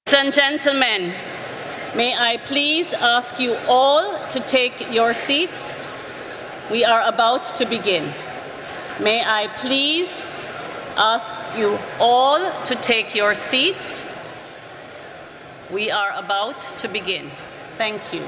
Ladies and gentlemen, may I please ask you all to take your seats? We are about to begin. May I please ask you all to take your seats? We are about to begin. Thank you.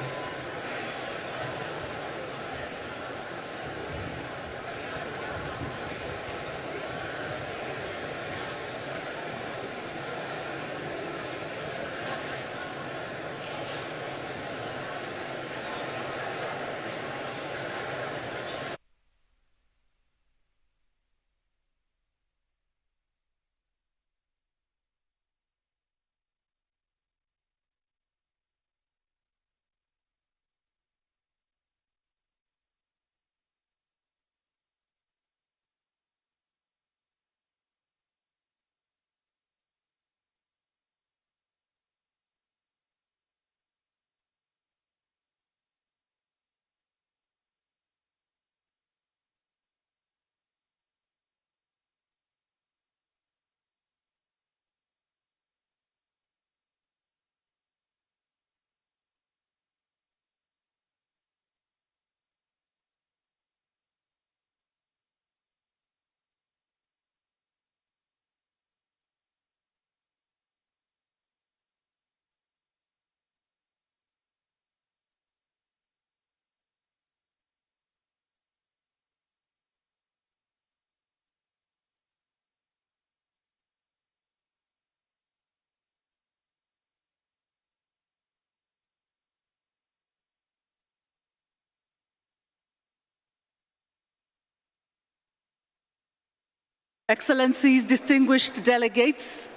Excellencies, distinguished delegates,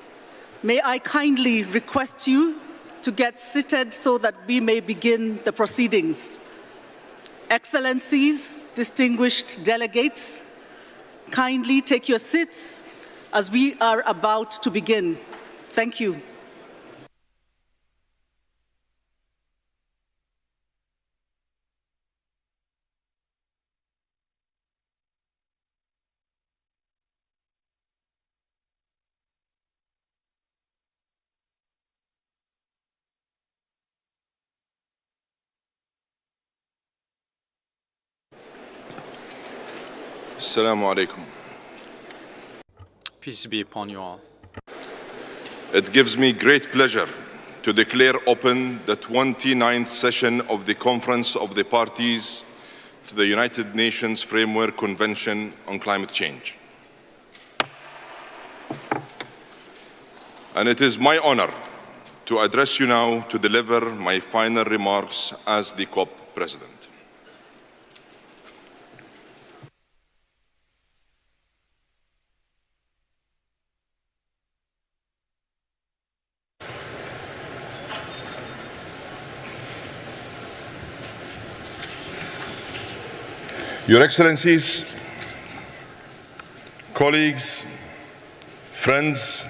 may I kindly request you to get seated so that we may begin the proceedings. Excellencies, distinguished delegates, kindly take your seats as we are about to begin. Thank you. Assalamu alaikum. Peace be upon you all. It gives me great pleasure to declare open the 29th session of the Conference of the Parties to the United Nations Framework Convention on Climate Change. And it is my honor to address you now to deliver my final remarks as the COP President. Your Excellencies, colleagues, friends,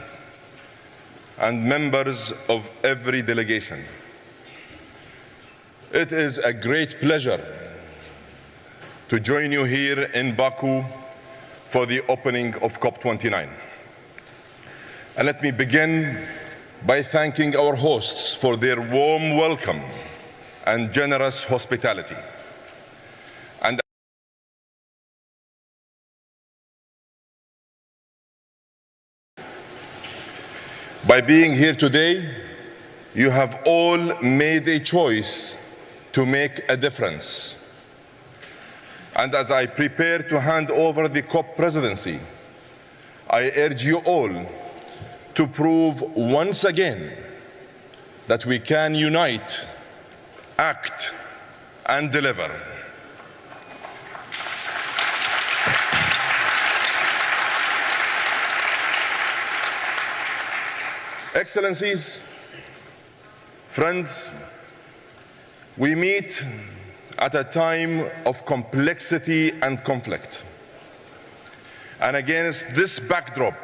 and members of every delegation, it is a great pleasure to join you here in Baku for the opening of COP29. And let me begin by thanking our hosts for their warm welcome and generous hospitality. By being here today, you have all made a choice to make a difference. And as I prepare to hand over the COP presidency, I urge you all to prove once again that we can unite, act, and deliver. Excellencies, friends, we meet at a time of complexity and conflict. And against this backdrop,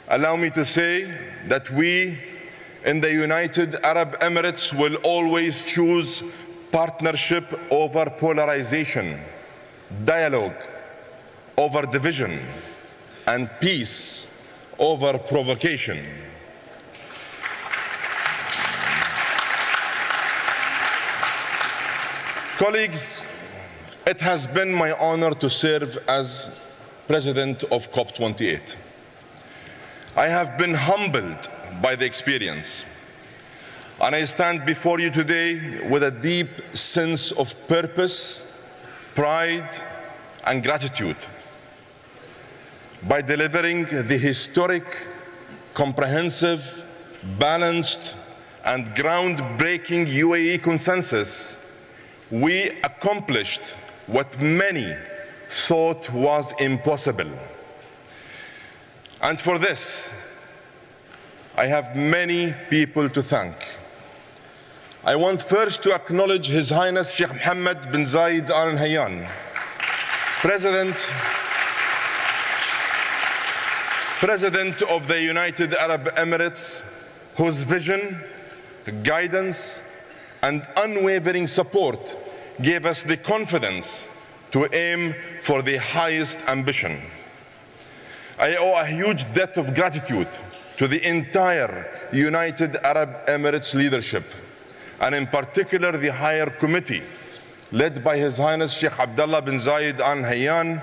allow me to say that we in the United Arab Emirates will always choose partnership over polarization, dialogue over division, and peace over provocation. Colleagues, it has been my honor to serve as President of COP28. I have been humbled by the experience, and I stand before you today with a deep sense of purpose, pride, and gratitude. By delivering the historic, comprehensive, balanced, and groundbreaking UAE consensus, we accomplished what many thought was impossible. And for this, I have many people to thank. I want first to acknowledge His Highness Sheikh Mohammed bin Zayed Al Nahyan, President of the United Arab Emirates, whose vision, guidance, and unwavering support gave us the confidence to aim for the highest ambition. I owe a huge debt of gratitude to the entire United Arab Emirates leadership, and in particular the Higher Committee, led by His Highness Sheikh Abdullah bin Zayed Al Nahyan,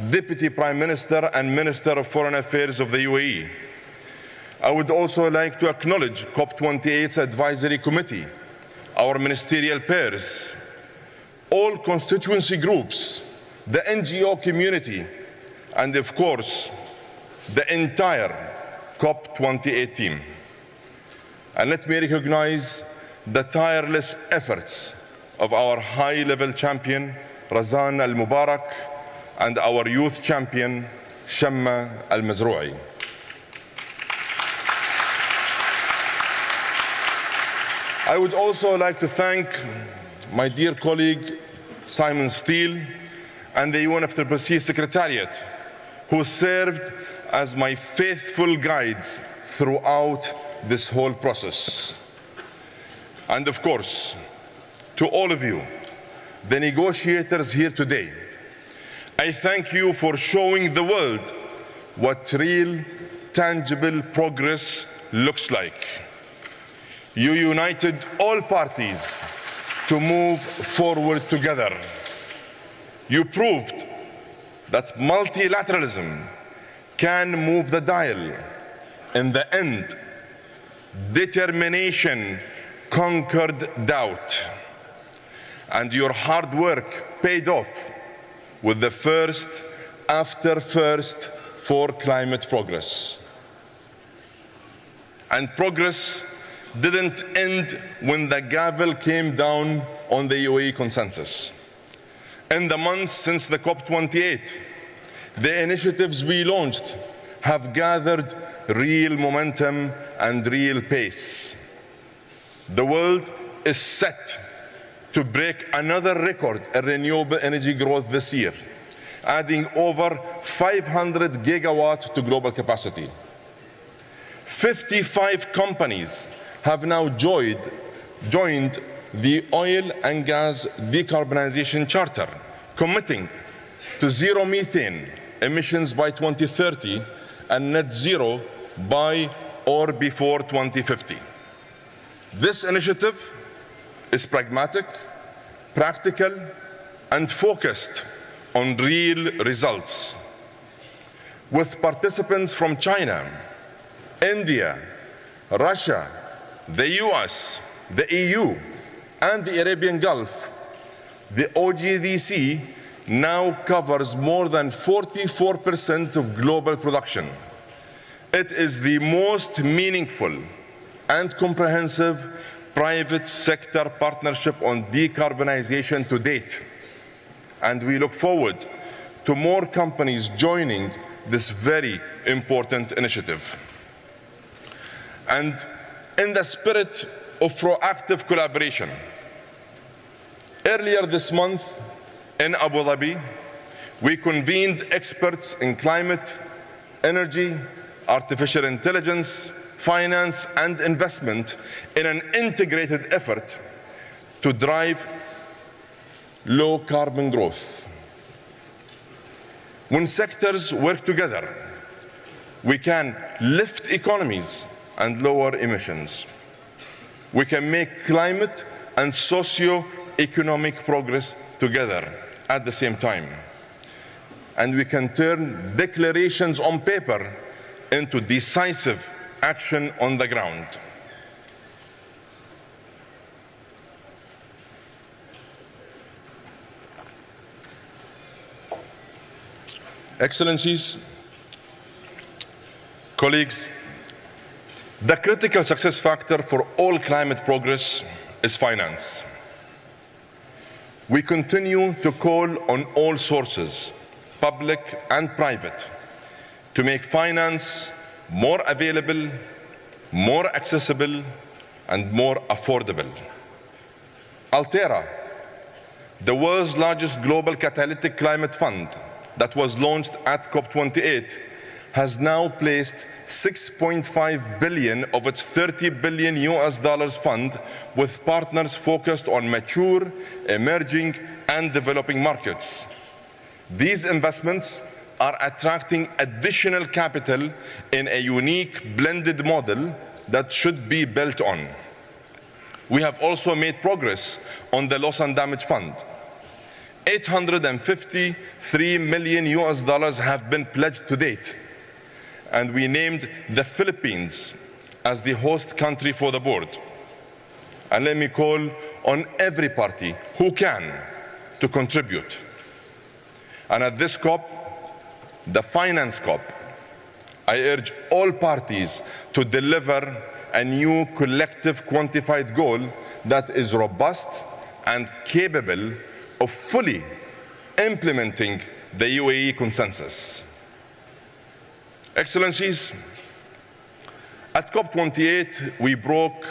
Deputy Prime Minister and Minister of Foreign Affairs of the UAE. I would also like to acknowledge COP28's Advisory Committee, our ministerial peers, all constituency groups, the NGO community, and of course, the entire COP28 team. And let me recognize the tireless efforts of our high-level champion, Razan Al-Mubarak, and our youth champion, Shamma Al-Mazrou'i. I would also like to thank my dear colleague, Simon Steele, and the UNFCCC Secretariat, who served as my faithful guides throughout this whole process. And of course, to all of you, the negotiators here today, I thank you for showing the world what real, tangible progress looks like. You united all parties to move forward together. You proved that multilateralism can move the dial. In the end, determination conquered doubt. And your hard work paid off with the first after first for climate progress. And progress didn't end when the gavel came down on the UAE consensus. In the months since the COP28, the initiatives we launched have gathered real momentum and real pace. The world is set to break another record in renewable energy growth this year, adding over 500 gigawatts to global capacity. 55 companies have now joined the Oil and Gas Decarbonization Charter, committing to zero methane emissions by 2030 and net zero by or before 2050. This initiative is pragmatic, practical, and focused on real results. With participants from China, India, Russia, the US, the EU, and the Arabian Gulf, the OGDC now covers more than 44% of global production. It is the most meaningful and comprehensive private sector partnership on decarbonization to date. And we look forward to more companies joining this very important initiative. And in the spirit of proactive collaboration, earlier this month in Abu Dhabi, we convened experts in climate, energy, artificial intelligence, finance, and investment in an integrated effort to drive low carbon growth. When sectors work together, we can lift economies and lower emissions. We can make climate and socio economic progress together at the same time. And we can turn declarations on paper into decisive action on the ground. Excellencies, colleagues, the critical success factor for all climate progress is finance. We continue to call on all sources, public and private, to make finance more available, more accessible, and more affordable. Altera, the world's largest global catalytic climate fund that was launched at COP28, has now placed $6.5 billion of its $30 billion fund with partners focused on mature, emerging, and developing markets. These investments are attracting additional capital in a unique blended model that should be built on. We have also made progress on the Loss and Damage Fund. $853 million have been pledged to date, and we named the Philippines as the host country for the board. And let me call on every party who can to contribute. And at this COP, the Finance COP, I urge all parties to deliver a new collective quantified goal that is robust and capable of fully implementing the UAE consensus. Excellencies, at COP28, we broke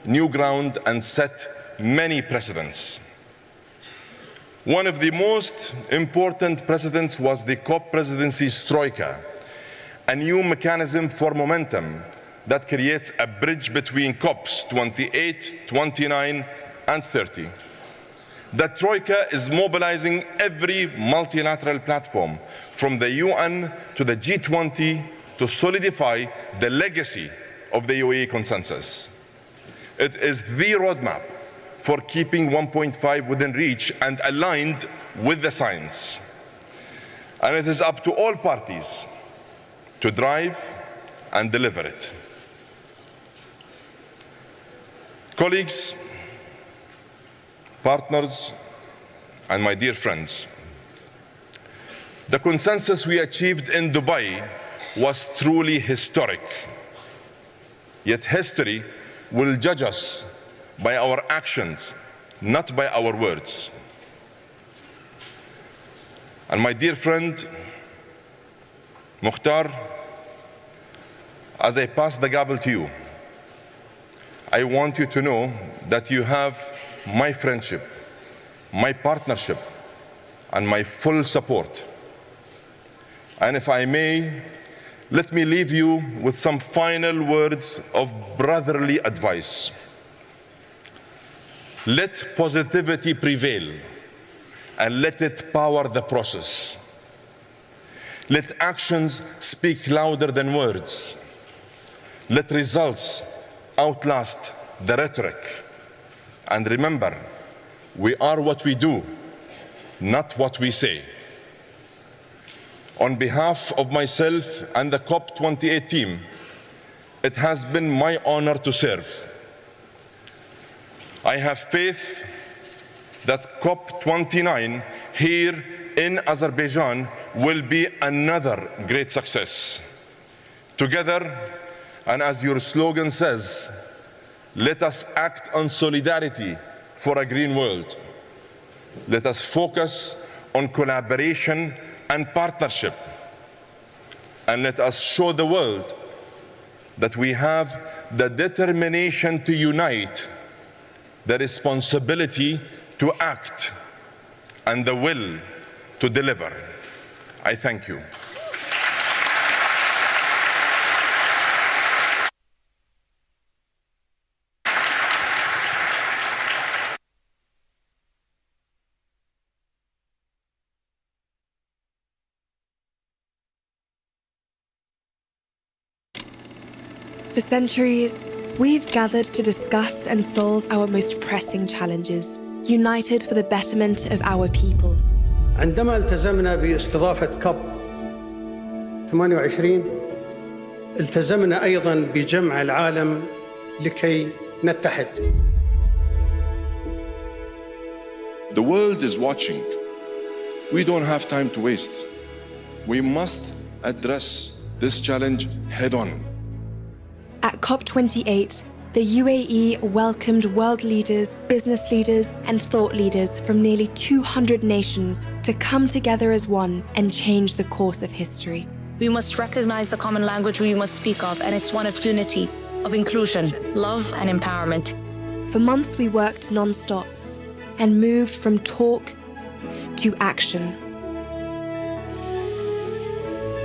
new ground and set many precedents. One of the most important precedents was the COP presidency's Troika, a new mechanism for momentum that creates a bridge between COPs 28, 29, and 30. The Troika is mobilizing every multilateral platform, from the UN to the G20, to solidify the legacy of the UAE consensus. It is the roadmap for keeping 1.5 within reach and aligned with the science. And it is up to all parties to drive and deliver it. Colleagues, partners, and my dear friends, the consensus we achieved in Dubai was truly historic. Yet history will judge us by our actions, not by our words. And my dear friend, Mukhtar, as I pass the gavel to you, I want you to know that you have my friendship, my partnership, and my full support. And if I may, let me leave you with some final words of brotherly advice. Let positivity prevail, and let it power the process. Let actions speak louder than words. Let results outlast the rhetoric. And remember, we are what we do, not what we say. On behalf of myself and the COP28 team, it has been my honor to serve. I have faith that COP29 here in Azerbaijan will be another great success. Together, and as your slogan says, let us act on solidarity for a green world. Let us focus on collaboration and partnership. And let us show the world that we have the determination to unite, the responsibility to act, and the will to deliver. I thank you. For centuries, we've gathered to discuss and solve our most pressing challenges. united for the betterment of our people. عندما التزمنا باستضافة كوب 28 التزمنا أيضاً بجمع العالم لكي نتحد. The world is watching. We don't have time to waste. We must address this challenge head on. At COP28, the UAE welcomed world leaders, business leaders, and thought leaders from nearly 200 nations to come together as one and change the course of history. We must recognize the common language we must speak of, and it's one of unity, of inclusion, love, and empowerment. For months, we worked non-stop and moved from talk to action,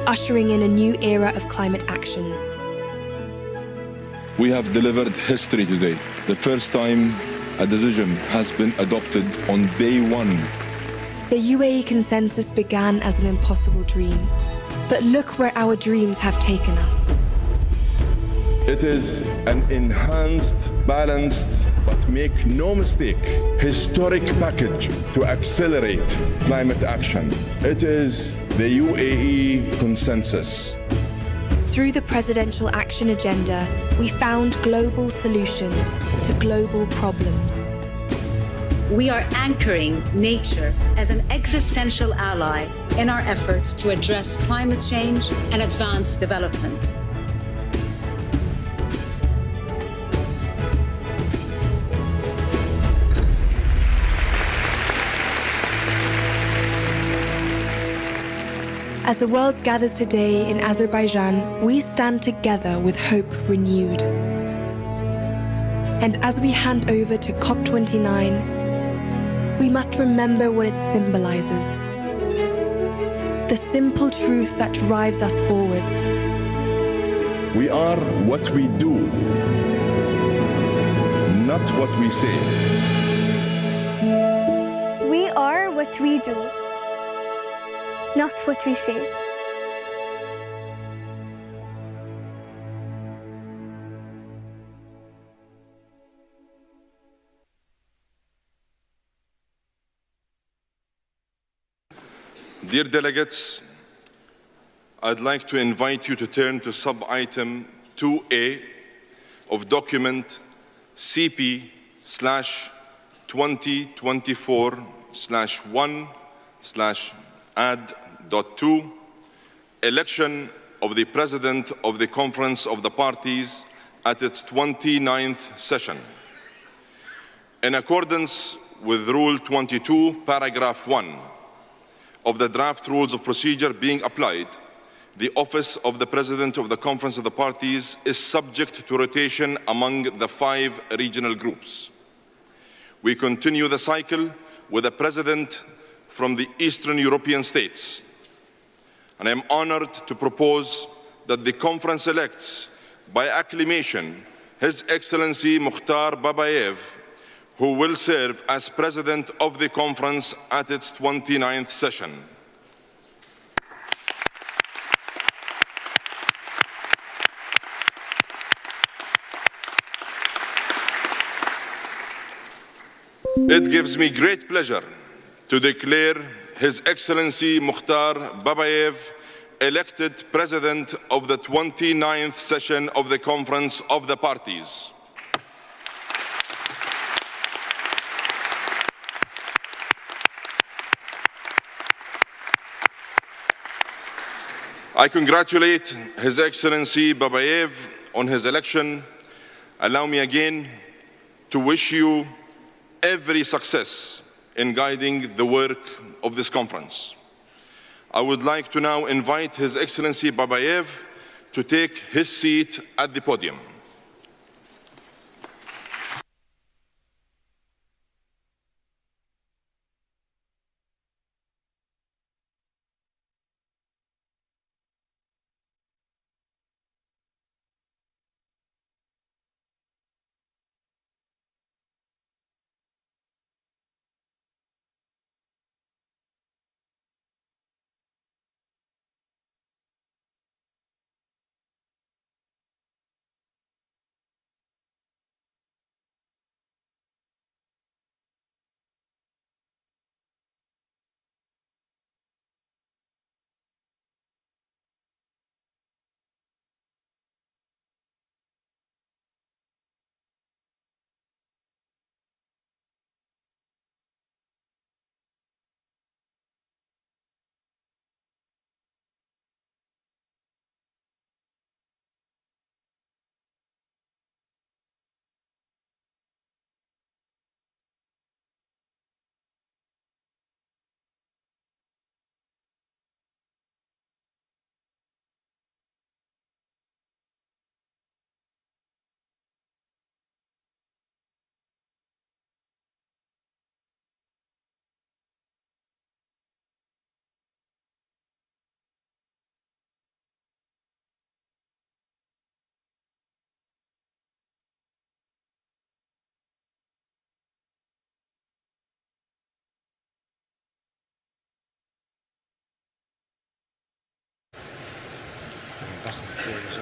ushering in a new era of climate action. We have delivered history today. The first time a decision has been adopted on day one. The UAE consensus began as an impossible dream, but look where our dreams have taken us. It is an enhanced, balanced, but make no mistake, historic package to accelerate climate action. It is the UAE consensus. Through the Presidential Action Agenda, we found global solutions to global problems. We are anchoring nature as an existential ally in our efforts to address climate change and advance development. As the world gathers today in Azerbaijan, we stand together with hope renewed. And as we hand over to COP29, we must remember what it symbolizes. The simple truth that drives us forwards. We are what we do, not what we say. We are what we do, not what we say. Dear delegates, I'd like to invite you to turn to sub-item 2A of document CP/2024/1/add.2, election of the President of the Conference of the Parties at its 29th session. In accordance with Rule 22, Paragraph 1 of the draft Rules of Procedure being applied, the office of the President of the Conference of the Parties is subject to rotation among the 5 regional groups. We continue the cycle with a President from the Eastern European states, and I am honored to propose that the Conference elects by acclamation His Excellency Mukhtar Babayev, who will serve as President of the Conference at its 29th session. It gives me great pleasure to declare His Excellency Mukhtar Babayev elected President of the 29th session of the Conference of the Parties. I congratulate His Excellency Babayev on his election. Allow me again to wish you every success in guiding the work of this conference. I would like to now invite His Excellency Babayev to take his seat at the podium.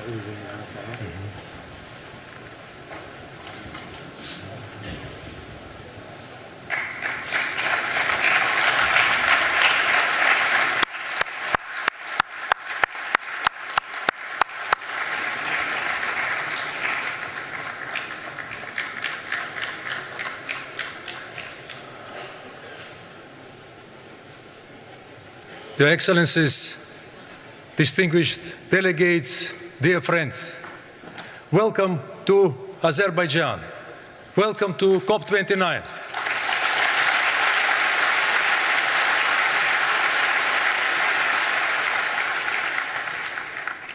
Your Excellencies, distinguished delegates, dear friends, welcome to Azerbaijan. Welcome to COP29.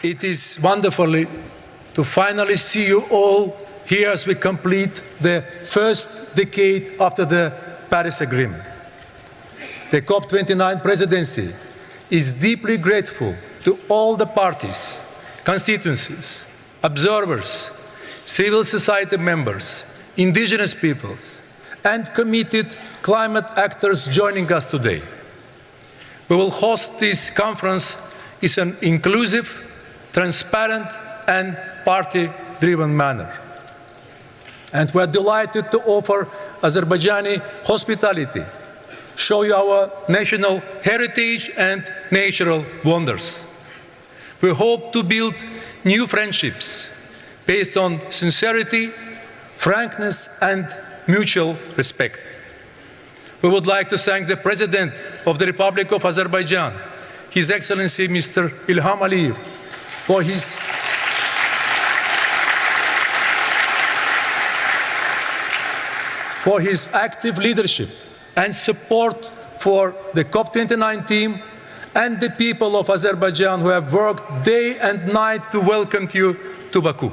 It is wonderful to finally see you all here as we complete the first decade after the Paris Agreement. The COP29 presidency is deeply grateful to all the parties, constituencies, observers, civil society members, indigenous peoples, and committed climate actors joining us today. We will host this conference in an inclusive, transparent, and party-driven manner. And we are delighted to offer Azerbaijani hospitality, show you our national heritage and natural wonders. We hope to build new friendships based on sincerity, frankness, and mutual respect. We would like to thank the President of the Republic of Azerbaijan, His Excellency Mr. Ilham Aliyev, for his active leadership and support for the COP29 team and the people of Azerbaijan who have worked day and night to welcome you to Baku.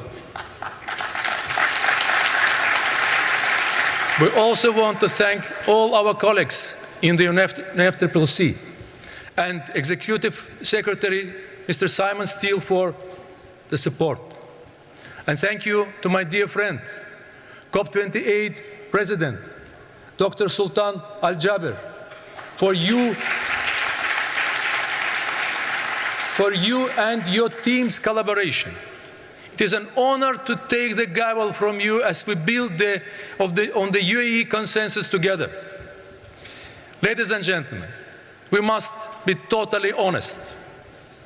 We also want to thank all our colleagues in the UNFCCC and Executive Secretary Mr. Simon Steele for the support. And thank you to my dear friend, COP28 President, Dr. Sultan Al-Jaber, for you and your team's collaboration. It is an honor to take the gavel from you as we build on the UAE consensus together. Ladies and gentlemen, we must be totally honest.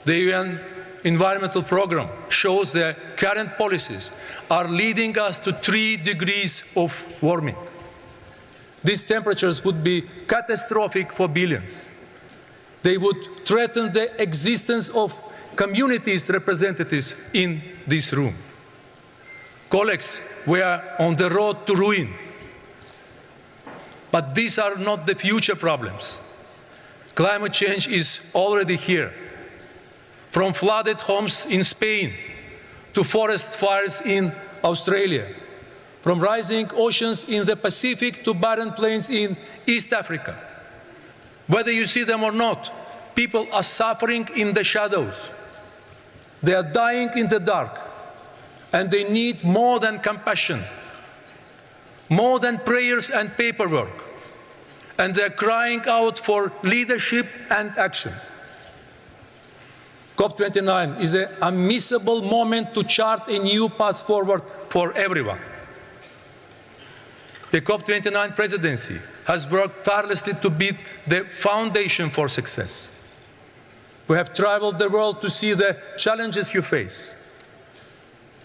The UN Environmental Programme shows that current policies are leading us to 3 degrees of warming. These temperatures would be catastrophic for billions. They would threaten the existence of communities representatives in this room. Colleagues, we are on the road to ruin. But these are not the future problems. Climate change is already here. From flooded homes in Spain to forest fires in Australia, from rising oceans in the Pacific to barren plains in East Africa. Whether you see them or not, people are suffering in the shadows. They are dying in the dark, and they need more than compassion, more than prayers and paperwork, and they're crying out for leadership and action. COP29 is an unmissable moment to chart a new path forward for everyone. The COP29 presidency has worked tirelessly to build the foundation for success. We have traveled the world to see the challenges you face,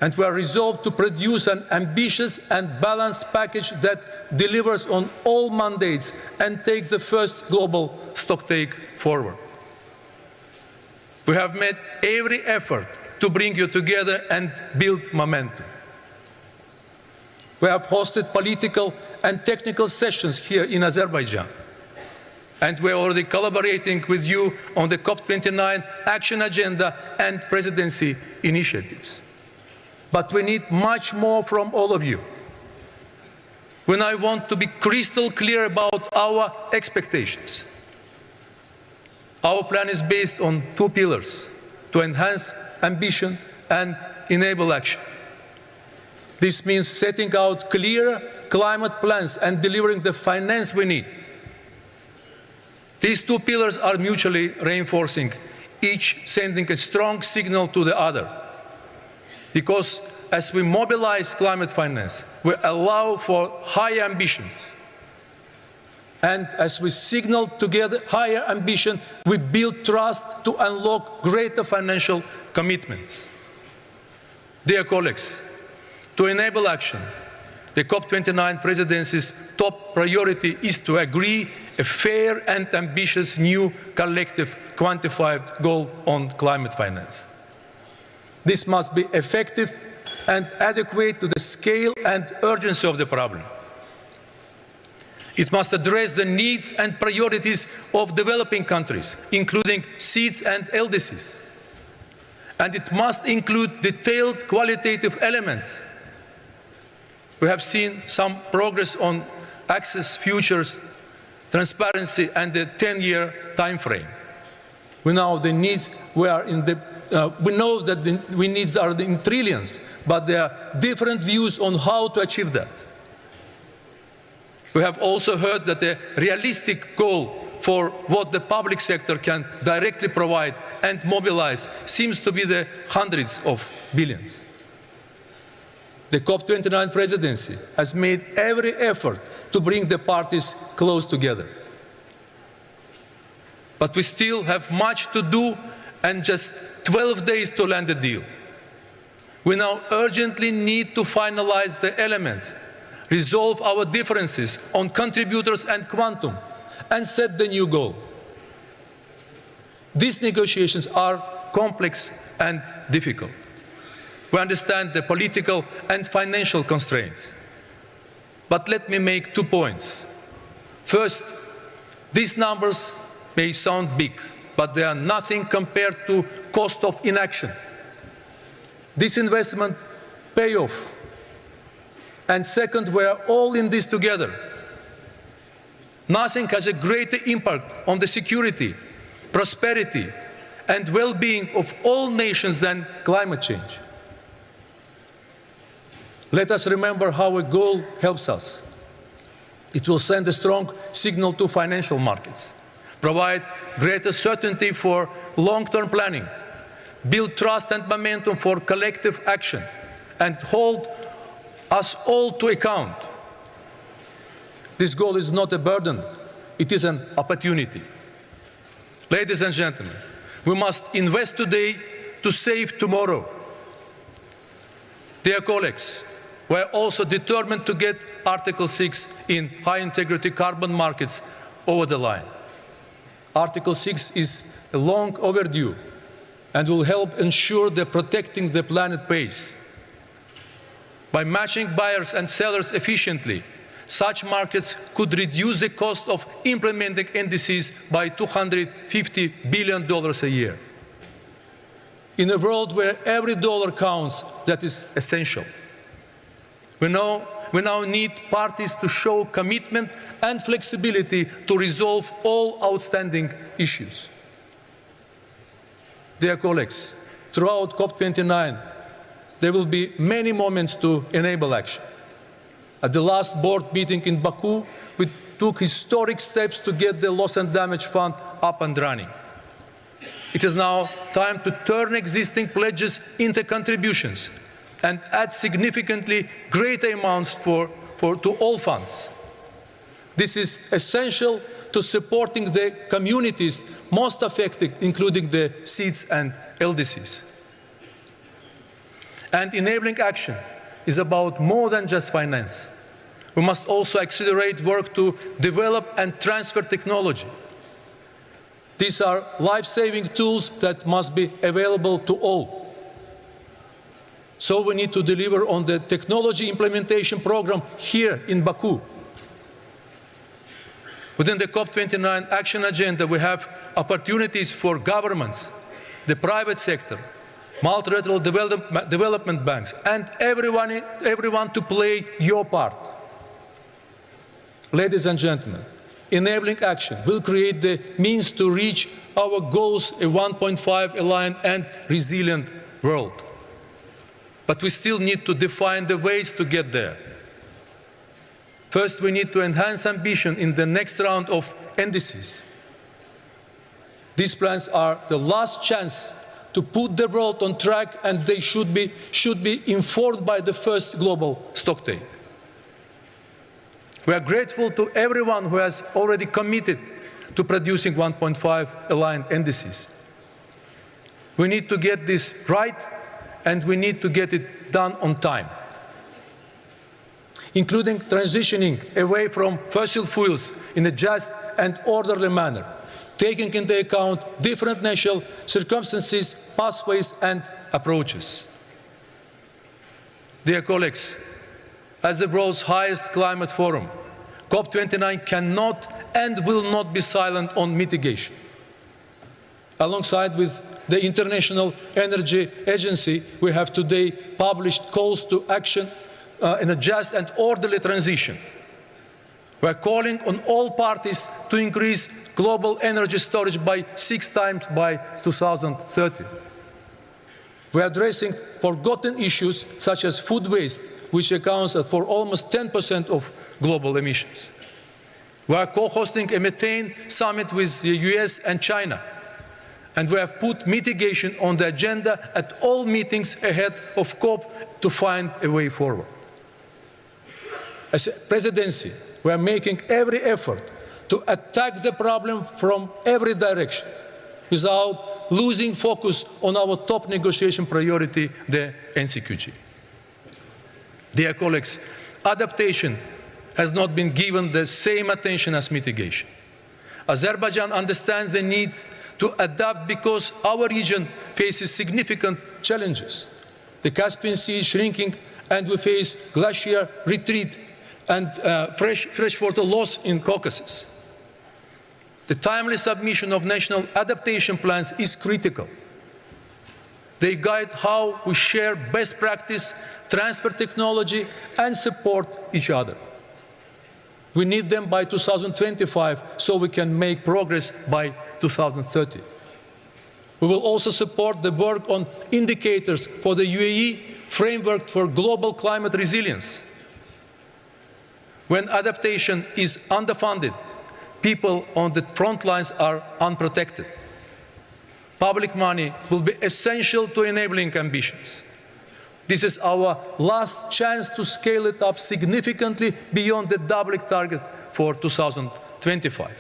and we are resolved to produce an ambitious and balanced package that delivers on all mandates and takes the first global stocktake forward. We have made every effort to bring you together and build momentum. We have hosted political and technical sessions here in Azerbaijan, and we are already collaborating with you on the COP29 action agenda and presidency initiatives. But we need much more from all of you. When I want to be crystal clear about our expectations. Our plan is based on 2 pillars: to enhance ambition and enable action. This means setting out clear climate plans and delivering the finance we need. These 2 pillars are mutually reinforcing, each sending a strong signal to the other. Because as we mobilize climate finance, we allow for higher ambitions. And as we signal together higher ambition, we build trust to unlock greater financial commitments. Dear colleagues, to enable action, the COP29 presidency's top priority is to agree a fair and ambitious new collective quantified goal on climate finance. This must be effective and adequate to the scale and urgency of the problem. It must address the needs and priorities of developing countries, including SEEDs and LDCs. And it must include detailed qualitative elements. We have seen some progress on access, futures, transparency, and the 10-year time frame. We know the needs we know that the needs are in trillions, but there are different views on how to achieve that. We have also heard that a realistic goal for what the public sector can directly provide and mobilize seems to be the hundreds of billions. The COP29 presidency has made every effort to bring the parties close together. But we still have much to do and just 12 days to land a deal. We now urgently need to finalize the elements, resolve our differences on contributors and quantum, and set the new goal. These negotiations are complex and difficult. We understand the political and financial constraints. But let me make 2 points. First, these numbers may sound big, but they are nothing compared to cost of inaction. This investment pay off. And second, we are all in this together. Nothing has a greater impact on the security, prosperity, and well-being of all nations than climate change. Let us remember how a goal helps us. It will send a strong signal to financial markets, provide greater certainty for long-term planning, build trust and momentum for collective action, and hold us all to account. This goal is not a burden, it is an opportunity. Ladies and gentlemen, we must invest today to save tomorrow. Dear colleagues, we are also determined to get Article 6 in high-integrity carbon markets over the line. Article 6 is long overdue and will help ensure that protecting the planet pays. By matching buyers and sellers efficiently, such markets could reduce the cost of implementing NDCs by $250 billion a year. In a world where every dollar counts, that is essential. We now need parties to show commitment and flexibility to resolve all outstanding issues. Dear colleagues, throughout COP29, there will be many moments to enable action. At the last board meeting in Baku, we took historic steps to get the Loss and Damage Fund up and running. It is now time to turn existing pledges into contributions and add significantly greater amounts to all funds. This is essential to supporting the communities most affected, including the SEEDs and LDCs. And enabling action is about more than just finance. We must also accelerate work to develop and transfer technology. These are life-saving tools that must be available to all. So we need to deliver on the technology implementation program here in Baku. Within the COP29 action agenda, we have opportunities for governments, the private sector, multilateral development banks, and everyone to play your part. Ladies and gentlemen, enabling action will create the means to reach our goals, a 1.5 aligned and resilient world. But we still need to define the ways to get there. First, we need to enhance ambition in the next round of NDCs. These plans are the last chance to put the world on track, and they should be informed by the first global stocktake. We are grateful to everyone who has already committed to producing 1.5 aligned indices. We need to get this right, and we need to get it done on time, including transitioning away from fossil fuels in a just and orderly manner, taking into account different national circumstances, pathways, and approaches. Dear colleagues, as the world's highest climate forum, COP29 cannot and will not be silent on mitigation. Alongside with the International Energy Agency, we have today published calls to action in a just and orderly transition. We are calling on all parties to increase global energy storage by 6 times by 2030. We are addressing forgotten issues such as food waste, which accounts for almost 10% of global emissions. We are co-hosting a methane summit with the US and China, and we have put mitigation on the agenda at all meetings ahead of COP to find a way forward. As a presidency, we are making every effort to attack the problem from every direction without losing focus on our top negotiation priority, the NCQG. Dear colleagues, adaptation has not been given the same attention as mitigation. Azerbaijan understands the needs to adapt because our region faces significant challenges. The Caspian Sea is shrinking, and we face glacier retreat and freshwater loss in Caucasus. The timely submission of national adaptation plans is critical. They guide how we share best practice, transfer technology, and support each other. We need them by 2025 so we can make progress by 2030. We will also support the work on indicators for the UAE framework for global climate resilience. When adaptation is underfunded, people on the front lines are unprotected. Public money will be essential to enabling ambitions. This is our last chance to scale it up significantly beyond the doubling target for 2025.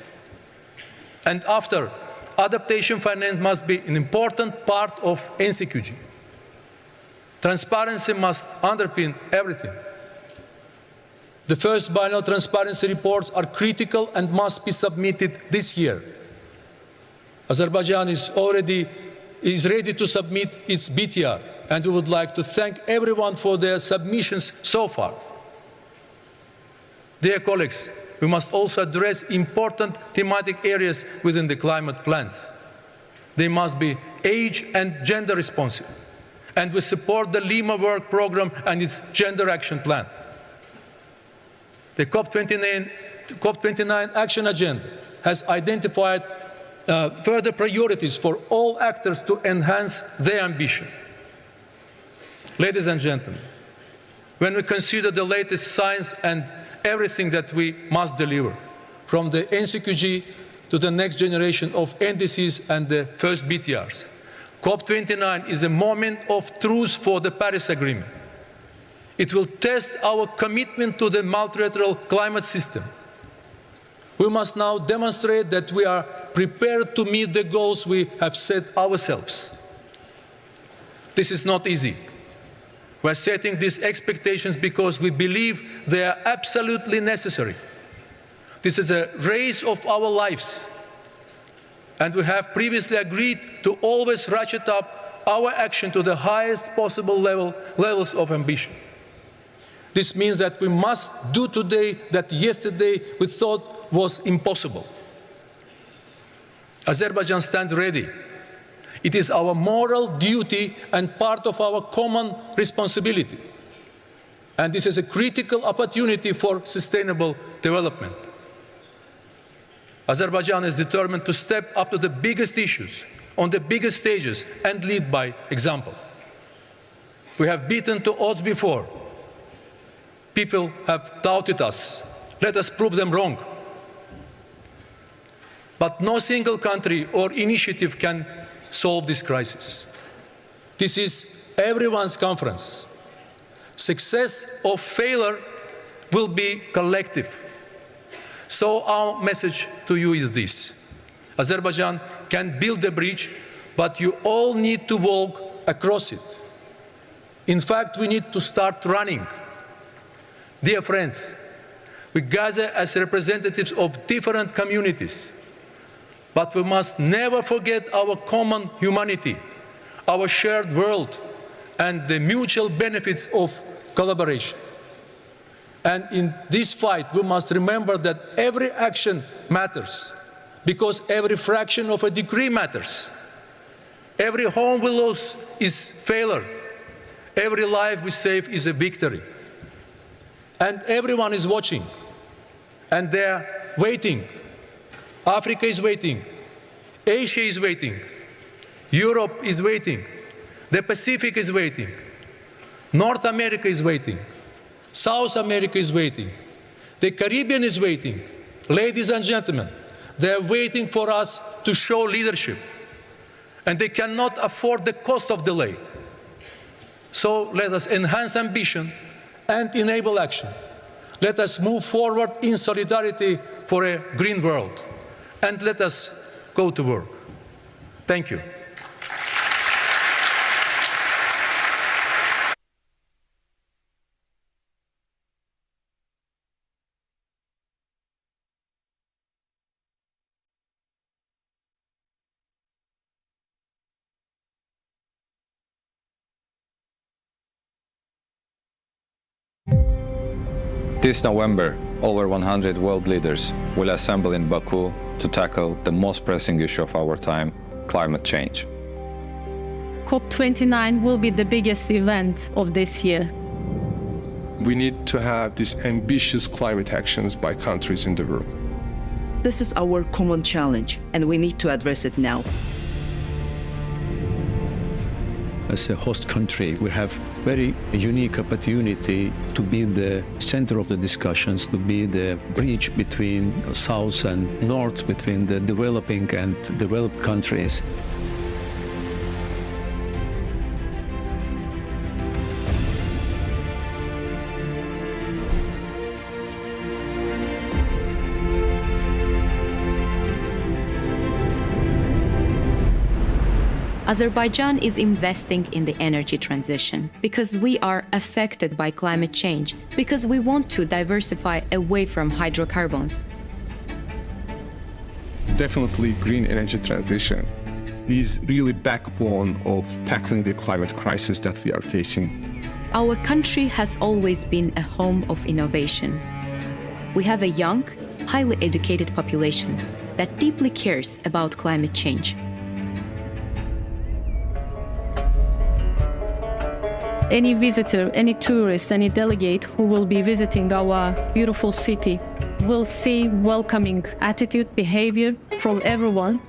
And after, adaptation finance must be an important part of NCQG. Transparency must underpin everything. The first biennial transparency reports are critical and must be submitted this year. Azerbaijan is ready to submit its BTR, and we would like to thank everyone for their submissions so far. Dear colleagues, we must also address important thematic areas within the climate plans. They must be age and gender responsive, and we support the Lima Work Programme and its Gender Action Plan. The COP29 Action Agenda has identified further priorities for all actors to enhance their ambition. Ladies and gentlemen, when we consider the latest science and everything that we must deliver, from the NCQG to the next generation of NDCs and the first BTRs, COP29 is a moment of truth for the Paris Agreement. It will test our commitment to the multilateral climate system. We must now demonstrate that we are prepared to meet the goals we have set ourselves. This is not easy. We are setting these expectations because we believe they are absolutely necessary. This is a race of our lives, and we have previously agreed to always ratchet up our action to the highest possible levels of ambition. This means that we must do today that yesterday we thought was impossible. Azerbaijan stands ready. It is our moral duty and part of our common responsibility. And this is a critical opportunity for sustainable development. Azerbaijan is determined to step up to the biggest issues, on the biggest stages, and lead by example. We have beaten the odds before. People have doubted us. Let us prove them wrong. But no single country or initiative can solve this crisis. This is everyone's conference. Success or failure will be collective. So our message to you is this. Azerbaijan can build a bridge, but you all need to walk across it. In fact, we need to start running. Dear friends, we gather as representatives of different communities, but we must never forget our common humanity, our shared world, and the mutual benefits of collaboration. And in this fight, we must remember that every action matters, because every fraction of a degree matters. Every home we lose is failure. Every life we save is a victory. And everyone is watching, and they're waiting. Africa is waiting. Asia is waiting. Europe is waiting. The Pacific is waiting. North America is waiting. South America is waiting. The Caribbean is waiting. Ladies and gentlemen, they're waiting for us to show leadership. And they cannot afford the cost of delay. So let us enhance ambition and enable action. Let us move forward in solidarity for a green world. And let us go to work. Thank you. This November, over 100 world leaders will assemble in Baku to tackle the most pressing issue of our time, climate change. COP29 will be the biggest event of this year. We need to have these ambitious climate actions by countries in the world. This is our common challenge, and we need to address it now. As a host country, we have very unique opportunity to be the center of the discussions, to be the bridge between South and North, between the developing and developed countries. Azerbaijan is investing in the energy transition because we are affected by climate change, because we want to diversify away from hydrocarbons. Definitely green energy transition is really backbone of tackling the climate crisis that we are facing. Our country has always been a home of innovation. We have a young, highly educated population that deeply cares about climate change. Any visitor, any tourist, any delegate who will be visiting our beautiful city will see welcoming attitude, behavior from everyone.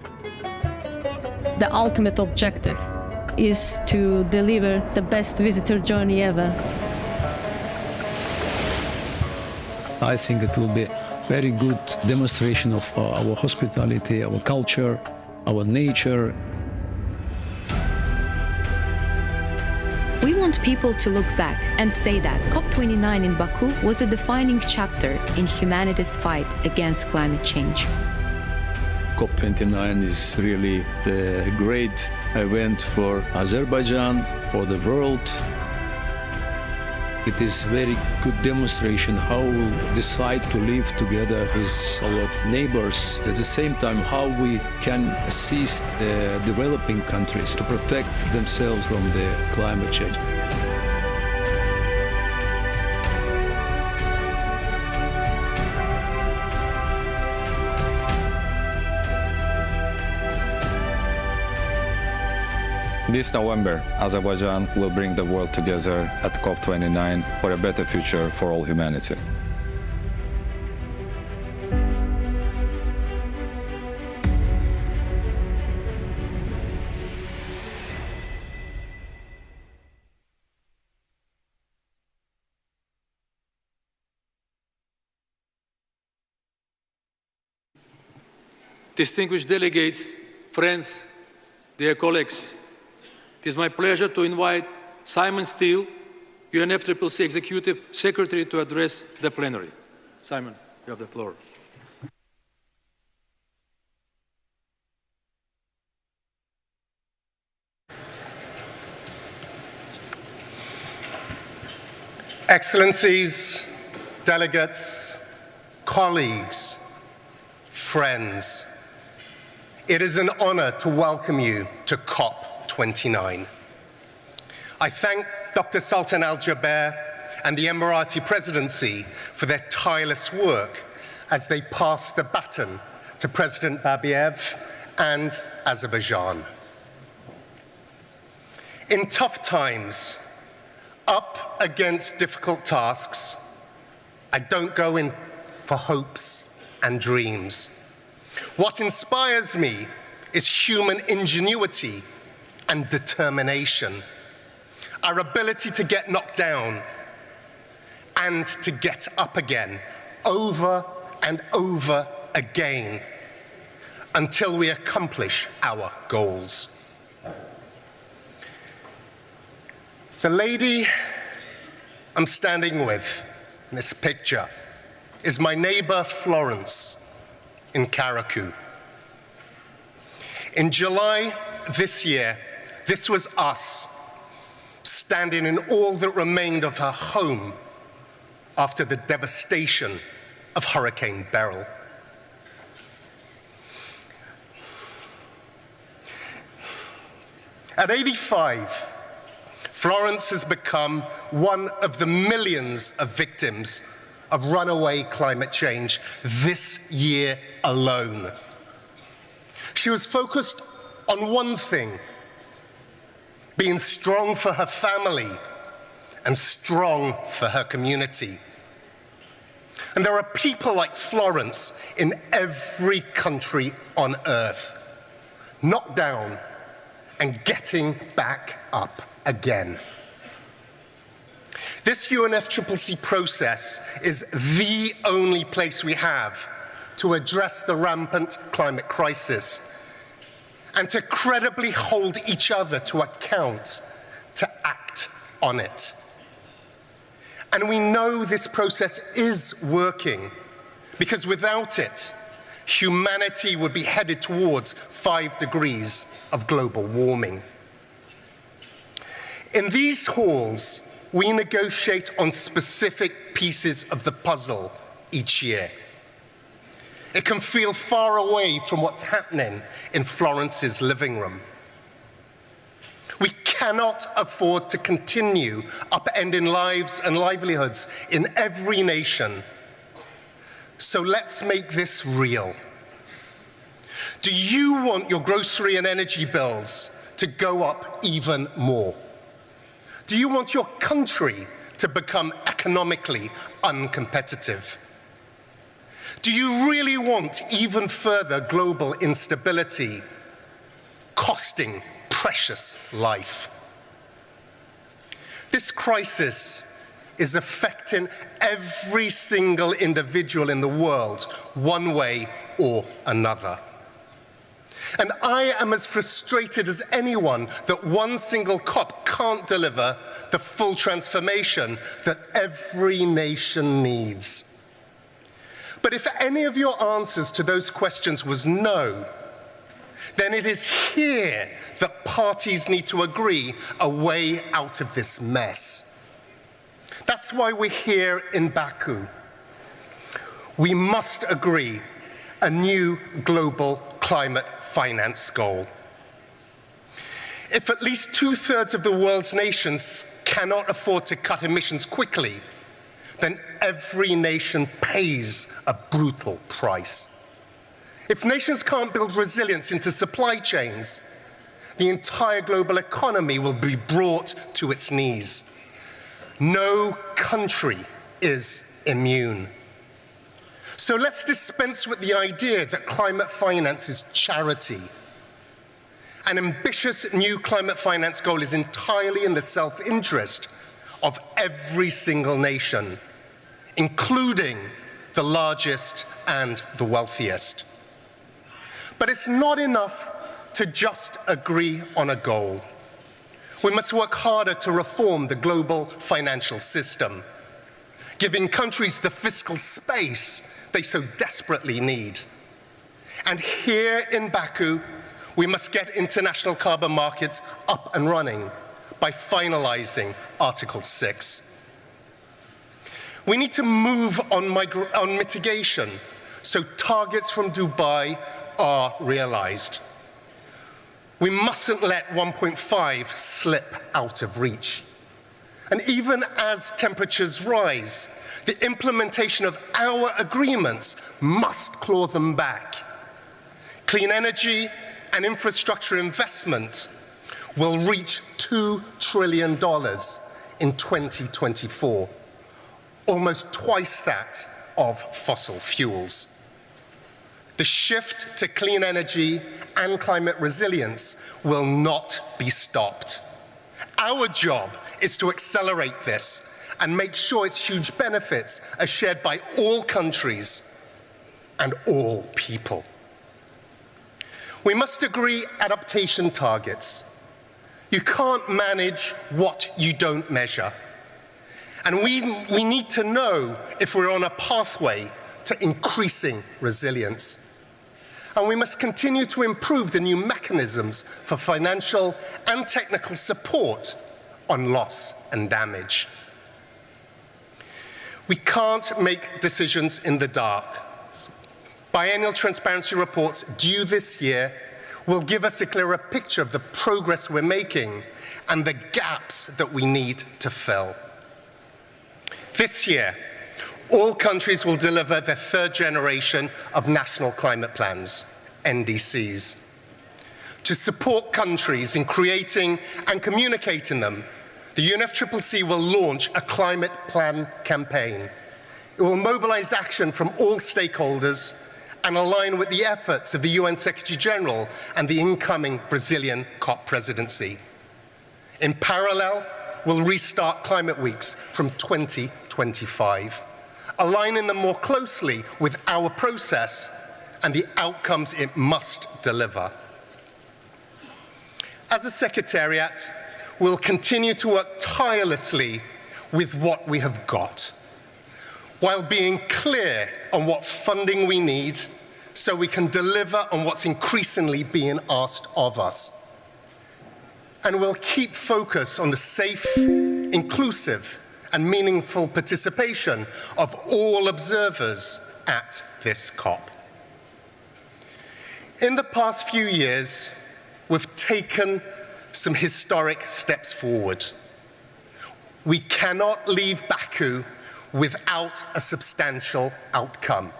The ultimate objective is to deliver the best visitor journey ever. I think it will be a very good demonstration of our hospitality, our culture, our nature. We want people to look back and say that COP29 in Baku was a defining chapter in humanity's fight against climate change. COP29 is really the great event for Azerbaijan, for the world. It is a very good demonstration how we decide to live together with our neighbors. At the same time, how we can assist the developing countries to protect themselves from the climate change. This November, Azerbaijan will bring the world together at COP29 for a better future for all humanity. Distinguished delegates, friends, dear colleagues, It is my pleasure to invite Simon Steele, UNFCCC Executive Secretary, to address the plenary. Simon, you have the floor. Excellencies, delegates, colleagues, friends, it is an honor to welcome you to COP29. I thank Dr. Sultan Al Jaber and the Emirati Presidency for their tireless work as they pass the baton to President Babayev and Azerbaijan. In tough times, up against difficult tasks, I don't go in for hopes and dreams. What inspires me is human ingenuity and determination, our ability to get knocked down and to get up again, over and over again, until we accomplish our goals. The lady I'm standing with in this picture is my neighbor Florence in Karaku. In July this year, this was us standing in all that remained of her home after the devastation of Hurricane Beryl. At 85, Florence has become one of the millions of victims of runaway climate change this year alone. She was focused on one thing: being strong for her family and strong for her community. And there are people like Florence in every country on earth, knocked down and getting back up again. This UNFCCC process is the only place we have to address the rampant climate crisis and to credibly hold each other to account, to act on it. And we know this process is working, because without it, humanity would be headed towards 5 degrees of global warming. In these halls, we negotiate on specific pieces of the puzzle each year. It can feel far away from what's happening in Florence's living room. We cannot afford to continue upending lives and livelihoods in every nation. So let's make this real. Do you want your grocery and energy bills to go up even more? Do you want your country to become economically uncompetitive? Do you really want even further global instability, costing precious life? This crisis is affecting every single individual in the world, one way or another. And I am as frustrated as anyone that one single COP can't deliver the full transformation that every nation needs. But if any of your answers to those questions was no, then it is here that parties need to agree a way out of this mess. That's why we're here in Baku. We must agree a new global climate finance goal. If at least 2/3 of the world's nations cannot afford to cut emissions quickly, then every nation pays a brutal price. If nations can't build resilience into supply chains, the entire global economy will be brought to its knees. No country is immune. So let's dispense with the idea that climate finance is charity. An ambitious new climate finance goal is entirely in the self-interest of every single nation, including the largest and the wealthiest. But it's not enough to just agree on a goal. We must work harder to reform the global financial system, giving countries the fiscal space they so desperately need. And here in Baku, we must get international carbon markets up and running by finalizing Article 6. We need to move on mitigation so targets from Dubai are realized. We mustn't let 1.5 slip out of reach. And even as temperatures rise, the implementation of our agreements must claw them back. Clean energy and infrastructure investment will reach $2 trillion in 2024, almost twice that of fossil fuels. The shift to clean energy and climate resilience will not be stopped. Our job is to accelerate this and make sure its huge benefits are shared by all countries and all people. We must agree adaptation targets. You can't manage what you don't measure. And we need to know if we're on a pathway to increasing resilience. And we must continue to improve the new mechanisms for financial and technical support on loss and damage. We can't make decisions in the dark. Biennial transparency reports due this year will give us a clearer picture of the progress we're making and the gaps that we need to fill. This year, all countries will deliver their third generation of national climate plans, NDCs. To support countries in creating and communicating them, the UNFCCC will launch a climate plan campaign. It will mobilize action from all stakeholders and align with the efforts of the UN Secretary General and the incoming Brazilian COP presidency. In parallel, we'll restart climate weeks from 2025, aligning them more closely with our process and the outcomes it must deliver. As a Secretariat, we'll continue to work tirelessly with what we have got, while being clear on what funding we need so we can deliver on what's increasingly being asked of us. And we'll keep focus on the safe, inclusive, and meaningful participation of all observers at this COP. In the past few years, we've taken some historic steps forward. We cannot leave Baku without a substantial outcome.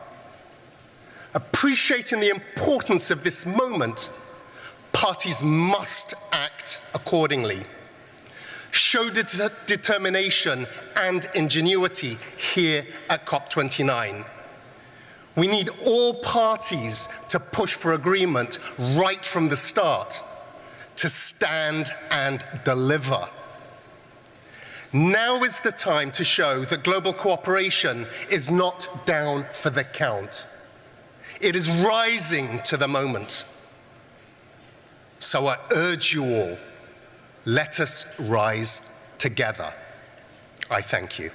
Appreciating the importance of this moment, parties must act accordingly. Show determination and ingenuity here at COP29. We need all parties to push for agreement right from the start, to stand and deliver. Now is the time to show that global cooperation is not down for the count. It is rising to the moment. So I urge you all, let us rise together. I thank you.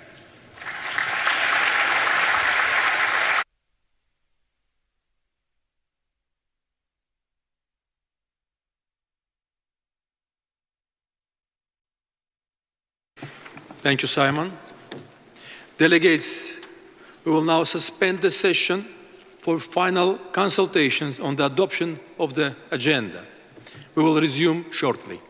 Thank you, Simon. Delegates, we will now suspend the session for final consultations on the adoption of the agenda. We will resume shortly.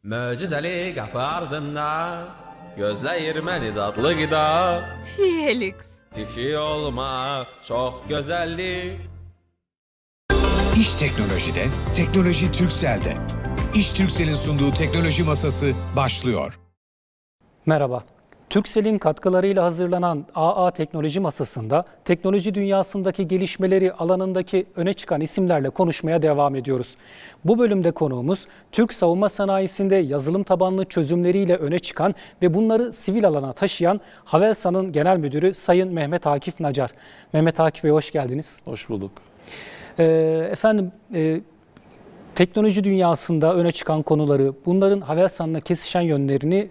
Möcüzeli kapı ardında gözləyirməni dadlı qida. Felix. Kişi olmaq çok güzeldi. İş teknolojide, teknoloji Turkcell'de. İş Turkcell'in sunduğu teknoloji masası başlıyor. Merhaba. Turkcell'in katkılarıyla hazırlanan AA Teknoloji Masası'nda teknoloji dünyasındaki gelişmeleri alanındaki öne çıkan isimlerle konuşmaya devam ediyoruz. Bu bölümde konuğumuz Türk savunma sanayisinde yazılım tabanlı çözümleriyle öne çıkan ve bunları sivil alana taşıyan Havelsan'ın genel müdürü Sayın Mehmet Akif Nacar. Mehmet Akif Bey hoş geldiniz. Hoş bulduk. Efendim teknoloji dünyasında öne çıkan konuları, bunların Havelsan'la kesişen yönlerini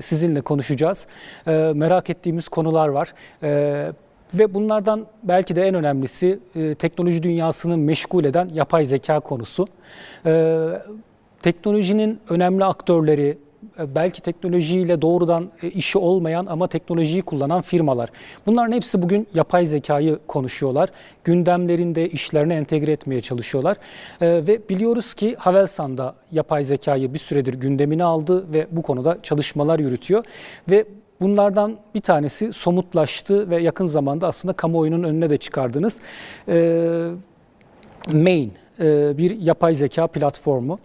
sizinle konuşacağız. Merak ettiğimiz konular var. Ve bunlardan belki de en önemlisi teknoloji dünyasını meşgul eden yapay zeka konusu. Teknolojinin önemli aktörleri, belki teknolojiyle doğrudan işi olmayan ama teknolojiyi kullanan firmalar. Bunların hepsi bugün yapay zekayı konuşuyorlar. Gündemlerinde işlerine entegre etmeye çalışıyorlar. Ve biliyoruz ki Havelsan da yapay zekayı bir süredir gündemine aldı ve bu konuda çalışmalar yürütüyor. Ve bunlardan bir tanesi somutlaştı ve yakın zamanda aslında kamuoyunun önüne de çıkardınız. Main, bir yapay zeka platformu.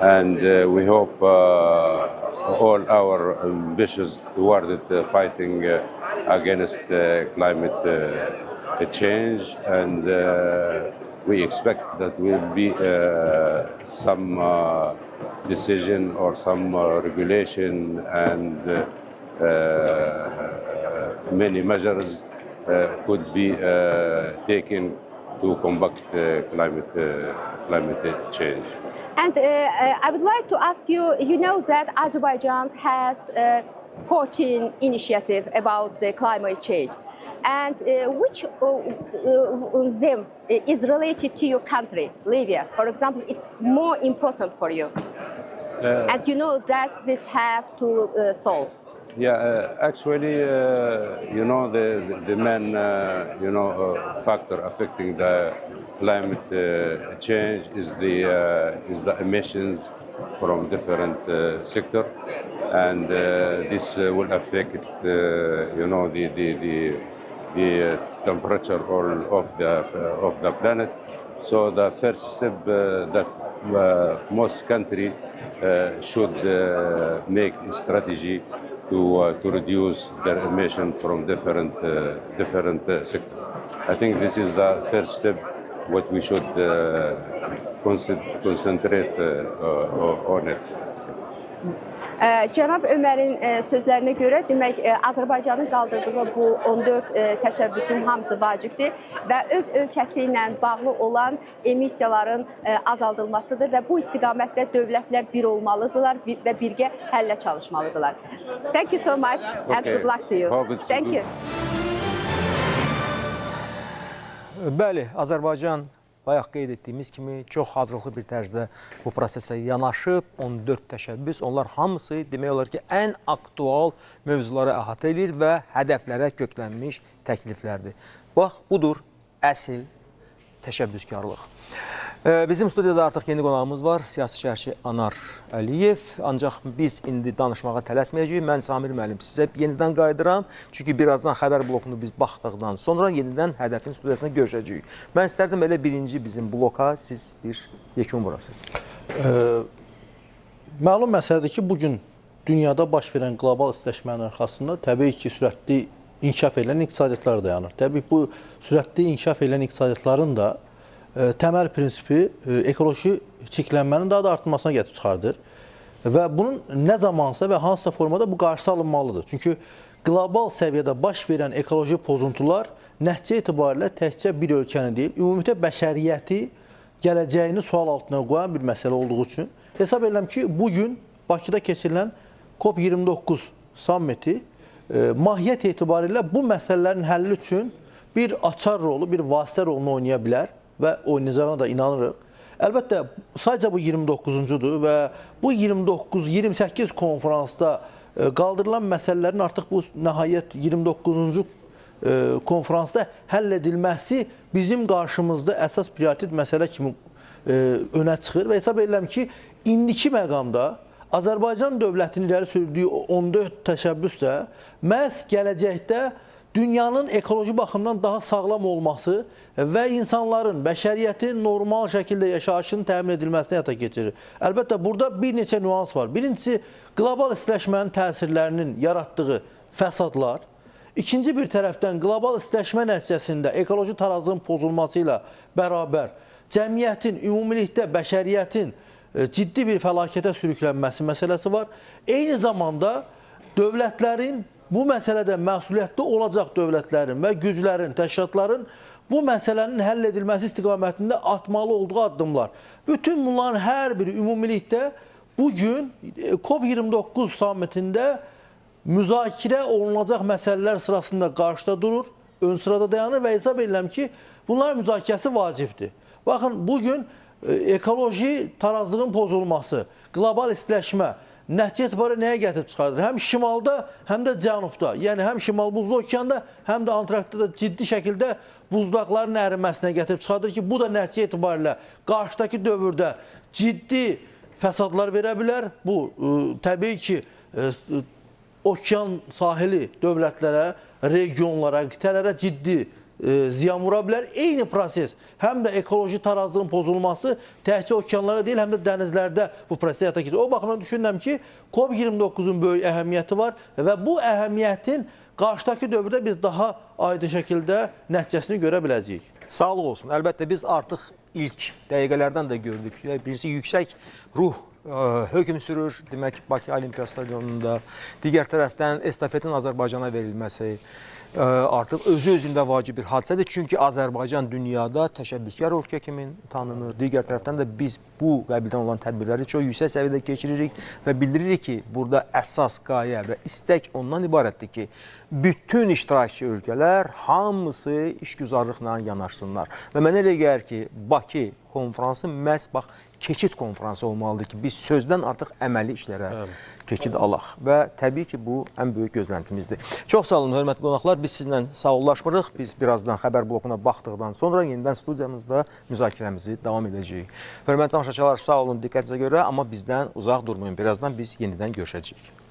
and we hope all our ambitious toward fighting against climate change, and we expect that will be some decision or some regulation and many measures could be taken to combat climate change. And I would like to ask you, you know that Azerbaijan has 14 initiatives about the climate change. And which of them is related to your country, Libya? For example, it's more important for you. And you know that this have to solve. Yeah, actually, you know, the main, you know, factor affecting the climate change is the emissions from different sectors, and this will affect, you know, the temperature of the planet. So the first step that most countries should make a strategy to reduce their emission from different sectors. I think this is the first step what we should concentrate on it. Cənab Ömərin sözlərinə görə, demək, Azərbaycanın qaldırdığı bu 14 təşəbbüsün hamısı vacibdir və öz ölkəsi ilə bağlı olan emissiyaların azaldılmasıdır və bu istiqamətdə dövlətlər bir olmalıdırlar və birgə həllə çalışmalıdırlar. Thank you so much and good luck to you. Thank you. Bəli, Azərbaycan bayaq qeyd etdiyimiz kimi çox hazırlıqlı bir tərzdə bu prosesə yanaşıb, 14 təşəbbüs, onlar hamısı demək olar ki, ən aktual mövzuları əhatə edir və hədəflərə köklənmiş təkliflərdir. Bax, budur əsl təşəbbüskarlıq. Bizim studiyada artıq yeni qonağımız var, siyasi şərhçi Anar Əliyev. Ancaq biz indi danışmağa tələsməyəcəyik. Mən Samir müəllim sizə yenidən qayıdıram. Çünki birazdan xəbər blokunu biz baxdıqdan sonra yenidən hədəfin studiyasına görüşəcəyik. Mən istərdim elə birinci bizim bloka siz bir yekun vurasınız. Məlum məsələdir ki, bugün dünyada baş verən qlobal istiləşmənin arxasında təbii ki, sürətli inkişaf edən iqtisadiyyatlar dayanır. Təbii bu sürətli inkişaf edən iqtisadiyyatların da təməl prinsipi ekoloji çirklənmənin daha da artmasına gətirib çıxardır. Və bunun nə zamansa və hansısa formada bu qarşısı alınmalıdır. Çünki qlobal səviyyədə baş verən ekoloji pozuntular nəticə etibarilə təkcə bir ölkəni deyil, ümumiyyətlə bəşəriyyəti gələcəyini sual altına qoyan bir məsələ olduğu üçün hesab edirəm ki, bugün Bakıda keçirilən COP29 sammiti mahiyyət etibarilə bu məsələlərin həlli üçün bir açar rolu, bir vasitə rolunu oynaya bilər və oynayacağına da inanırıq. Əlbəttə, sadəcə bu 29-cudur və bu 29-28 konferansda qaldırılan məsələlərin artıq bu nəhayət 29-cu konferansda həll edilməsi bizim qarşımızda əsas prioritet məsələ kimi önə çıxır və hesab edirəm ki, indiki məqamda Azərbaycan dövlətinin irəli sürdüyü 14 təşəbbüs də məhz gələcəkdə dünyanın ekoloji baxımdan daha sağlam olması və insanların, bəşəriyyətin normal şəkildə yaşayışının təmin edilməsini həyata keçirir. Əlbəttə, burada bir neçə nüans var. Birincisi, qlobal istiləşmənin təsirlərinin yaratdığı fəsadlar. İkinci bir tərəfdən, qlobal istiləşmə nəticəsində ekoloji tarazlığın pozulması ilə bərabər cəmiyyətin, ümumilikdə bəşəriyyətin ciddi bir fəlakətə sürüklənməsi məsələsi var. Eyni zamanda dövlətlərin, bu məsələdə məsuliyyətli olacaq dövlətlərin və güclərin, təşkilatların bu məsələnin həll edilməsi istiqamətində atmalı olduğu addımlar. Bütün bunların hər biri ümumilikdə bugün COP29 sammitində müzakirə olunacaq məsələlər sırasında qarşıda durur, ön sırada dayanır və hesab edirəm ki, bunların müzakirəsi vacibdir. Baxın, bugün ekoloji tarazlığın pozulması, qlobal istiləşmə nəticə etibarı nəyə gətirib çıxardır? Həm şimalda, həm də cənubda, yəni həm şimal buzlu okeanda, həm də Antarktikada ciddi şəkildə buzlaqların əriməsinə gətirib çıxardır ki, bu da nəticə etibarilə qarşıdakı dövrdə ciddi fəsadlar verə bilər. Bu, təbii ki, okean sahili dövlətlərə, regionlara, qitələrə ciddi ziyan vura bilər. Eyni proses həm də ekoloji tarazlığın pozulması təkcə okeanlara deyil, həm də dənizlərdə bu proses həyata keçir. O baxımdan düşünürəm ki, COP29-un böyük əhəmiyyəti var və bu əhəmiyyətin qarşıdakı dövrdə biz daha aydın şəkildə nəticəsini görə biləcəyik. Sağlıq olsun. Əlbəttə biz artıq ilk dəqiqələrdən də gördük. Birisi yüksək ruh hökm sürür, demək Bakı Olimpiya Stadionunda. Digər tərəfdən estafetin Azərbaycana verilməsi artıq özü-özündə vacib bir hadisədir. Çünki Azərbaycan dünyada təşəbbüskar ölkə kimi tanınır. Digər tərəfdən də biz bu qəbildən olan tədbirləri çox yüksək səviyyədə keçiririk və bildiririk ki, burada əsas qayə və istək ondan ibarətdir ki, bütün iştirakçı ölkələr hamısı işgüzarlıqla yanaşsınlar. Və mənə elə gəlir ki, Bakı konfransı məhz bax keçid konfransı olmalıdır ki, biz sözdən artıq əməli işlərə keçid alaq və təbii ki, bu ən böyük gözləntimizdir. Çox sağ olun, hörmətli qonaqlar. Biz sizlə sağollaşmırıq. Biz birazdan xəbər blokuna baxdıqdan sonra yenidən studiyamızda müzakirəmizi davam edəcəyik. Hörmətli tamaşaçılar, sağ olun diqqətinizə görə, amma bizdən uzaq durmayın. Birazdan biz yenidən görüşəcəyik.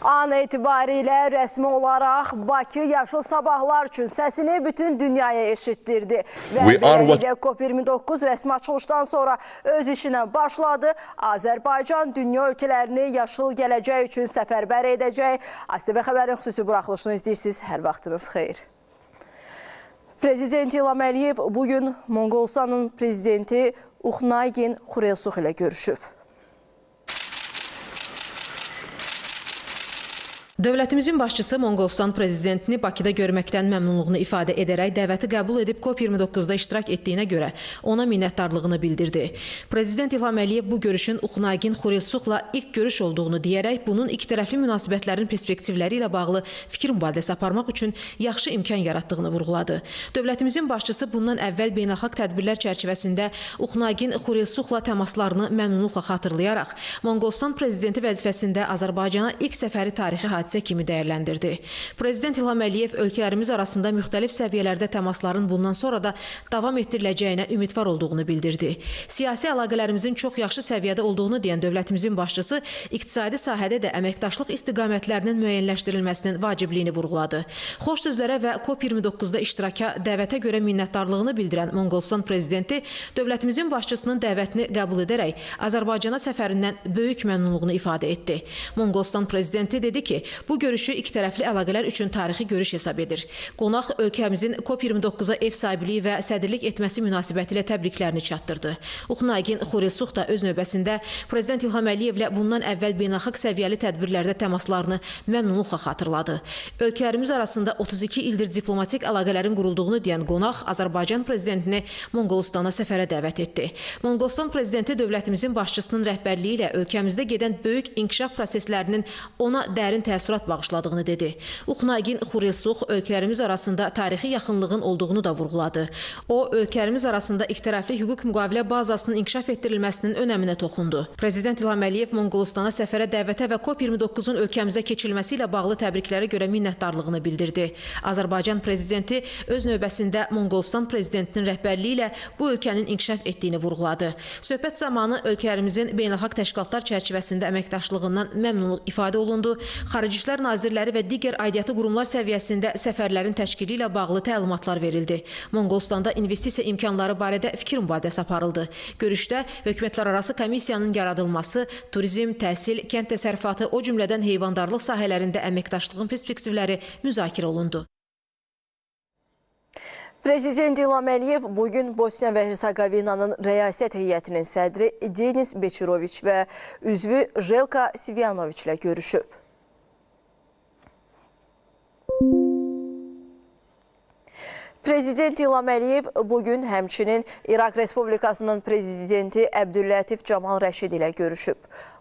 An etibarilə rəsmi olaraq Bakı yaşıl sabahlar üçün səsini bütün dünyaya eşitdirdi. Və beləliklə COP29 rəsmi açılışdan sonra öz işinə başladı. Azərbaycan dünya ölkələrini yaşıl gələcək üçün səfərbər edəcək. AZTV xəbərin xüsusi buraxılışını izləyirsiniz. Hər vaxtınız xeyir. Prezident İlham Əliyev bugün Monqolistanın prezidenti Uxnaygin Xurelsux ilə görüşüb. Dövlətimizin başçısı Monqolistan prezidentini Bakıda görməkdən məmnunluğunu ifadə edərək dəvəti qəbul edib COP29-da iştirak etdiyinə görə ona minnətdarlığını bildirdi. Prezident İlham Əliyev bu görüşün Uxnaygin Xurelsuxla ilk görüş olduğunu deyərək bunun ikitərəfli münasibətlərin perspektivləri ilə bağlı fikir mübadiləsi aparmaq üçün yaxşı imkan yaratdığını vurğuladı. Dövlətimizin başçısı bundan əvvəl beynəlxalq tədbirlər çərçivəsində Uxnaygin Xurelsuxla təmaslarını məmnunluqla xatırlayaraq Monqolistan prezidenti vəzifəsində Azərbaycana ilk səfəri tarixi hadisə kimi dəyərləndirdi. Prezident İlham Əliyev ölkələrimiz arasında müxtəlif səviyyələrdə təmasların bundan sonra da davam etdiriləcəyinə ümidvar olduğunu bildirdi. Siyasi əlaqələrimizin çox yaxşı səviyyədə olduğunu deyən dövlətimizin başçısı iqtisadi sahədə də əməkdaşlıq istiqamətlərinin müəyyənləşdirilməsinin vacibliyini vurğuladı. Xoş sözlərə və COP29-da iştiraka dəvətə görə minnətdarlığını bildirən Monqolistan prezidenti dövlətimizin başçısının dəvətini qəbul edərək Azərbaycana səfərindən böyük məmnunluğunu ifadə etdi. Monqolistan prezidenti dedi ki, bu görüşü ikitərəfli əlaqələr üçün tarixi görüş hesab edir. Qonaq ölkəmizin COP29-a ev sahibliyi və sədrlik etməsi münasibətilə təbriklərini çatdırdı. Uxnaygin Xurelsuux da öz növbəsində Prezident İlham Əliyevlə bundan əvvəl beynəlxalq səviyyəli tədbirlərdə təmaslarını məmnunluqla xatırladı. Ölkələrimiz arasında 32 ildir diplomatik əlaqələrin qurulduğunu deyən qonaq Azərbaycan prezidentini Monqolistana səfərə dəvət etdi. Monqolistan prezidenti dövlətimizin başçısının rəhbərliyi ilə ölkəmizdə gedən böyük inkişaf proseslərinin ona dərin təəssürat bağışladığını dedi. Uxnaygin Xurelsuux ölkələrimiz arasında tarixi yaxınlığın olduğunu da vurğuladı. O, ölkələrimiz arasında ikitərəfli hüquq müqavilə bazasının inkişaf etdirilməsinin önəminə toxundu. Prezident İlham Əliyev Monqolistana səfərə dəvətə və COP29-un ölkəmizdə keçirilməsi ilə bağlı təbriklərə görə minnətdarlığını bildirdi. Azərbaycan prezidenti öz növbəsində Monqolistan prezidentinin rəhbərliyi ilə bu ölkənin inkişaf etdiyini vurğuladı. Söhbət zamanı ölkələrimizin beynəlxalq təşkilatlar çərçivəsində əməkdaşlığından məmnunluq ifadə olundu. Xarici İşlər Nazirləri və digər aidiyyatı qurumlar səviyyəsində səfərlərin təşkili ilə bağlı təlimatlar verildi. Monqolistanda investisiya imkanları barədə fikir mübadiləsi aparıldı. Görüşdə hökumətlərarası komissiyanın yaradılması, turizm, təhsil, kənd təsərrüfatı, o cümlədən heyvandarlıq sahələrində əməkdaşlığın perspektivləri müzakirə olundu. Prezident İlham Əliyev bugün Bosniya və Hersegovinanın rəyasət heyətinin sədri Denis Beçiroviç və üzvü Jelka Sivjanoviç ilə görüşüb. Prezident İlham Əliyev bugün həmçinin İraq Respublikasının prezidenti Əbdüllətif Camal Rəşid ilə görüşüb.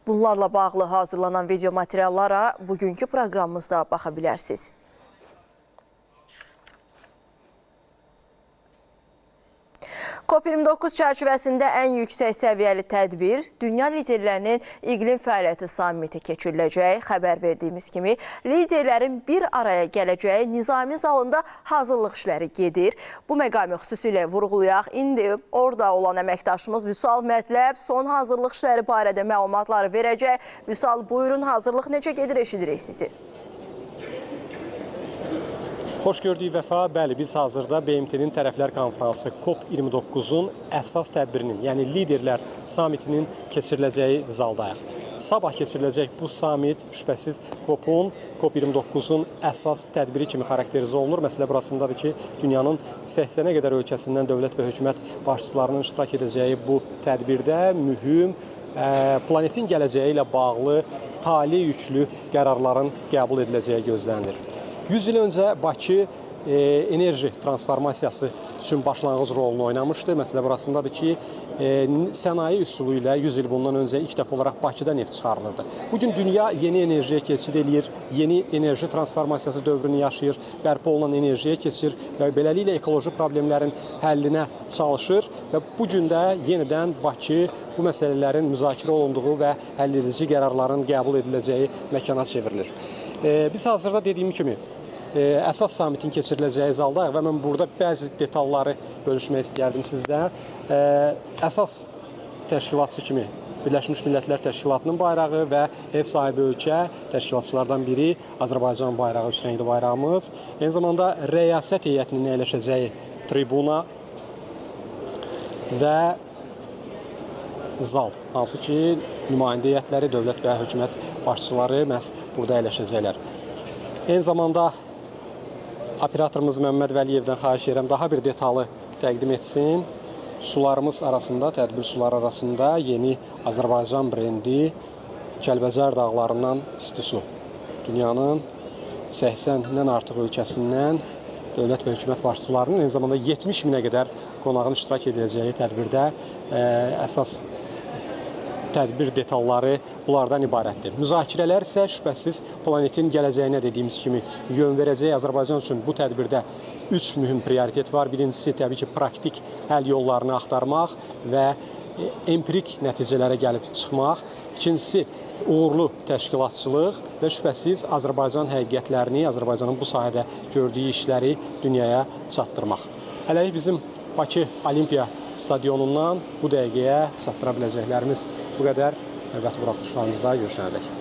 Bunlarla bağlı hazırlanan video materiallara bugünkü proqramımızda baxa bilərsiniz. COP29 çərçivəsində ən yüksək səviyyəli tədbir, dünya liderlərinin iqlim fəaliyyəti samiti keçiriləcək. Xəbər verdiyimiz kimi, liderlərin bir araya gələcəyi nizami zalında hazırlıq işləri gedir. Bu məqamı xüsusilə vurğulayaq. İndi orada olan əməkdaşımız Vüsal Mətləb son hazırlıq işləri barədə məlumatları verəcək. Vüsal, buyurun, hazırlıq necə gedir, eşidirik sizi. Xoş gördük Vəfa. Bəli, biz hazırda BMT-nin tərəflər konfransı COP29-un əsas tədbirinin, yəni liderlər samitinin keçiriləcəyi zaldayıq. Sabah keçiriləcək bu samit şübhəsiz COP29-un əsas tədbiri kimi xarakterizə olunur. Məsələ burasındadır ki, dünyanın 80-ə qədər ölkəsindən dövlət və hökumət başçılarının iştirak edəcəyi bu tədbirdə mühüm planetin gələcəyi ilə bağlı tali yüklü qərarların qəbul ediləcəyi gözlənilir. 100 il öncə Bakı enerji transformasiyası üçün başlanğıc rolunu oynamışdı. Məsələ burasındadır ki, sənaye üsulu ilə 100 il bundan öncə ilk dəfə olaraq Bakıda neft çıxarılırdı. Bugün dünya yeni enerjiyə keçid edir, yeni enerji transformasiyası dövrünü yaşayır, bərpa olunan enerjiyə keçir və beləliklə ekoloji problemlərin həllinə çalışır və bugün də yenidən Bakı bu məsələlərin müzakirə olunduğu və həll edici qərarların qəbul ediləcəyi məkana çevrilir. Biz hazırda dediyim kimi, əsas samitin keçiriləcəyi zaldayıq və mən burada bəzi detalları bölüşmək istəyərdim sizdə. Əsas təşkilatçı kimi Birləşmiş Millətlər Təşkilatının bayrağı və ev sahibi ölkə təşkilatçılardan biri Azərbaycan bayrağı, üç rəngli bayrağımız. Eyni zamanda rəyasət heyətinin əyləşəcəyi tribuna və zal, hansı ki, nümayəndə heyətləri, dövlət və hökumət başçıları məhz burada əyləşəcəklər. Eyni zamanda operatorumuz Məmməd Vəliyevdən xahiş edirəm daha bir detalı təqdim etsin. Sularımız arasında, tədbir suları arasında yeni Azərbaycan brendi Kəlbəcər dağlarından isti su. Dünyanın 80-dən artıq ölkəsindən dövlət və hökumət başçılarının, eyni zamanda 70 minə qədər qonağın iştirak edəcəyi tədbirdə əsas tədbir detalları bunlardan ibarətdir. Müzakirələr isə şübhəsiz planetin gələcəyinə dediyimiz kimi yön verəcək. Azərbaycan üçün bu tədbirdə 3 mühüm prioritet var. Birincisi, təbii ki, praktik həll yollarını axtarmaq və empirik nəticələrə gəlib çıxmaq. İkincisi, uğurlu təşkilatçılıq və şübhəsiz Azərbaycan həqiqətlərini, Azərbaycanın bu sahədə gördüyü işləri dünyaya çatdırmaq. Hələlik bizim Bakı Olimpiya stadionundan bu dəqiqəyə çatdıra biləcəklərimiz bu qədər. Növbəti buraxılışlarımızda görüşənədək.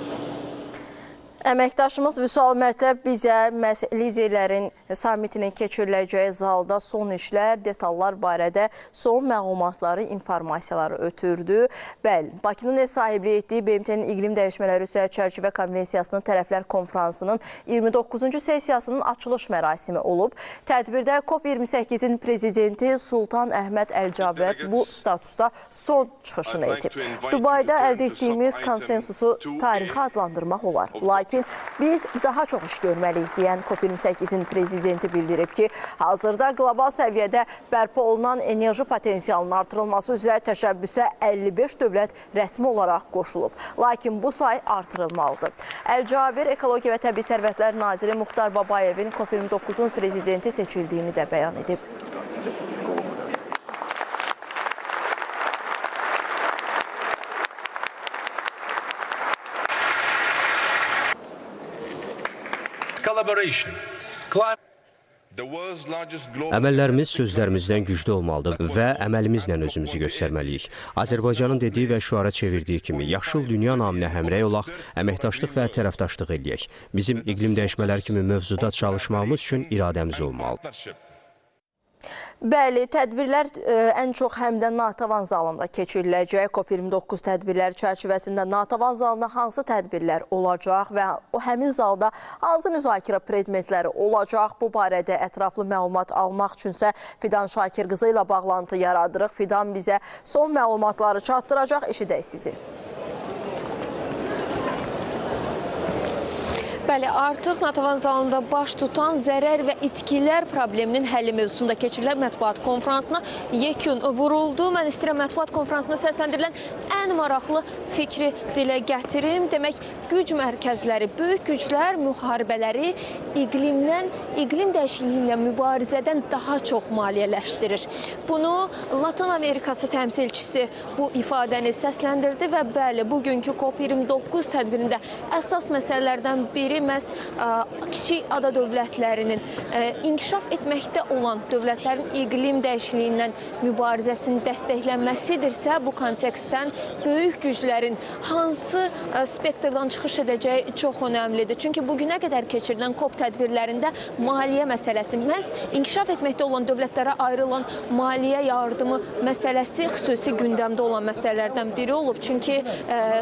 Əməkdaşımız Vüsal Mətləb bizə liderlərin samitinin keçiriləcəyi zalda son işlər, detallar barədə son məlumatları, informasiyaları ötürdü. Bəli, Bakının ev sahibliyi etdiyi BMT-nin İqlim Dəyişmələri üzrə Çərçivə Konvensiyasının tərəflər konfransının 29-cu sessiyasının açılış mərasimi olub. Tədbirdə COP28-in prezidenti Sultan Əhməd Əl-Cabir bu statusda son çıxışını edib. Dubayda əldə etdiyimiz konsensusu tarixi adlandırmaq olar. Lakin biz daha çox iş görməliyik deyən COP28-in prezidenti bildirib ki, hazırda qlobal səviyyədə bərpa olunan enerji potensialının artırılması üzrə təşəbbüsə 55 dövlət rəsmi olaraq qoşulub. Lakin bu say artırılmalıdır. Əl-Cabir Ekologiya və Təbii Sərvətlər Naziri Muxtar Babayevin COP29-un prezidenti seçildiyini də bəyan edib. Əməllərimiz sözlərimizdən güclü olmalıdır və əməlimizlə özümüzü göstərməliyik. Azərbaycanın dediyi və şüara çevirdiyi kimi yaşıl dünya naminə həmrəy olaq, əməkdaşlıq və tərəfdaşlıq eləyək. Bizim iqlim dəyişmələri kimi mövzuda çalışmağımız üçün iradəmiz olmalıdır. Bəli, tədbirlər ən çox həm də Natavan zalında keçiriləcək. COP29 tədbirləri çərçivəsində Natavan zalında hansı tədbirlər olacaq və o həmin zalda hansı müzakirə predmetləri olacaq? Bu barədə ətraflı məlumat almaq üçünsə Fidan Şakirqızı ilə bağlantı yaradırıq. Fidan bizə son məlumatları çatdıracaq. Eşidək sizi. Bəli, artıq NATO zalında baş tutan zərər və itkilər probleminin həlli mövzusunda keçirilən mətbuat konfransına yekun vuruldu. Mən istəyirəm mətbuat konfransında səsləndirilən ən maraqlı fikri dilə gətirim. Demək, güc mərkəzləri, böyük güclər müharibələri iqlim dəyişikliyi ilə mübarizədən daha çox maliyyələşdirir. Bunu Latin Amerikası təmsilçisi bu ifadəni səsləndirdi və bəli, bugünkü COP29 tədbirində əsas məsələlərdən biri məhz kiçik ada dövlətlərinin inkişaf etməkdə olan dövlətlərin iqlim dəyişikliyindən mübarizəsinin dəstəklənməsidirsə, bu kontekstdən böyük güclərin hansı spektrdən çıxış edəcəyi çox önəmlidir. Çünki bugünə qədər keçirilən COP tədbirlərində maliyyə məsələsi, məhz inkişaf etməkdə olan dövlətlərə ayrılan maliyyə yardımı məsələsi xüsusi gündəmdə olan məsələlərdən biri olub. Çünki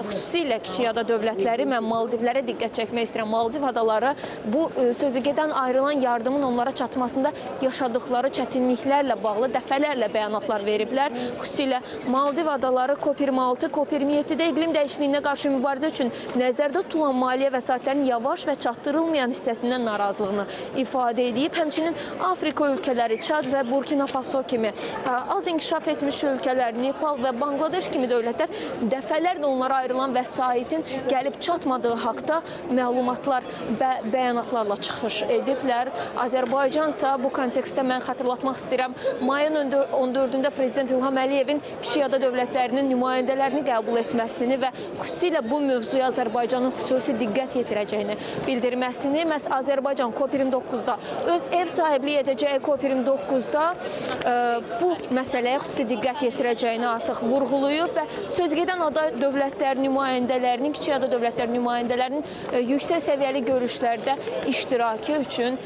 xüsusilə kiçik ada dövlətləri, mən Maldivlərə diqqət çəkmək istəyirəm. Maldiv adaları bu sözügedən ayrılan yardımın onlara çatmasında yaşadıkları çətinliklərlə bağlı dəfələrlə bəyanatlar veriblər. Xüsusilə Maldiv adaları COP26, COP27-də iqlim dəyişikliyinə qarşı mübarizə üçün nəzərdə tutulan maliyyə vəsaitlərin yavaş və çatdırılmayan hissəsindən narazılığını ifadə edib. Həmçinin Afrika ölkələri, Çad və Burkina Faso kimi az inkişaf etmiş ölkələr, Nepal və Bangladeş kimi dövlətlər dəfələrlə onlara ayrılan vəsaitin gəlib çatmadığı haqda məlumatlar və bəyanatlarla çıxış ediblər. Azərbaycan isə bu kontekstdə mən xatırlatmaq istəyirəm, mayın 14-də Prezident İlham Əliyevin kiçik ada dövlətlərinin nümayəndələrini qəbul etməsini və xüsusilə bu mövzuya Azərbaycanın xüsusi diqqət yetirəcəyini bildirməsini, məhz Azərbaycan COP29-da öz ev sahibliyi edəcəyi COP29-da bu məsələyə xüsusi diqqət yetirəcəyini artıq vurğulayıb və sözgedən ada dövlətlər nümayəndələrinin, kiçik ada dövlətlər nümayəndələrinin yüksək səviyyəli görüşlərdə iştirakı üçün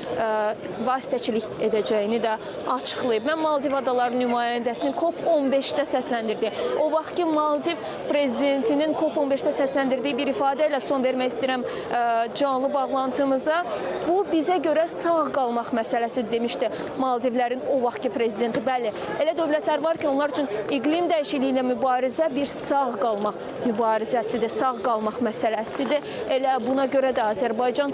vasitəçilik edəcəyini də açıqlayıb. Mən Maldiv adaları nümayəndəsinin COP15-də səsləndirdiyi, o vaxt ki Maldiv prezidentinin COP15-də səsləndirdiyi bir ifadə ilə son vermək istəyirəm canlı bağlantımıza. Bu bizə görə sağ qalmaq məsələsi demişdi Maldivlərin o vaxtki prezidenti. Bəli, elə dövlətlər var ki, onlar üçün iqlim dəyişikliyi ilə mübarizə bir sağ qalmaq mübarizəsidir, sağ qalmaq məsələsidir. Elə buna görə də Azərbaycan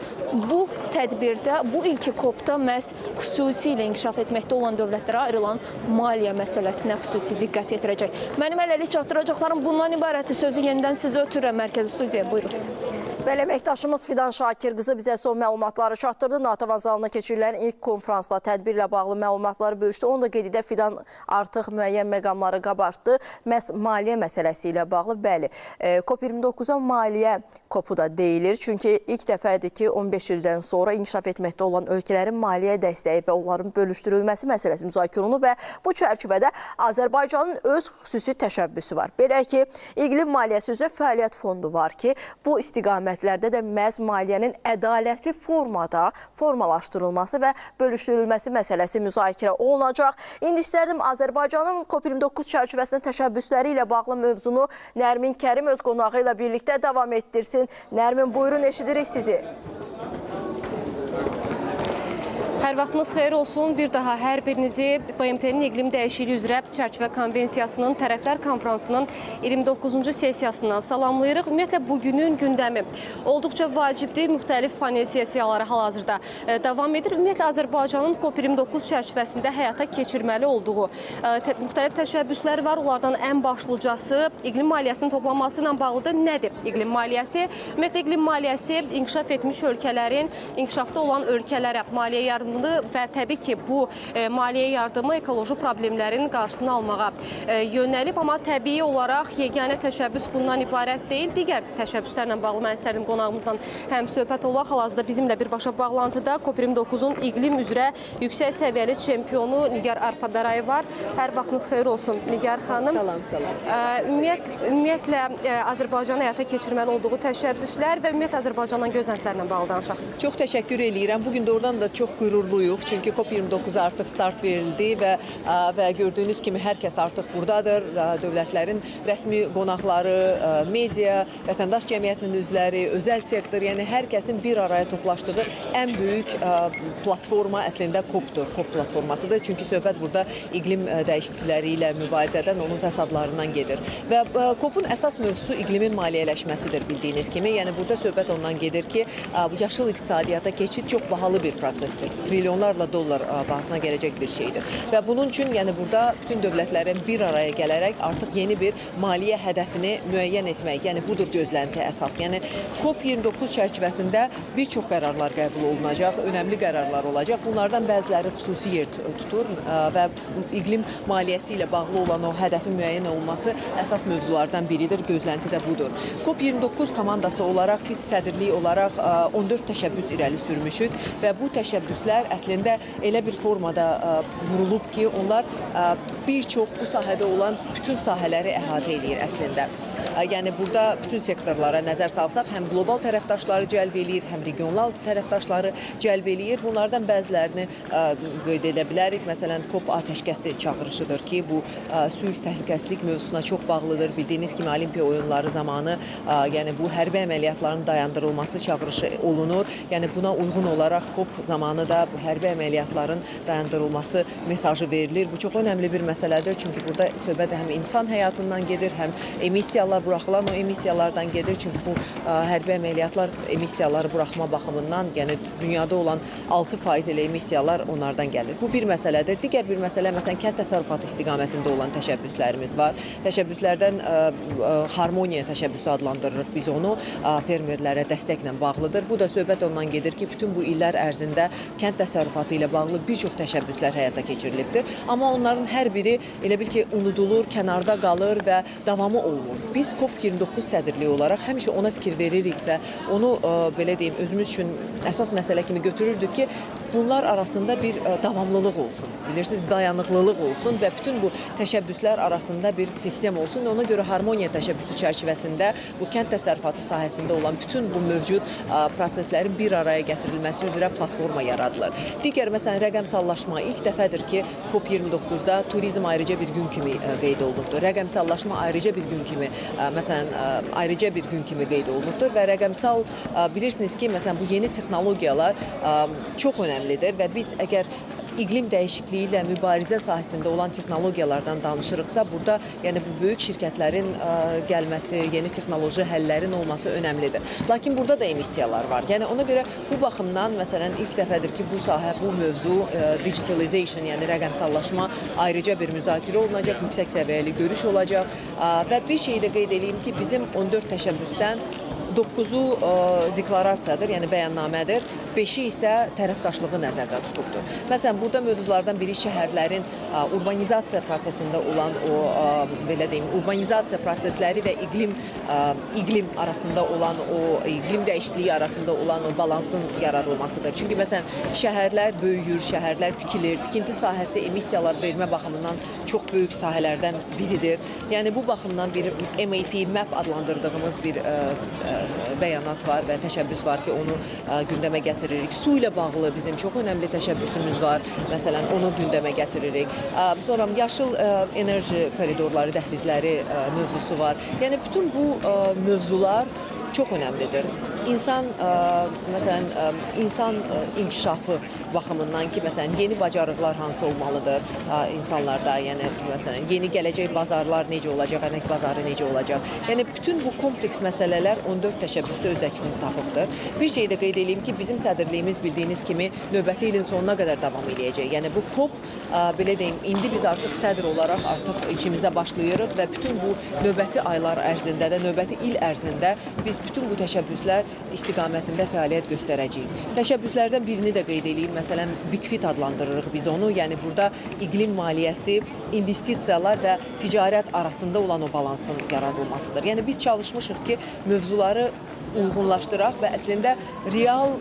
bu tədbirdə, bu ilki COP-da məhz xüsusilə inkişaf etməkdə olan dövlətlərə ayrılan maliyyə məsələsinə xüsusi diqqət yetirəcək. Mənim hələlik çatdıracaqlarım bundan ibarəti. Sözü yenidən sizə ötürürəm mərkəzi studiyaya. Buyurun. Belə əməkdaşımız Fidan Şakir qızı bizə son məlumatları çatdırdı. NATO zalına keçirilən ilk konfransla tədbirlə bağlı məlumatları bölüşdü. Onu da qeyd edək, Fidan artıq müəyyən məqamları qabartdı. Məhz maliyyə məsələsi ilə bağlı, bəli, COP29-a maliyyə COP-u da deyilir. Çünki ilk dəfədir ki, 15 ildən sonra inkişaf etməkdə olan ölkələrin maliyyə dəstəyi və onların bölüşdürülməsi məsələsi müzakirə olunur və bu çərçivədə Azərbaycanın öz xüsusi təşəbbüsü var. Belə ki, iqlim maliyyəsi üzrə fəaliyyət fondu var ki, bu istiqamətlərdə də məhz maliyyənin ədalətli formada formalaşdırılması və bölüşdürülməsi məsələsi müzakirə olunacaq. İndi istərdim Azərbaycanın COP29 çərçivəsində təşəbbüsləri ilə bağlı mövzunu Nərmin Kərim öz qonağı ilə birlikdə davam etdirsin. Nərmin, buyurun, eşidirik sizi. Hər vaxtınız xeyir olsun. Bir daha hər birinizi BMT-nin iqlim dəyişikliyi üzrə çərçivə konvensiyasının tərəflər konfransının 29-cu sessiyasından salamlayırıq. Ümumiyyətlə, bugünün gündəmi olduqca vacibdir. Müxtəlif panel sessiyaları hal-hazırda davam edir. Ümumiyyətlə, Azərbaycanın COP29 çərçivəsində həyata keçirməli olduğu müxtəlif təşəbbüslər var. Onlardan ən başlıcası iqlim maliyyəsinin toplanması ilə bağlıdır. Nədir iqlim maliyyəsi? Ümumiyyətlə, iqlim maliyyəsi inkişaf etmiş ölkələrin, inkişafda olan ölkələrə maliyyə yardımı və təbii ki, bu maliyyə yardımı ekoloji problemlərin qarşısını almağa yönəlib. Amma təbii olaraq yeganə təşəbbüs bundan ibarət deyil. Digər təşəbbüslərlə bağlı mən istərdim qonağımızdan həm söhbət olaq. Hal-hazırda bizimlə birbaşa bağlantıda COP29-un iqlim üzrə yüksək səviyyəli çempionu Nigar Arpadarayev var. Hər vaxtınız xeyir olsun, Nigar xanım. Salam, salam. Ümumiyyətlə, Azərbaycanın həyata keçirməli olduğu təşəbbüslər və ümumiyyətlə Azərbaycandan gözləntilərlə bağlı danışaq. Çox təşəkkür eləyirəm. Bugün doğrudan da çox qürurluyum. uğurluyuq. Çünki COP29 artıq start verildi və gördüyünüz kimi hər kəs artıq buradadır. Dövlətlərin rəsmi qonaqları, media, vətəndaş cəmiyyətinin üzvləri, özəl sektor, yəni hər kəsin bir araya toplaşdığı ən böyük platforma əslində COP-dur, COP platformasıdır. Çünki söhbət burada iqlim dəyişiklikləri ilə mübarizədən, onun fəsadlarından gedir. Və COP-un əsas mövzusu iqlimin maliyyələşməsidir bildiyiniz kimi. Yəni burada söhbət ondan gedir ki, yaşıl iqtisadiyyata keçid çox bahalı bir prosesdir. Trilyonlarla dollar bahasına gələcək bir şeydir. Və bunun üçün yəni burada bütün dövlətlərin bir araya gələrək artıq yeni bir maliyyə hədəfini müəyyən etmək, yəni budur gözlənti əsas. Yəni COP29 çərçivəsində bir çox qərarlar qəbul olunacaq, önəmli qərarlar olacaq. Bunlardan bəziləri xüsusi yer tutur və iqlim maliyyəsi ilə bağlı olan o hədəfin müəyyən olunması əsas mövzulardan biridir, gözlənti də budur. COP29 komandası olaraq biz sədrlik olaraq 14 təşəbbüs irəli sürmüşük və bu təşəbbüslər əslində elə bir formada vurulub ki, onlar bir çox bu sahədə olan bütün sahələri əhatə edir əslində. Yəni burada bütün sektorlara nəzər salsaq, həm qlobal tərəfdaşları cəlb eləyir, həm regional tərəfdaşları cəlb eləyir. Bunlardan bəzilərini qeyd edə bilərik. Məsələn, COP atəşkəsi çağırışıdır ki, bu sülh təhlükəsizlik mövzusuna çox bağlıdır. Bildiyiniz kimi Olimpiya oyunları zamanı yəni bu hərbi əməliyyatların dayandırılması çağırışı olunur. Yəni buna uyğun olaraq COP zamanı da bu hərbi əməliyyatların dayandırılması mesajı verilir. Bu çox önəmli bir məsələdir. Çünki burada söhbət həm insan həyatından gedir, həm emissiyalar buraxılan o emissiyalardan gedir. Çünki bu hərbi əməliyyatlar emissiyaları buraxma baxımından, yəni dünyada olan 6% elə emissiyalar onlardan gəlir. Bu bir məsələdir. Digər bir məsələ, məsələn, kənd təsərrüfatı istiqamətində olan təşəbbüslərimiz var. Təşəbbüslərdən harmoniya təşəbbüsü adlandırırıq biz onu. Fermerlərə dəstəklə bağlıdır. Bu da söhbət ondan gedir ki, bütün bu illər ərzində kənd təsərrüfatı ilə bağlı bir çox təşəbbüslər həyata keçirilibdir. Amma onların hər biri elə bil ki, unudulur, kənarda qalır və davamı olmur. Biz COP29 sədrliyi olaraq həmişə ona fikir veririk və onu belə deyim, özümüz üçün əsas məsələ kimi götürürdük ki, bunlar arasında bir davamlılıq olsun, bilirsiniz, dayanıqlılıq olsun və bütün bu təşəbbüslər arasında bir sistem olsun və ona görə harmoniya təşəbbüsü çərçivəsində bu kənd təsərrüfatı sahəsində olan bütün bu mövcud proseslərin bir araya gətirilməsi üzrə platforma yaradılır. Digər, məsələn, rəqəmsallaşma ilk dəfədir ki, COP29-da turizm ayrıca bir gün kimi qeyd olunubdur. Rəqəmsallaşma ayrıca bir gün kimi, məsələn, ayrıca bir gün kimi qeyd olunubdur və rəqəmsal, bilirsiniz ki, məsələn, bu yeni texnologiyalar çox önəmlidir və biz əgər iqlim dəyişikliyi ilə mübarizə sahəsində olan texnologiyalardan danışırıqsa, burada yəni bu böyük şirkətlərin gəlməsi, yeni texnoloji həllərin olması önəmlidir. Lakin burada da emissiyalar var. Yəni ona görə bu baxımdan, məsələn, ilk dəfədir ki, bu sahə, bu mövzu digitalization, yəni rəqəmsallaşma ayrıca bir müzakirə olunacaq, yüksək səviyyəli görüş olacaq və bir şeyi də qeyd edeyim ki, bizim 14 təşəbbüsdən 9-u deklarasiyadır, yəni bəyannamədir, 5-i isə tərəfdaşlığı nəzərdə tutubdur. Məsələn, burada mövzulardan biri şəhərlərin urbanizasiya prosesində olan o, belə deyim, urbanizasiya prosesləri və iqlim arasında olan o, iqlim dəyişikliyi arasında olan o balansın yaradılmasıdır. Çünki, məsələn, şəhərlər böyüyür, şəhərlər tikilir, tikinti sahəsi emissiyalar vermə baxımından çox böyük sahələrdən biridir. Yəni, bu baxımdan bir MAP adlandırdığımız bir bəyanat var və təşəbbüs var ki, onu gündəmə gətiririk. Su ilə bağlı bizim çox önəmli təşəbbüsümüz var. Məsələn, onu gündəmə gətiririk. Sonra yaşıl enerji koridorları, dəhlizləri mövzusu var. Yəni, bütün bu mövzular çox önəmlidir. İnsan, məsələn, insan inkişafı baxımından ki, məsələn, yeni bacarıqlar hansı olmalıdır insanlarda, yəni, məsələn, yeni gələcək bazarlar necə olacaq, əmək bazarı necə olacaq. Yəni, bütün bu kompleks məsələlər 14 təşəbbüsdə öz əksini tapıbdır. Bir şey də qeyd edeyim ki, bizim sədrliyimiz bildiyiniz kimi növbəti ilin sonuna qədər davam edəcək. Yəni, bu COP, belə deyim, indi biz artıq sədr olaraq artıq işimizə başlayırıq və bütün bu növbəti aylar ərzində də, növbəti il ərzində biz bütün bu təşəbbüslər istiqamətində fəaliyyət göstərəcəyik. Təşəbbüslərdən birini də qeyd edeyim, məsələn, Big Fit adlandırırıq biz onu, yəni burada iqlim maliyyəsi, investisiyalar və ticarət arasında olan o balansın yaradılmasıdır. Yəni biz çalışmışıq ki, mövzuları uyğunlaşdıraq və əslində real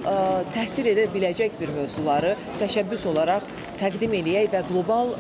təsir edə biləcək bir mövzuları təşəbbüs olaraq təqdim eləyək və qlobal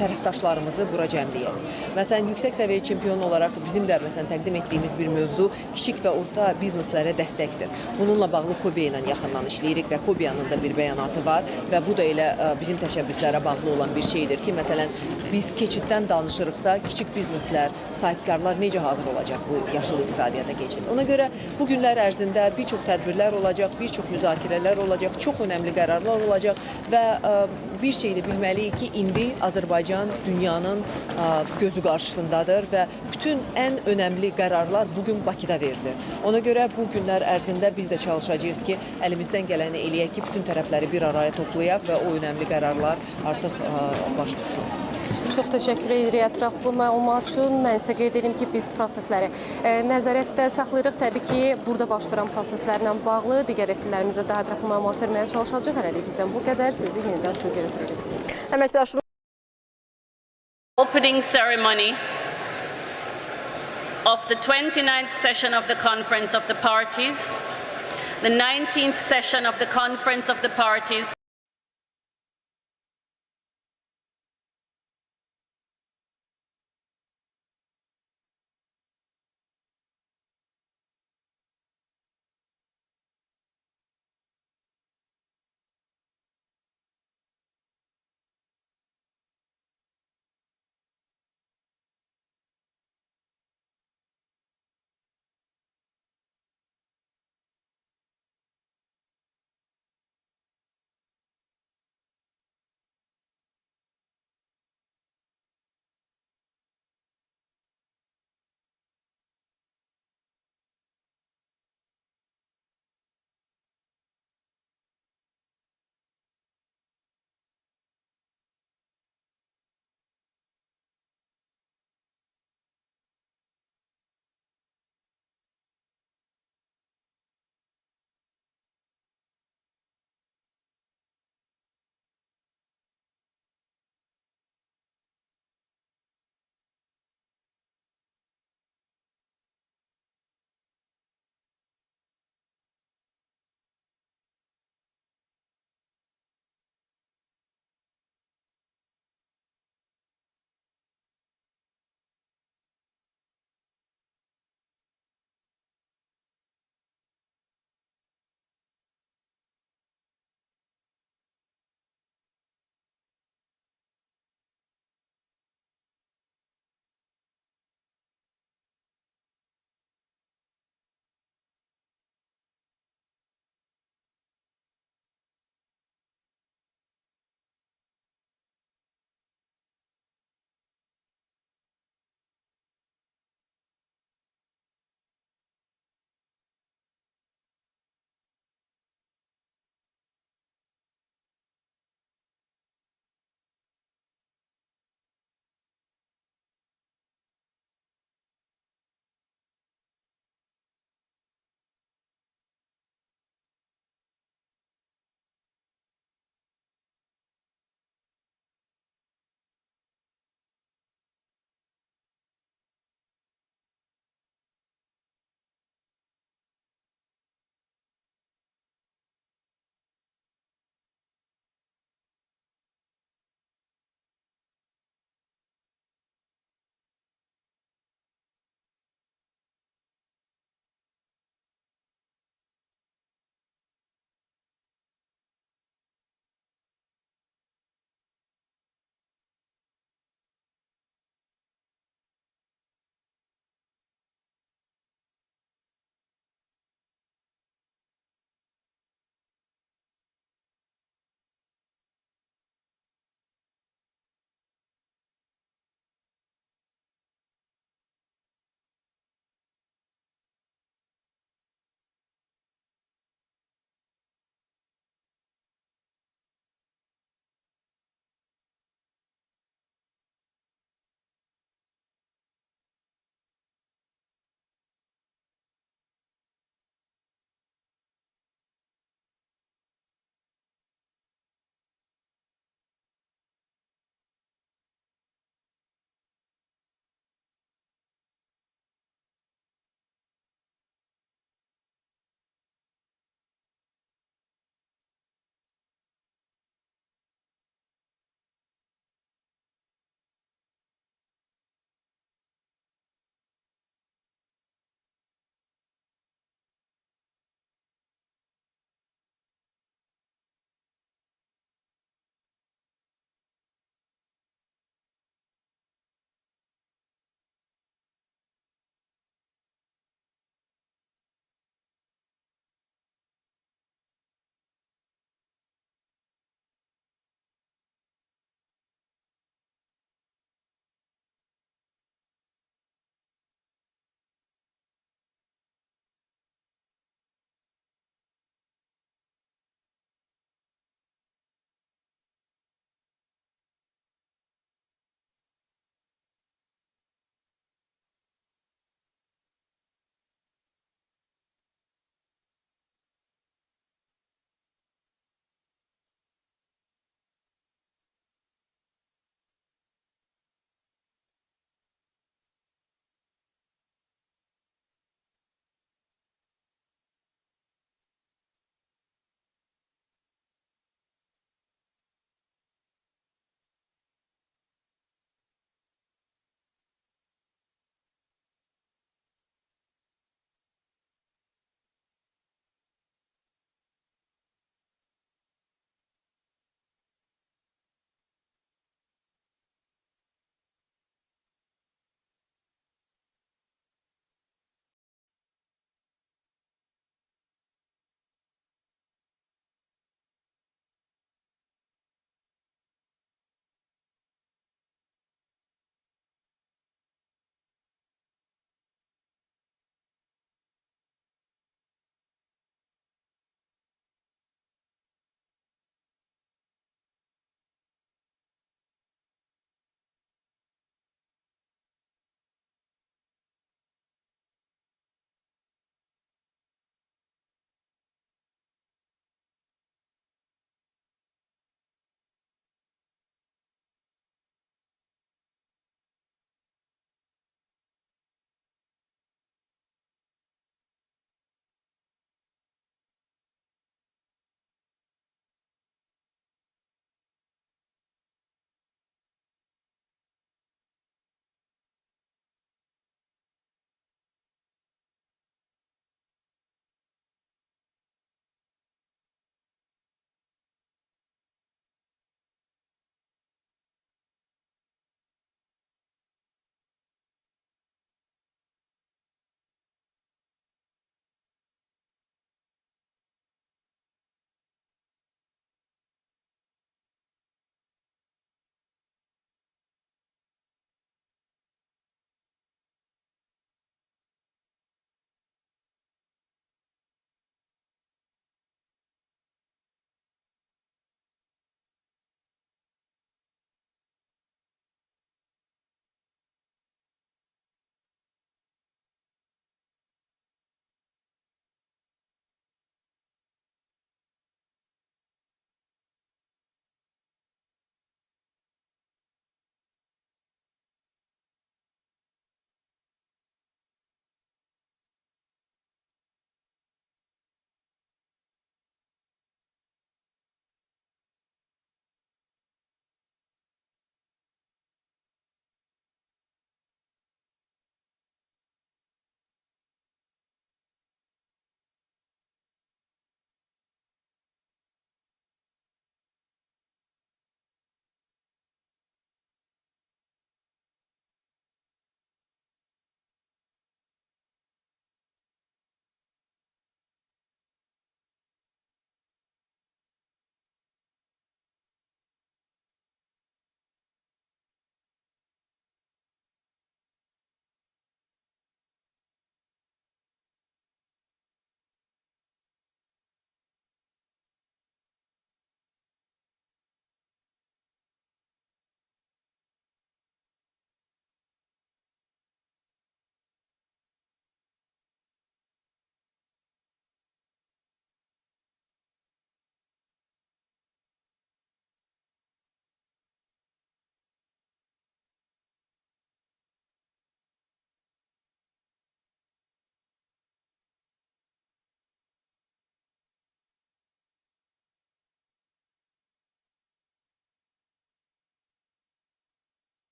tərəfdaşlarımızı bura cəmləyək. Məsələn, yüksək səviyyə çempion olaraq bizim də təqdim etdiyimiz bir mövzu kiçik və orta bizneslərə dəstəkdir. Bununla bağlı KOBE ilə yaxından işləyirik və KOBE-nın da bir bəyanatı var və bu da elə bizim təşəbbüslərə bağlı olan bir şeydir ki, məsələn, biz keçiddən danışırıqsa, kiçik bizneslər, sahibkarlar necə hazır olacaq bu yaşıl iqtisadiyyata keçid? Ona görə bu günlər ərzində bir çox tədbirlər olacaq, bir çox müzakirələr olacaq, çox önəmli qərarlar olacaq və bir şey də bilməliyik ki, indi Azərbaycan dünyanın gözü qarşısındadır və bütün ən önəmli qərarlar bugün Bakıda verilir. Ona görə bu günlər ərzində biz də çalışacağıq ki, əlimizdən gələni eləyək ki, bütün tərəfləri bir araya toplayaq və o önəmli qərarlar artıq baş tutsun. Çox təşəkkür edirik ətraflı məlumat üçün. Mən isə qeyd edim ki, biz prosesləri nəzarətdə saxlayırıq. Təbii ki, burada baş verən proseslərlə bağlı digər efirlərimizdə daha ətraflı məlumat verməyə çalışacağıq. Hələlik bizdən bu qədər. Sözü yenidən studiyaya ötürürük. Əməkdaşımız Opening ceremony of the 29th session of the Conference of the Parties, the 19th session of the Conference of the Parties.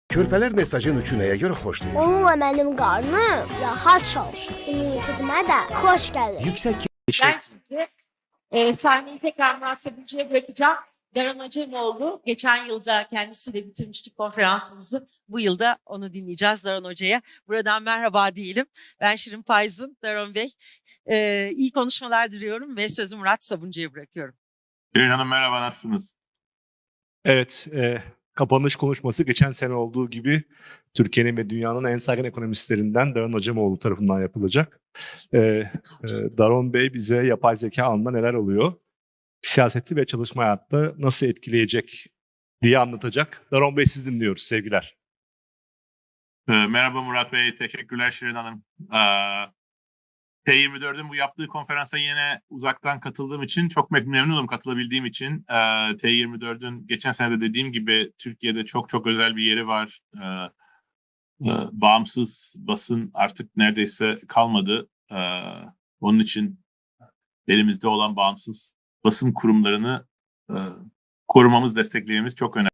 Körpələr mesajın üçü nəyə görə xoşlayır? Onunla mənim qarnım rahat çalışır. İmmunitetime de hoş gelir. Yüksək Ben şimdi sahneyi tekrar Murat Sabuncu'ya bırakacağım. Daron Hocamoğlu geçen yılda kendisiyle bitirmiştik konferansımızı. Bu yılda onu dinleyeceğiz Daron Hoca'ya. Buradan merhaba diyelim. Ben Şirin Payzın, Daron Bey. İyi konuşmalar diliyorum ve sözü Murat Sabuncu'ya bırakıyorum. Şirin Hanım merhaba, nasılsınız? Evet, kapanış konuşması geçen sene olduğu gibi Türkiye'nin ve dünyanın en saygın ekonomistlerinden Daron Hocamoğlu tarafından yapılacak. Daron Bey bize yapay zeka alanında neler oluyor, siyaseti ve çalışma hayatta nasıl etkileyecek diye anlatacak. Daron Bey, siz dinliyoruz. Sevgiler. Merhaba Murat Bey, teşekkürler Şirin Hanım. T24'ün bu yaptığı konferansa yine uzaktan katıldığım için çok memnunum katılabildiğim için. T24'ün geçen sene de dediğim gibi Türkiye'de çok özel bir yeri var. Bağımsız basın artık neredeyse kalmadı. Onun için elimizde olan bağımsız basın kurumlarını korumamız, desteklememiz çok önemli.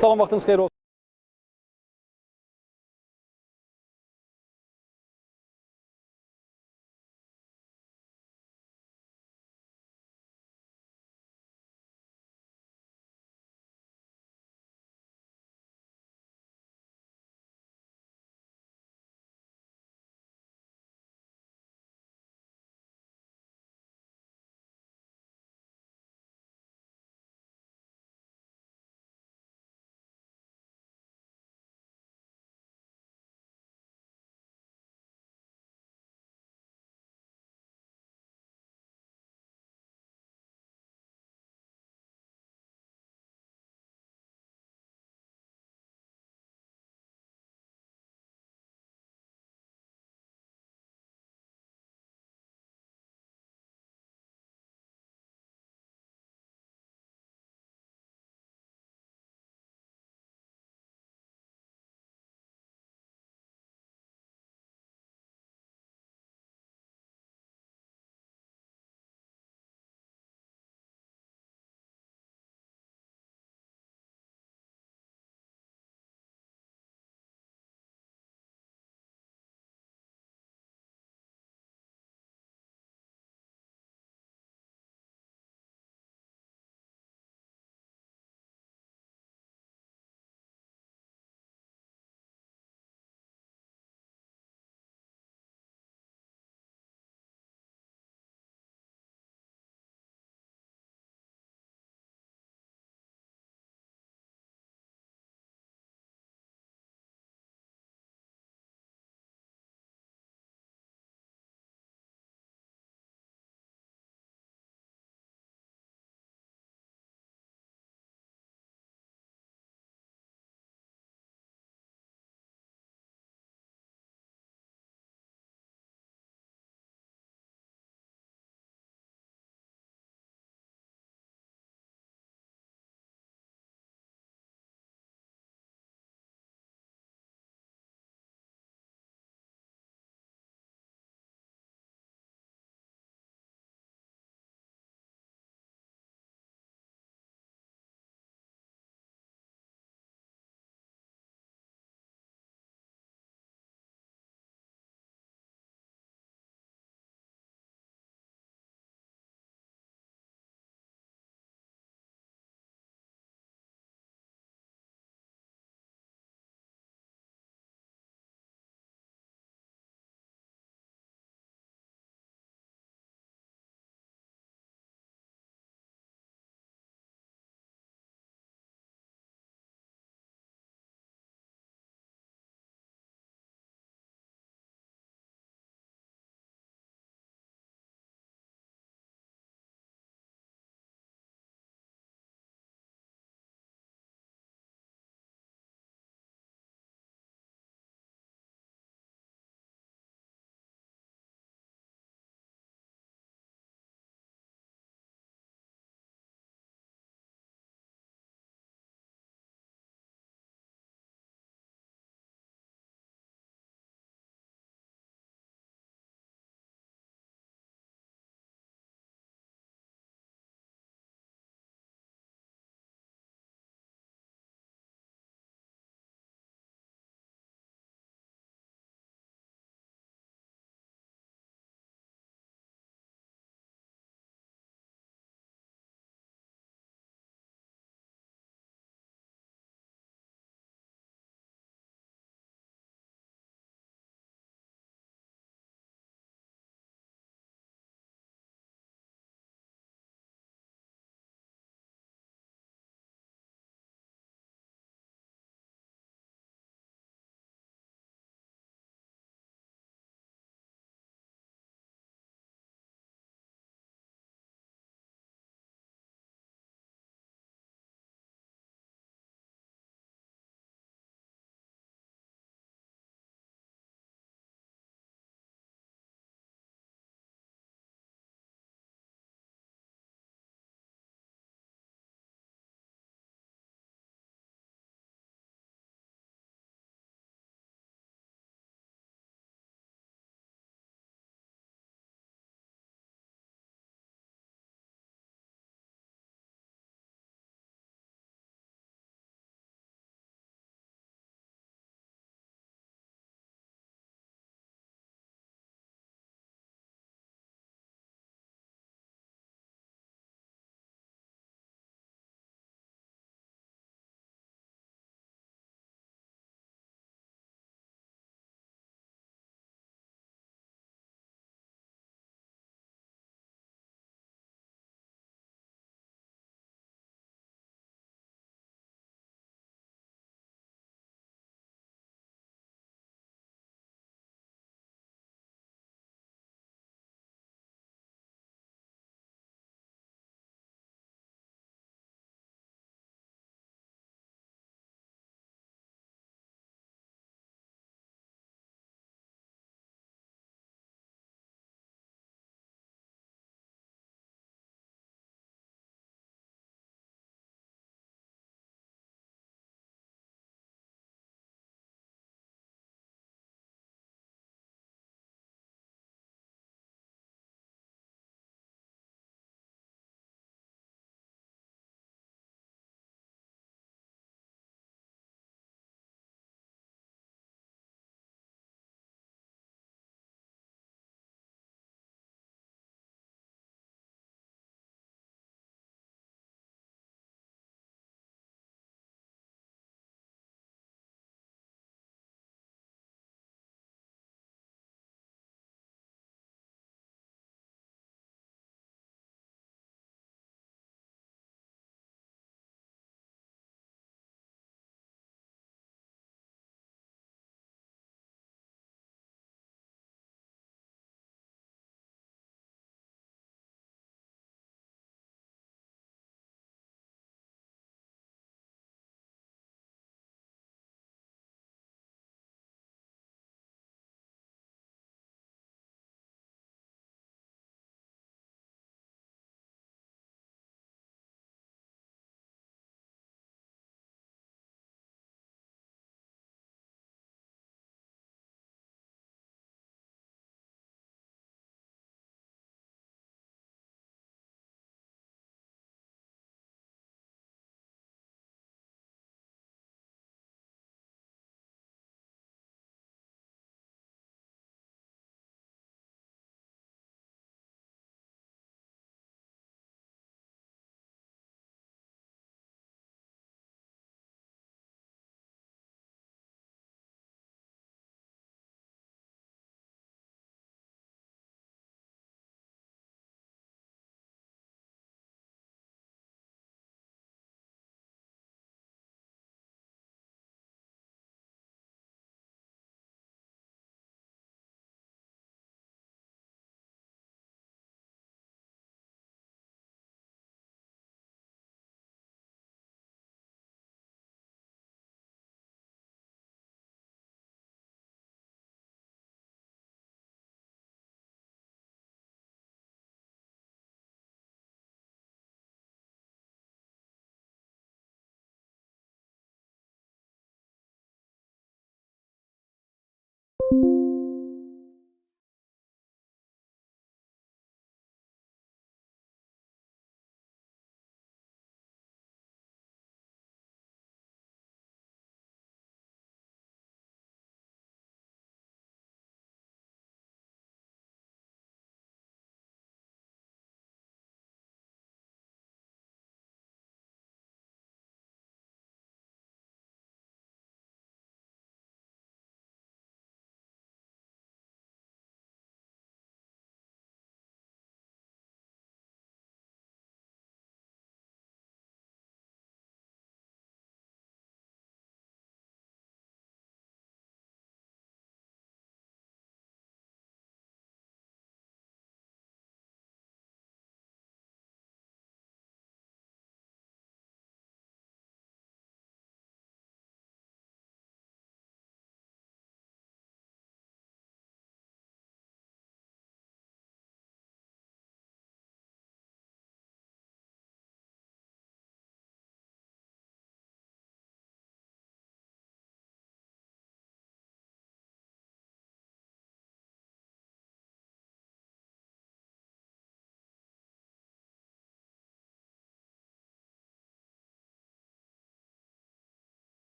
Salam, vaxtınız xeyir olsun.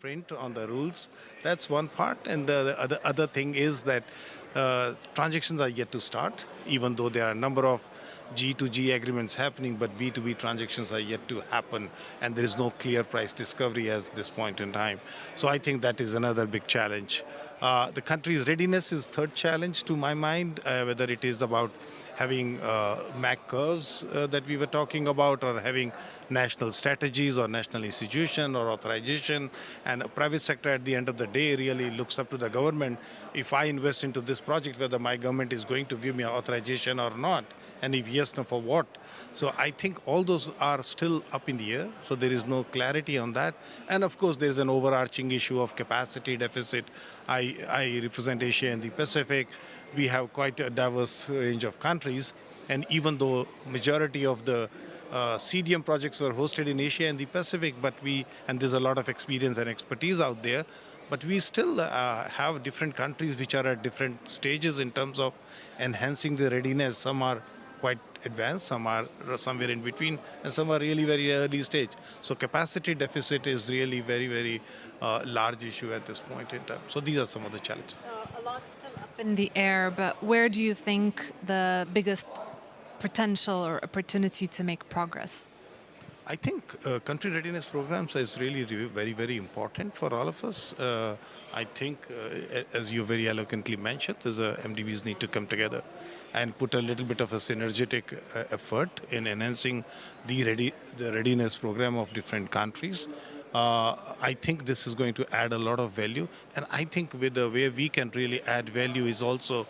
print on the rules. That's one part. And the other thing is that transactions are yet to start, even though there are a number of G2G agreements happening, but B2B transactions are yet to happen, and there is no clear price discovery at this point in time. So I think that is another big challenge. The country's readiness is third challenge to my mind, whether it is about having MAC curves that we were talking about, or having national strategies or national institution or authorization. And a private sector at the end of the day really looks up to the government. If I invest into this project, whether my government is going to give me authorization or not, and if yes, no, for what? So I think all those are still up in the air. So there is no clarity on that. And of course, there is an overarching issue of capacity deficit. I represent Asia and the Pacific. We have quite a diverse range of countries. And even though majority of the CDM projects were hosted in Asia and the Pacific, and there's a lot of experience and expertise out there, but we still have different countries which are at different stages in terms of enhancing the readiness. Some are quite advanced, some are somewhere in between, and some are really very early stage. So capacity deficit is really very, very large issue at this point in time. So these are some of the challenges. So a lot still up in the air, but where do you think the biggest potential or opportunity to make progress? I think country readiness programs is really very, very important for all of us. I think, as you very eloquently mentioned, MDBs need to come together and put a little bit of a synergetic effort in enhancing the readiness program of different countries. I think this is going to add a lot of value. And I think with the way we can really add value is also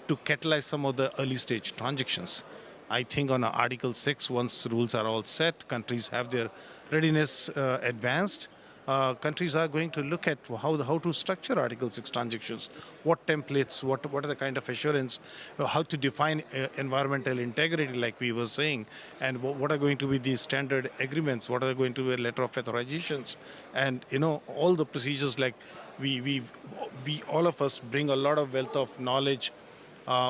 to catalyze some of the early stage transactions. I think on Article 6, once rules are all set, countries have their readiness advanced, countries are going to look at how to structure Article 6 transactions, what templates, what are the kind of assurance, how to define environmental integrity, like we were saying, and what are going to be the standard agreements, what are going to be letter of authorizations, and all the procedures. Like we all of us bring a lot of wealth of knowledge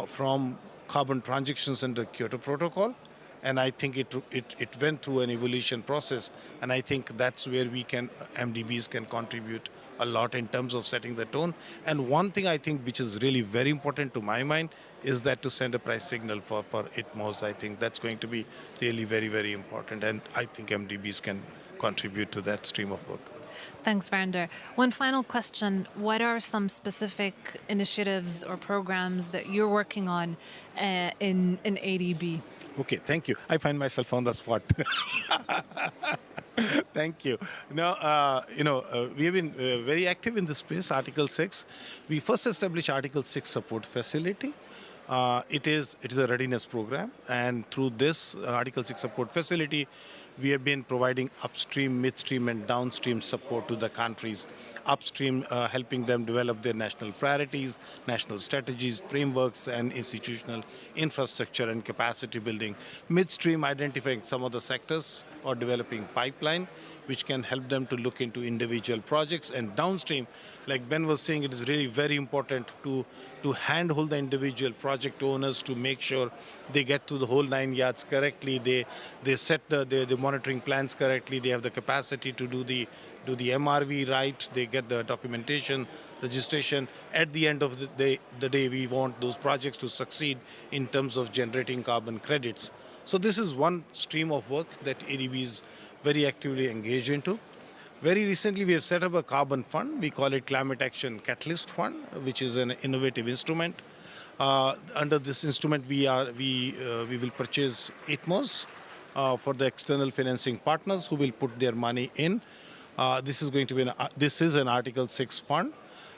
from carbon transactions under Kyoto Protocol, and I think it went through an evolution process, and I think that's where MDBs can contribute a lot in terms of setting the tone. And one thing I think which is really very important to my mind is that to send a price signal for ITMOs. I think that's going to be really very, very important, and I think MDBs can contribute to that stream of work. Thanks, Verinder. One final question. What are some specific initiatives or programs that you're working on in ADB? Okay, thank you. I find myself on the spot. Thank you. Now, we have been very active in this space, Article 6. We first established Article 6 support facility. It is a readiness program, and through this Article 6 support facility, we have been providing upstream, midstream, and downstream support to the countries. Upstream, helping them develop their national priorities, national strategies, frameworks, and institutional infrastructure and capacity building. Midstream, identifying some of the sectors or developing pipeline, which can help them to look into individual projects. And downstream, like Ben was saying, it is really very important to handhold the individual project owners to make sure they get to the whole 9 yards correctly, they set the monitoring plans correctly, they have the capacity to do the MRV right, they get the documentation, registration. At the end of the day, we want those projects to succeed in terms of generating carbon credits. So this is one stream of work that ADB is very actively engaged into. Very recently, we have set up a carbon fund. We call it Climate Action Catalyst Fund, which is an innovative instrument. Under this instrument, we will purchase ITMOs for the external financing partners who will put their money in. This is an Article 6 fund.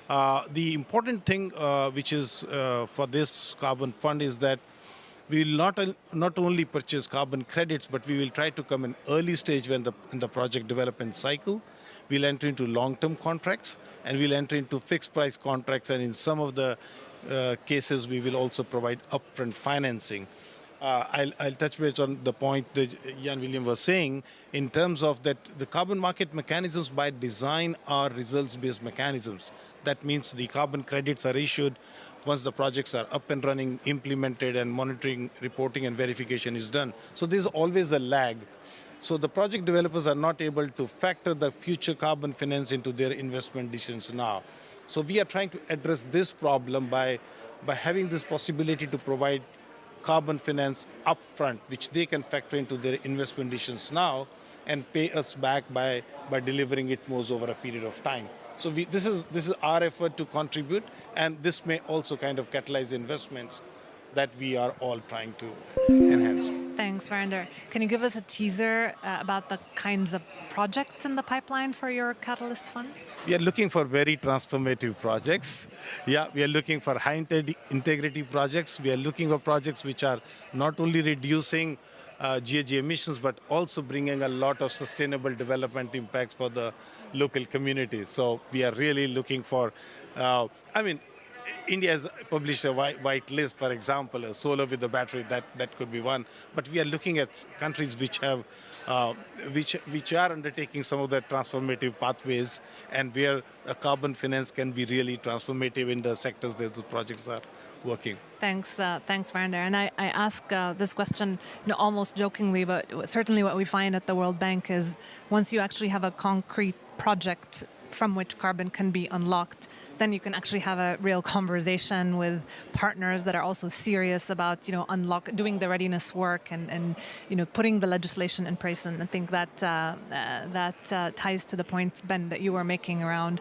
The important thing which is for this carbon fund is that we will not only purchase carbon credits, but we will try to come in early stage in the project development cycle. We'll enter into long-term contracts, and we'll enter into fixed price contracts, and in some of the cases, we will also provide upfront financing. I'll touch base on the point that Jan William was saying in terms of that the carbon market mechanisms by design are results-based mechanisms. That means the carbon credits are issued once the projects are up and running, implemented, and monitoring, reporting, and verification is done. So there's always a lag. So the project developers are not able to factor the future carbon finance into their investment decisions now. So we are trying to address this problem by having this possibility to provide carbon finance upfront, which they can factor into their investment decisions now and pay us back by delivering it more over a period of time. So this is our effort to contribute, and this may also kind of catalyze investments that we are all trying to enhance. Thanks, Verinder. Can you give us a teaser about the kinds of projects in the pipeline for your Catalyst Fund? We are looking for very transformative projects. Yeah, we are looking for high integrity projects. We are looking for projects which are not only reducing GHG emissions, but also bringing a lot of sustainable development impacts for the local communities. So we are really looking for, India has published a white list, for example, a solar with a battery, that could be one. But we are looking at countries which have, which are undertaking some of the transformative pathways, and where a carbon finance can be really transformative in the sectors that the projects are working. Thanks, Verinder. And I ask this question almost jokingly, but certainly what we find at the World Bank is once you actually have a concrete project from which carbon can be unlocked, then you can actually have a real conversation with partners that are also serious about, doing the readiness work and putting the legislation in place. And I think that ties to the point, Ben, that you were making around.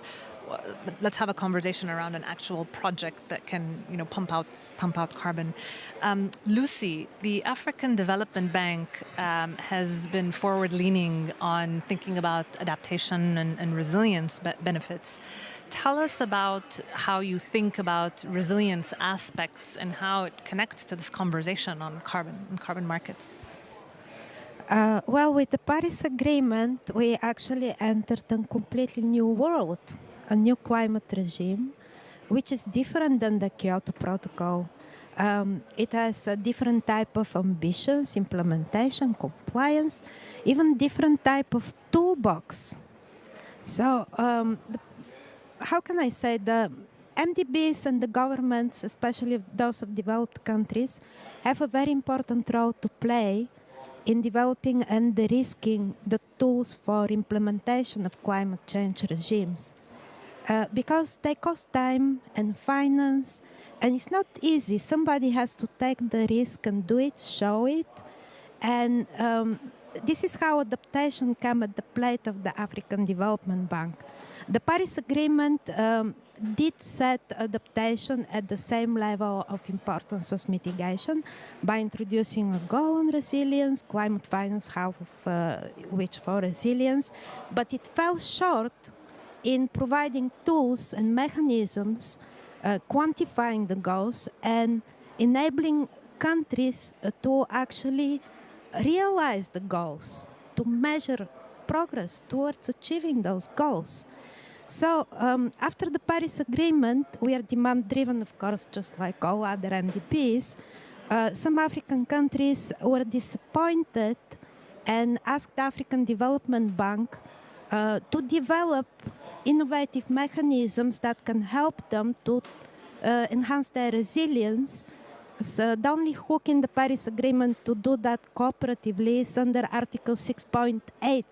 Let's have a conversation around an actual project that can, pump out carbon. Lucy, the African Development Bank has been forward-leaning on thinking about adaptation and resilience benefits. Tell us about how you think about resilience aspects and how it connects to this conversation on carbon and carbon markets. Well, with the Paris Agreement, we actually entered a completely new world, a new climate regime, which is different than the Kyoto Protocol. It has a different type of ambitions, implementation, compliance, even different type of toolbox. So how can I say, the MDBs and the governments, especially those of developed countries, have a very important role to play in developing and de-risking the tools for implementation of climate change regimes. Because they cost time and finance, and it's not easy. Somebody has to take the risk and do it, show it. And this is how adaptation came at the plate of the African Development Bank. The Paris Agreement did set adaptation at the same level of importance as mitigation by introducing a goal on resilience, climate finance, half of which for resilience, but it fell short in providing tools and mechanisms, quantifying the goals and enabling countries to actually realize the goals, to measure progress towards achieving those goals. So after the Paris Agreement, we are demand-driven, of course, just like all other MDPs. Some African countries were disappointed and asked the African Development Bank to develop innovative mechanisms that can help them to enhance their resilience. So the only hook in the Paris Agreement to do that cooperatively is under Article 6.8,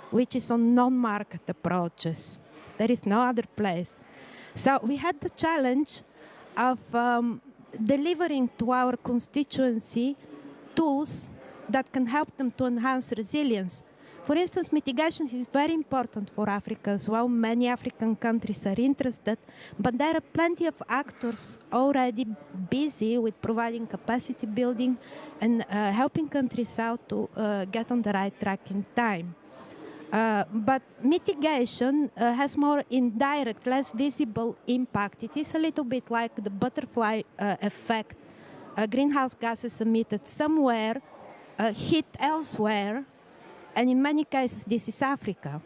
which is on non-market approaches. There is no other place. So we had the challenge of delivering to our constituency tools that can help them to enhance resilience. For instance, mitigation is very important for Africa as well. Many African countries are interested, but there are plenty of actors already busy with providing capacity building and helping countries out to get on the right track in time. But mitigation has more indirect, less visible impact. It is a little bit like the butterfly effect. Greenhouse gases emitted somewhere, hit elsewhere, and in many cases this is Africa.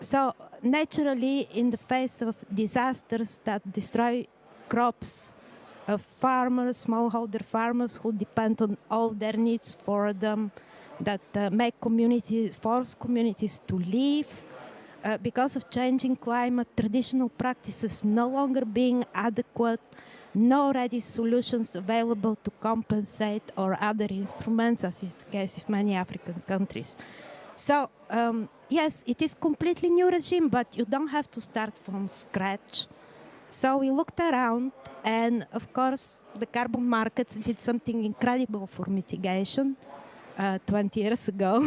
So naturally, in the face of disasters that destroy crops, farmers, smallholder farmers who depend on all their needs for them, that make communities, force communities to leave because of changing climate, traditional practices no longer being adequate, no ready solutions available to compensate or other instruments, as is the case in many African countries. So, yes, it is completely new regime, but you don't have to start from scratch. So we looked around, and of course, the carbon markets did something incredible for mitigation 20 years ago.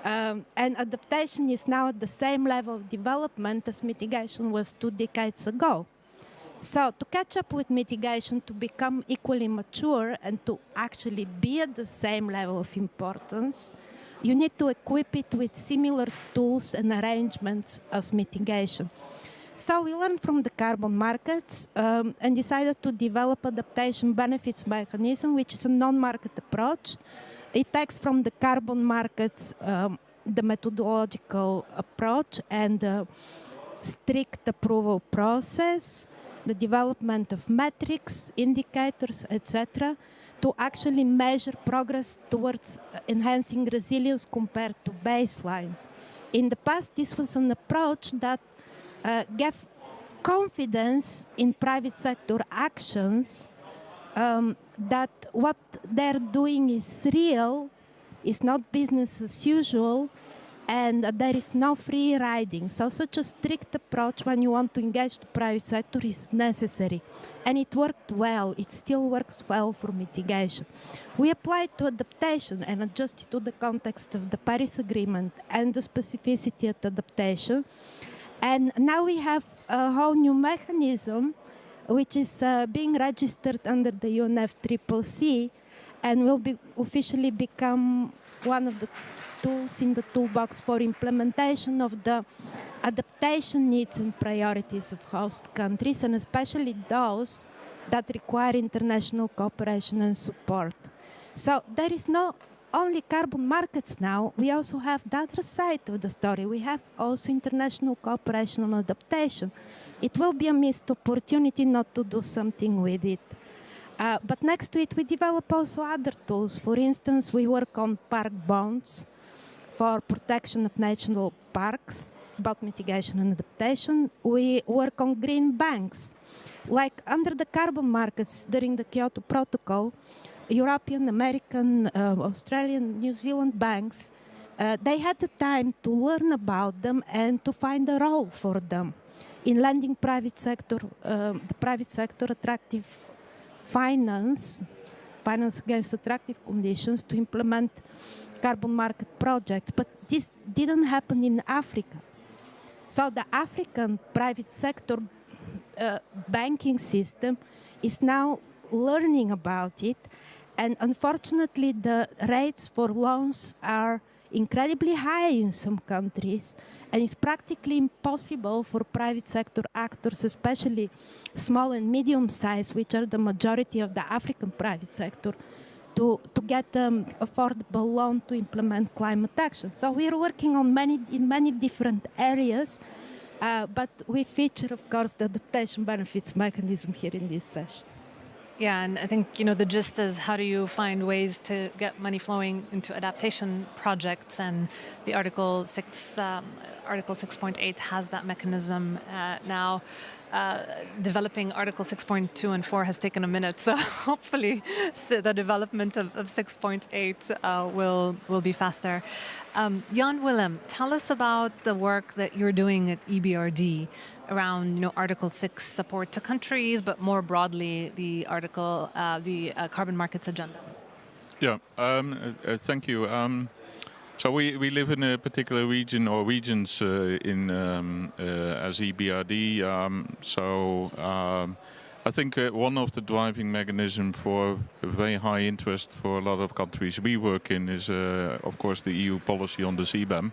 And adaptation is now at the same level of development as mitigation was 2 decades ago. So to catch up with mitigation, to become equally mature and to actually be at the same level of importance, you need to equip it with similar tools and arrangements as mitigation. So we learned from the carbon markets and decided to develop adaptation benefits mechanism, which is a non-market approach. It takes from the carbon markets the methodological approach and the strict approval process, the development of metrics, indicators, etc., to actually measure progress towards enhancing resilience compared to baseline. In the past, this was an approach that gave confidence in private sector actions that what they're doing is real, is not business as usual, and there is no free riding. So such a strict approach when you want to engage the private sector is necessary. And it worked well. It still works well for mitigation. We applied to adaptation and adjusted to the context of the Paris Agreement and the specificity of adaptation. And now we have a whole new mechanism which is being registered under the UNFCCC and will be officially become one of the tools in the toolbox for implementation of the adaptation needs and priorities of host countries, and especially those that require international cooperation and support. So there is not only carbon markets now, we also have the other side of the story. We have also international cooperation on adaptation. It will be a missed opportunity not to do something with it. But next to it, we develop also other tools. For instance, we work on park bonds for protection of national parks, about mitigation and adaptation. We work on green banks. Like under the carbon markets during the Kyoto Protocol, European, American, Australian, New Zealand banks, they had the time to learn about them and to find a role for them in lending private sector, the private sector attractive finance against attractive conditions to implement carbon market projects. But this didn't happen in Africa. So the African private sector banking system is now learning about it. And unfortunately, the rates for loans are incredibly high in some countries, and it's practically impossible for private sector actors, especially small and medium size, which are the majority of the African private sector, to get an affordable loan to implement climate action. So we're working on in many different areas, but we feature, of course, the adaptation benefits mechanism here in this session. Yeah, and I think, the gist is how do you find ways to get money flowing into adaptation projects, and the Article 6.8 has that mechanism now. Developing Article 6.2 and 4 has taken a minute, so hopefully the development of 6.8 will be faster. Jan Willem, tell us about the work that you're doing at EBRD around Article 6 support to countries, but more broadly the carbon markets agenda. Yeah, thank you. So we live in a particular region or regions as EBRD. I think one of the driving mechanisms for a very high interest for a lot of countries we work in is, of course, the EU policy on the CBAM,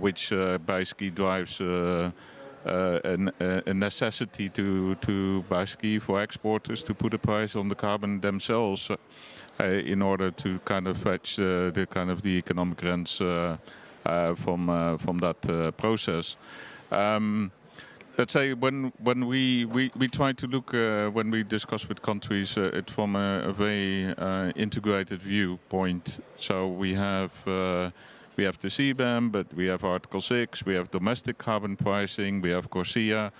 which basically drives a necessity to basically for exporters to put a price on the carbon themselves in order to kind of fetch the economic rents from that process. Let's say when we try to look when we discuss with countries it from a very integrated viewpoint. So we have the CBAM, but we have Article 6, we have domestic carbon pricing, we have CORSIA,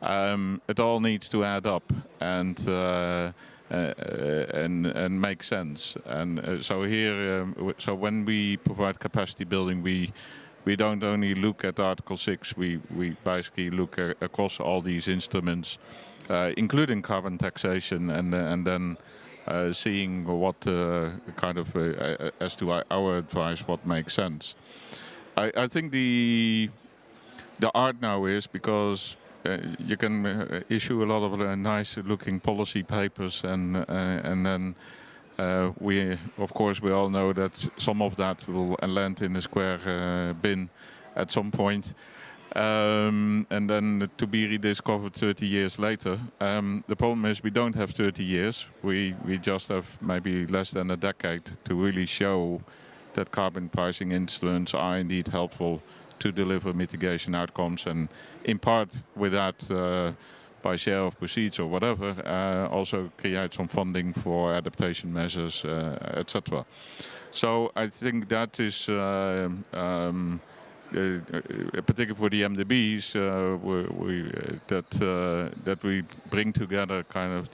it all needs to add up and make sense. And so here, so when we provide capacity building, we don't only look at Article 6. We basically look across all these instruments, including carbon taxation, and then seeing what kind of as to our advice, what makes sense. I think the art now is because you can issue a lot of nice-looking policy papers, and then we all know that some of that will land in a square bin at some point, and then to be rediscovered 30 years later. The problem is we don't have 30 years. We just have maybe less than a decade to really show that carbon pricing instruments are indeed helpful to deliver mitigation outcomes, and in part with that, by share of proceeds or whatever, also create some funding for adaptation measures, etc. So I think that is, particularly for the MDBs, that we bring together kind of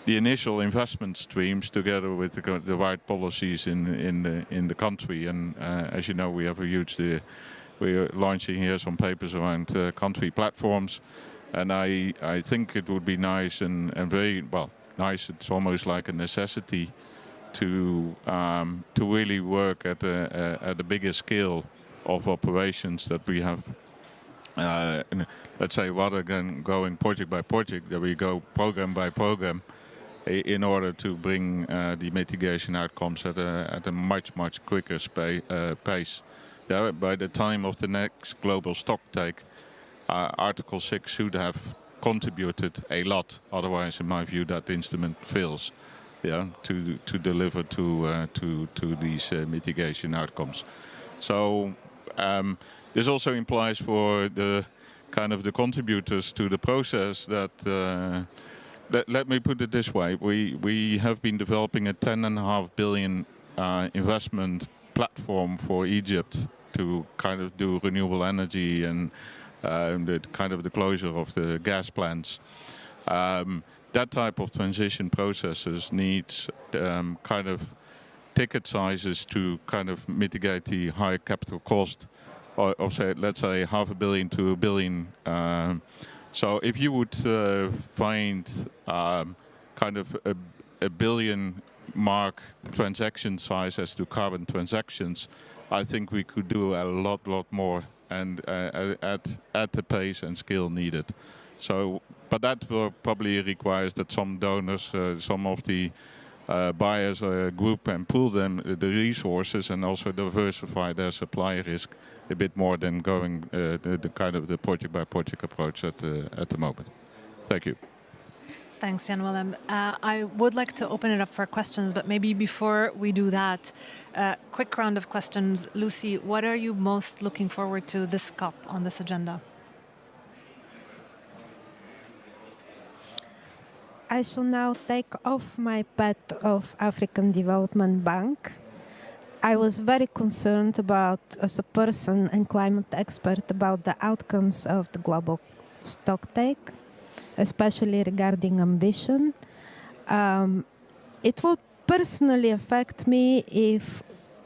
the initial investment streams together with the right policies in the country. And as you know, we have a huge. We're launching here some papers around country platforms, and I think it would be nice and very well nice. It's almost like a necessity to really work at a bigger scale of operations that we have. Let's say rather than going project by project, that we go program by program, in order to bring the mitigation outcomes at a much quicker pace. Yeah, by the time of the next global stocktake, Article 6 should have contributed a lot. Otherwise, in my view, that instrument fails. Yeah, to deliver to these mitigation outcomes. So this also implies for the kind of the contributors to the process that. Let me put it this way: we have been developing a 10.5 billion investment platform for Egypt to kind of do renewable energy and the closure of the gas plants. That type of transition processes needs kind of ticket sizes to kind of mitigate the high capital cost of say, let's say, $500 million to $1 billion. So if you would find kind of a billion mark transaction size as to carbon transactions, I think we could do a lot more, and at the pace and scale needed. So, but that will probably requires that some donors, some of the buyers group and pool the resources, and also diversify their supply risk a bit more than going the kind of the project by project approach at the moment. Thank you. Thanks, Jan Willem. I would like to open it up for questions, but maybe before we do that, quick round of questions. Lucy, what are you most looking forward to this COP on this agenda? I shall now take off my pet of African Development Bank. I was very concerned about, as a person and climate expert, about the outcomes of the global stocktake, especially regarding ambition. It would personally affect me if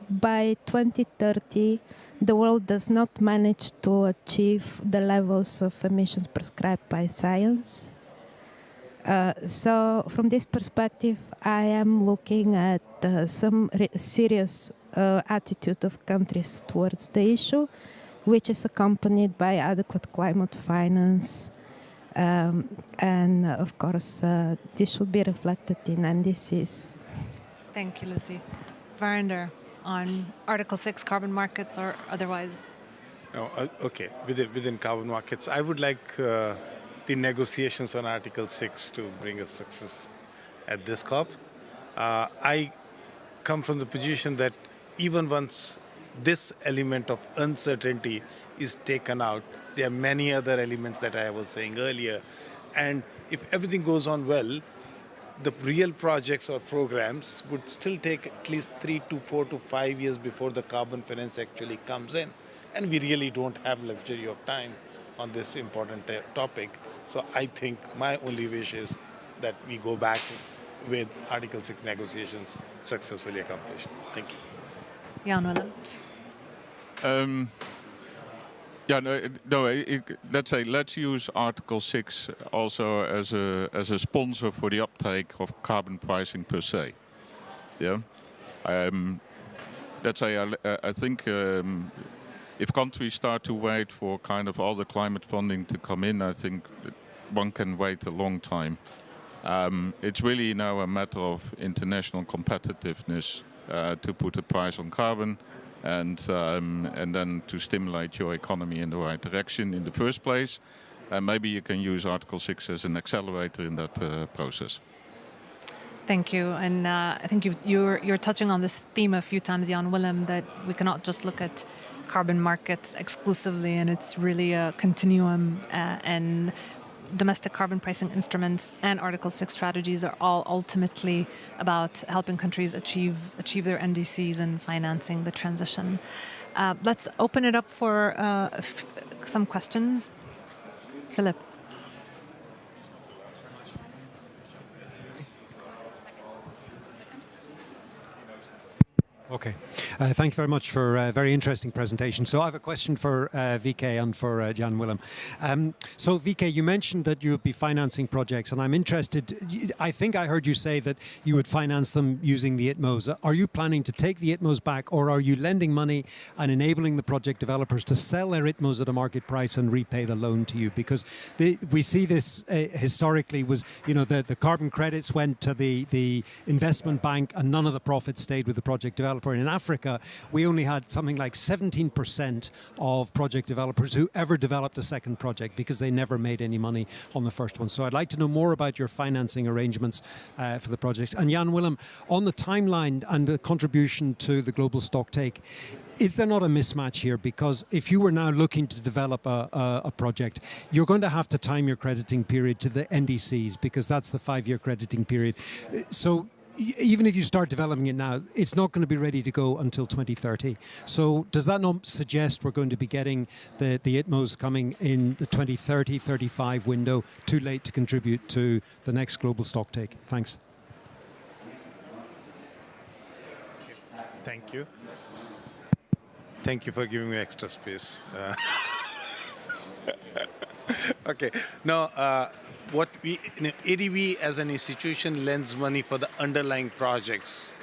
by 2030 the world does not manage to achieve the levels of emissions prescribed by science. So from this perspective, I am looking at some serious attitude of countries towards the issue, which is accompanied by adequate climate finance. And of course, this should be reflected in NDCs. Thank you, Lucy. Verinder, on Article 6 carbon markets or otherwise? No, okay, within carbon markets, I would like the negotiations on Article 6 to bring a success at this COP. I come from the position that even once this element of uncertainty is taken out, there are many other elements that I was saying earlier. And if everything goes on well, the real projects or programs would still take at least 3 to 4 to 5 years before the carbon finance actually comes in. And we really don't have luxury of time on this important topic. So I think my only wish is that we go back with Article 6 negotiations successfully accomplished. Thank you. Jan Willem. Let's use Article 6 also as a sponsor for the uptake of carbon pricing per se. Yeah. I think if countries start to wait for kind of all the climate funding to come in, I think one can wait a long time. It's really now a matter of international competitiveness to put a price on carbon and then to stimulate your economy in the right direction in the first place. And maybe you can use Article 6 as an accelerator in that process. Thank you. And I think you're touching on this theme a few times, Jan Willem, that we cannot just look at carbon markets exclusively, and it's really a continuum, and domestic carbon pricing instruments and Article 6 strategies are all ultimately about helping countries achieve their NDCs and financing the transition. Let's open it up for some questions. Philip. Okay. Thank you very much for a very interesting presentation. So I have a question for VK and for Jan Willem. So VK, you mentioned that you would be financing projects, and I'm interested, I think I heard you say that you would finance them using the ITMOs. Are you planning to take the ITMOs back, or are you lending money and enabling the project developers to sell their ITMOs at a market price and repay the loan to you? Because we see this historically was, the carbon credits went to the investment bank and none of the profits stayed with the project developer. And in Africa, we only had something like 17% of project developers who ever developed a second project because they never made any money on the first one. So I'd like to know more about your financing arrangements for the projects. And Jan Willem, on the timeline and the contribution to the global stocktake, is there not a mismatch here? Because if you were now looking to develop a project, you're going to have to time your crediting period to the NDCs because that's the 5-year crediting period. So even if you start developing it now, it's not going to be ready to go until 2030. So does that not suggest we're going to be getting the ITMOs coming in the 2030-35 window, too late to contribute to the next global stocktake? Thanks. Thank you. Thank you for giving me extra space. Okay. Now, ADB as an institution lends money for the underlying projects,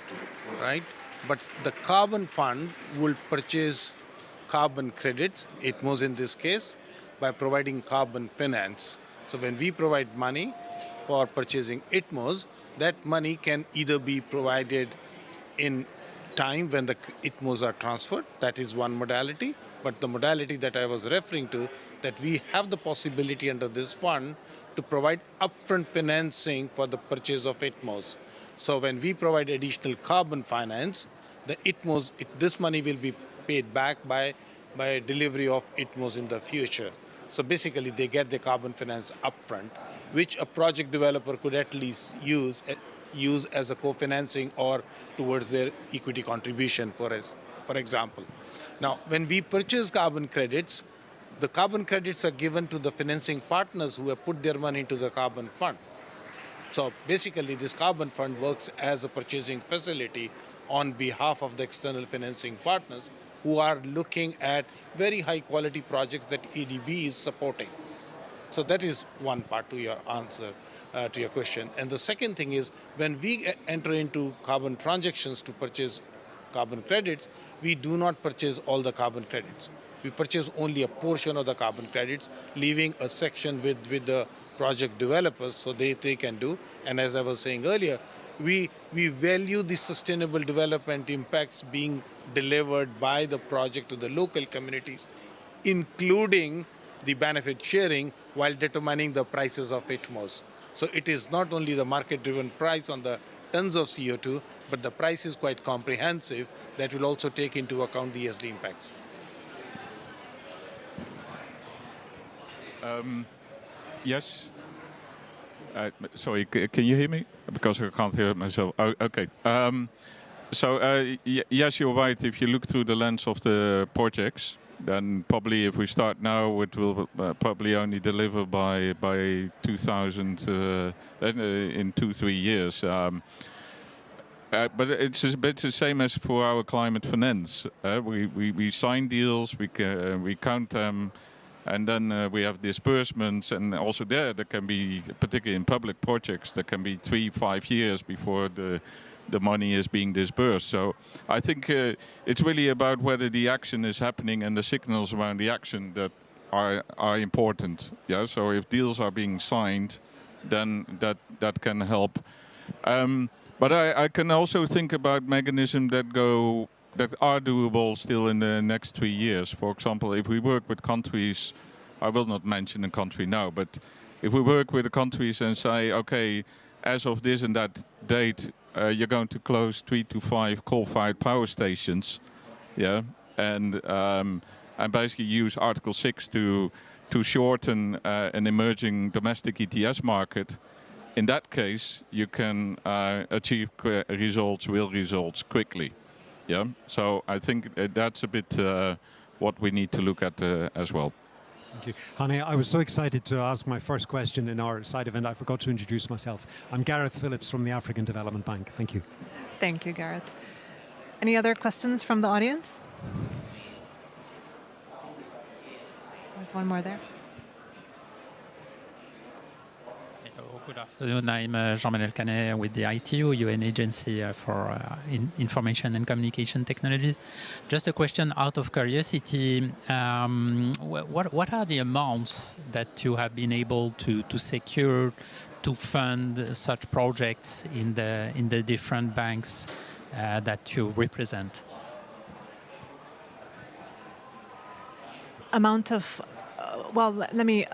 right? But the carbon fund will purchase carbon credits, ITMOs in this case, by providing carbon finance. So when we provide money for purchasing ITMOs, that money can either be provided in time when the ITMOs are transferred, that is one modality, but the modality that I was referring to, that we have the possibility under this fund to provide upfront financing for the purchase of ITMOs. So when we provide additional carbon finance, the ITMOs, this money will be paid back by delivery of ITMOs in the future. So basically they get the carbon finance upfront, which a project developer could at least use as a co-financing or towards their equity contribution, for example. Now, when we purchase carbon credits, the carbon credits are given to the financing partners who have put their money into the carbon fund. So basically, this carbon fund works as a purchasing facility on behalf of the external financing partners who are looking at very high quality projects that ADB is supporting. So that is one part to your answer. To your question. And the second thing is, when we enter into carbon transactions to purchase carbon credits, we do not purchase all the carbon credits. We purchase only a portion of the carbon credits, leaving a section with the project developers so they can do. And as I was saying earlier, we value the sustainable development impacts being delivered by the project to the local communities, including the benefit sharing while determining the prices of ITMOs. So it is not only the market-driven price on the tons of CO2, but the price is quite comprehensive that will also take into account the ESG impacts. Yes. Sorry, can you hear me? Because I can't hear myself. Oh, okay. Yes, you're right. If you look through the lens of the projects, then probably if we start now, it will probably only deliver by 2000 in 2-3 years. But it's a bit the same as for our climate finance. We sign deals, we count them, and then we have disbursements, and also there can be, particularly in public projects, there can be 3-5 years before the money is being disbursed. So I think it's really about whether the action is happening and the signals around the action that are important. Yeah. So if deals are being signed, then that can help. But I can also think about mechanisms that are doable still in the next 3 years. For example, if we work with countries, I will not mention a country now, but if we work with the countries and say, okay, as of this and that date, you're going to close 3 to 5 coal-fired power stations, yeah, and basically use Article 6 to shorten an emerging domestic ETS market. In that case, you can achieve real results quickly. Yeah. So I think that's a bit what we need to look at as well. Thank you. Hane, I was so excited to ask my first question in our side event, I forgot to introduce myself. I'm Gareth Phillips from the African Development Bank. Thank you. Thank you, Gareth. Any other questions from the audience? There's one more there. Good afternoon. I'm Jean-Manuel Canet with the ITU, UN Agency for Information and Communication Technologies. Just a question out of curiosity. What are the amounts that you have been able to secure to fund such projects in the different banks that you represent? Amount of, well, let me,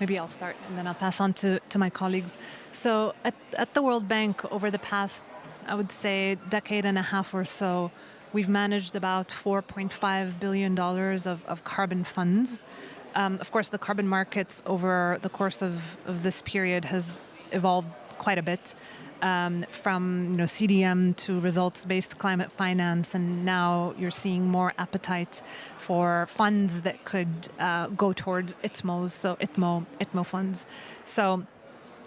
maybe I'll start and then I'll pass on to my colleagues. So at the World Bank over the past, I would say, decade and a half or so, we've managed about $4.5 billion of carbon funds. Of course, the carbon markets over the course of this period has evolved quite a bit, from CDM to results-based climate finance, and now you're seeing more appetite for funds that could go towards ITMOs, so ITMO funds. So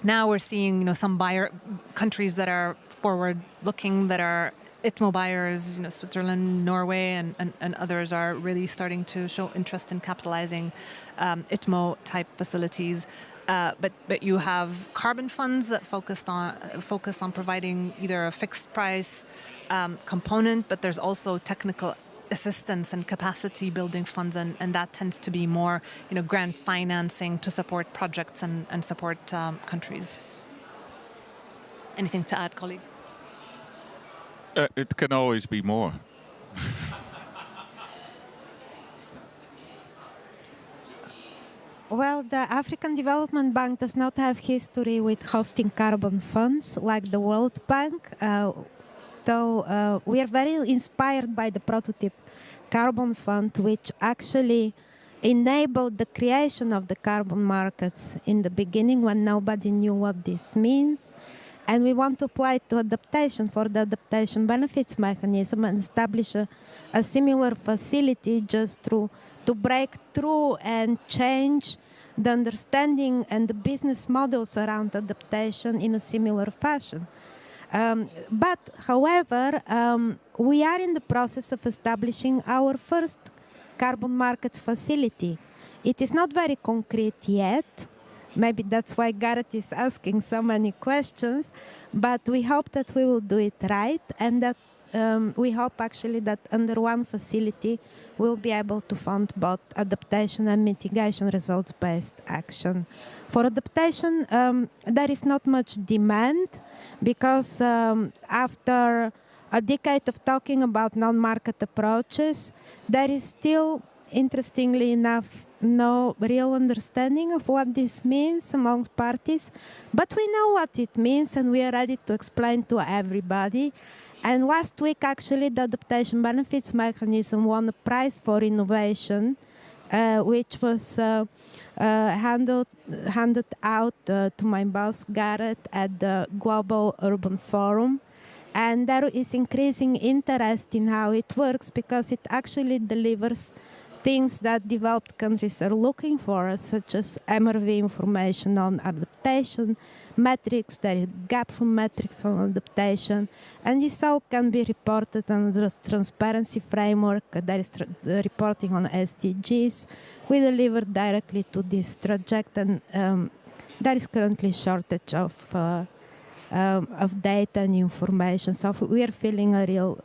now we're seeing some countries that are forward-looking, that are ITMO buyers, Switzerland, Norway, and others are really starting to show interest in capitalizing ITMO-type facilities. But you have carbon funds that focus on providing either a fixed price component, but there's also technical assistance and capacity building funds, and that tends to be more grant financing to support projects and support countries. Anything to add, colleagues? It can always be more. Well, the African Development Bank does not have history with hosting carbon funds like the World Bank, though we are very inspired by the prototype carbon fund, which actually enabled the creation of the carbon markets in the beginning when nobody knew what this means. And we want to apply it to adaptation for the adaptation benefits mechanism and establish a similar facility just to break through and change the understanding and the business models around adaptation in a similar fashion. But, however, we are in the process of establishing our first carbon markets facility. It is not very concrete yet. Maybe that's why Gareth is asking so many questions, but we hope that we will do it right, and that we hope actually that under one facility we'll be able to fund both adaptation and mitigation results-based action. For adaptation, there is not much demand because after a decade of talking about non-market approaches, there is still, interestingly enough, no real understanding of what this means among parties, but we know what it means and we are ready to explain to everybody. And last week, actually, the adaptation benefits mechanism won a prize for innovation, which was handed out to my boss, Gareth, at the Global Urban Forum. And there is increasing interest in how it works because it actually delivers things that developed countries are looking for, such as MRV information on adaptation, metrics, there is gapful metrics on adaptation, and this all can be reported under the transparency framework. There is the reporting on SDGs. We deliver directly to this project, and there is currently shortage of data and information. So we are filling a real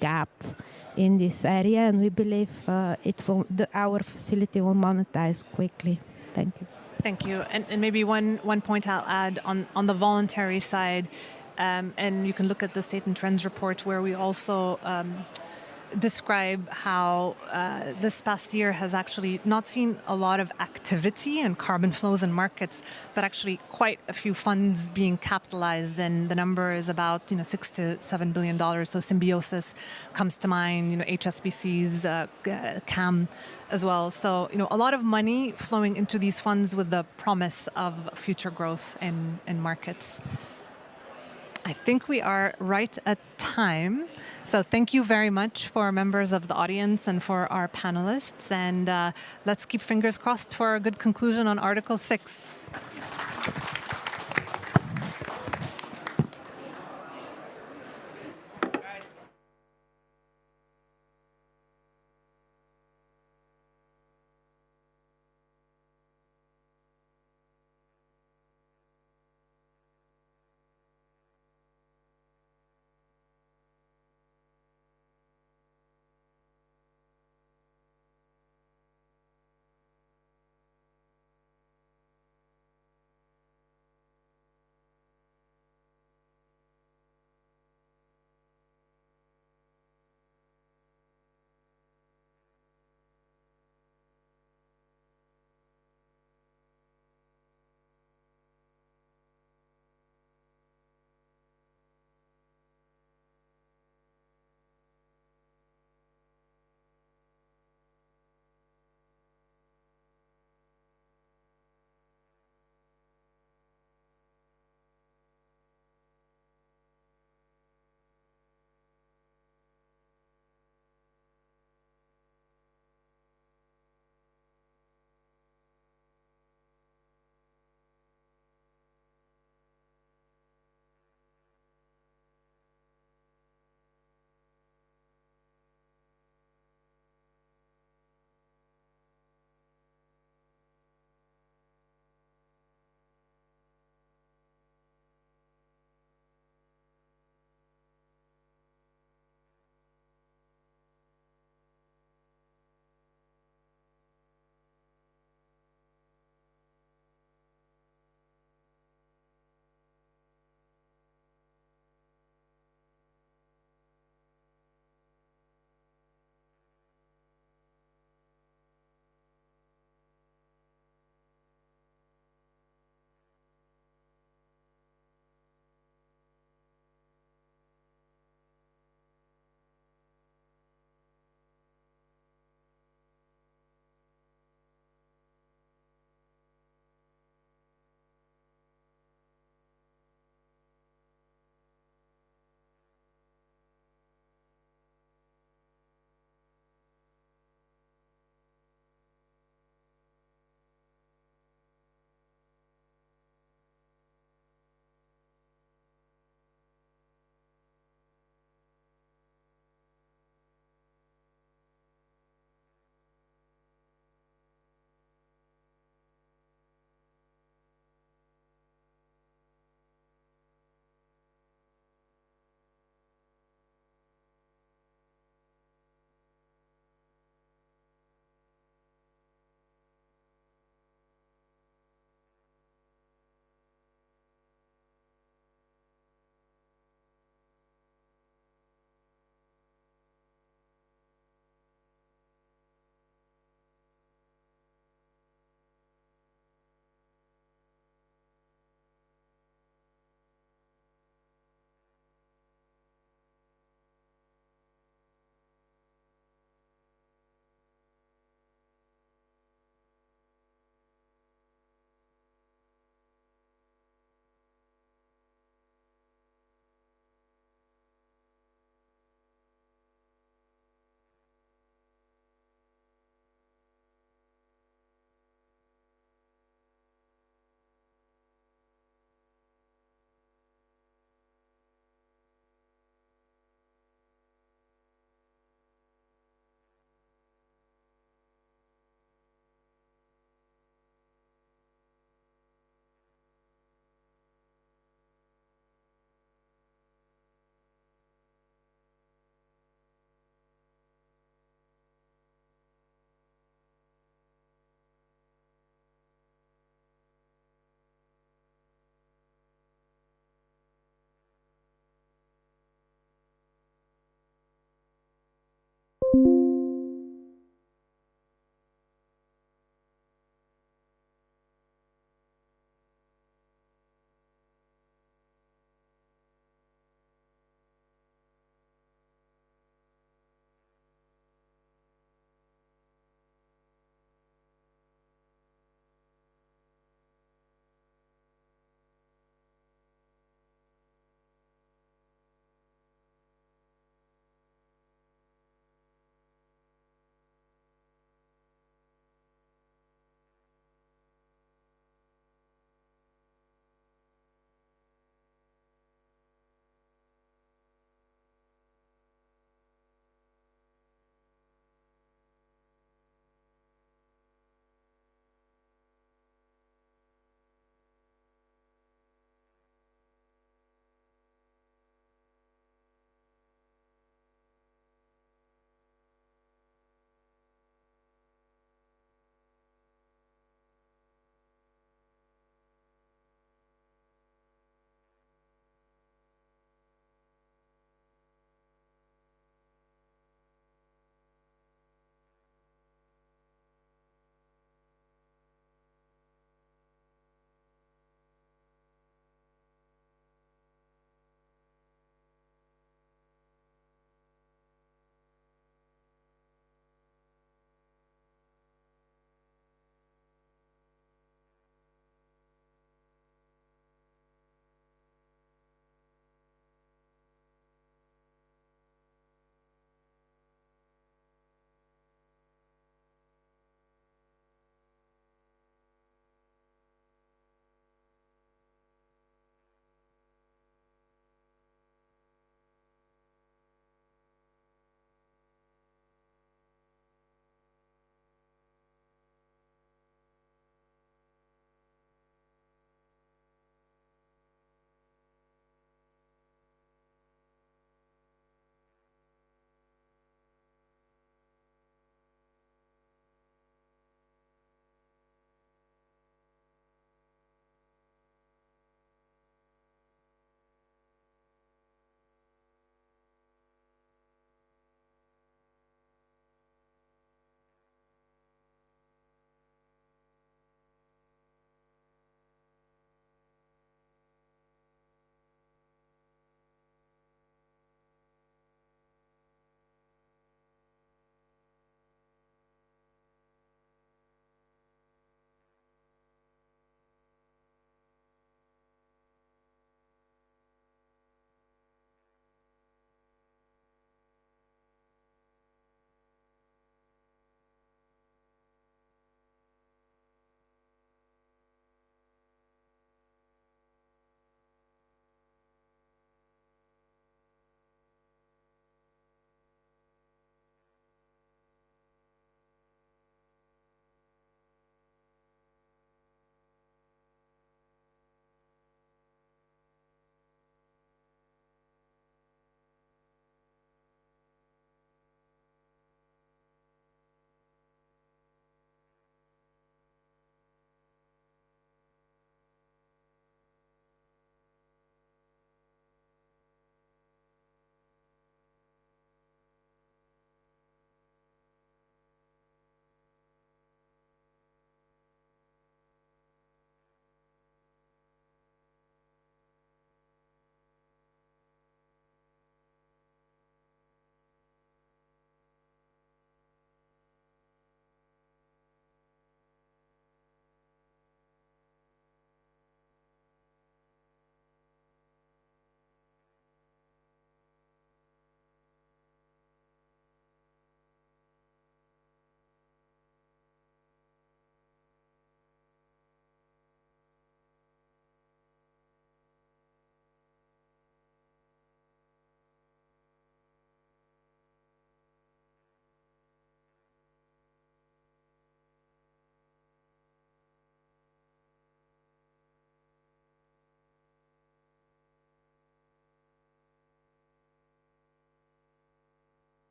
gap in this area, and we believe our facility will monetize quickly. Thank you. Thank you. And maybe one point I'll add on the voluntary side, and you can look at the State and Trends report where we also describe how this past year has actually not seen a lot of activity and carbon flows in markets, but actually quite a few funds being capitalized, and the number is about $6 to $7 billion. So Symbiosis comes to mind, HSBC's CAM as well. So a lot of money flowing into these funds with the promise of future growth in markets. I think we are right at time. So thank you very much for members of the audience and for our panelists. And let's keep fingers crossed for a good conclusion on Article 6.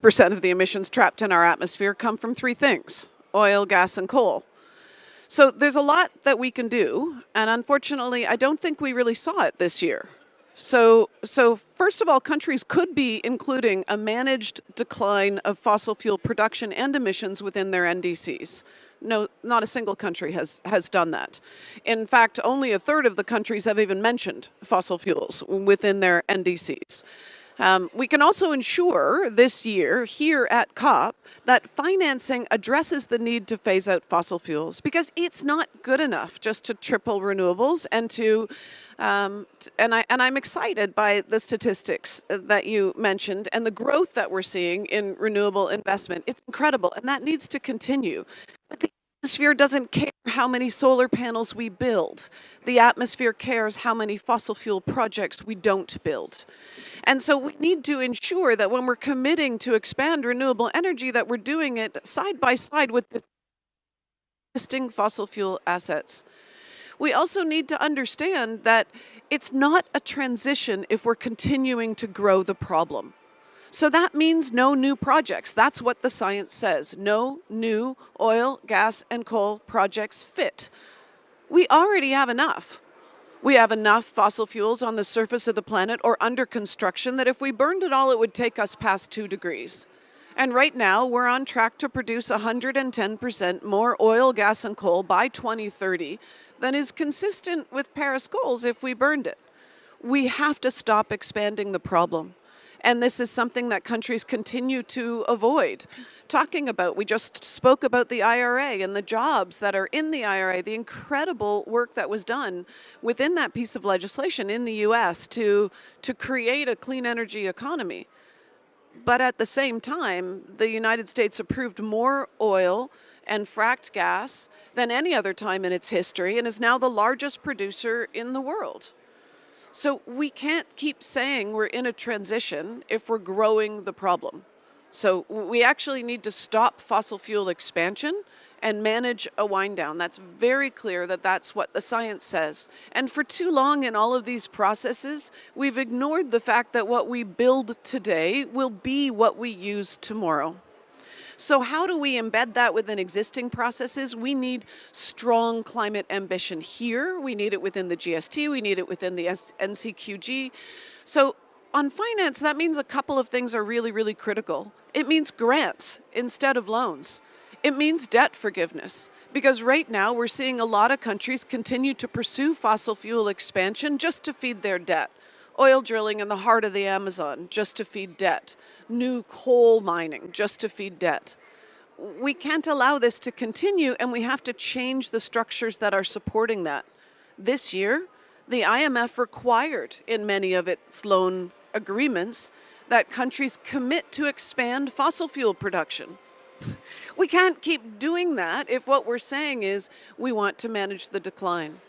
50% of the emissions trapped in our atmosphere come from three things: oil, gas, and coal. So there's a lot that we can do, and unfortunately, I don't think we really saw it this year. So first of all, countries could be including a managed decline of fossil fuel production and emissions within their NDCs. No, not a single country has done that. In fact, only a third of the countries have even mentioned fossil fuels within their NDCs. We can also ensure this year here at COP that financing addresses the need to phase out fossil fuels, because it's not good enough just to triple renewables and to and I'm excited by the statistics that you mentioned and the growth that we're seeing in renewable investment. It's incredible, and that needs to continue. But the atmosphere doesn't care how many solar panels we build. The atmosphere cares how many fossil fuel projects we don't build. And so we need to ensure that when we're committing to expand renewable energy, that we're doing it side by side with the existing fossil fuel assets. We also need to understand that it's not a transition if we're continuing to grow the problem. So that means no new projects. That's what the science says. No new oil, gas, and coal projects fit. We already have enough. We have enough fossil fuels on the surface of the planet or under construction that if we burned it all, it would take us past 2 degrees. And right now, we're on track to produce 110% more oil, gas, and coal by 2030 than is consistent with Paris goals if we burned it. We have to stop expanding the problem. And this is something that countries continue to avoid talking about. We just spoke about the IRA and the jobs that are in the IRA, the incredible work that was done within that piece of legislation in the US to create a clean energy economy. But at the same time, the United States approved more oil and fracked gas than any other time in its history and is now the largest producer in the world. So we can't keep saying we're in a transition if we're growing the problem. So we actually need to stop fossil fuel expansion and manage a wind down. That's very clear that that's what the science says. And for too long in all of these processes, we've ignored the fact that what we build today will be what we use tomorrow. So how do we embed that within existing processes? We need strong climate ambition here. We need it within the GST. We need it within the NCQG. So on finance, that means a couple of things are really, really critical. It means grants instead of loans. It means debt forgiveness, because right now we're seeing a lot of countries continue to pursue fossil fuel expansion just to feed their debt. Oil drilling in the heart of the Amazon just to feed debt. New coal mining just to feed debt. We can't allow this to continue, and we have to change the structures that are supporting that. This year, the IMF required in many of its loan agreements that countries commit to expand fossil fuel production. We can't keep doing that if what we're saying is we want to manage the decline.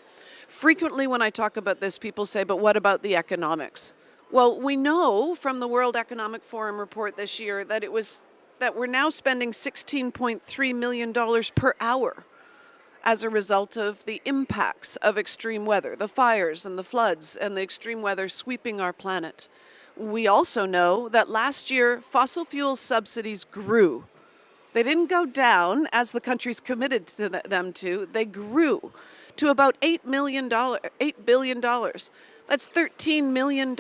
Frequently when I talk about this, people say, but what about the economics? Well, we know from the World Economic Forum report this year that we're now spending $16.3 million per hour as a result of the impacts of extreme weather, the fires and the floods and the extreme weather sweeping our planet. We also know that last year fossil fuel subsidies grew. They didn't go down as the countries committed to them to. They grew to about $8 billion. That's $13 million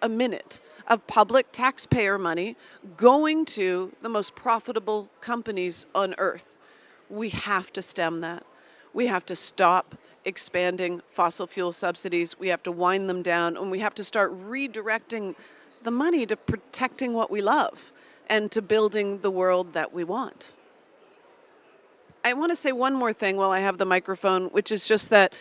a minute of public taxpayer money going to the most profitable companies on earth. We have to stem that. We have to stop expanding fossil fuel subsidies. We have to wind them down, and we have to start redirecting the money to protecting what we love and to building the world that we want. I want to say one more thing while I have the microphone, which is just that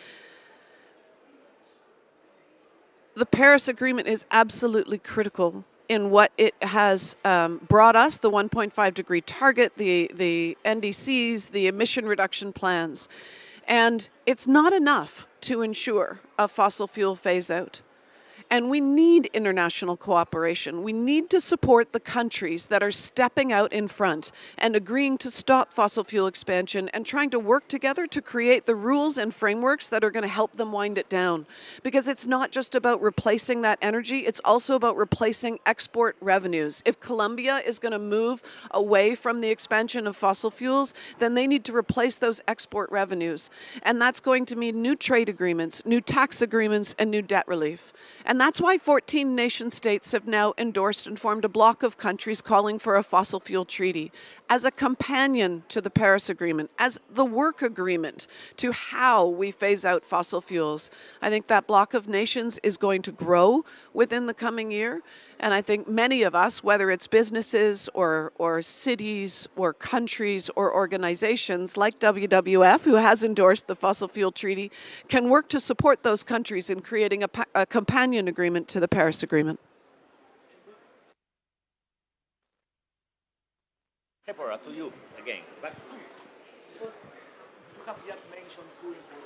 the Paris Agreement is absolutely critical in what it has brought us, the 1.5 degree target, the NDCs, the emission reduction plans. And it's not enough to ensure a fossil fuel phase out. And we need international cooperation. We need to support the countries that are stepping out in front and agreeing to stop fossil fuel expansion and trying to work together to create the rules and frameworks that are going to help them wind it down. Because it's not just about replacing that energy, it's also about replacing export revenues. If Colombia is going to move away from the expansion of fossil fuels, then they need to replace those export revenues. And that's going to mean new trade agreements, new tax agreements, and new debt relief. And that's why 14 nation states have now endorsed and formed a bloc of countries calling for a fossil fuel treaty as a companion to the Paris Agreement, as the work agreement to how we phase out fossil fuels. I think that bloc of nations is going to grow within the coming year. And I think many of us, whether it's businesses or cities or countries or organizations like WWF, who has endorsed the fossil fuel treaty, can work to support those countries in creating a companion agreement to the Paris Agreement. Separate to you again, but you have just mentioned two important things.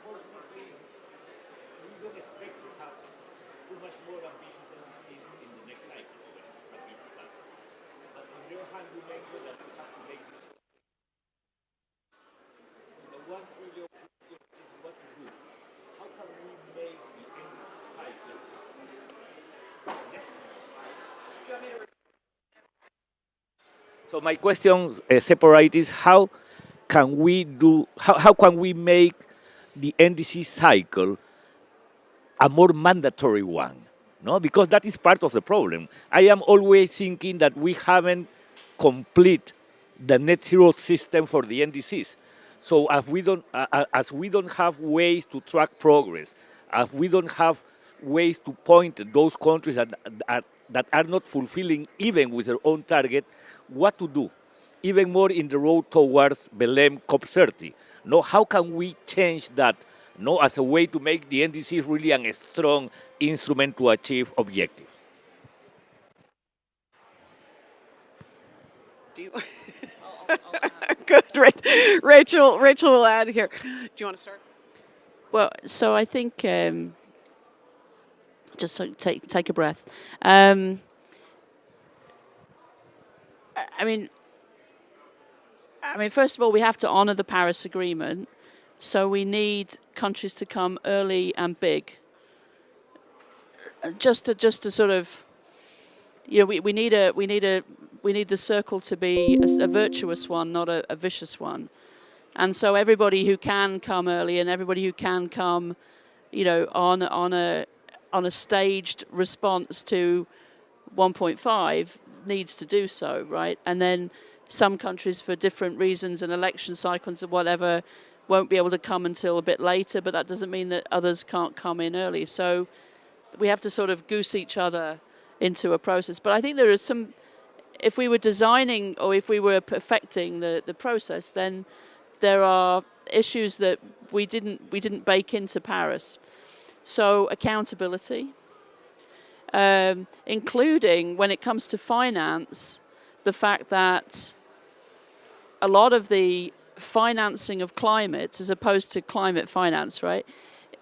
Unfortunately, we don't expect to have too much more ambitious NDCs in the next cycle. But on the other hand, we mentioned that we have to make the 1 trillion question is what to do. How can we make the NDC cycle necessary? So my question separate is how can we make the NDC cycle a more mandatory one? No, because that is part of the problem. I am always thinking that we haven't complete the net zero system for the NDCs. So as we don't have ways to track progress, as we don't have ways to point at those countries that are not fulfilling even with their own target, what to do? Even more in the road towards Belém COP30. No, how can we change that? No, as a way to make the NDCs really a strong instrument to achieve objectives. Do you? Good, Rachel will add here. Do you want to start? Well, so I think just so take a breath. I mean, first of all, we have to honor the Paris Agreement, so we need countries to come early and big. Just to sort of, you know, we need the circle to be a virtuous one, not a vicious one. And so everybody who can come early and everybody who can come, you know, on a staged response to 1.5 needs to do so, right? And then some countries, for different reasons and election cycles and whatever, won't be able to come until a bit later, but that doesn't mean that others can't come in early. So we have to sort of goose each other into a process. But I think there is some, if we were designing or if we were perfecting the process, then there are issues that we didn't bake into Paris. So accountability, including when it comes to finance, the fact that a lot of the financing of climate, as opposed to climate finance, right,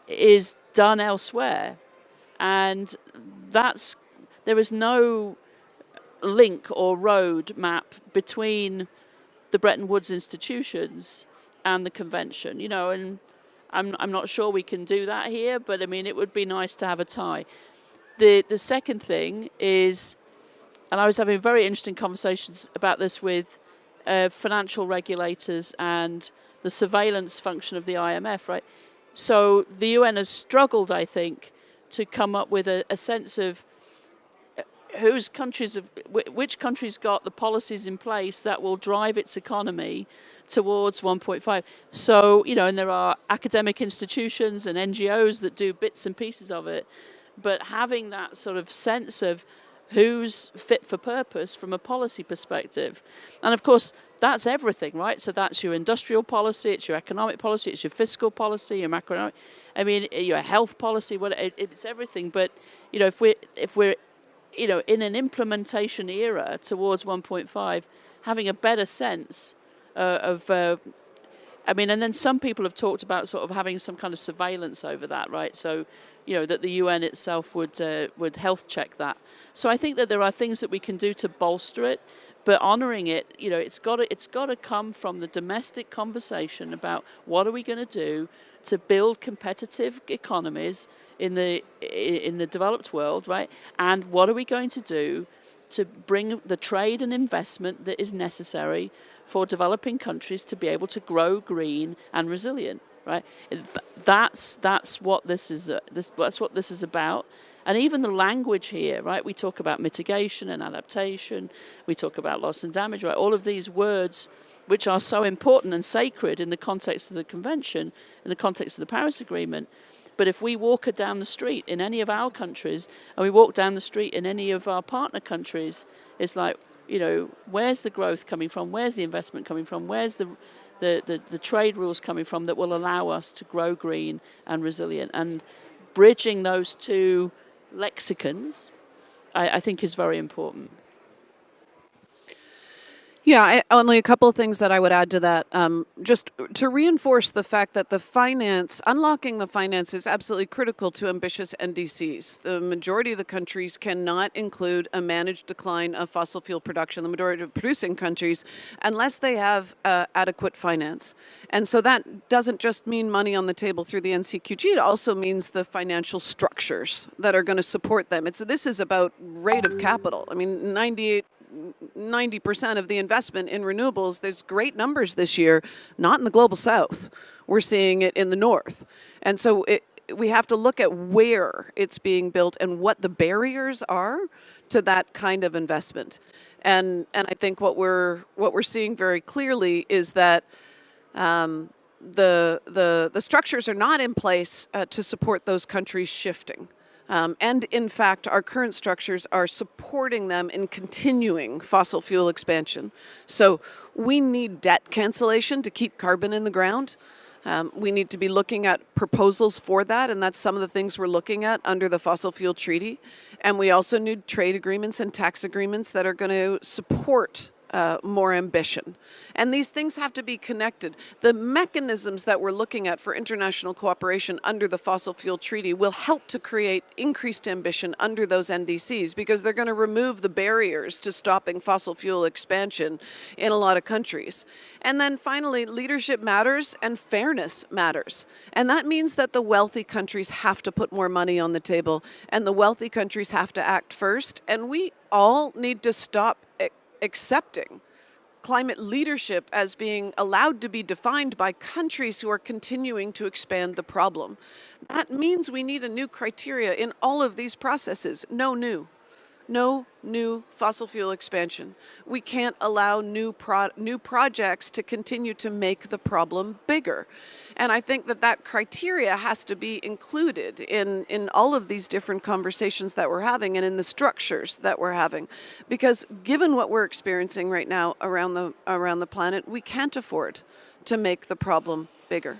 is done elsewhere. And there is no link or road map between the Bretton Woods institutions and the convention, you know, and I'm not sure we can do that here, but I mean, it would be nice to have a tie. The second thing is, and I was having very interesting conversations about this with financial regulators and the surveillance function of the IMF, right? So the UN has struggled, I think, to come up with a sense of which countries got the policies in place that will drive its economy towards 1.5. So, you know, and there are academic institutions and NGOs that do bits and pieces of it, but having that sort of sense of who's fit for purpose from a policy perspective. And of course, that's everything, right? So that's your industrial policy, it's your economic policy, it's your fiscal policy, your macroeconomic, I mean, your health policy, it's everything. But, you know, if we're in an implementation era towards 1.5, having a better sense and then some people have talked about sort of having some kind of surveillance over that, right? So, that the UN itself would health check that. So I think that there are things that we can do to bolster it, but honouring it, it's got to come from the domestic conversation about what are we going to do to build competitive economies in the developed world, right? And what are we going to do to bring the trade and investment that is necessary for developing countries to be able to grow green and resilient, right? That's what this is. That's what this is about. And even the language here, right? We talk about mitigation and adaptation. We talk about loss and damage, right? All of these words, which are so important and sacred in the context of the convention, in the context of the Paris Agreement. But if we walk down the street in any of our countries, and we walk down the street in any of our partner countries, it's like, where's the growth coming from? Where's the investment coming from? Where's the trade rules coming from that will allow us to grow green and resilient? And bridging those two lexicons, I think, is very important. Yeah, only a couple of things that I would add to that. Just to reinforce the fact that unlocking the finance is absolutely critical to ambitious NDCs. The majority of the countries cannot include a managed decline of fossil fuel production, the majority of producing countries, unless they have adequate finance. And so that doesn't just mean money on the table through the NCQG, it also means the financial structures that are going to support them. This is about rate of capital. I mean, 90% of the investment in renewables, there's great numbers this year, not in the global south. We're seeing it in the north. And so we have to look at where it's being built and what the barriers are to that kind of investment. And I think what we're seeing very clearly is that the structures are not in place to support those countries shifting. And in fact, our current structures are supporting them in continuing fossil fuel expansion. So we need debt cancellation to keep carbon in the ground. We need to be looking at proposals for that, and that's some of the things we're looking at under the Fossil Fuel Treaty. And we also need trade agreements and tax agreements that are going to support more ambition. And these things have to be connected. The mechanisms that we're looking at for international cooperation under the Fossil Fuel Treaty will help to create increased ambition under those NDCs because they're going to remove the barriers to stopping fossil fuel expansion in a lot of countries. And then finally, leadership matters and fairness matters. And that means that the wealthy countries have to put more money on the table and the wealthy countries have to act first. And we all need to stop accepting climate leadership as being allowed to be defined by countries who are continuing to expand the problem. That means we need a new criteria in all of these processes. No new fossil fuel expansion. We can't allow new projects to continue to make the problem bigger. And I think that criteria has to be included in all of these different conversations that we're having and in the structures that we're having. Because given what we're experiencing right now around the planet, we can't afford to make the problem bigger.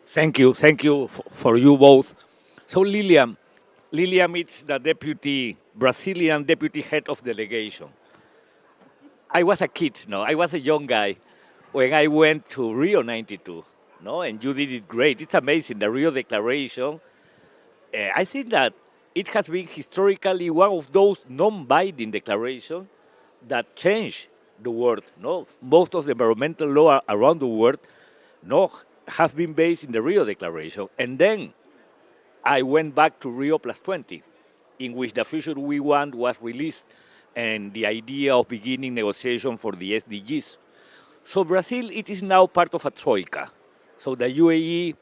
Thank you for you both. So Lilian is the Brazilian deputy head of delegation. I was a kid, I was a young guy when I went to Rio 92, and you did it great. It's amazing, the Rio Declaration. I think that it has been historically one of those non-binding declarations that changed the world. Most of the environmental law around the world have been based in the Rio Declaration. And then I went back to Rio +20, in which the Future We Want was released and the idea of beginning negotiation for the SDGs. So Brazil, it is now part of a troika. So the UAE,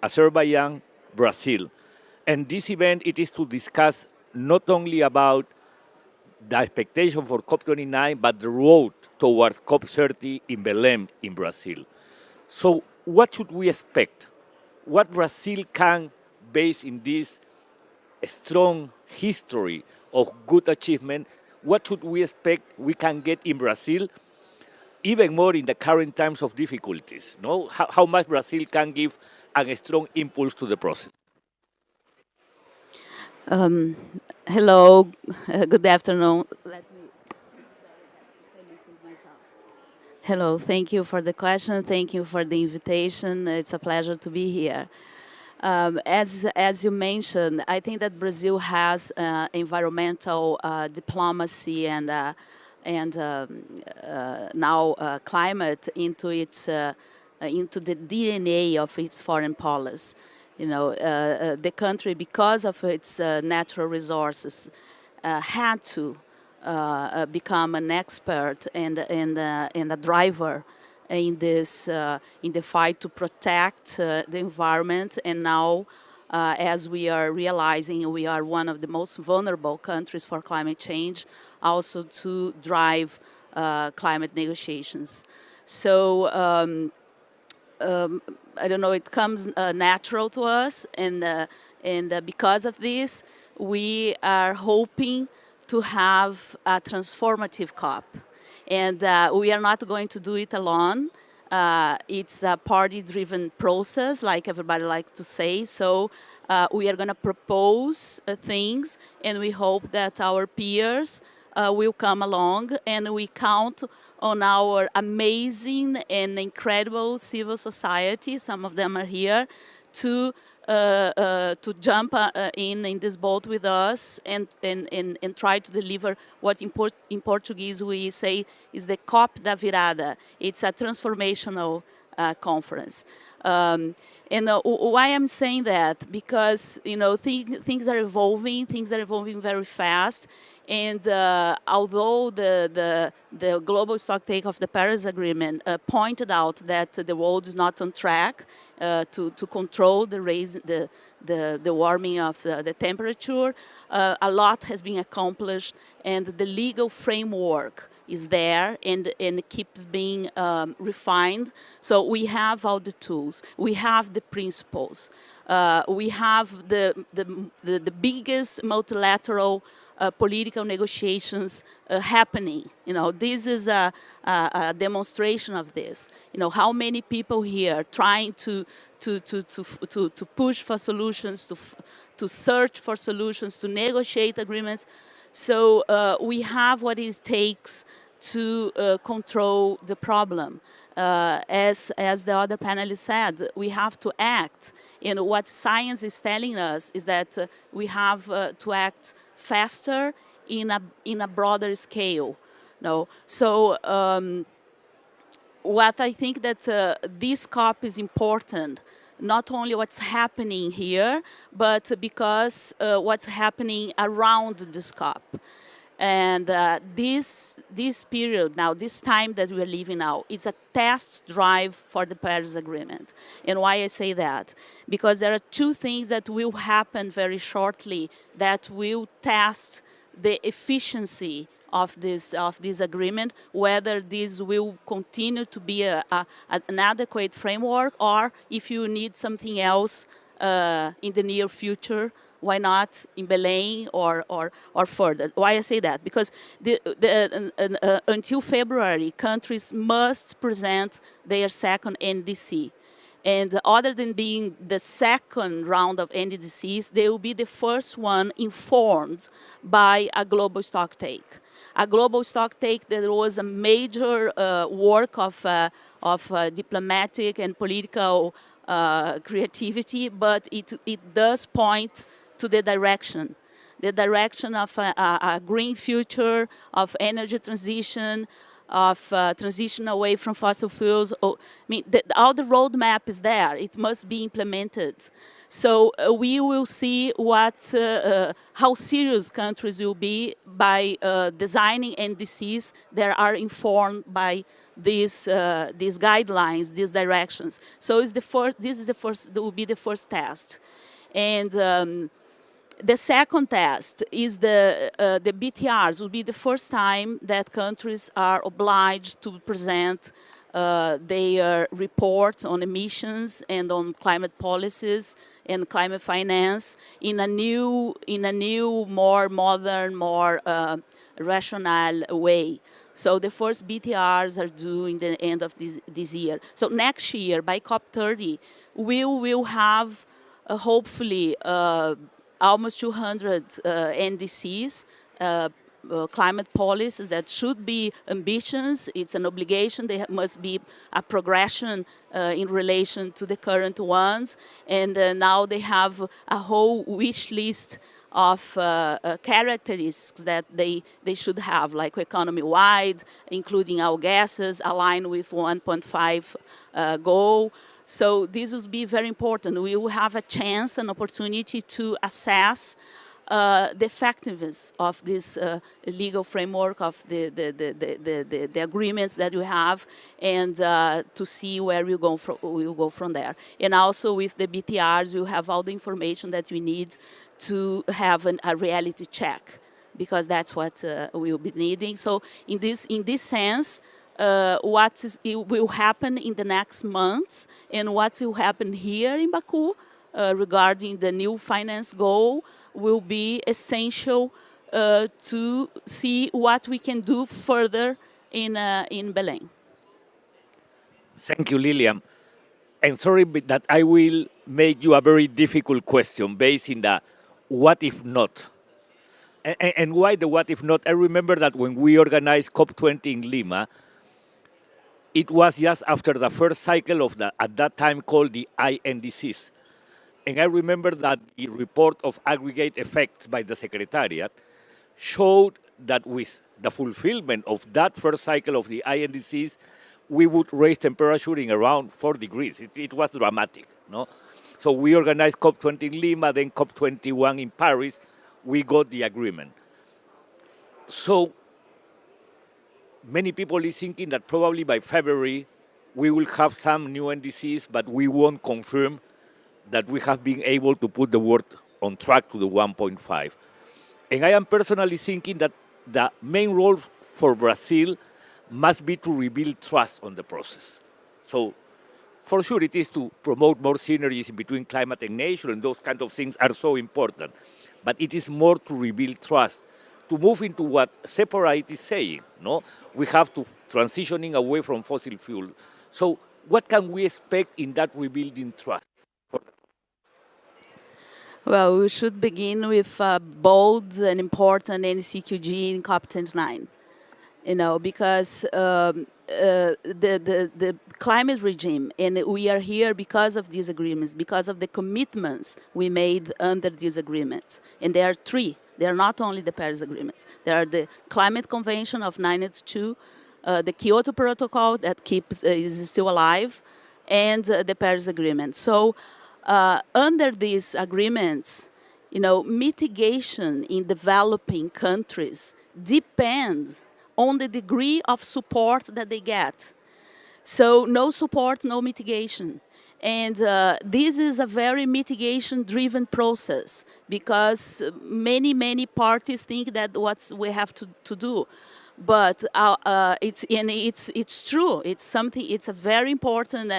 Azerbaijan, Brazil. And this event, it is to discuss not only about the expectation for COP29, but the road towards COP30 in Belém in Brazil. So what should we expect? What Brazil can, based in this strong history of good achievement, what should we expect we can get in Brazil, even more in the current times of difficulties? How much Brazil can give a strong impulse to the process? Um, Hello, good afternoon. Hello, thank you for the question. Thank you for the invitation. It's a pleasure to be here. As you mentioned, I think that Brazil has environmental diplomacy and now climate into its into the DNA of its foreign policy. You know, the country, because of its natural resources, had to become an expert and a driver in this in the fight to protect the environment. And now, as we are realizing, we are one of the most vulnerable countries for climate change, also to drive climate negotiations. So I don't know, it comes natural to us, and because of this, we are hoping to have a transformative COP. And we are not going to do it alone. It's a party-driven process, like everybody likes to say. So we are going to propose things, and we hope that our peers will come along, and we count on our amazing and incredible civil society. Some of them are here to jump in this boat with us and try to deliver what in Portuguese we say is the COP da Virada. It's a transformational conference. And why I'm saying that? Because, you know, things are evolving very fast. And although the global stocktake of the Paris Agreement pointed out that the world is not on track to control the warming of the temperature, a lot has been accomplished, and the legal framework is there and keeps being refined. So we have all the tools, we have the principles, we have the biggest multilateral political negotiations happening. You know, this is a demonstration of this. You know, how many people here trying to push for solutions, to search for solutions, to negotiate agreements. So we have what it takes to control the problem. As the other panelists said, we have to act. And what science is telling us is that we have to act faster in a broader scale. No, so what I think that this COP is important, not only what's happening here, but because what's happening around this COP. And this period now, this time that we are living now, it's a test drive for the Paris Agreement. And why I say that? Because there are two things that will happen very shortly that will test the efficiency of this agreement, whether this will continue to be an adequate framework, or if you need something else in the near future. Why not in Belém or further? Why I say that? Because until February, countries must present their second NDC. And other than being the second round of NDCs, they will be the first one informed by a global stocktake. A global stocktake that was a major work of diplomatic and political creativity, but it does point to the direction of a green future, of energy transition, of transition away from fossil fuels. I mean, all the roadmap is there. It must be implemented. So we will see how serious countries will be by designing NDCs that are informed by these guidelines, these directions. So will be the first test. And the second test is the BTRs. Will be the first time that countries are obliged to present their report on emissions and on climate policies and climate finance in a new, more modern, more rational way. So the first BTRs are due in the end of this year. So next year, by COP30, we will have hopefully almost 200 NDCs, climate policies that should be ambitions. It's an obligation. There must be a progression in relation to the current ones. And now they have a whole wish list of characteristics that they should have, like economy-wide, including our gases, aligned with 1.5 goal. So this will be very important. We will have a chance, an opportunity to assess the effectiveness of this legal framework, of the agreements that we have, and to see where we'll go from there. And also with the BTRs, we'll have all the information that we need to have a reality check, because that's what we'll be needing. So in this sense, what will happen in the next months and what will happen here in Baku regarding the new finance goal will be essential to see what we can do further in Belém. Thank you, Lilian. And sorry that I will make you a very difficult question based in the what if not. And why the what if not? I remember that when we organized COP20 in Lima, it was just after the first cycle of at that time called the INDCs. And I remember that the report of aggregate effects by the Secretariat showed that with the fulfillment of that first cycle of the INDCs, we would raise temperature in around 4 degrees. It was dramatic, no? So we organized COP20 in Lima, then COP21 in Paris. We got the agreement. So many people is thinking that probably by February, we will have some new NDCs, but we won't confirm that we have been able to put the world on track to the 1.5. And I am personally thinking that the main role for Brazil must be to rebuild trust on the process. So for sure it is to promote more synergies between climate and nature, and those kind of things are so important. But it is more to rebuild trust, to move into what Separate is saying, no? We have to transitioning away from fossil fuel. So what can we expect in that rebuilding trust? Well, we should begin with bold and important NCQG in COP29, because the climate regime, and we are here because of these agreements, because of the commitments we made under these agreements. And there are 3. They are not only the Paris agreements. There are the Climate Convention of 1992, the Kyoto Protocol that is still alive, and the Paris Agreement. So under these agreements, mitigation in developing countries depends on the degree of support that they get. So no support, no mitigation. And this is a very mitigation-driven process, because many parties think that what we have to do. But it's true. It's something. It's a very important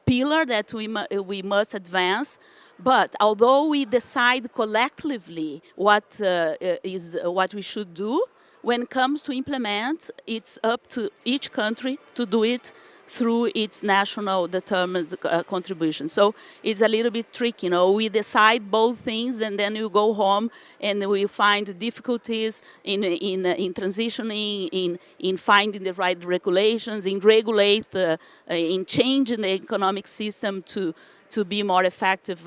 pillar that we must advance. But although we decide collectively what we should do, when it comes to implement, it's up to each country to do it through its national determined contribution. So it's a little bit tricky, We decide both things, and then you go home and we find difficulties in transitioning, in finding the right regulations, in changing the economic system to be more effective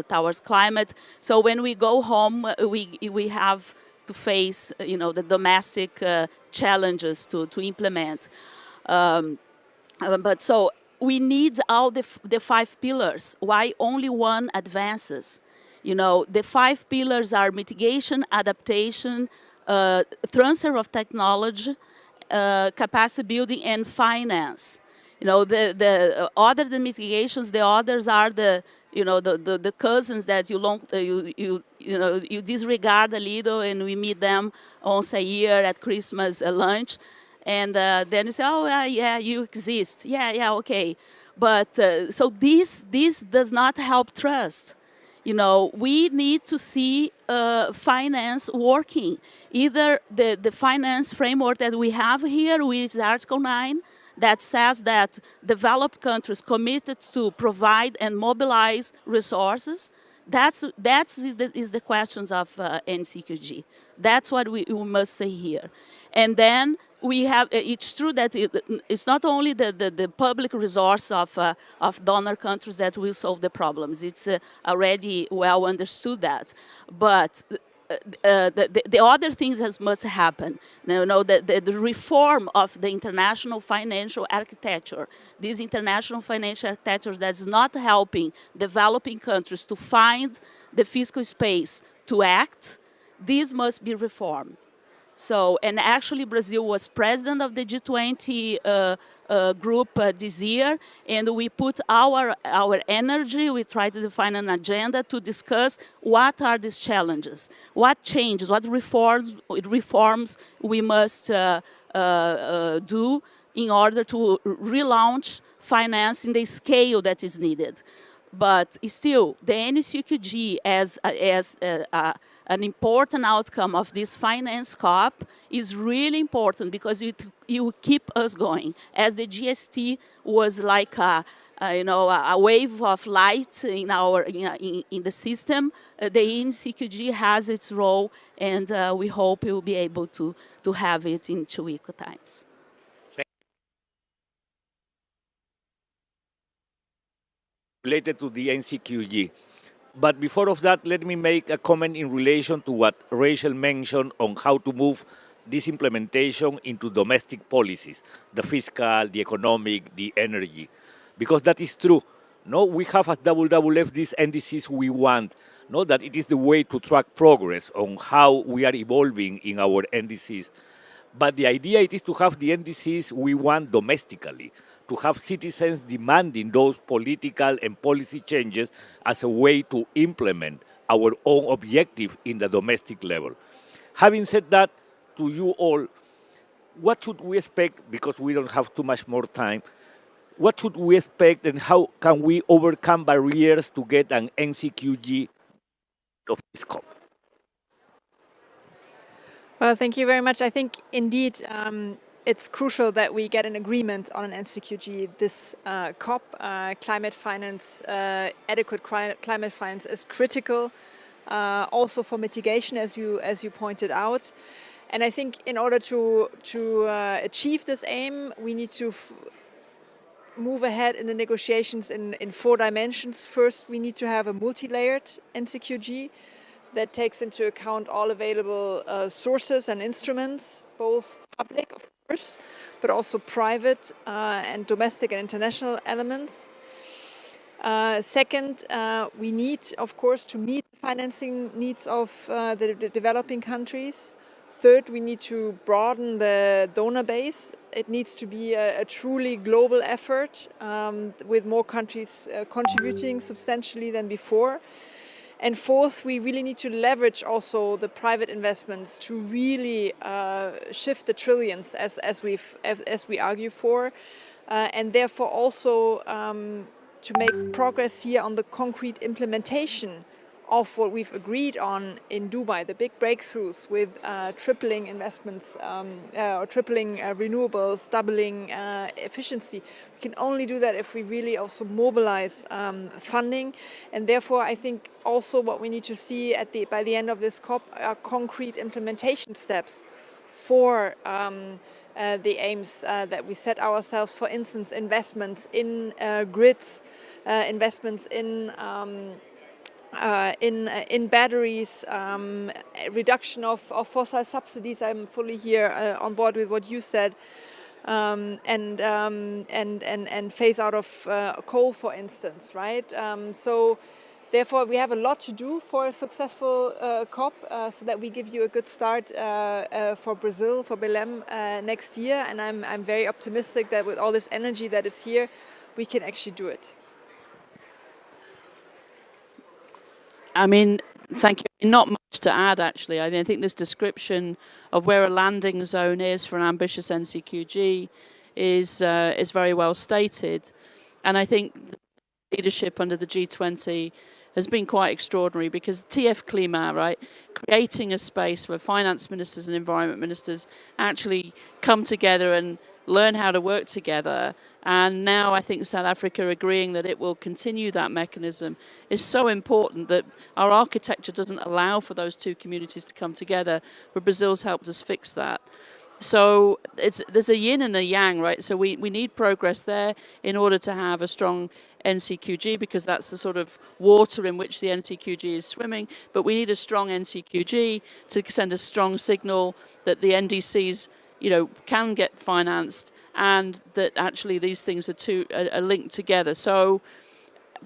towards climate. So when we go home, we have to face, the domestic challenges to implement. But so we need all the 5 pillars. Why only one advances? The 5 pillars are mitigation, adaptation, transfer of technology, capacity building, and finance. The other than mitigations, the others are the cousins that you disregard a little, and we meet them once a year at Christmas lunch. And then you say, oh, yeah, you exist. Yeah, okay. But so this does not help trust. We need to see finance working. Either the finance framework that we have here, which is Article 9, that says that developed countries committed to provide and mobilize resources, That's the questions of NCQG. That's what we must say here. And then we have, it's true that it's not only the public resource of donor countries that will solve the problems. It's already well understood that. But the other things that must happen, the reform of the international financial architecture. This international financial architecture that's not helping developing countries to find the fiscal space to act, this must be reformed. So, and actually Brazil was president of the G20 group this year, and we put our energy, we try to define an agenda to discuss what are these challenges, what changes, what reforms we must do in order to relaunch finance in the scale that is needed. But still, the NCQG as an important outcome of this finance COP is really important because it will keep us going. As the GST was like a wave of light in the system, the NCQG has its role, and we hope we will be able to have it in 2 equal times. Related to the NCQG. But before of that, let me make a comment in relation to what Rachel mentioned on how to move this implementation into domestic policies, the fiscal, the economic, the energy, because that is true. No, we have as WWF these NDCs we want, no, that it is the way to track progress on how we are evolving in our NDCs. But the idea it is to have the NDCs we want domestically, to have citizens demanding those political and policy changes as a way to implement our own objective in the domestic level. Having said that, to you all, what should we expect, because we don't have too much more time, what should we expect and how can we overcome barriers to get an NCQG of this COP? Well, thank you very much. I think indeed it's crucial that we get an agreement on an NCQG this COP. Climate finance, adequate climate finance is critical, also for mitigation, as you pointed out. And I think in order to achieve this aim, we need to move ahead in the negotiations in 4 dimensions. First, we need to have a multi-layered NCQG that takes into account all available sources and instruments, both public, of course, but also private and domestic and international elements. Second, we need, of course, to meet the financing needs of the developing countries. Third, we need to broaden the donor base. It needs to be a truly global effort with more countries contributing substantially than before. And fourth, we really need to leverage also the private investments to really shift the trillions as we argue for, and therefore also to make progress here on the concrete implementation of what we've agreed on in Dubai, the big breakthroughs with tripling investments, or tripling renewables, doubling efficiency. We can only do that if we really also mobilize funding, and therefore I think also what we need to see by the end of this COP are concrete implementation steps for the aims that we set ourselves. For instance, investments in grids, investments in batteries, reduction of fossil subsidies. I'm fully here on board with what you said, and phase out of coal, for instance, right? So therefore, we have a lot to do for a successful COP, so that we give you a good start for Brazil, for Belém next year. And I'm very optimistic that with all this energy that is here, we can actually do it. I mean, thank you. Not much to add, actually. I mean, I think this description of where a landing zone is for an ambitious NCQG is very well stated. And I think the leadership under the G20 has been quite extraordinary, because TF Klima, right, creating a space where finance ministers and environment ministers actually come together and learn how to work together. And now I think South Africa agreeing that it will continue that mechanism is so important that our architecture doesn't allow for those two communities to come together, but Brazil's helped us fix that. So there's a yin and a yang, right? So we need progress there in order to have a strong NCQG, because that's the sort of water in which the NCQG is swimming. But we need a strong NCQG to send a strong signal that the NDCs, can get financed, and that actually these things are linked together. So,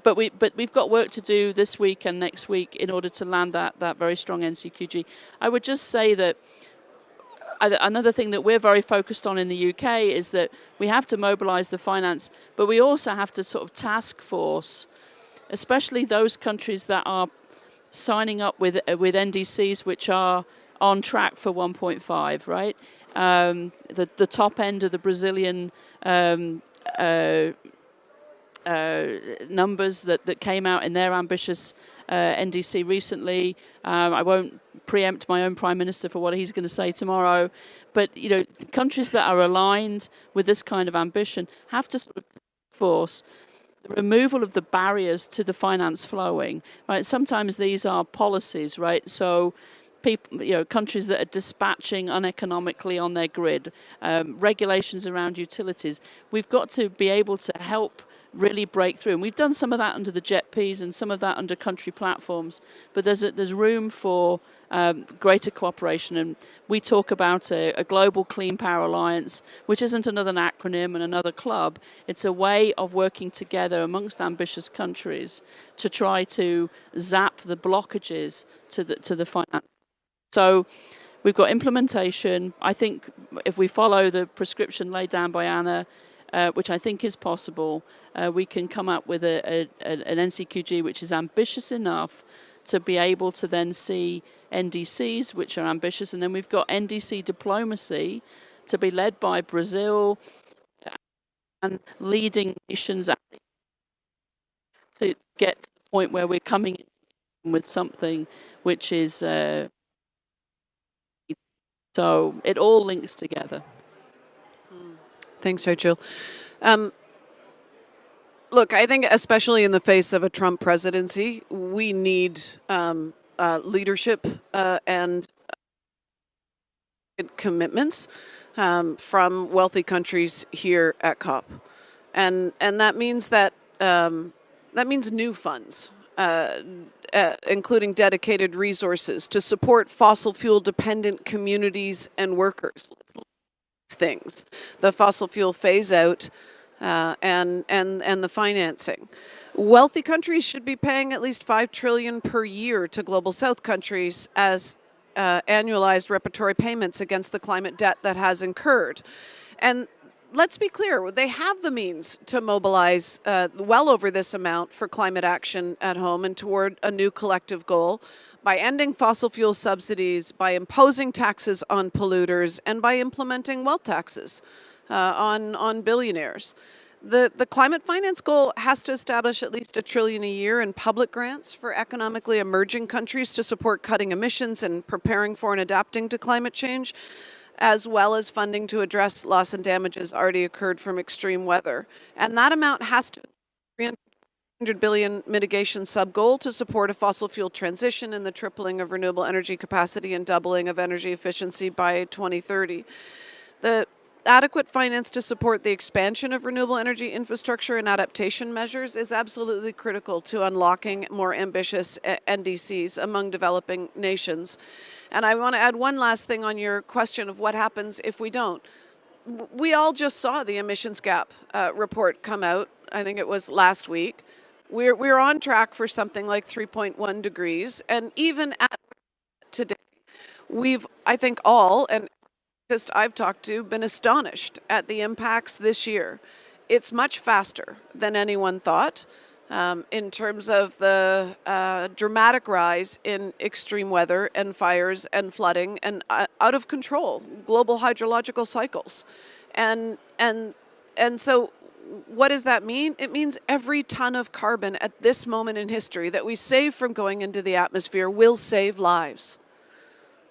but we've got work to do this week and next week in order to land that very strong NCQG. I would just say that another thing that we're very focused on in the UK is that we have to mobilise the finance, but we also have to sort of task force, especially those countries that are signing up with NDCs which are on track for 1.5, right? The top end of the Brazilian numbers that came out in their ambitious NDC recently. I won't preempt my own Prime Minister for what he's going to say tomorrow, but countries that are aligned with this kind of ambition have to sort of force the removal of the barriers to the finance flowing, right? Sometimes these are policies, right? So people, countries that are dispatching uneconomically on their grid, regulations around utilities. We've got to be able to help really break through. And we've done some of that under the JETPs and some of that under country platforms, but there's room for greater cooperation. And we talk about a global clean power alliance, which isn't another acronym and another club. It's a way of working together amongst ambitious countries to try to zap the blockages to the finance. So we've got implementation. I think if we follow the prescription laid down by Anna, which I think is possible, we can come up with an NCQG which is ambitious enough to be able to then see NDCs which are ambitious, and then we've got NDC diplomacy to be led by Brazil and leading nations to get to the point where we're coming in with something which is so it all links together. Thanks, Rachel. Look, I think especially in the face of a Trump presidency, we need leadership and commitments from wealthy countries here at COP, and that means that means new funds, including dedicated resources to support fossil fuel dependent communities and workers. Things, the fossil fuel phase out, and the financing. Wealthy countries should be paying at least $5 trillion per year to global South countries as annualized reparatory payments against the climate debt that has incurred. And let's be clear, they have the means to mobilize well over this amount for climate action at home and toward a new collective goal by ending fossil fuel subsidies, by imposing taxes on polluters, and by implementing wealth taxes on billionaires. The climate finance goal has to establish at least $1 trillion a year in public grants for economically emerging countries to support cutting emissions and preparing for and adapting to climate change, as well as funding to address loss and damages already occurred from extreme weather. And that amount has to be $300 billion mitigation sub-goal to support a fossil fuel transition and the tripling of renewable energy capacity and doubling of energy efficiency by 2030. The adequate finance to support the expansion of renewable energy infrastructure and adaptation measures is absolutely critical to unlocking more ambitious NDCs among developing nations. And I want to add one last thing on your question of what happens if we don't. We all just saw the emissions gap report come out. I think it was last week. We're on track for something like 3.1 degrees. And even at today, we've, I think all, and I've talked to, been astonished at the impacts this year. It's much faster than anyone thought in terms of the dramatic rise in extreme weather and fires and flooding and out of control global hydrological cycles. And so what does that mean? It means every ton of carbon at this moment in history that we save from going into the atmosphere will save lives.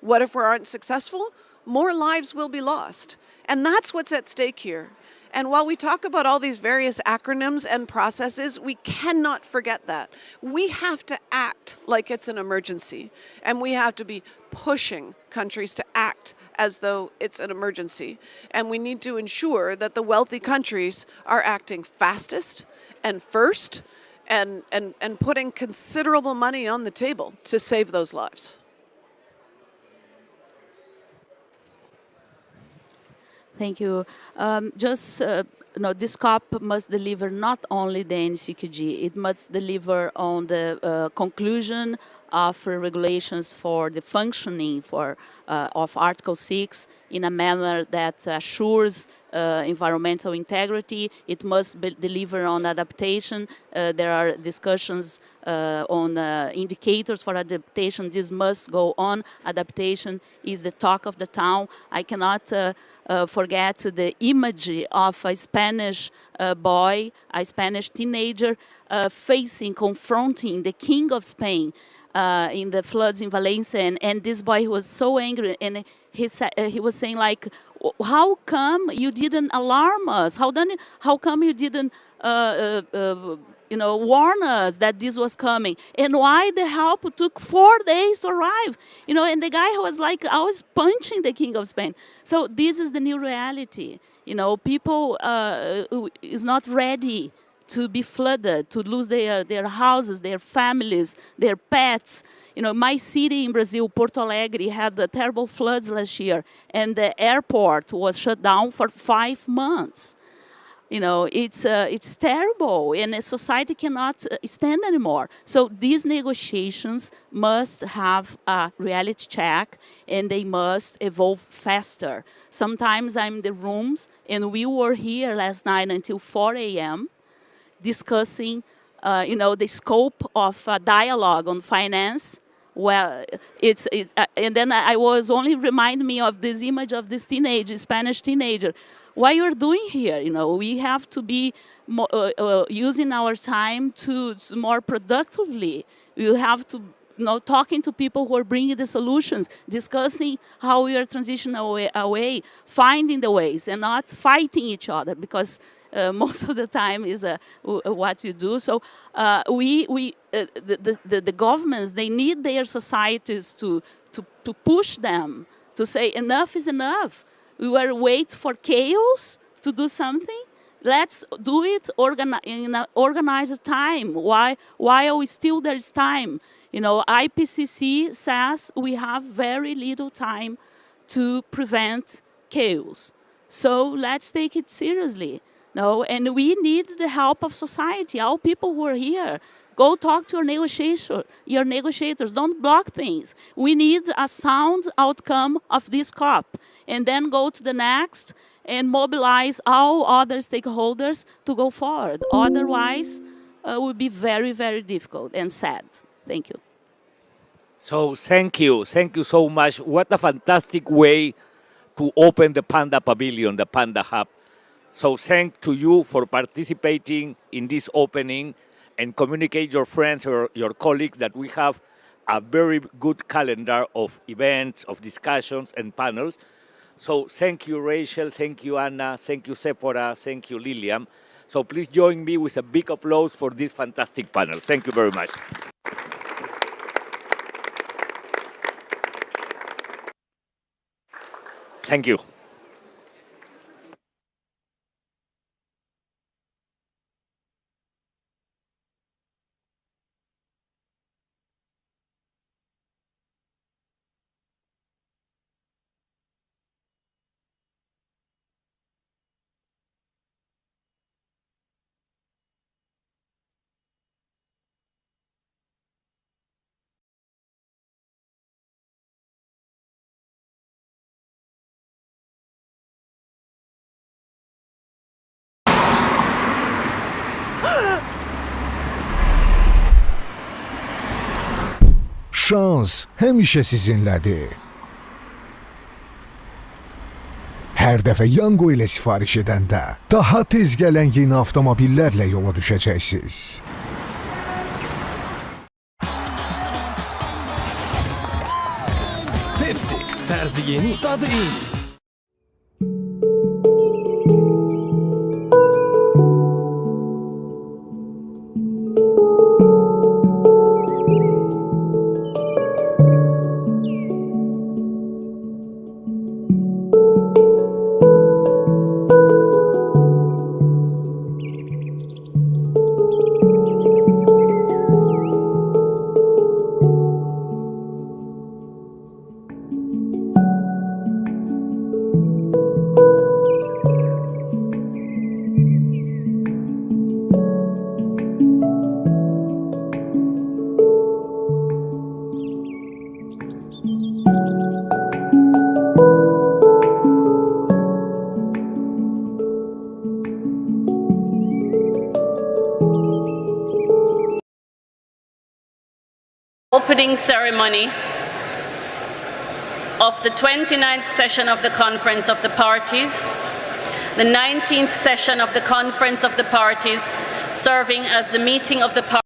What if we aren't successful? more lives will be lost. And that's what's at stake here. And while we talk about all these various acronyms and processes, we cannot forget that. We have to act like it's an emergency, and we have to be pushing countries to act as though it's an emergency. And we need to ensure that the wealthy countries are acting fastest and first and putting considerable money on the table to save those lives. Thank you. This COP must deliver not only the NCQG, it must deliver on the conclusion of regulations for the functioning of Article 6 in a manner that assures environmental integrity. It must deliver on adaptation. There are discussions on indicators for adaptation. This must go on. Adaptation is the talk of the town. I cannot forget the image of a Spanish boy, a Spanish teenager, confronting the King of Spain in the floods in Valencia, and this boy was so angry, and he was saying like, how come you didn't alarm us? How come you didn't warn us that this was coming? And why the help took 4 days to arrive? And the guy was like, I was punching the King of Spain. So this is the new reality. People is not ready to be flooded, to lose their houses, their families, their pets. My city in Brazil, Porto Alegre, had the terrible floods last year, and the airport was shut down for 5 months. It's terrible, and society cannot stand anymore. So these negotiations must have a reality check, and they must evolve faster. Sometimes I'm in the rooms, and we were here last night until 4 a.m., discussing, the scope of dialogue on finance. Well, and then I was only remind me of this image of this Spanish teenager. What you're doing here? We have to be using our time to more productively. You have to talking to people who are bringing the solutions, discussing how we are transitioning away, finding the ways, and not fighting each other, because most of the time is what you do. So the governments, they need their societies to push them, to say enough is enough. We were waiting for chaos to do something. Let's do it in an organized time. While still there is time. IPCC says we have very little time to prevent chaos. So let's take it seriously. And we need the help of society. All people who are here, go talk to your negotiators. Don't block things. We need a sound outcome of this COP, and then go to the next and mobilize all other stakeholders to go forward. Otherwise, it will be very, very difficult and sad. Thank you. So thank you so much. What a fantastic way to open the Panda Pavilion, the Panda Hub. So thanks to you for participating in this opening, and communicate your friends or your colleagues that we have a very good calendar of events, of discussions and panels. So thank you, Rachel, thank you, Anna, thank you, Sephora, thank you, Lilian. So please join me with a big applause for this fantastic panel. Thank you very much. Thank you. Şans həmişə sizinlədir. Hər dəfə Yango ilə sifariş edəndə daha tez gələn yeni avtomobillərlə yola düşəcəksiniz. Pepsi. Tarzı yeni, tadı iyi. Opening ceremony of the 29th session of the Conference of the Parties, the 19th session of the Conference of the Parties, serving as the meeting of the parties.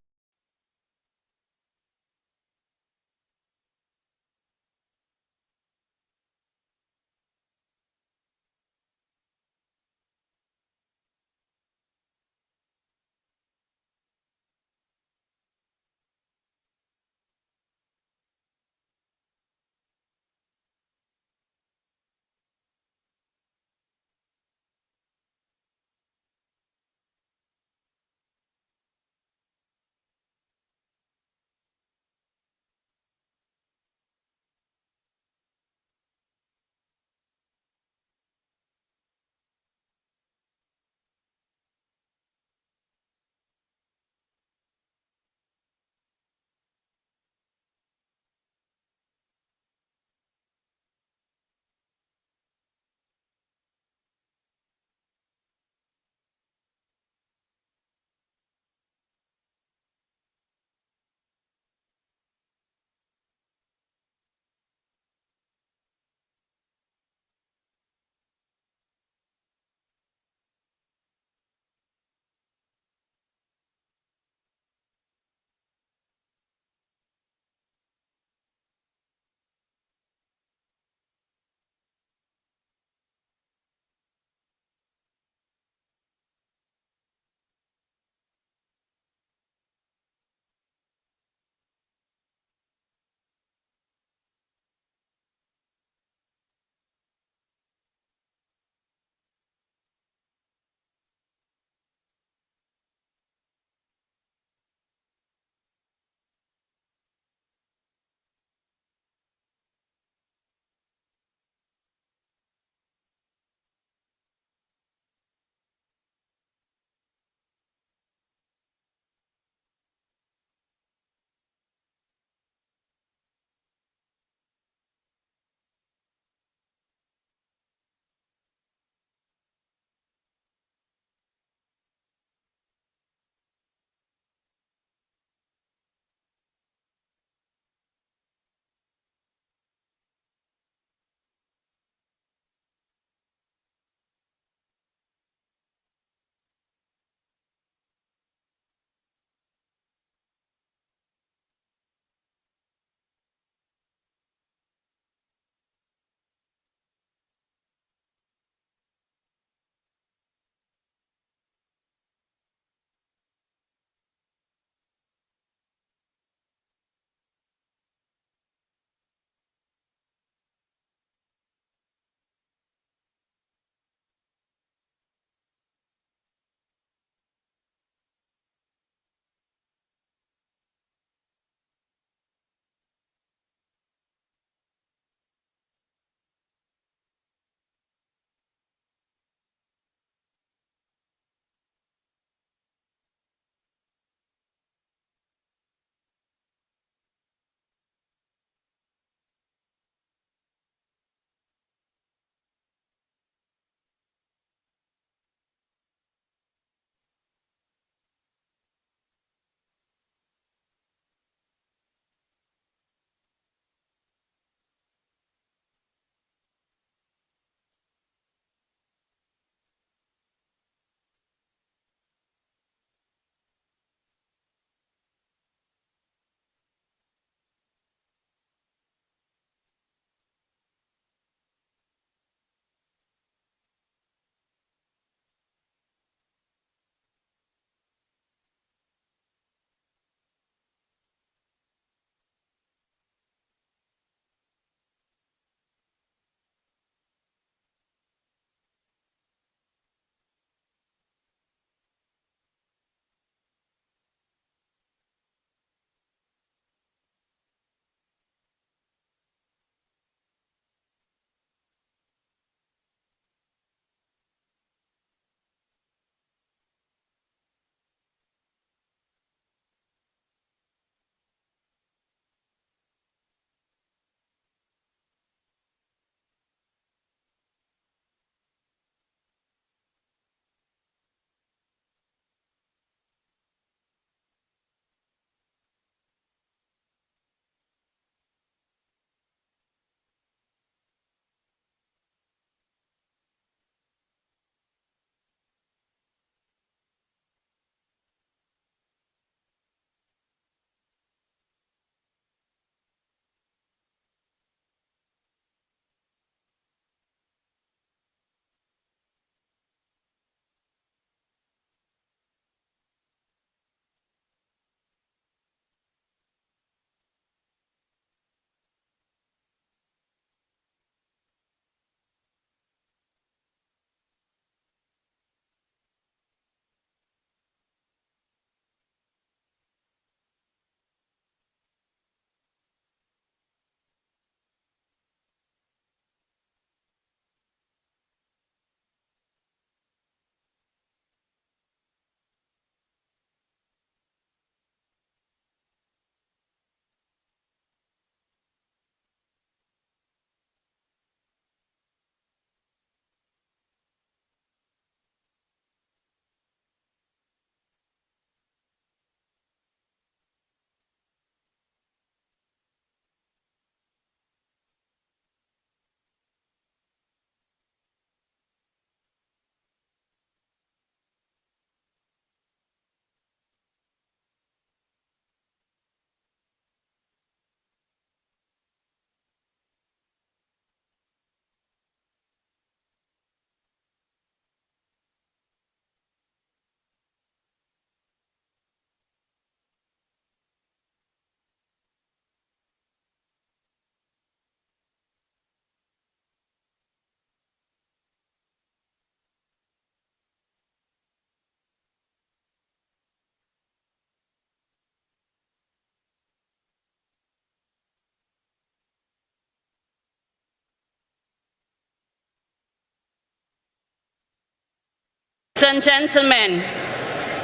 Ladies and gentlemen,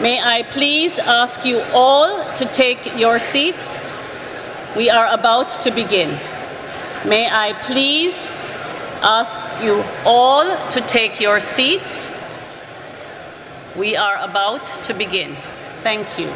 may I please ask you all to take your seats? We are about to begin. May I please ask you all to take your seats? We are about to begin. Thank you.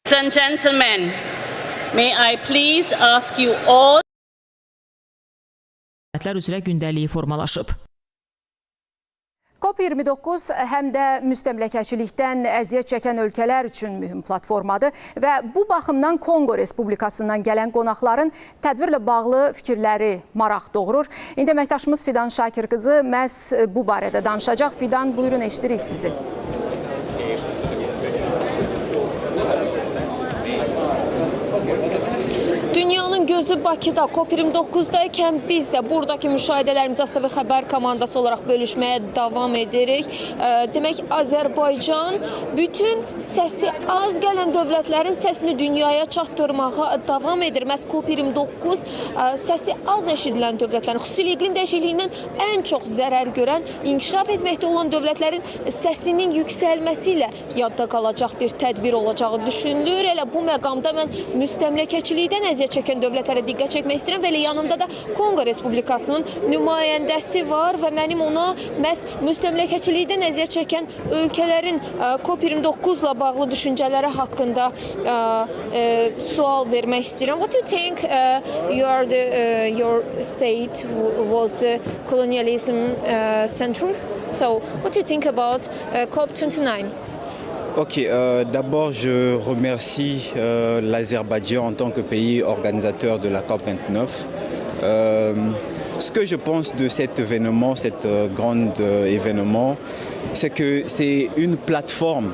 Ladies and gentlemen, may I please ask you all üzrə gündəliyi formalaşıb. COP29 həm də müstəmləkəçilikdən əziyyət çəkən ölkələr üçün mühüm platformadır və bu baxımdan Kongo Respublikasından gələn qonaqların tədbirlə bağlı fikirləri maraq doğurur. İndi əməkdaşımız Fidan Şakir qızı məhz bu barədə danışacaq. Fidan, buyurun, eşidirik sizi. Dünyanın gözü Bakıda, COP29'dayken biz de buradaki müşahidələrimizi AZTV xəbər komandası olaraq bölüşməyə davam edirik. Demək, Azərbaycan bütün səsi az gələn dövlətlərin səsini dünyaya çatdırmağa davam edir. Məhz COP29 səsi az eşidilən dövlətlərin, xüsusilə iqlim dəyişikliyindən ən çox zərər görən, inkişaf etməkdə olan dövlətlərin səsinin yüksəlməsi ilə yadda qalacaq bir tədbir olacağı düşünülür. Elə bu məqamda mən müstəmləkəçilikdən əziyyət çəkən dövlətlərə diqqət çəkmək istəyirəm və elə yanımda da Kongo Respublikasının nümayəndəsi var və mənim ona məhz müstəmləkəçilikdən əziyyət çəkən ölkələrin COP29-la bağlı düşüncələri haqqında sual vermək istəyirəm. What do you think your state was colonialism center? So what do you think about COP29? Ok, d'abord je remercie l'Azerbaïdjan en tant que pays organisateur de la COP29. Ce que je pense de cet événement, cet grand événement, c'est que c'est une plateforme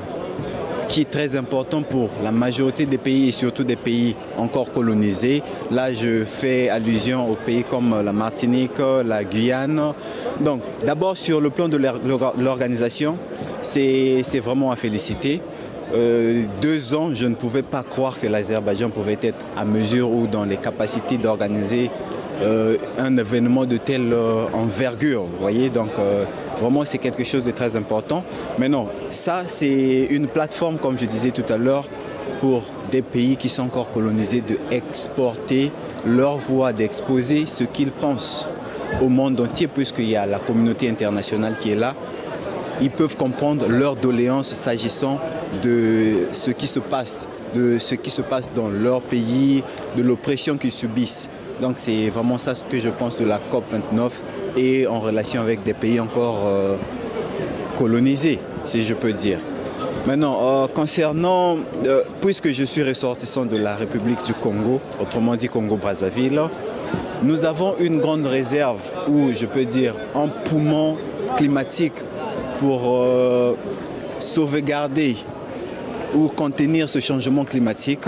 qui est très importante pour la majorité des pays et surtout des pays encore colonisés. Là, je fais allusion aux pays comme la Martinique, la Guyane. Donc, d'abord sur le plan de l'organisation, c'est vraiment à féliciter. 2 ans, je ne pouvais pas croire que l'Azerbaïdjan pouvait être à mesure ou dans les capacités d'organiser un événement de telle envergure, vous voyez, donc vraiment c'est quelque chose de très important. Mais non, ça c'est une plateforme, comme je disais tout à l'heure, pour des pays qui sont encore colonisés, d'exporter leur voix, d'exposer ce qu'ils pensent au monde entier, puisqu'il y a la communauté internationale qui est là. Ils peuvent comprendre leurs doléances s'agissant de ce qui se passe, dans leur pays, de l'oppression qu'ils subissent. Donc c'est vraiment ça ce que je pense de la COP29 et en relation avec des pays encore colonisés, si je peux dire. Maintenant, concernant, puisque je suis ressortissant de la République du Congo, autrement dit Congo-Brazzaville, nous avons une grande réserve, ou je peux dire un poumon climatique pour sauvegarder ou contenir ce changement climatique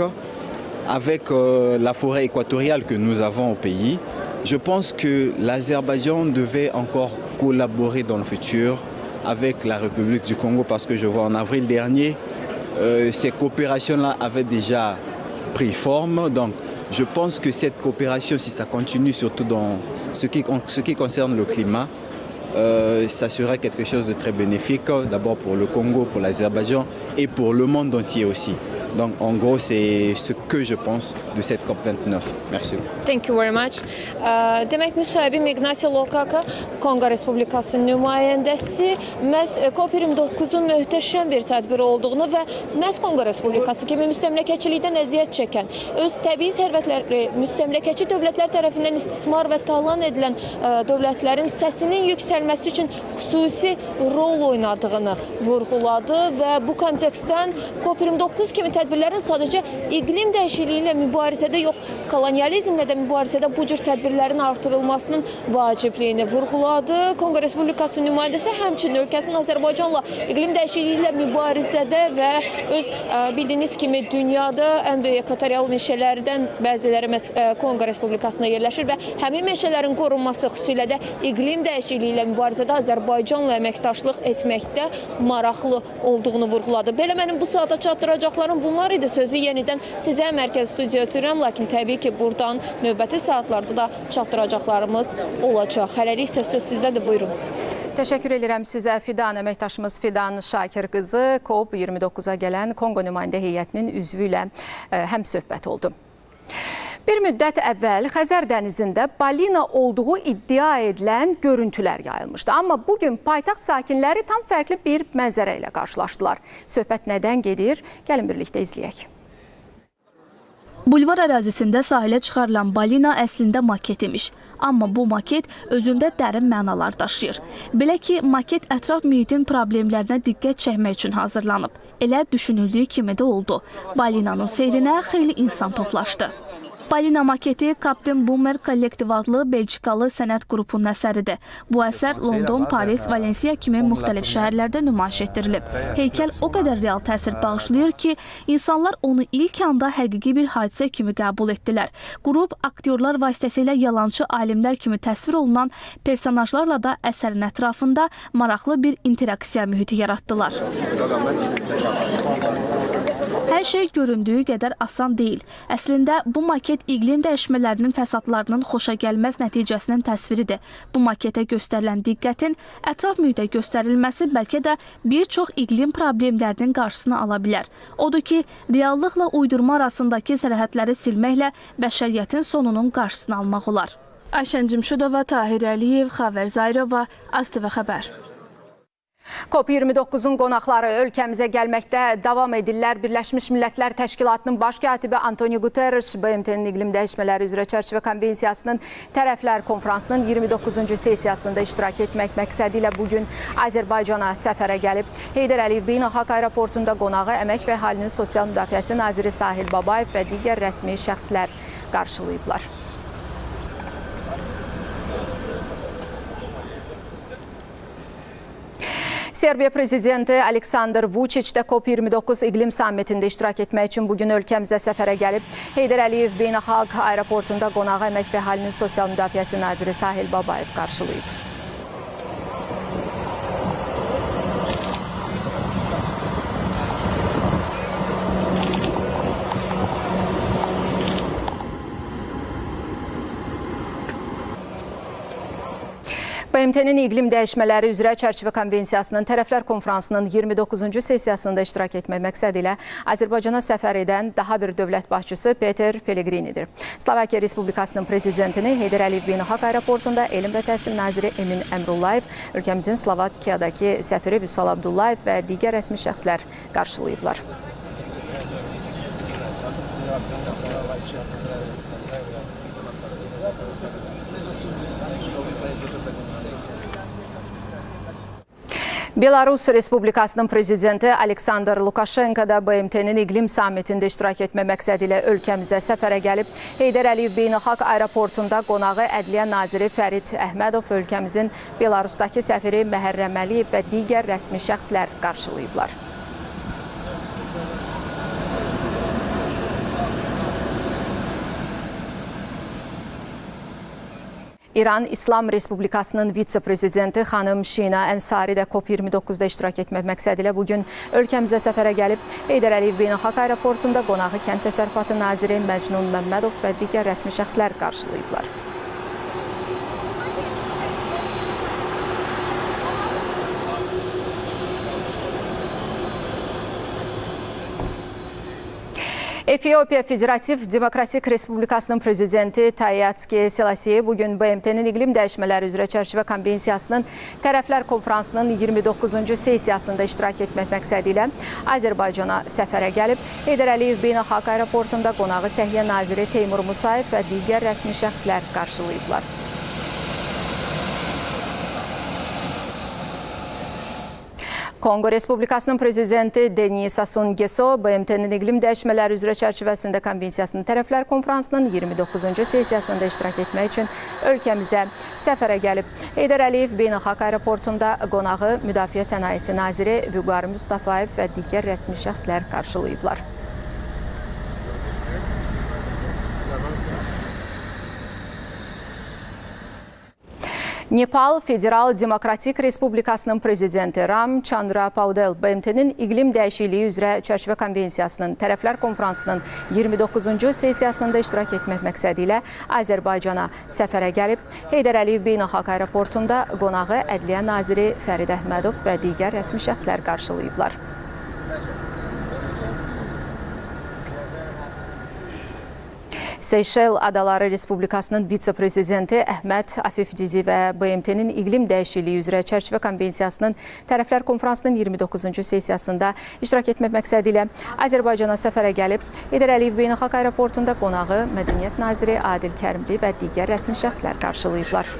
avec la forêt équatoriale que nous avons au pays. Je pense que l'Azerbaïdjan devait encore collaborer dans le futur avec la République du Congo parce que je vois en avril dernier, ces coopérations-là avaient déjà pris forme. Donc je pense que cette coopération, si ça continue, surtout dans ce qui concerne le climat, ça serait quelque chose de très bénéfique, d'abord pour le Congo, pour l'Azerbaïdjan et pour le monde entier aussi. Donc en gros, c'est ce que je pense de cette COP29. Merci. Thank you very much. Demək, müsahibim Ignasi Lokaka, Kongo Respublikasının nümayəndəsi, məhz COP29-un möhtəşəm bir tədbir olduğunu və məhz Kongo Respublikası kimi müstəmləkəçilikdən əziyyət çəkən, öz təbii sərvətləri müstəmləkəçi dövlətlər tərəfindən istismar və talan edilən dövlətlərin səsinin yüksəlməsi üçün xüsusi rol oynadığını vurğuladı və bu kontekstdən COP29 kimi tədbirlərin sadəcə iqlim dəyişikliyi ilə mübarizədə yox, kolonializmlə də mübarizədə bu cür tədbirlərin artırılmasının vacibliyini vurğuladı. Kongo Respublikası nümayəndəsi həmçinin ölkəsinin Azərbaycanla iqlim dəyişikliyi ilə mübarizədə və öz bildiyiniz kimi dünyada ən böyük ekvatorial meşələrdən bəziləri Kongo Respublikasına yerləşir və həmin meşələrin qorunması xüsusilə də iqlim dəyişikliyi ilə mübarizədə Azərbaycanla əməkdaşlıq etməkdə maraqlı olduğunu vurğuladı. Belə mənim bu saata çatdıracaqlarım bunlar idi. Sözü yenidən sizə mərkəz studiyaya ötürürəm, lakin təbii ki, buradan növbəti saatlarda da çatdıracaqlarımız olacaq. Hələlik isə söz sizdədir, buyurun. Təşəkkür edirəm sizə Fidan, əməkdaşımız Fidan Şakir qızı COP29-a gələn Kongo nümayəndə heyətinin üzvü ilə həmsöhbət oldu. Bir müddət əvvəl Xəzər dənizində balina olduğu iddia edilən görüntülər yayılmışdı. Amma bugün paytaxt sakinləri tam fərqli bir mənzərə ilə qarşılaşdılar. Söhbət nədən gedir? Gəlin birlikdə izləyək. Bulvar ərazisində sahilə çıxarılan balina əslində maket imiş. Amma bu maket özündə dərin mənalar daşıyır. Belə ki, maket ətraf mühitin problemlərinə diqqət çəkmək üçün hazırlanıb. Elə düşünüldüyü kimi də oldu. Balinanın seyrinə xeyli insan toplaşdı. Balina maketi Captain Boomer kollektiv adlı Belçikalı sənət qrupunun əsəridir. Bu əsər London, Paris, Valensiya kimi müxtəlif şəhərlərdə nümayiş etdirilib. Heykəl o qədər real təsir bağışlayır ki, insanlar onu ilk anda həqiqi bir hadisə kimi qəbul etdilər. Qrup aktyorlar vasitəsilə yalançı alimlər kimi təsvir olunan personajlarla da əsərin ətrafında maraqlı bir interaksiya mühiti yaratdılar. Hər şey göründüyü qədər asan deyil. Əslində, bu maket iqlim dəyişmələrinin fəsadlarının xoşagəlməz nəticəsinin təsviridir. Bu maketə göstərilən diqqətin ətraf mühitə göstərilməsi bəlkə də bir çox iqlim problemlərinin qarşısını ala bilər. Odur ki, reallıqla uydurma arasındakı sərhədləri silməklə bəşəriyyətin sonunun qarşısını almaq olar. Ayşən Cimşudova, Tahir Əliyev, Xavər Zayrova, AZTV xəbər. COP29-un qonaqları ölkəmizə gəlməkdə davam edirlər. Birləşmiş Millətlər Təşkilatının baş katibi Antonio Guterres, BMT-nin iqlim dəyişmələri üzrə çərçivə konvensiyasının tərəflər konfransının 29-cu sessiyasında iştirak etmək məqsədi ilə bugün Azərbaycana səfərə gəlib. Heydər Əliyev Beynəlxalq Aeroportunda qonağı Əmək və Əhalinin Sosial Müdafiəsi naziri Sahil Babayev və digər rəsmi şəxslər qarşılayıblar. Serbiya prezidenti Aleksandr Vučić də COP29 iqlim sammitində iştirak etmək üçün bugün ölkəmizə səfərə gəlib. Heydər Əliyev Beynəlxalq Aeroportunda qonağı Əmək və Əhalinin Sosial Müdafiəsi naziri Sahil Babayev qarşılayıb. BMT-nin iqlim dəyişmələri üzrə çərçivə konvensiyasının tərəflər konfransının 29-cu sessiyasında iştirak etmək məqsədi ilə Azərbaycana səfər edən daha bir dövlət başçısı Peter Pellegrinidir. Slovakiya Respublikasının prezidentini Heydər Əliyev Beynəlxalq Aeroportunda Elm və Təhsil naziri Emin Əmrullayev, ölkəmizin Slovakiyadakı səfiri Vüsal Abdullayev və digər rəsmi şəxslər qarşılayıblar. Belarus Respublikasının prezidenti Aleksandr Lukashenko da BMT-nin iqlim sammitində iştirak etmə məqsədi ilə ölkəmizə səfərə gəlib. Heydər Əliyev Beynəlxalq Aeroportunda qonağı Ədliyyə naziri Fərid Əhmədov, ölkəmizin Belarusdakı səfiri Məhərrəm Əliyev və digər rəsmi şəxslər qarşılayıblar. İran İslam Respublikasının vitse-prezidenti xanım Şina Ənsari də COP29-da iştirak etmək məqsədi ilə bugün ölkəmizə səfərə gəlib. Heydər Əliyev Beynəlxalq Aeroportunda qonağı Kənd Təsərrüfatı naziri Məcnun Məmmədov və digər rəsmi şəxslər qarşılayıblar. Efiopiya Federativ Demokratik Respublikasının prezidenti Tayyatski Selasiye bugün BMT-nin iqlim dəyişmələri üzrə çərçivə konvensiyasının tərəflər konfransının 29-cu sessiyasında iştirak etmək məqsədi ilə Azərbaycana səfərə gəlib. Heydər Əliyev Beynəlxalq Aeroportunda qonağı Səhiyyə naziri Teymur Musayev və digər rəsmi şəxslər qarşılayıblar. Kongo Respublikasının prezidenti Denis Sassou Nguesso, BMT-nin iqlim dəyişmələri üzrə çərçivəsində konvensiyasının tərəflər konfransının 29-cu sessiyasında iştirak etmək üçün ölkəmizə səfərə gəlib. Heydər Əliyev Beynəlxalq Aeroportunda qonağı Müdafiə Sənayesi naziri Vüqar Mustafayev və digər rəsmi şəxslər qarşılayıblar. Nepal Federal Demokratik Respublikasının prezidenti Ram Chandra Paudel BMT-nin iqlim dəyişikliyi üzrə çərçivə konvensiyasının tərəflər konfransının 29-cu sessiyasında iştirak etmək məqsədi ilə Azərbaycana səfərə gəlib. Heydər Əliyev Beynəlxalq Aeroportunda qonağı Ədliyyə naziri Fərid Əhmədov və digər rəsmi şəxslər qarşılayıblar. Seyşel Adaları Respublikasının vitse-prezidenti Əhməd Afifdizi və BMT-nin iqlim dəyişikliyi üzrə çərçivə konvensiyasının tərəflər konfransının 29-cu sessiyasında iştirak etmək məqsədi ilə Azərbaycana səfərə gəlib. Heydər Əliyev Beynəlxalq Aeroportunda qonağı Mədəniyyət naziri Adil Kərimli və digər rəsmi şəxslər qarşılayıblar.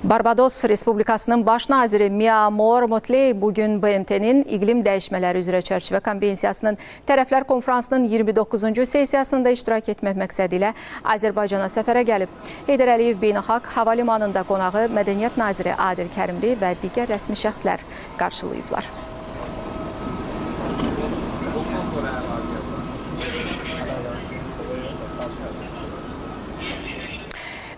Barbados Respublikasının baş naziri Mia Motley bugün BMT-nin iqlim dəyişmələri üzrə çərçivə konvensiyasının tərəflər konfransının 29-cu sessiyasında iştirak etmək məqsədi ilə Azərbaycana səfərə gəlib. Heydər Əliyev Beynəlxalq Hava Limanında qonağı Mədəniyyət naziri Adil Kərimli və digər rəsmi şəxslər qarşılayıblar.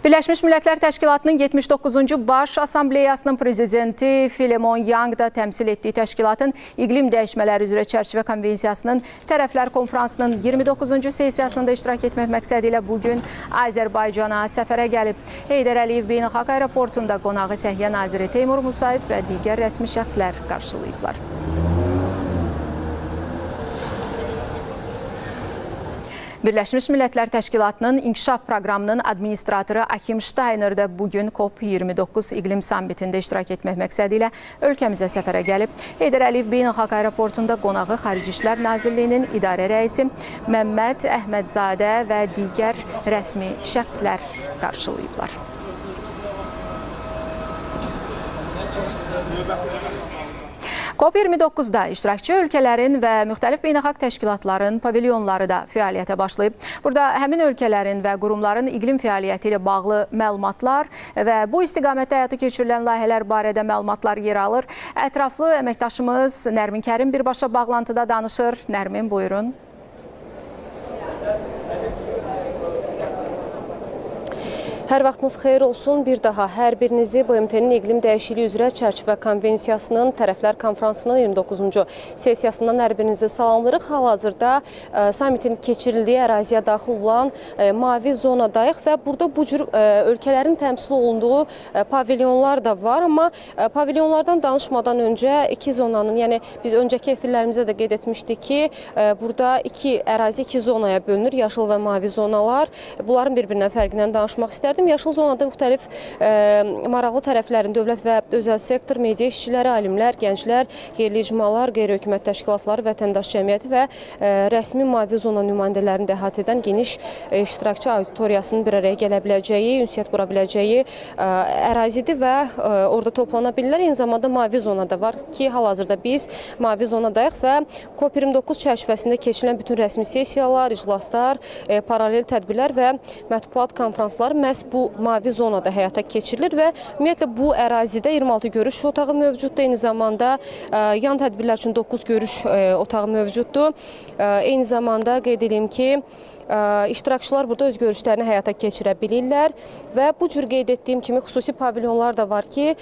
Birləşmiş Millətlər Təşkilatının 79-cu Baş Assambleyasının prezidenti Filemon Yang da təmsil etdiyi təşkilatın iqlim dəyişmələri üzrə çərçivə konvensiyasının tərəflər konfransının 29-cu sessiyasında iştirak etmək məqsədi ilə bugün Azərbaycana səfərə gəlib. Heydər Əliyev Beynəlxalq Aeroportunda qonağı Səhiyyə naziri Teymur Musayev və digər rəsmi şəxslər qarşılayıblar. Birləşmiş Millətlər Təşkilatının İnkişaf Proqramının administratoru Akim Steiner də bugün COP29 iqlim sammitində iştirak etmək məqsədi ilə ölkəmizə səfərə gəlib. Heydər Əliyev Beynəlxalq Aeroportunda qonağı Xarici İşlər Nazirliyinin idarə rəisi Məmməd Əhmədzadə və digər rəsmi şəxslər qarşılayıblar. COP29-da iştirakçı ölkələrin və müxtəlif beynəlxalq təşkilatların pavilyonları da fəaliyyətə başlayıb. Burada həmin ölkələrin və qurumların iqlim fəaliyyəti ilə bağlı məlumatlar və bu istiqamətdə həyata keçirilən layihələr barədə məlumatlar yer alır. Ətraflı əməkdaşımız Nərmin Kərim birbaşa bağlantıda danışır. Nərmin, buyurun. Hər vaxtınız xeyir olsun. Bir daha hər birinizi BMT-nin iqlim dəyişikliyi üzrə çərçivə konvensiyasının tərəflər konfransının 29-cu sessiyasından hər birinizi salamlayırıq. Hal-hazırda sammitin keçirildiyi əraziyə daxil olan mavi zonadayıq və burada bu cür ölkələrin təmsil olunduğu pavilyonlar da var. Amma pavilyonlardan danışmadan öncə iki zonanın, yəni biz öncəki efirlərimizdə də qeyd etmişdik ki, burada ərazi iki zonaya bölünür, yaşıl və mavi zonalar. Bunların bir-birindən fərqindən danışmaq istərdim. Yaşıl zonada müxtəlif maraqlı tərəflərin, dövlət və özəl sektor, media işçiləri, alimlər, gənclər, yerli icmalar, qeyri-hökumət təşkilatları, vətəndaş cəmiyyəti və rəsmi mavi zona nümayəndələrini də əhatə edən geniş iştirakçı auditoriyasının bir araya gələ biləcəyi, ünsiyyət qura biləcəyi ərazidir və orada toplana bilirlər. Eyni zamanda mavi zonada var ki, hal-hazırda biz mavi zonadayıq və COP29 çərçivəsində keçirilən bütün rəsmi sessiyalar, iclaslar, paralel tədbirlər və mətbuat konfransları məhz bu mavi zonada həyata keçirilir və ümumiyyətlə bu ərazidə 26 görüş otağı mövcuddur. Eyni zamanda yan tədbirlər üçün 9 görüş otağı mövcuddur. Eyni zamanda qeyd edeyim ki, iştirakçılar burada öz görüşlərini həyata keçirə bilirlər və bu cür qeyd etdiyim kimi xüsusi pavilyonlar da var ki,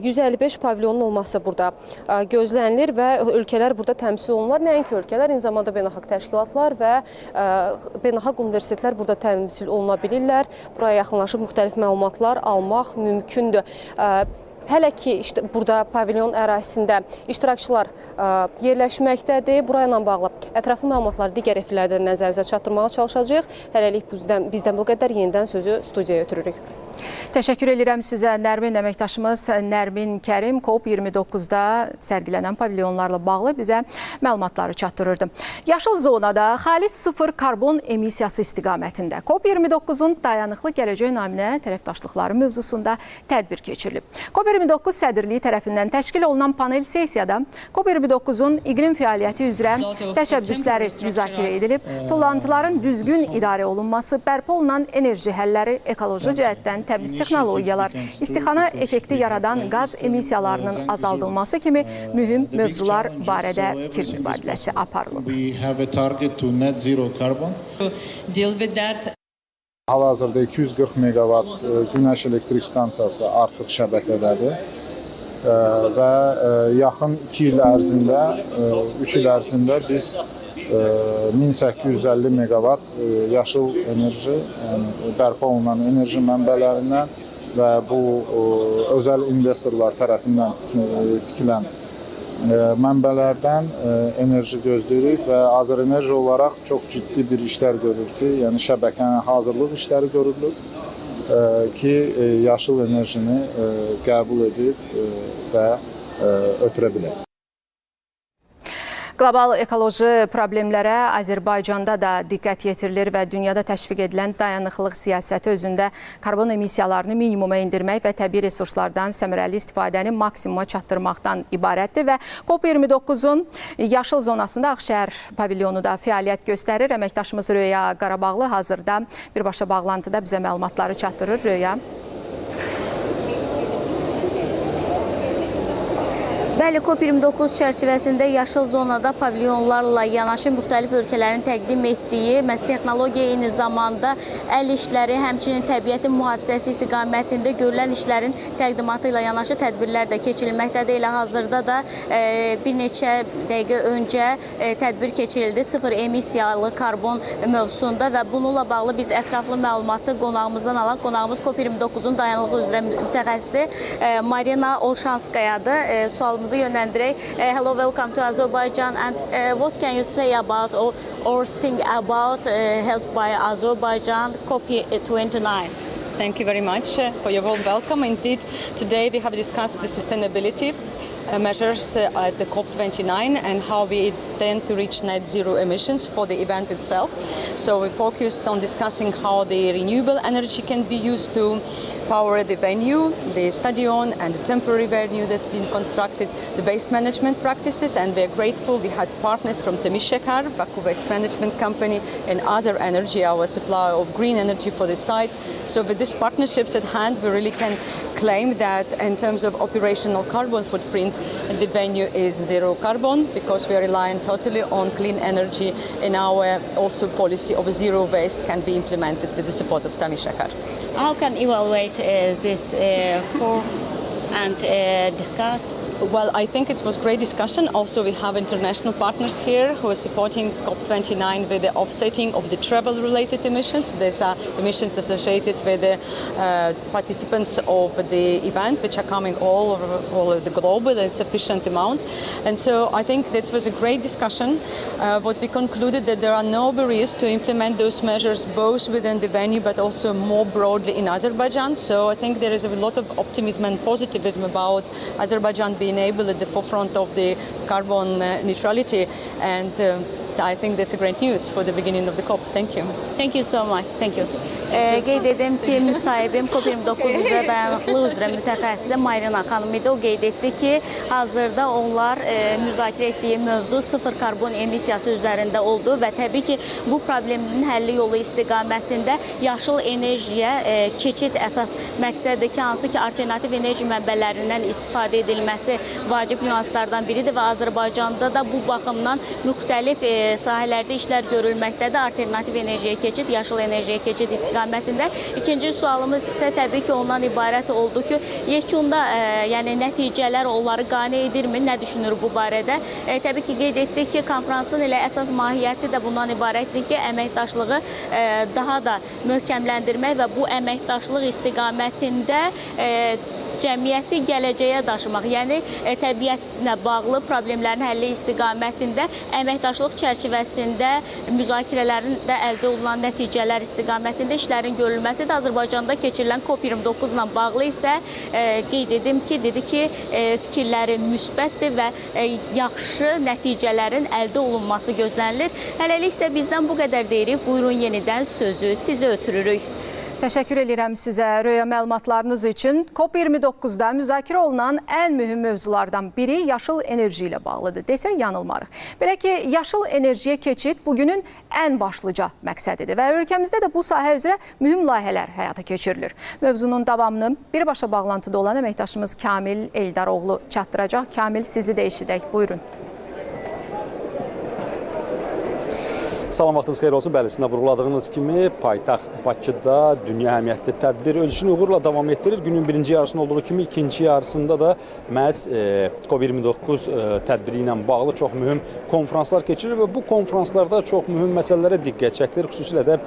155 pavilyonun olması burada gözlənilir və ölkələr burada təmsil olunurlar. Nəinki ölkələr, eyni zamanda beynəlxalq təşkilatlar və beynəlxalq universitetlər burada təmsil oluna bilirlər. Buraya yaxınlaşıb müxtəlif məlumatlar almaq mümkündür. Hələ ki, burada pavilyon ərazisində iştirakçılar yerləşməkdədir. Burayla bağlı ətraflı məlumatları digər efirlərdə nəzərinizə çatdırmağa çalışacağıq. Hələlik bizdən bu qədər. Yenidən sözü studiyaya ötürürük. Təşəkkür edirəm sizə, Nərmin əməkdaşımız Nərmin Kərim COP29-da sərgilənən pavilyonlarla bağlı bizə məlumatları çatdırırdı. Yaşıl zonada xalis sıfır karbon emissiyası istiqamətində COP29-un dayanıqlı gələcək naminə tərəfdaşlıqları mövzusunda tədbir keçirilib. COP29 sədrliyi tərəfindən təşkil olunan panel sessiyada COP29-un iqlim fəaliyyəti üzrə təşəbbüsləri müzakirə edilib, tullantıların düzgün idarə olunması, bərpa olunan enerji həlləri, ekoloji cəhətdən təmiz texnologiyalar, istixana effekti yaradan qaz emissiyalarının azaldılması kimi mühüm mövzular barədə fikir mübadiləsi aparılıb. Hal-hazırda 240 megawatt günəş elektrik stansiyası artıq şəbəkədədir və yaxın 2 il ərzində, 3 il ərzində biz 1850 megawatt yaşıl enerji, yəni bərpa olunan enerji mənbələrindən və bu özəl investorlar tərəfindən tikilən mənbələrdən enerji gözləyirik və Azərenerji olaraq çox ciddi bir işlər görür ki, yəni şəbəkənin hazırlıq işləri görülür ki, yaşıl enerjini qəbul edib və ötürə bilər. Qlobal ekoloji problemlərə Azərbaycanda da diqqət yetirilir və dünyada təşviq edilən dayanıqlıq siyasəti özündə karbon emissiyalarını minimuma indirmək və təbii resurslardan səmərəli istifadəni maksimuma çatdırmaqdan ibarətdir və COP29-un yaşıl zonasında Ağşəhər pavilyonu da fəaliyyət göstərir. Əməkdaşımız Röya Qarabağlı hazırda birbaşa bağlantıda bizə məlumatları çatdırır. Röya. Bəli, COP29 çərçivəsində yaşıl zonada pavilyonlarla yanaşı müxtəlif ölkələrin təqdim etdiyi məhz texnologiya eyni zamanda əl işləri, həmçinin təbiətin mühafizəsi istiqamətində görülən işlərin təqdimatı ilə yanaşı tədbirlər də keçirilməkdədir. Elə hazırda da bir neçə dəqiqə öncə tədbir keçirildi sıfır emissiyalı karbon mövzusunda və bununla bağlı biz ətraflı məlumatı qonağımızdan alaq. Qonağımız COP29-un dayanıqlı üzrə mütəxəssisi Marina Olşanskayadır. Sualımızı yönləndirək. Hello, welcome to Azerbaijan. And what can you say about or think about held by Azerbaijan COP29? Thank you very much for your warm welcome. Indeed, today we have discussed the sustainability measures at the COP29 and how we intend to reach net zero emissions for the event itself. So we focused on discussing how the renewable energy can be used to power the venue, the stadion and the temporary venue that's been constructed, the waste management practices, and we're grateful we had partners from Temishekar, Baku Waste Management Company, and Azar Energy, our supplier of green energy for the site. So with these partnerships at hand, we really can claim that in terms of operational carbon footprint, the venue is zero carbon because we are relying totally on clean energy, and our also policy of zero waste can be implemented with the support of Temishekar. How can you evaluate this and discuss? Well, I think it was great discussion. Also, we have international partners here who are supporting COP29 with the offsetting of the travel-related emissions. These are emissions associated with the participants of the event, which are coming all over the globe in sufficient amount. And so I think that was a great discussion. What we concluded that there are no barriers to implement those measures both within the venue but also more broadly in Azerbaijan. So I think there is a lot of optimism and positivism about Azerbaijan being able at the forefront of the carbon neutrality, and I think that's a great news for the beginning of the COP. Thank you. Thank you so much. Thank you. Qeyd edim ki, müsahibim COP29 üzrə dayanıqlı üzrə mütəxəssisi Marina xanım idi. O qeyd etdi ki, hazırda onlar müzakirə etdiyi mövzu sıfır karbon emissiyası üzərində oldu və təbii ki, bu problemin həlli yolu istiqamətində yaşıl enerjiyə keçid əsas məqsəddir ki, hansı ki, alternativ enerji mənbələrindən istifadə edilməsi vacib nüanslardan biridir və Azərbaycanda da bu baxımdan müxtəlif sahələrdə işlər görülməkdədir. Alternativ enerjiyə keçid, yaşıl enerjiyə keçid istiqamətində. İkinci sualımız isə təbii ki, ondan ibarət oldu ki, yekunda yəni nəticələr onları qane edirmi? Nə düşünür bu barədə? Təbii ki, qeyd etdik ki, konferansın elə əsas mahiyyəti də bundan ibarətdir ki, əməkdaşlığı daha da möhkəmləndirmək və bu əməkdaşlıq istiqamətində cəmiyyəti gələcəyə daşımaq, yəni təbiətlə bağlı problemlərin həlli istiqamətində əməkdaşlıq çərçivəsində müzakirələrin də əldə olunan nəticələr istiqamətində işlərin görülməsi də Azərbaycanda keçirilən COP29 ilə bağlı isə qeyd edim ki, dedi ki, fikirləri müsbətdir və yaxşı nəticələrin əldə olunması gözlənilir. Hələlik isə bizdən bu qədər deyirik. Buyurun yenidən sözü sizə ötürürük. Təşəkkür edirəm sizə Röya məlumatlarınız üçün. COP29-da müzakirə olunan ən mühüm mövzulardan biri yaşıl enerji ilə bağlıdır. Desək yanılmarıq. Belə ki, yaşıl enerjiyə keçid bugünün ən başlıca məqsədidir və ölkəmizdə də bu sahə üzrə mühüm layihələr həyata keçirilir. Mövzunun davamını birbaşa bağlantıda olan əməkdaşımız Kamil Eldaroğlu çatdıracaq. Kamil, sizi də eşidək. Buyurun. Salam, vaxtınız xeyir olsun. Bəli, sizin də vurguladığınız kimi paytaxt Bakıda dünya əhəmiyyətli tədbir öz işini uğurla davam etdirir. Günün birinci yarısında olduğu kimi ikinci yarısında da məhz COP29 tədbiri ilə bağlı çox mühüm konferanslar keçirilir və bu konferanslarda çox mühüm məsələlərə diqqət çəkilir. Xüsusilə də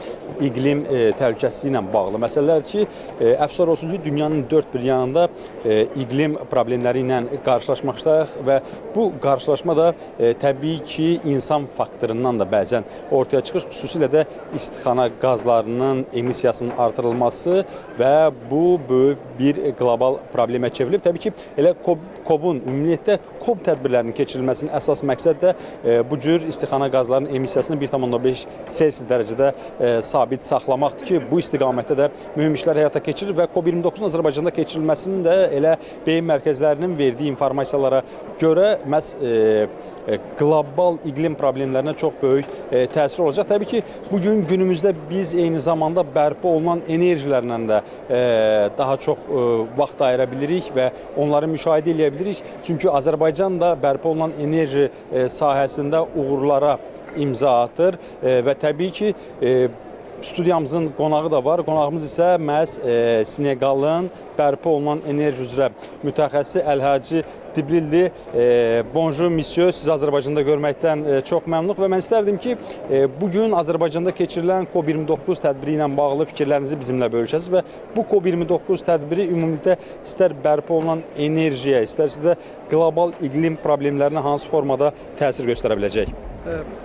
iqlim təhlükəsizliyi ilə bağlı məsələlərdir ki, əfsuslar olsun ki, dünyanın dörd bir yanında iqlim problemləri ilə qarşılaşmaqdayıq və bu qarşılaşma da təbii ki, insan faktorundan da bəzən ortaya çıxır. Xüsusilə də istixana qazlarının emissiyasının artırılması və bu böyük bir qlobal problemə çevrilib. Təbii ki, elə COP-un ümumiyyətlə COP tədbirlərinin keçirilməsinin əsas məqsəd də bu cür istixana qazlarının emissiyasını 1,5 Selsius dərəcədə sabit saxlamaqdır ki, bu istiqamətdə də mühüm işlər həyata keçirilir və COP29-un Azərbaycanda keçirilməsinin də elə beyin mərkəzlərinin verdiyi informasiyalara görə məhz qlobal iqlim problemlərinə çox böyük təsir olacaq. Təbii ki, bugün günümüzdə biz eyni zamanda bərpa olunan enerjilərlə də daha çox vaxt ayıra bilirik və onları müşahidə edə bilirik. Çünki Azərbaycan da bərpa olunan enerji sahəsində uğurlara imza atır və təbii ki, studiyamızın qonağı da var. Qonağımız isə məhz Senegalın bərpa olunan enerji üzrə mütəxəssisi Əlhacı Dibrilli. Bonjour, monsieur. Sizi Azərbaycanda görməkdən çox məmnunluq və mən istərdim ki, bugün Azərbaycanda keçirilən COP29 tədbiri ilə bağlı fikirlərinizi bizimlə bölüşəsiniz və bu COP29 tədbiri ümumilikdə istər bərpa olunan enerjiyə, istərsə də qlobal iqlim problemlərinə hansı formada təsir göstərə biləcək?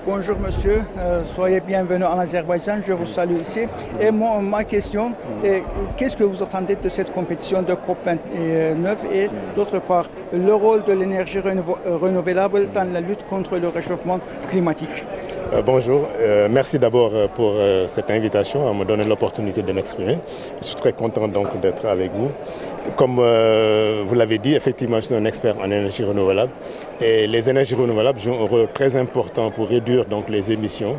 Bonjour monsieur, soyez bienvenue en Azerbaïdjan, je vous salue ici. Et ma question, qu'est-ce que vous attendez de cette compétition de COP29 et d'autre part, le rôle de l'énergie renouvelable dans la lutte contre le réchauffement climatique? Bonjour, merci d'abord pour cette invitation à me donner l'opportunité de m'exprimer. Je suis très content donc d'être avec vous. Comme vous l'avez dit, effectivement, je suis un expert en énergie renouvelable et les énergies renouvelables jouent un rôle très important pour réduire donc les émissions.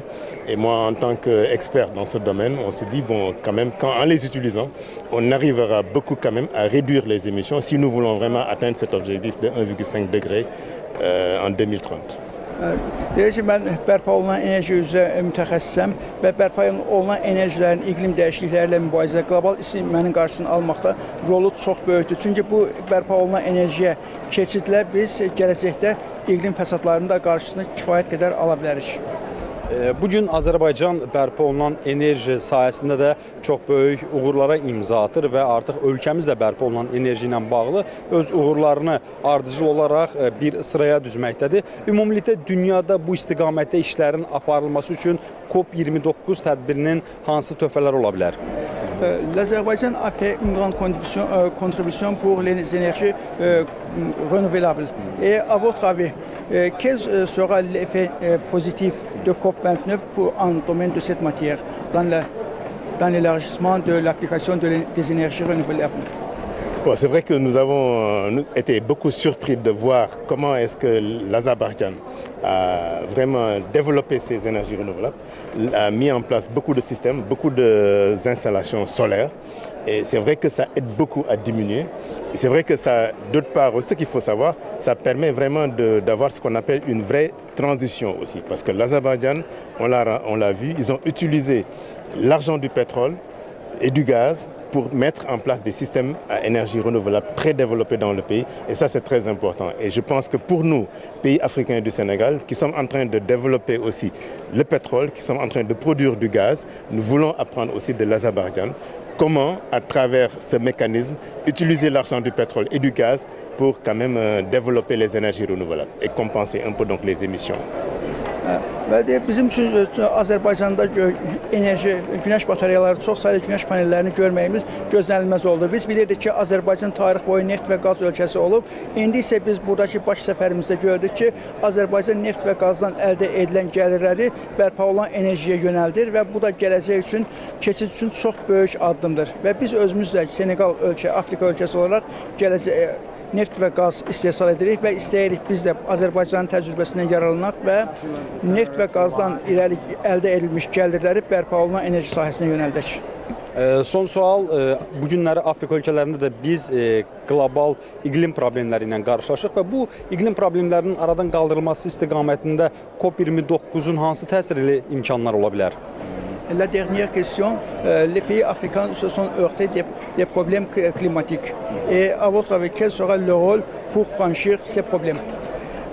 Et moi, en tant qu'expert dans ce domaine, on se dit bon, quand même, en les utilisant, on arrivera beaucoup quand même à réduire les émissions si nous voulons vraiment atteindre cet objectif de 1,5 degré en 2030. Deyir ki, mən bərpa olunan enerji üzrə mütəxəssisəm və bərpa olunan enerjilərin iqlim dəyişiklikləri ilə mübarizədə qlobal istimənin qarşısını almaqda rolu çox böyükdür. Çünki bu bərpa olunan enerjiyə keçidlə biz gələcəkdə iqlim fəsadlarının da qarşısını kifayət qədər ala bilərik. Bugün Azərbaycan bərpa olunan enerji sayəsində də çox böyük uğurlara imza atır və artıq ölkəmiz də bərpa olunan enerji ilə bağlı öz uğurlarını ardıcıl olaraq bir sıraya düzməkdədir. Ümumilikdə dünyada bu istiqamətdə işlərin aparılması üçün COP29 tədbirinin hansı töhfələr ola bilər? L'Azerbaïdjan a fait une grande contribution pour les énergies renouvelables. Et à votre avis, quel sera l'effet positif de COP29 en domaine de cette matière dans l'élargissement de l'application des énergies renouvelables? Bon, c'est vrai que nous avons été beaucoup surpris de voir comment est-ce que l'Azerbaïdjan a vraiment développé ses énergies renouvelables, a mis en place beaucoup de systèmes, beaucoup d'installations solaires. Et c'est vrai que ça aide beaucoup à diminuer. Et c'est vrai que ça, d'autre part, ce qu'il faut savoir, ça permet vraiment d'avoir ce qu'on appelle une vraie transition aussi. Parce que l'Azerbaïdjan, on l'a vu, ils ont utilisé l'argent du pétrole et du gaz pour mettre en place des systèmes à énergie renouvelable très développés dans le pays. Et ça, c'est très important. Et je pense que pour nous, pays africains du Sénégal, qui sommes en train de développer aussi le pétrole, qui sommes en train de produire du gaz, nous voulons apprendre aussi de l'Azerbaïdjan comment, à travers ce mécanisme, utiliser l'argent du pétrole et du gaz pour quand même développer les énergies renouvelables et compenser un peu donc les émissions. Və bizim üçün Azərbaycanda enerji, günəş batareyaları, çox saylı günəş panellərini görməyimiz gözlənilməz oldu. Biz bilirdik ki, Azərbaycan tarix boyu neft və qaz ölkəsi olub. İndi isə biz buradakı baş səfərimizdə gördük ki, Azərbaycan neft və qazdan əldə edilən gəlirləri bərpa olan enerjiyə yönəldir və bu da gələcək üçün, keçid üçün çox böyük addımdır. Və biz özümüz də Senegal ölkə, Afrika ölkəsi olaraq gələcək neft və qaz istehsal edirik və istəyirik biz də Azərbaycanın təcrübəsindən yararlanaq və neft və qazdan irəli əldə edilmiş gəlirləri bərpa olunan enerji sahəsinə yönəldək. Son sual, bu günləri Afrika ölkələrində də biz qlobal iqlim problemləri ilə qarşılaşırıq və bu iqlim problemlərinin aradan qaldırılması istiqamətində COP29-un hansı təsirli imkanlar ola bilər? La dernière question, les pays africains se sont heurtés des problèmes climatiques. Et à votre avis, quel sera le rôle pour franchir ces problèmes?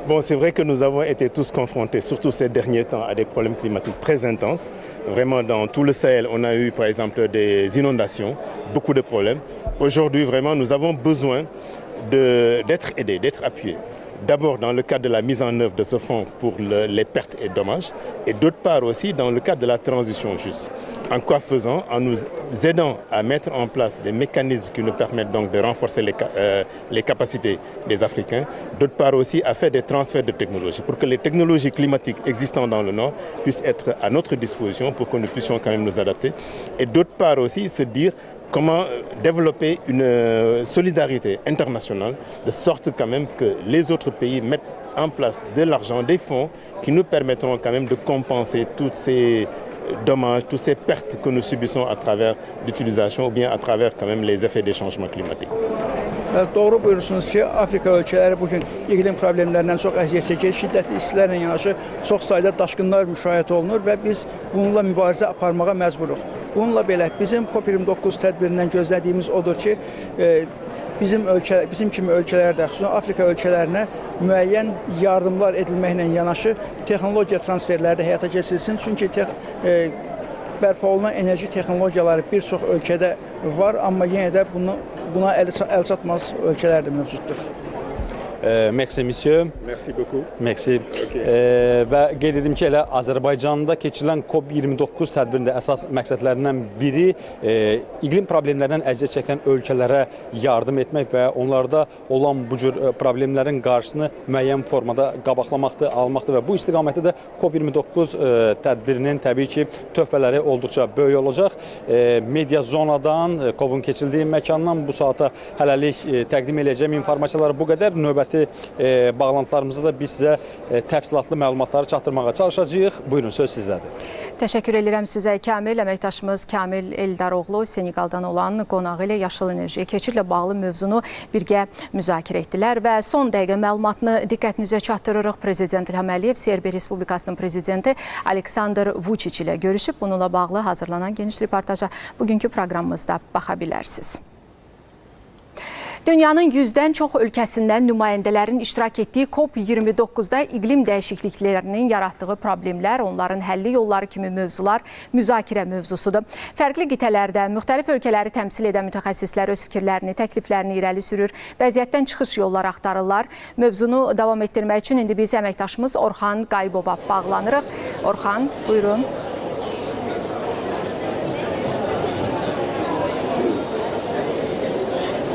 Bon, c'est vrai que nous avons été tous confrontés, surtout ces derniers temps, à des problèmes climatiques très intenses. Vraiment, dans tout le Sahel, on a eu par exemple des inondations, beaucoup de problèmes. Aujourd'hui, vraiment, nous avons besoin d'être aidés, d'être appuyés. D'abord dans le cadre de la mise en œuvre de ce fonds pour les pertes et dommages, et d'autre part aussi dans le cadre de la transition juste. En quoi faisant? En nous aidant à mettre en place des mécanismes qui nous permettent donc de renforcer les capacités des Africains, d'autre part aussi à faire des transferts de technologies pour que les technologies climatiques existantes dans le Nord puissent être à notre disposition pour que nous puissions quand même nous adapter, et d'autre part aussi se dire comment développer une solidarité internationale de sorte quand même que les autres pays mettent en place de l'argent, des fonds qui nous permettront quand même de compenser toutes ces dommages, toutes ces pertes que nous subissons à travers l'utilisation ou bien à travers quand même les effets des changements climatiques. Doğru buyurursunuz ki, Afrika ölkələri bugün iqlim problemlərindən çox əziyyət çəkir, şiddətli istilərlə yanaşı çox sayda daşqınlar müşahidə olunur və biz bununla mübarizə aparmağa məcburuq. Bununla belə bizim COP29 tədbirindən gözlədiyimiz odur ki, bizim kimi ölkələrdə, xüsusən Afrika ölkələrinə müəyyən yardımlar edilməklə yanaşı texnologiya transferləri də həyata keçirilsin. Çünki bərpa olunan enerji texnologiyaları bir çox ölkədə var, amma yenə də buna əl çatmaz ölkələr də mövcuddur. Merci, monsieur. Merci beaucoup. Merci. Və qeyd edim ki, elə Azərbaycanda keçirilən COP29 tədbirində əsas məqsədlərindən biri iqlim problemlərindən əziyyət çəkən ölkələrə yardım etmək və onlarda olan bu cür problemlərin qarşısını müəyyən formada qabaqlamaqdır, almaqdır və bu istiqamətdə də COP29 tədbirinin təbii ki, töhfələri olduqca böyük olacaq. Media zonadan, COP-un keçildiyi məkandan bu saata hələlik təqdim edəcəyim informasiyalar bu qədər. Növbəti bağlantılarımızda da biz sizə təfsilatlı məlumatları çatdırmağa çalışacağıq. Buyurun, söz sizdədir. Təşəkkür edirəm sizə Kamil. Əməkdaşımız Kamil Eldaroğlu Senegaldan olan qonağı ilə yaşıl enerjiyə keçidlə bağlı mövzunu birgə müzakirə etdilər və son dəqiqə məlumatını diqqətinizə çatdırırıq. Prezident İlham Əliyev Serbiya Respublikasının prezidenti Aleksandr Vučić ilə görüşüb. Bununla bağlı hazırlanan geniş reportaja bugünkü proqramımızda baxa bilərsiniz. Dünyanın 100-dən çox ölkəsindən nümayəndələrin iştirak etdiyi COP29-da iqlim dəyişikliklərinin yaratdığı problemlər, onların həlli yolları kimi mövzular müzakirə mövzusudur. Fərqli qitələrdə müxtəlif ölkələri təmsil edən mütəxəssislər öz fikirlərini, təkliflərini irəli sürür, vəziyyətdən çıxış yolları axtarırlar. Mövzunu davam etdirmək üçün indi biz əməkdaşımız Orxan Qayıbova bağlanırıq. Orxan, buyurun.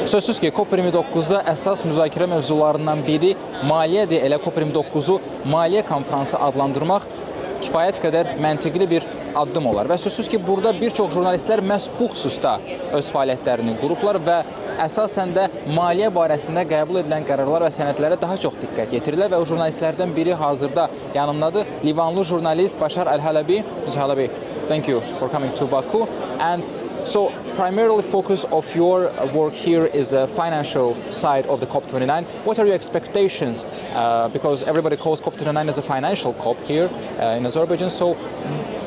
Sözsüz ki, COP29-da əsas müzakirə mövzularından biri maliyyədir. Elə COP29-u maliyyə konfransı adlandırmaq kifayət qədər məntiqli bir addım olar. Və sözsüz ki, burada bir çox jurnalistlər məhz bu xüsusda öz fəaliyyətlərini qurublar və əsasən də maliyyə barəsində qəbul edilən qərarlar və sənədlərə daha çox diqqət yetirirlər və o jurnalistlərdən biri hazırda yanımdadır. Livanlı jurnalist Başar Əl-Hələbi. Mr. Hələbi, thank you for coming to Baku. And so, primarily focus of your work here is the financial side of the COP29. What are your expectations? Because everybody calls COP29 as a financial COP here in Azerbaijan, so,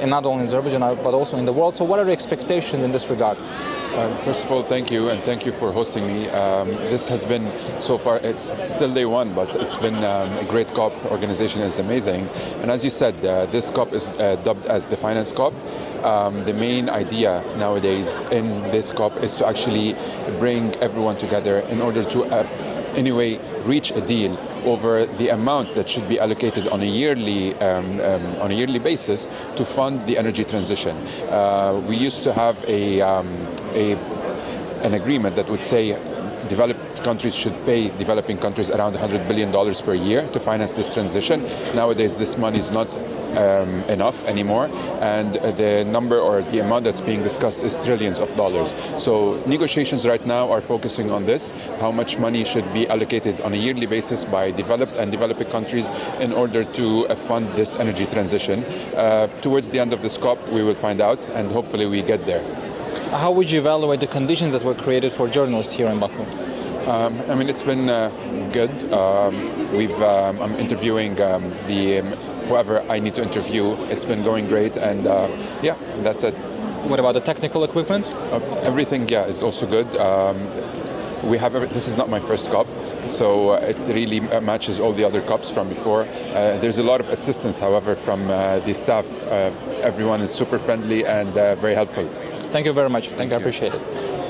and not only in Azerbaijan but also in the world. So what are your expectations in this regard? First of all, thank you, and thank you for hosting me. This has been, so far, it's still day one, but it's been a great COP. Organization is amazing. And as you said, this COP is dubbed as the Finance COP. The main idea nowadays in this COP is to actually bring everyone together in order to anyway reach a deal over the amount that should be allocated on a yearly basis to fund the energy transition. We used to have an agreement that would say developed countries should pay developing countries around $100 billion per year to finance this transition. Nowadays, this money is not enough anymore, and the number or the amount that's being discussed is trillions of dollars. So negotiations right now are focusing on this, how much money should be allocated on a yearly basis by developed and developing countries in order to fund this energy transition. Towards the end of this COP, we will find out, and hopefully we get there. How would you evaluate the conditions that were created for journalists here in Baku? I mean, it's been good. I'm interviewing whoever I need to interview. It's been going great, and yeah, that's it. What about the technical equipment? Everything, yeah, is also good. This is not my first COP, so it really matches all the other COPs from before. There's a lot of assistance, however, from the staff. Everyone is super friendly and very helpful. Thank you very much. Thank you. I appreciate it.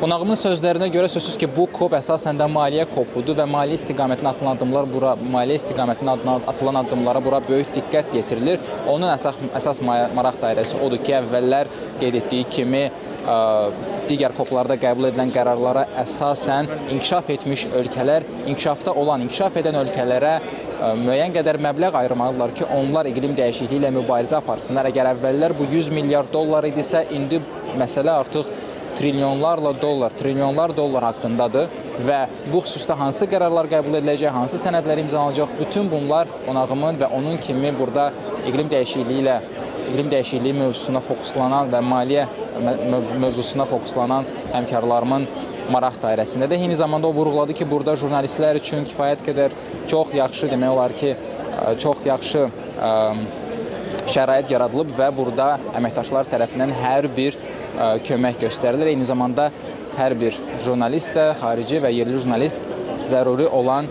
Qonağımın sözlərinə görə sözsüz ki, bu COP əsasən də maliyyə COP-udur və maliyyə istiqamətinə atılan addımlara bura böyük diqqət yetirilir. Onun əsas maraq dairəsi odur ki, əvvəllər qeyd etdiyi kimi digər COP-larda qəbul edilən qərarlara əsasən inkişaf etmiş ölkələr, inkişaf edən ölkələrə müəyyən qədər məbləğ ayırmalıdırlar ki, onlar iqlim dəyişikliyi ilə mübarizə aparsınlar. Əgər əvvəllər bu 100 milyard dollar idisə, indi məsələ artıq trilyonlar dollar haqqındadır və bu xüsusda hansı qərarlar qəbul ediləcək, hansı sənədlər imzalanacaq, bütün bunlar qonağımın və onun kimi burada iqlim dəyişikliyi mövzusuna fokuslanan və maliyyə mövzusuna fokuslanan həmkarlarımın maraq dairəsindədir. Eyni zamanda o vurğuladı ki, burada jurnalistlər üçün kifayət qədər çox yaxşı, demək olar ki, çox yaxşı şərait yaradılıb və burada əməkdaşlar tərəfindən hər bir kömək göstərilir. Eyni zamanda hər bir jurnalist də, xarici və yerli jurnalist zəruri olan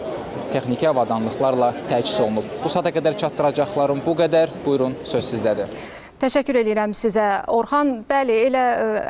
texniki avadanlıqlarla təchiz olunub. Bu saata qədər çatdıracaqlarım bu qədər. Buyurun, söz sizdədir. Təşəkkür edirəm sizə. Orxan, bəli, elə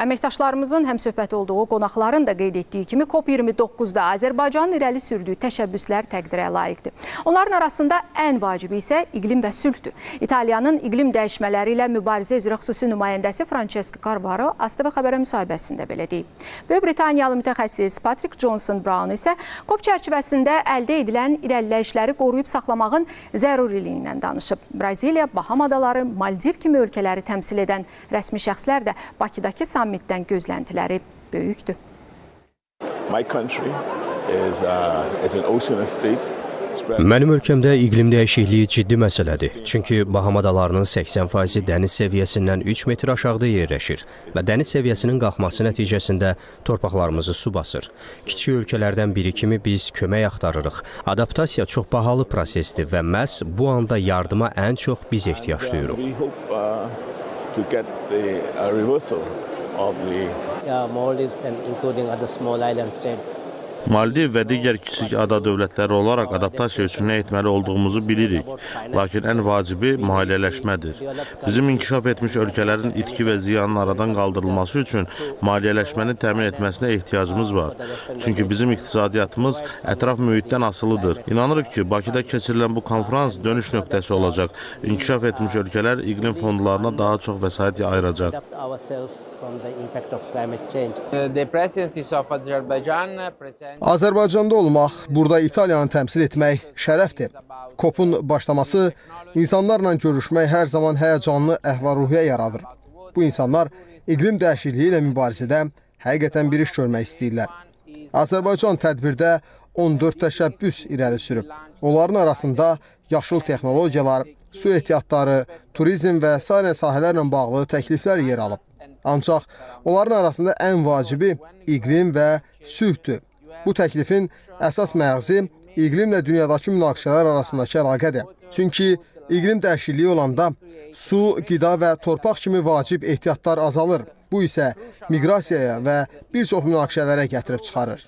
əməkdaşlarımızın həmsöhbəti olduğu qonaqların da qeyd etdiyi kimi COP29-da Azərbaycanın irəli sürdüyü təşəbbüslər təqdirə layiqdir. Onların arasında ən vacibi isə iqlim və sülhdür. İtaliyanın iqlim dəyişmələri ilə mübarizə üzrə xüsusi nümayəndəsi Francesco Carvaro AZTV xəbərə müsahibəsində belə deyib. Böyük Britaniyalı mütəxəssis Patrick Johnson Brown isə COP çərçivəsində əldə edilən irəliləyişləri qoruyub saxlamağın zəruriliyindən danışıb. Braziliya, Baham adaları, Maldiv kimi ölkələri təmsil edən rəsmi şəxslər də Bakıdakı sammitdən gözləntiləri böyükdür. Mənim ölkəmdə iqlim dəyişikliyi ciddi məsələdir. Çünki Baham adalarının 80% dəniz səviyyəsindən 3 metr aşağıda yerləşir və dəniz səviyyəsinin qalxması nəticəsində torpaqlarımızı su basır. Kiçik ölkələrdən biri kimi biz kömək axtarırıq. Adaptasiya çox bahalı prosesdir və məhz bu anda yardıma ən çox biz ehtiyac duyuruq. Maldiv və digər kiçik ada dövlətləri olaraq adaptasiya üçün nə etməli olduğumuzu bilirik. Lakin ən vacibi maliyyələşmədir. Bizim inkişaf etmiş ölkələrin itki və ziyanın aradan qaldırılması üçün maliyyələşməni təmin etməsinə ehtiyacımız var. Çünki bizim iqtisadiyyatımız ətraf mühitdən asılıdır. İnanırıq ki, Bakıda keçirilən bu konferans dönüş nöqtəsi olacaq. İnkişaf etmiş ölkələr iqlim fondlarına daha çox vəsait ayıracaq. Azərbaycanda olmaq, burada İtaliyanı təmsil etmək şərəfdir. COP-un başlaması, insanlarla görüşmək hər zaman həyəcanlı əhval-ruhiyyə yaradır. Bu insanlar iqlim dəyişikliyi ilə mübarizədə həqiqətən bir iş görmək istəyirlər. Azərbaycan tədbirdə 14 təşəbbüs irəli sürüb. Onların arasında yaşıl texnologiyalar, su ehtiyatları, turizm və sairə sahələrlə bağlı təkliflər yer alıb. Ancaq onların arasında ən vacibi iqlim və sülhdür. Bu təklifin əsas məğzi iqlimlə dünyadakı münaqişələr arasındakı əlaqədir. Çünki iqlim dəyişikliyi olanda su, qida və torpaq kimi vacib ehtiyatlar azalır. Bu isə miqrasiyaya və bir çox münaqişələrə gətirib çıxarır.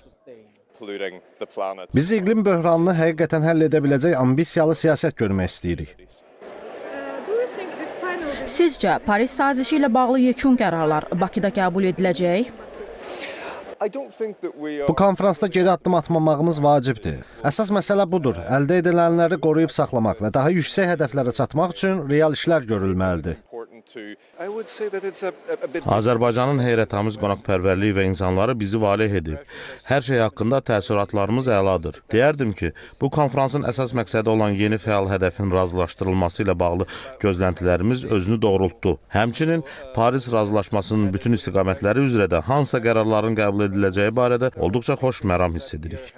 Biz iqlim böhranını həqiqətən həll edə biləcək ambisiyalı siyasət görmək istəyirik. Sizcə, Paris sazişi ilə bağlı yekun qərarlar Bakıda qəbul ediləcək? Bu konferansda geri addım atmamağımız vacibdir. Əsas məsələ budur. Əldə edilənləri qoruyub saxlamaq və daha yüksək hədəflərə çatmaq üçün real işlər görülməlidir. Azərbaycanın heyrətamiz qonaqpərvərliyi və insanları bizi valeh edib. Hər şey haqqında təəssüratlarımız əladır. Deyərdim ki, bu konferansın əsas məqsədi olan yeni fəal hədəfin razılaşdırılması ilə bağlı gözləntilərimiz özünü doğrultdu. Həmçinin Paris razılaşmasının bütün istiqamətləri üzrə də hansısa qərarların qəbul ediləcəyi barədə olduqca xoş məram hiss edirik.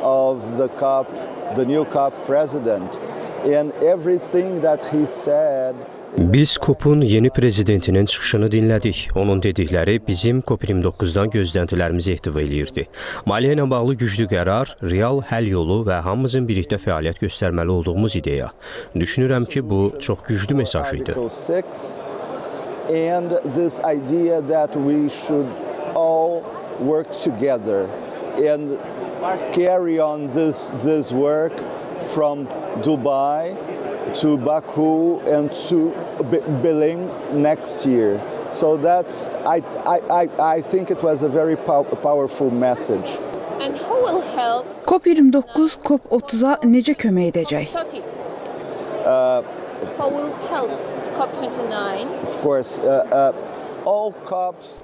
Of the COP, the new COP president and everything that he said. Biz COP-un yeni prezidentinin çıxışını dinlədik. Onun dedikləri bizim COP29-dan gözləntilərimizi ehtiva eləyirdi. Maliyyə ilə bağlı güclü qərar, real həll yolu və hamımızın birlikdə fəaliyyət göstərməli olduğumuz ideya. Düşünürəm ki, bu çox güclü mesaj idi. And this idea that we should all work together and carry on this work from Dubai to Baku and to Berlin next year. So that's I think it was a very powerful message. And who will help? COP29 COP30-a necə kömək edəcək? Who will help COP29? Of course, all COPs.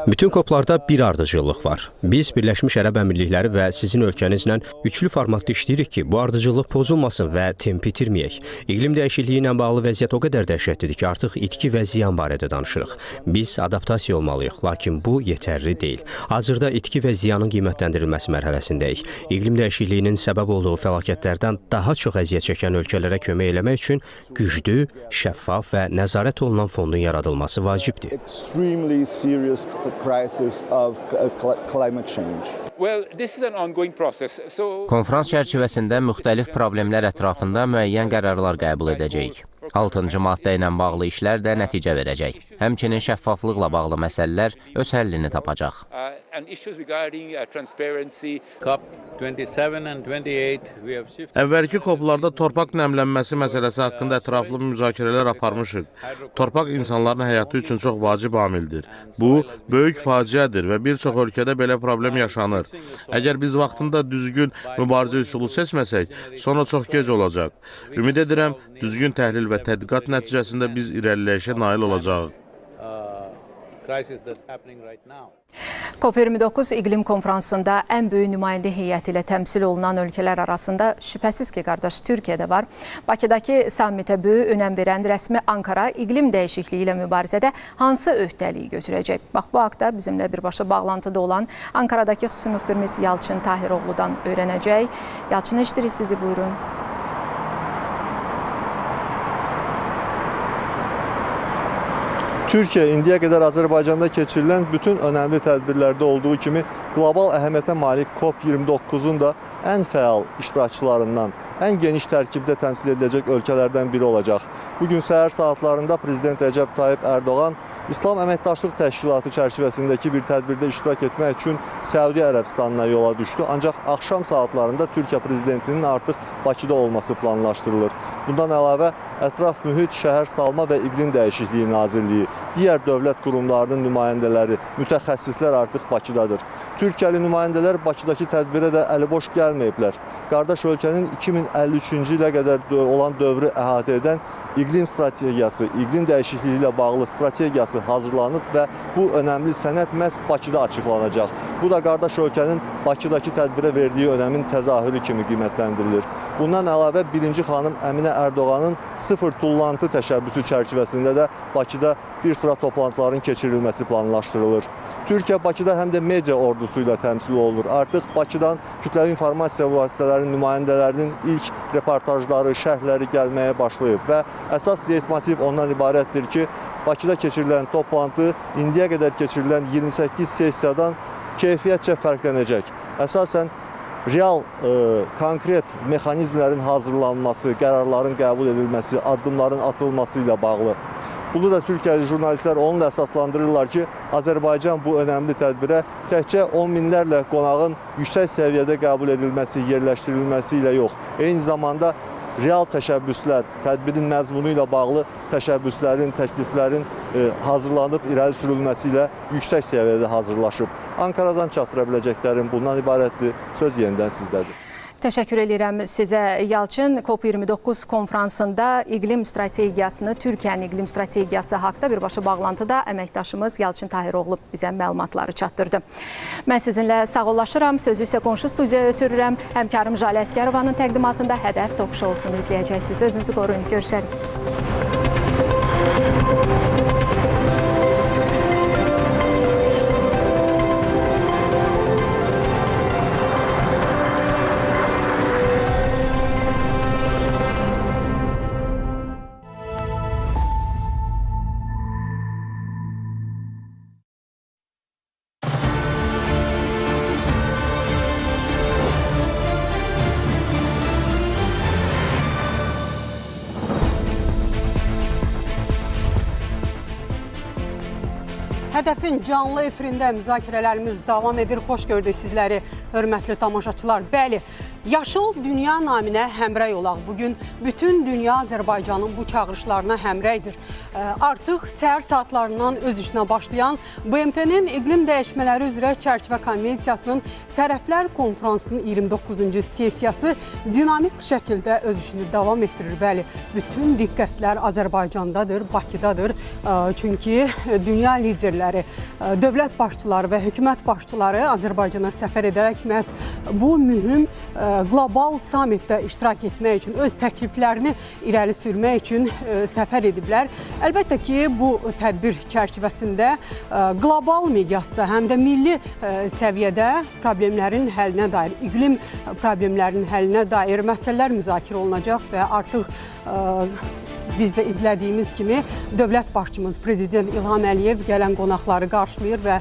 Bütün COP-larda bir ardıcıllıq var. Biz Birləşmiş Ərəb Əmirlikləri və sizin ölkənizlə üçlü formatda işləyirik ki, bu ardıcıllıq pozulmasın və temp itirməyək. İqlim dəyişikliyi ilə bağlı vəziyyət o qədər dəhşətlidir ki, artıq itki və ziyan barədə danışırıq. Biz adaptasiya olmalıyıq, lakin bu yetərli deyil. Hazırda itki və ziyanın qiymətləndirilməsi mərhələsindəyik. İqlim dəyişikliyinin səbəb olduğu fəlakətlərdən daha çox əziyyət çəkən ölkələrə kömək eləmək üçün güclü, şəffaf və nəzarət olunan fondun yaradılması vacibdir. Extremely serious crisis of climate change. Konfrans çərçivəsində müxtəlif problemlər ətrafında müəyyən qərarlar qəbul edəcəyik. 6-cı maddə ilə bağlı işlər də nəticə verəcək. Həmçinin şəffaflıqla bağlı məsələlər öz həllini tapacaq. Əvvəlki COP-larda torpaq nəmlənməsi məsələsi haqqında ətraflı müzakirələr aparmışıq. Torpaq insanların həyatı üçün çox vacib amildir. Bu, böyük faciədir və bir çox ölkədə belə problem yaşanır. Əgər biz vaxtında düzgün mübarizə üsulu seçməsək, sonra çox gec olacaq. Ümid edirəm, düzgün təhlil və tədqiqat nəticəsində biz irəliləyişə nail olacağıq. COP29 iqlim konfransında ən böyük nümayəndə heyəti ilə təmsil olunan ölkələr arasında şübhəsiz ki, qardaş Türkiyə də var. Bakıdakı sammitə böyük önəm verən rəsmi Ankara iqlim dəyişikliyi ilə mübarizədə hansı öhdəliyi götürəcək? Bax, bu haqda bizimlə birbaşa bağlantıda olan Ankaradakı xüsusi müxbirimiz Yalçın Tahiroğlu'dan öyrənəcək. Yalçın, eşidirik sizi, buyurun. Türkiyə indiyə qədər Azərbaycanda keçirilən bütün önəmli tədbirlərdə olduğu kimi qlobal əhəmiyyətə malik COP29-un da ən fəal iştirakçılarından, ən geniş tərkibdə təmsil ediləcək ölkələrdən biri olacaq. Bugün səhər saatlarında Prezident Rəcəb Tayyip Ərdoğan İslam Əməkdaşlıq Təşkilatı çərçivəsindəki bir tədbirdə iştirak etmək üçün Səudi Ərəbistanına yola düşdü. Ancaq axşam saatlarında Türkiyə Prezidentinin artıq Bakıda olması planlaşdırılır. Bundan əlavə Ətraf Mühit, Şəhər Salma və İqlim Dəyişikliyi Nazirliyi, digər dövlət qurumlarının nümayəndələri, mütəxəssislər artıq Bakıdadır. Türkiyəli nümayəndələr Bakıdakı tədbirə də əliboş gəlməyiblər. Qardaş ölkənin 2053-cü ilə qədər olan dövrü əhatə edən iqlim strategiyası, iqlim dəyişikliyi ilə bağlı strategiyası hazırlanıb və bu önəmli sənəd məhz Bakıda açıqlanacaq. Bu da qardaş ölkənin Bakıdakı tədbirə verdiyi önəmin təzahürü kimi qiymətləndirilir. Bundan əlavə 1-ci xanım Əminə Ərdoğanın sıfır tullantı təşəbbüsü çərçivəsində də Bakıda bir sıra toplantıların keçirilməsi planlaşdırılır. Türkiyə Bakıda həm də media ordusu ilə təmsil olunur. Artıq Bakıdan kütləvi informasiya vasitələrinin nümayəndələrinin ilk reportajları, şərhləri gəlməyə başlayıb və əsas leitmotiv ondan ibarətdir ki, Bakıda keçirilən toplantı indiyə qədər keçirilən 28 sessiyadan keyfiyyətcə fərqlənəcək. Əsasən real, konkret mexanizmlərin hazırlanması, qərarların qəbul edilməsi, addımların atılması ilə bağlı. Bunu da Türkiyəli jurnalistlər onunla əsaslandırırlar ki, Azərbaycan bu önəmli tədbirə təkcə 10 minlərlə qonağın yüksək səviyyədə qəbul edilməsi, yerləşdirilməsi ilə yox, eyni zamanda real təşəbbüslər, tədbirin məzmunu ilə bağlı təşəbbüslərin, təkliflərin hazırlanıb irəli sürülməsi ilə yüksək səviyyədə hazırlaşıb. Ankaradan çatdıra biləcəklərim bundan ibarətdir. Söz yenidən sizdədir. Təşəkkür edirəm sizə, Yalçın. COP29 konfransında iqlim strategiyasını, Türkiyənin iqlim strategiyası haqda birbaşa bağlantıda əməkdaşımız Yalçın Tahiroğlu bizə məlumatları çatdırdı. Mən sizinlə sağollaşıram, sözü isə qonşu studiyaya ötürürəm. Həmkarım Jalə Əskərovanın təqdimatında Hədəf Talk Show-sunu izləyəcəksiniz. Özünüzü qoruyun, görüşərik. Hədəfin canlı efirində müzakirələrimiz davam edir. Xoş gördük sizləri, hörmətli tamaşaçılar. Bəli, yaşıl dünya naminə həmrəy olaq. Bugün bütün dünya Azərbaycanın bu çağırışlarına həmrəydir. Artıq səhər saatlarından öz işinə başlayan BMT-nin iqlim dəyişmələri üzrə çərçivə konvensiyasının tərəflər konfransının 29-cu sessiyası dinamik şəkildə öz işini davam etdirir. Bəli, bütün diqqətlər Azərbaycandadır, Bakıdadır. Çünki dünya liderləri, dövlət başçıları və hökumət başçıları Azərbaycana səfər edərək məhz bu mühüm qlobal sammitdə iştirak etmək üçün, öz təkliflərini irəli sürmək üçün səfər ediblər. Əlbəttə ki, bu tədbir çərçivəsində qlobal miqyasda, həm də milli səviyyədə problemlərin həllinə dair, iqlim problemlərinin həllinə dair məsələlər müzakirə olunacaq və artıq biz də izlədiyimiz kimi dövlət başçımız Prezident İlham Əliyev gələn qonaqları qarşılayır və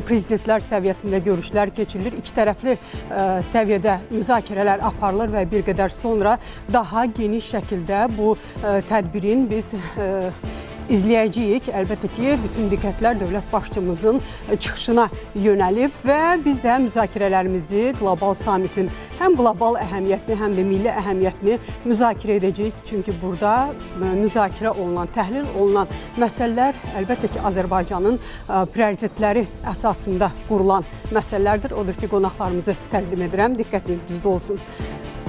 prezidentlər səviyyəsində görüşlər keçirilir. İki tərəfli səviyyədə müzakirələr aparılır və bir qədər sonra daha geniş şəkildə bu tədbirin biz izləyəcəyik. Əlbəttə ki, bütün diqqətlər dövlət başçımızın çıxışına yönəlib və biz də müzakirələrimizi qlobal sammitin həm qlobal əhəmiyyətini, həm də milli əhəmiyyətini müzakirə edəcəyik. Çünki burada müzakirə olunan, təhlil olunan məsələlər əlbəttə ki, Azərbaycanın prioritetləri əsasında qurulan məsələlərdir. Odur ki, qonaqlarımızı təqdim edirəm. Diqqətiniz bizdə olsun.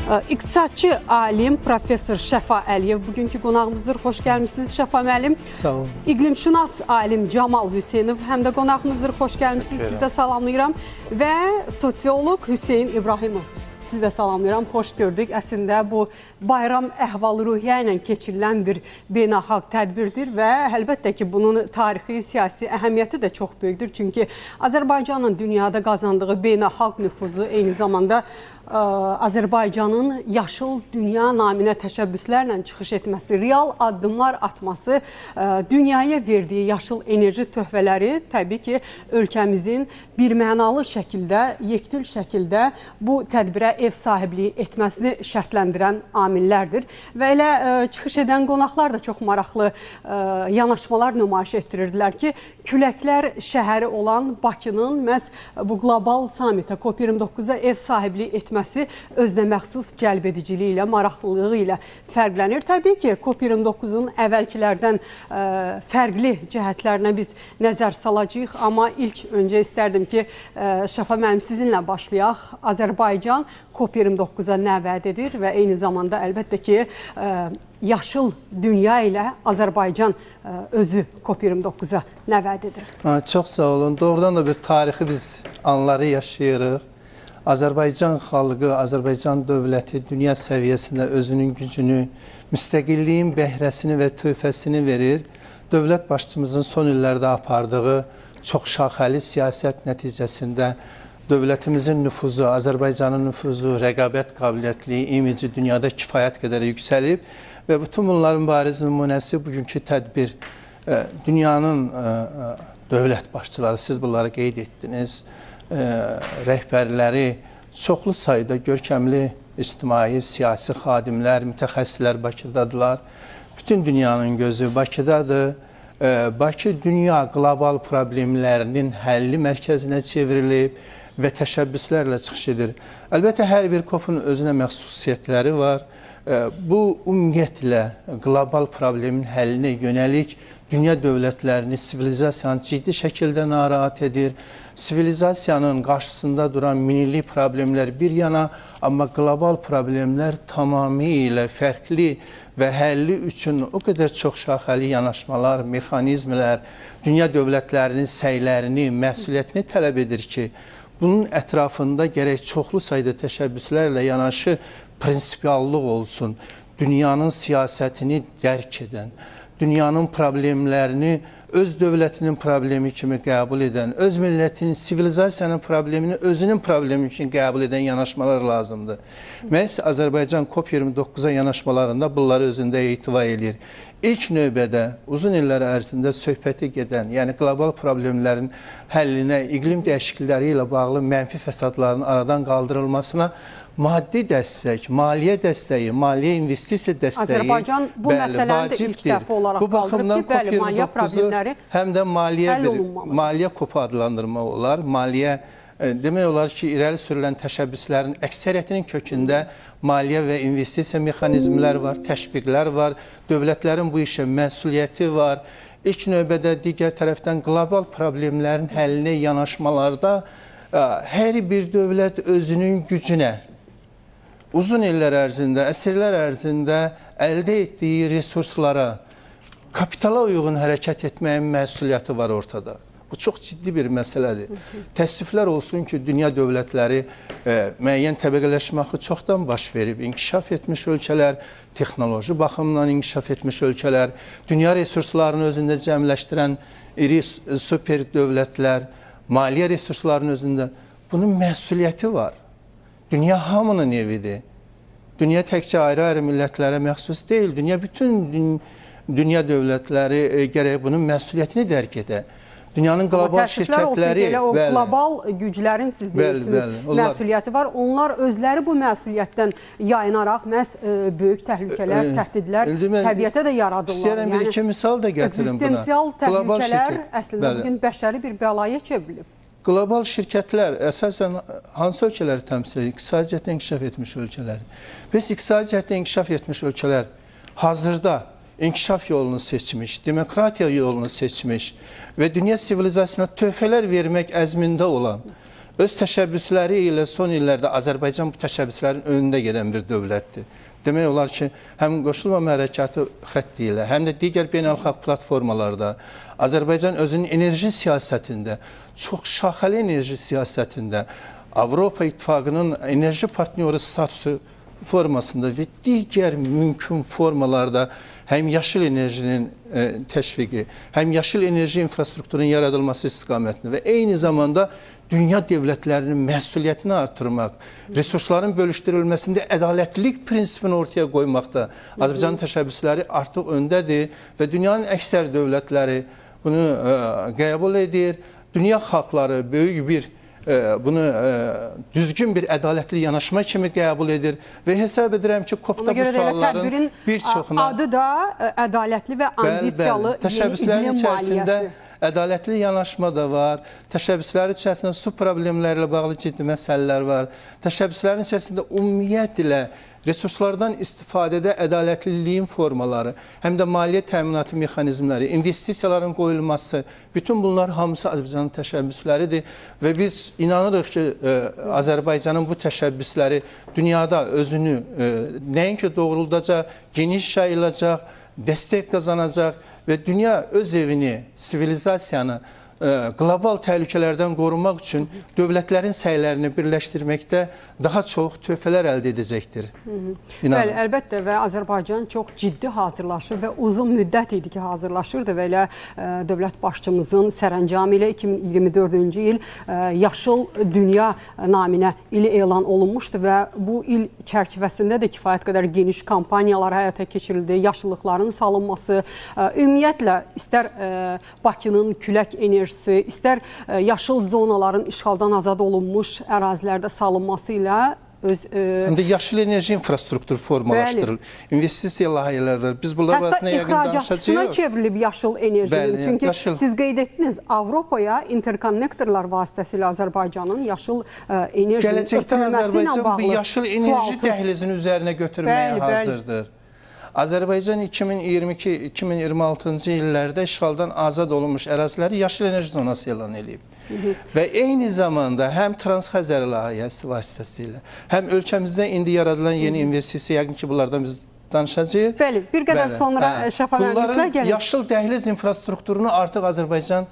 İqtisadçı alim Professor Şəfa Əliyev bugünkü qonağımızdır. Xoş gəlmişsiniz Şəfa müəllim. Sağ olun. İqlimşünas alim Camal Hüseynov həm də qonağımızdır. Xoş gəlmişsiniz. Sizi də salamlayıram. Və sosioloq Hüseyn İbrahimov. Sizi də salamlayıram, xoş gördük. Əslində bu bayram əhval-ruhiyyə ilə keçirilən bir beynəlxalq tədbirdir və əlbəttə ki, bunun tarixi, siyasi əhəmiyyəti də çox böyükdür. Çünki Azərbaycanın dünyada qazandığı beynəlxalq nüfuzu eyni zamanda Azərbaycanın yaşıl dünya naminə təşəbbüslərlə çıxış etməsi, real addımlar atması, dünyaya verdiyi yaşıl enerji töhfələri təbii ki, ölkəmizin birmənalı şəkildə, yekdil şəkildə bu tədbirə ev sahibliyi etməsini şərtləndirən amillərdir. Və elə çıxış edən qonaqlar da çox maraqlı yanaşmalar nümayiş etdirirdilər ki, küləklər şəhəri olan Bakının məhz bu qlobal sammitə, COP29-a ev sahibliyi etməsi özünə məxsus cəlbediciliyi ilə, maraqlılığı ilə fərqlənir. Təbii ki, COP29-un əvvəlkilərdən fərqli cəhətlərinə biz nəzər salacağıq, amma ilk öncə istərdim ki, Şəfa müəllim sizinlə başlayaq. Azərbaycan COP29-a nə vəd edir və eyni zamanda əlbəttə ki, yaşıl dünya ilə Azərbaycan özü COP29-a nə vəd edir? Çox sağ olun. Doğrudan da bir tarixi biz anları yaşayırıq. Azərbaycan xalqı, Azərbaycan dövləti dünya səviyyəsində özünün gücünü, müstəqilliyin bəhrəsini və töhfəsini verir. Dövlət başçımızın son illərdə apardığı çox şaxəli siyasət nəticəsində dövlətimizin nüfuzu, Azərbaycanın nüfuzu, rəqabət qabiliyyətli, imici dünyada kifayət qədər yüksəlib və bütün bunların bariz nümunəsi bugünkü tədbir. Dünyanın dövlət başçıları, siz bunları qeyd etdiniz, rəhbərləri, çoxlu sayda görkəmli ictimai, siyasi xadimlər, mütəxəssislər Bakıdadılar. Bütün dünyanın gözü Bakıdadır. Bakı dünya qlobal problemlərinin həlli mərkəzinə çevrilib və təşəbbüslərlə çıxış edir. Əlbəttə, hər bir COP-un özünə məxsusiyyətləri var. Bu, ümumiyyətlə, qlobal problemin həllinə yönəlik dünya dövlətlərini, sivilizasiyanı ciddi şəkildə narahat edir. Sivilizasiyanın qarşısında duran milli problemlər bir yana, amma qlobal problemlər tamamilə fərqli və həlli üçün o qədər çox şaxəli yanaşmalar, mexanizmlər, dünya dövlətlərinin səylərini, məsuliyyətini tələb edir ki, bunun ətrafında gərək çoxlu sayda təşəbbüslərlə yanaşı prinsipiallıq olsun. Dünyanın siyasətini dərk edən, dünyanın problemlərini öz dövlətinin problemi kimi qəbul edən, öz millətinin, sivilizasiyanın problemini özünün problemi kimi qəbul edən yanaşmalar lazımdır. Məhz Azərbaycan COP29-a yanaşmalarında bunları özündə ehtiva edir. İlk növbədə uzun illər ərzində söhbəti gedən, yəni qlobal problemlərin həllinə, iqlim dəyişiklikləri ilə bağlı mənfi fəsadların aradan qaldırılmasına maddi dəstək, maliyyə dəstəyi, maliyyə investisiya dəstəyi Azərbaycan bu məsələni də ilk dəfə olaraq qaldırıb ki, bəli, maliyyə problemləri həm də maliyyə kopu adlandırmaq olar. Maliyyə demək olar ki, irəli sürülən təşəbbüslərin əksəriyyətinin kökündə maliyyə və investisiya mexanizmləri var, təşviqlər var, dövlətlərin bu işə məsuliyyəti var. İlk növbədə digər tərəfdən qlobal problemlərin həllinə yanaşmalarda hər bir dövlət özünün gücünə uzun illər ərzində, əsrlər ərzində əldə etdiyi resurslara, kapitala uyğun hərəkət etməyin məsuliyyəti var ortada. Bu çox ciddi bir məsələdir. Təəssüflər olsun ki, dünya dövlətləri müəyyən təbəqələşməyi çoxdan baş verib. İnkişaf etmiş ölkələr, texnoloji baxımdan inkişaf etmiş ölkələr, dünya resurslarını özündə cəmləşdirən iri super dövlətlər, maliyyə resurslarının özündə bunun məsuliyyəti var. Dünya hamının evidir. Dünya təkcə ayrı-ayrı millətlərə məxsus deyil. Bütün dünya dövlətləri gərək bunun məsuliyyətini dərk edə. Dünyanın qlobal şirkətləri... O qlobal güclərin siz deyirsiniz, məsuliyyəti var. Onlar özləri bu məsuliyyətdən yayınaraq məhz böyük təhlükələr, təhdidlər təbiətə də yaradırlar. İstəyərəm bir-iki misal da gətirin buna. Eksistensial təhlükələr əslində bugün bəşəri bir bəlaya çevrilib. Qlobal şirkətlər əsasən hansı ölkələri təmsil edir? İqtisadi cəhətdə inkişaf etmiş ölkələri. Biz iqtisadi cəhətdə inkişaf etmiş ölkələr hazırda inkişaf yolunu seçmiş, demokratiya yolunu seçmiş və dünya sivilizasiyasına töhfələr vermək əzmində olan, öz təşəbbüsləri ilə son illərdə Azərbaycan bu təşəbbüslərin önündə gedən bir dövlətdir. Demək olar ki, həm qoşulmama hərəkatı xətti ilə, həm də digər beynəlxalq platformalarda Azərbaycan özünün enerji siyasətində, çox şaxəli enerji siyasətində, Avropa İttifaqının enerji partnyoru statusu formasında və digər mümkün formalarda həm yaşıl enerjinin təşviqi, həm yaşıl enerji infrastrukturunun yaradılması istiqamətində və eyni zamanda dünya dövlətlərinin məsuliyyətini artırmaq, resursların bölüşdürülməsində ədalətlilik prinsipini ortaya qoymaqda Azərbaycanın təşəbbüsləri artıq öndədir və dünyanın əksər dövlətləri bunu qəbul edir. Dünya xalqları böyük bir bunu düzgün bir ədalətli yanaşma kimi qəbul edir və hesab edirəm ki, COP-da bu sualların bir çoxuna... Adı da ədalətli və ambisiyalı təşəbbüslərin içərisində ədalətli yanaşma da var. Təşəbbüslərin içərisində su problemləri ilə bağlı ciddi məsələlər var. Təşəbbüslərin içərisində ümumiyyətlə resurslardan istifadədə ədalətliliyin formaları, həm də maliyyə təminatı mexanizmləri, investisiyaların qoyulması, bütün bunlar hamısı Azərbaycanın təşəbbüsləridir və biz inanırıq ki, Azərbaycanın bu təşəbbüsləri dünyada özünü nəinki doğruldacaq, geniş yayılacaq, dəstək qazanacaq və dünya öz evini, sivilizasiyanı qlobal təhlükələrdən qorumaq üçün dövlətlərin səylərini birləşdirməkdə daha çox töhfələr əldə edəcəkdir. Bəli, əlbəttə və Azərbaycan çox ciddi hazırlaşır və uzun müddət idi ki, hazırlaşırdı və elə dövlət başçımızın sərəncamı ilə 2024-cü il Yaşıl Dünya naminə ili elan olunmuşdu və bu il çərçivəsində də kifayət qədər geniş kampaniyalar həyata keçirildi, yaşıllıqların salınması, ümumiyyətlə istər Bakının külək enerjisi, istər yaşıl zonaların işğaldan azad olunmuş ərazilərdə salınması ilə həm də yaşıl enerji infrastruktur formalaşdırılır. İnvestisiya layihələri var. Biz bunlar arasında yəqin danışacağıq. Hətta ixracatçısına çevrilib yaşıl enerjinin. Çünki siz qeyd etdiniz, Avropaya interkonnektorlar vasitəsilə Azərbaycanın yaşıl enerjinin ötürülməsi ilə bağlı bu yaşıl enerji dəhlizinin üzərinə götürməyə hazırdır. Azərbaycan 2022-2026-cı illərdə işğaldan azad olunmuş əraziləri yaşıl enerji zonası elan edib. Və eyni zamanda həm Transxəzər layihəsi vasitəsilə, həm ölkəmizdə indi yaradılan yeni investisiya, yəqin ki, bunlardan biz danışacağıq. Bəli, bir qədər sonra şəfavətliklə gəlir. Yaşıl dəhliz infrastrukturunu artıq Azərbaycan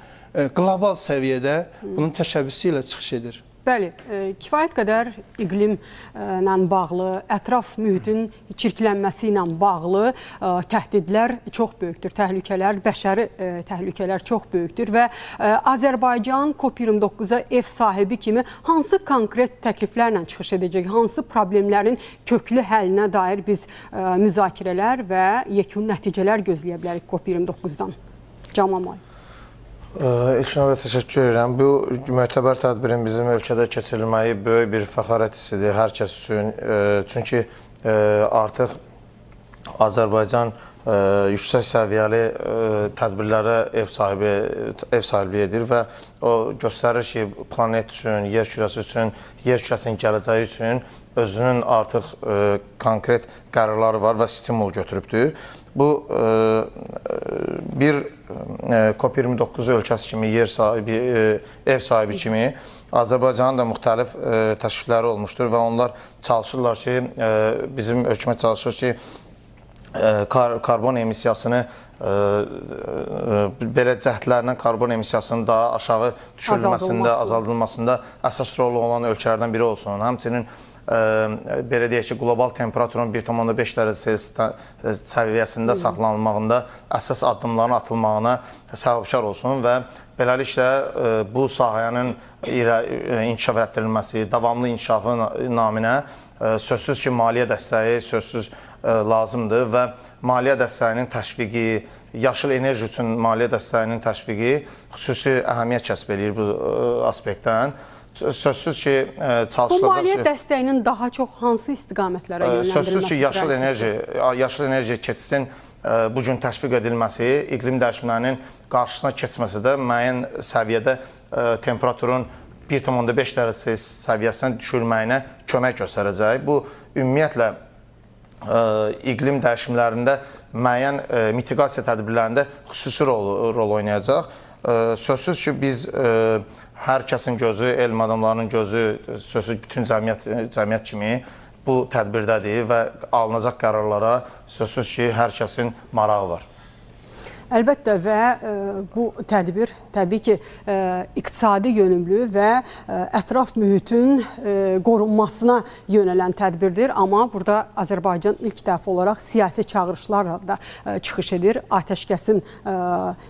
qlobal səviyyədə bunun təşəbbüsü ilə çıxış edir. Bəli, kifayət qədər iqlimlə bağlı, ətraf mühitin çirklənməsi ilə bağlı təhdidlər çox böyükdür, təhlükələr, bəşəri təhlükələr çox böyükdür və Azərbaycan COP29-a ev sahibi kimi hansı konkret təkliflərlə çıxış edəcək, hansı problemlərin köklü həllinə dair biz müzakirələr və yekun nəticələr gözləyə bilərik COP29-dan? Camal May. İlk növbədə təşəkkür edirəm. Bu mötəbər tədbirin bizim ölkədə keçirilməyi böyük bir fəxarət hissidir hər kəs üçün. Çünki artıq Azərbaycan yüksək səviyyəli tədbirlərə ev sahibliyi edir və o göstərir ki, planet üçün, yer kürəsi üçün, yer kürəsinin gələcəyi üçün özünün artıq konkret qərarları var və stimul götürübdür. Bu bir COP29 ölkəsi kimi, ev sahibi kimi Azərbaycanın da müxtəlif təşrifləri olmuşdur və onlar çalışırlar ki, bizim hökumət çalışır ki, karbon emissiyasını, belə cəhdlərlə karbon emissiyasının daha aşağı düşürülməsində, azaldılmasında əsas rolu olan ölkələrdən biri olsun. Həmçinin belə deyək ki, qlobal temperaturun 1,5 dərəcə səviyyəsində saxlanılmağında əsas addımların atılmağına səbəbkar olsun və beləliklə bu sahənin inkişaf etdirilməsi, davamlı inkişafı naminə sözsüz ki, maliyyə dəstəyi sözsüz lazımdır və maliyyə dəstəyinin təşviqi, yaşıl enerji üçün maliyyə dəstəyinin təşviqi xüsusi əhəmiyyət kəsb edir bu aspektdən. Sözsüz ki, çalışılacaq. Bu maliyyə dəstəyinin daha çox hansı istiqamətlərə yönləndirilməsi? Sözsüz ki, yaşıl enerji keçisin bugün təşviq edilməsi, iqlim dəyişikliklərinin qarşısına keçməsi də müəyyən səviyyədə temperaturun 1,5 dərəcə səviyyəsindən düşürməyinə kömək göstərəcək. Bu, ümumiyyətlə, iqlim dəyişimlərində müəyyən mitigasiya tədbirlərində xüsusi rol oynayacaq. Sözsüz ki, biz hər kəsin gözü, elm adamlarının gözü, sözsüz bütün cəmiyyət kimi bu tədbirdədir və alınacaq qərarlara sözsüz ki, hər kəsin marağı var. Əlbəttə və bu tədbir təbii ki, iqtisadi yönümlü və ətraf mühitin qorunmasına yönələn tədbirdir. Amma burada Azərbaycan ilk dəfə olaraq siyasi çağırışlarla da çıxış edir. Atəşkəsin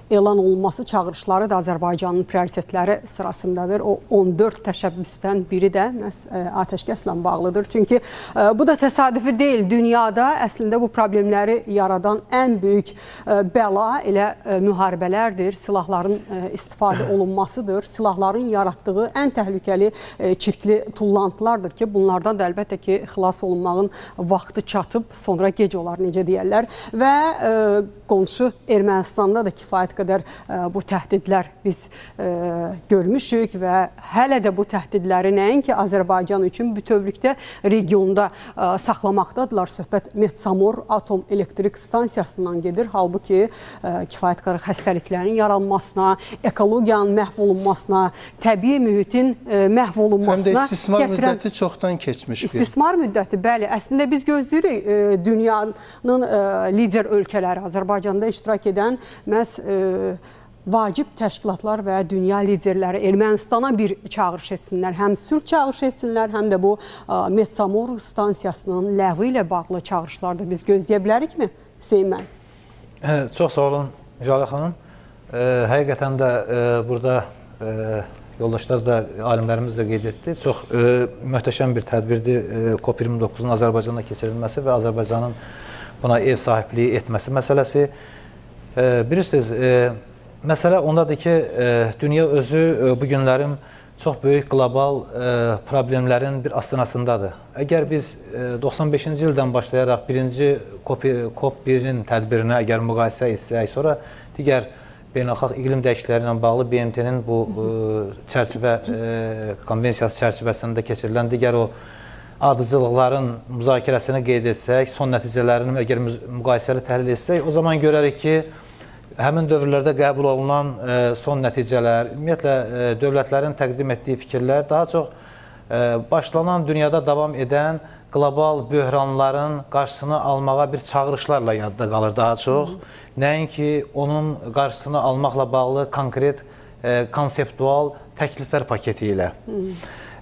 elan olunması çağırışları da Azərbaycanın prioritetləri sırasındadır. O 14 təşəbbüsdən biri də məhz atəşkəslə bağlıdır. Çünki bu da təsadüfi deyil. Dünyada əslində bu problemləri yaradan ən böyük bəla elə müharibələrdir, silahların istifadə olunmasıdır, silahların yaratdığı ən təhlükəli çirkli tullantılardır ki, bunlardan da əlbəttə ki, xilas olunmağın vaxtı çatıb, sonra gec olar, necə deyərlər. Və qonşu Ermənistanda da kifayət qədər bu təhdidlər biz görmüşük və hələ də bu təhdidləri nəinki Azərbaycan üçün bütövlükdə regionda saxlamaqdadırlar. Söhbət Metsamor atom elektrik stansiyasından gedir. Halbuki kifayət qədər xəstəliklərin yaranmasına, ekologiyanın məhv olunmasına, təbii mühitin məhv olunmasına gətirən... Həm də istismar müddəti çoxdan keçmiş bir. İstismar müddəti, bəli. Əslində biz gözləyirik dünyanın lider ölkələri, Azərbaycanda iştirak edən məhz vacib təşkilatlar və dünya liderləri Ermənistana bir çağırış etsinlər. Həm sülh çağırış etsinlər, həm də bu Metsamor stansiyasının ləğvi ilə bağlı çağırışlarda biz gözləyə bilərikmi, Hüseyin mən? Çox sağ olun, Jalə xanım. Həqiqətən də burada yoldaşlar da, alimlərimiz də qeyd etdi. Çox möhtəşəm bir tədbirdir COP29-un Azərbaycanda keçirilməsi və Azərbaycanın buna ev sahibliyi etməsi məsələsi. Bilirsiniz, məsələ ondadır ki, dünya özü bu günlərin çox böyük qlobal problemlərin bir astanasındadır. Əgər biz 95-ci ildən başlayaraq birinci COP1-in tədbirinə əgər müqayisə etsək, sonra digər beynəlxalq iqlim dəyişiklikləri ilə bağlı BMT-nin bu çərçivə konvensiyası çərçivəsində keçirilən digər o ardıcılıqların müzakirəsini qeyd etsək, son nəticələrini əgər müqayisəli təhlil etsək, o zaman görərik ki, həmin dövrlərdə qəbul olunan son nəticələr, ümumiyyətlə dövlətlərin təqdim etdiyi fikirlər daha çox başlanan dünyada davam edən qlobal böhranların qarşısını almağa bir çağırışlarla yadda qalır daha çox. Nəinki onun qarşısını almaqla bağlı konkret, konseptual təkliflər paketi ilə.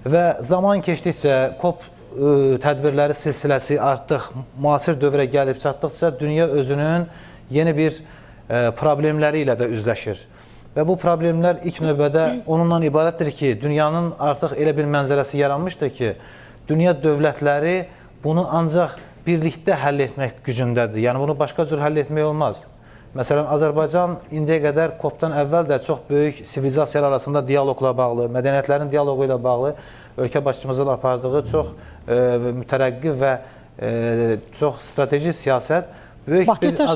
Və zaman keçdikcə COP tədbirləri silsiləsi artıq müasir dövrə gəlib çatdıqca dünya özünün yeni bir problemləri ilə də üzləşir. Və bu problemlər ilk növbədə onunla ibarətdir ki, dünyanın artıq elə bir mənzərəsi yaranmışdır ki, dünya dövlətləri bunu ancaq birlikdə həll etmək gücündədir. Yəni, bunu başqa cür həll etmək olmaz. Məsələn, Azərbaycan indiyə qədər COP-dan əvvəl də çox böyük sivilizasiyalar arasında dialoqla bağlı, mədəniyyətlərin dialoqu ilə bağlı ölkə başçımızın apardığı çox mütərəqqi və çox strateji siyasət böyük bir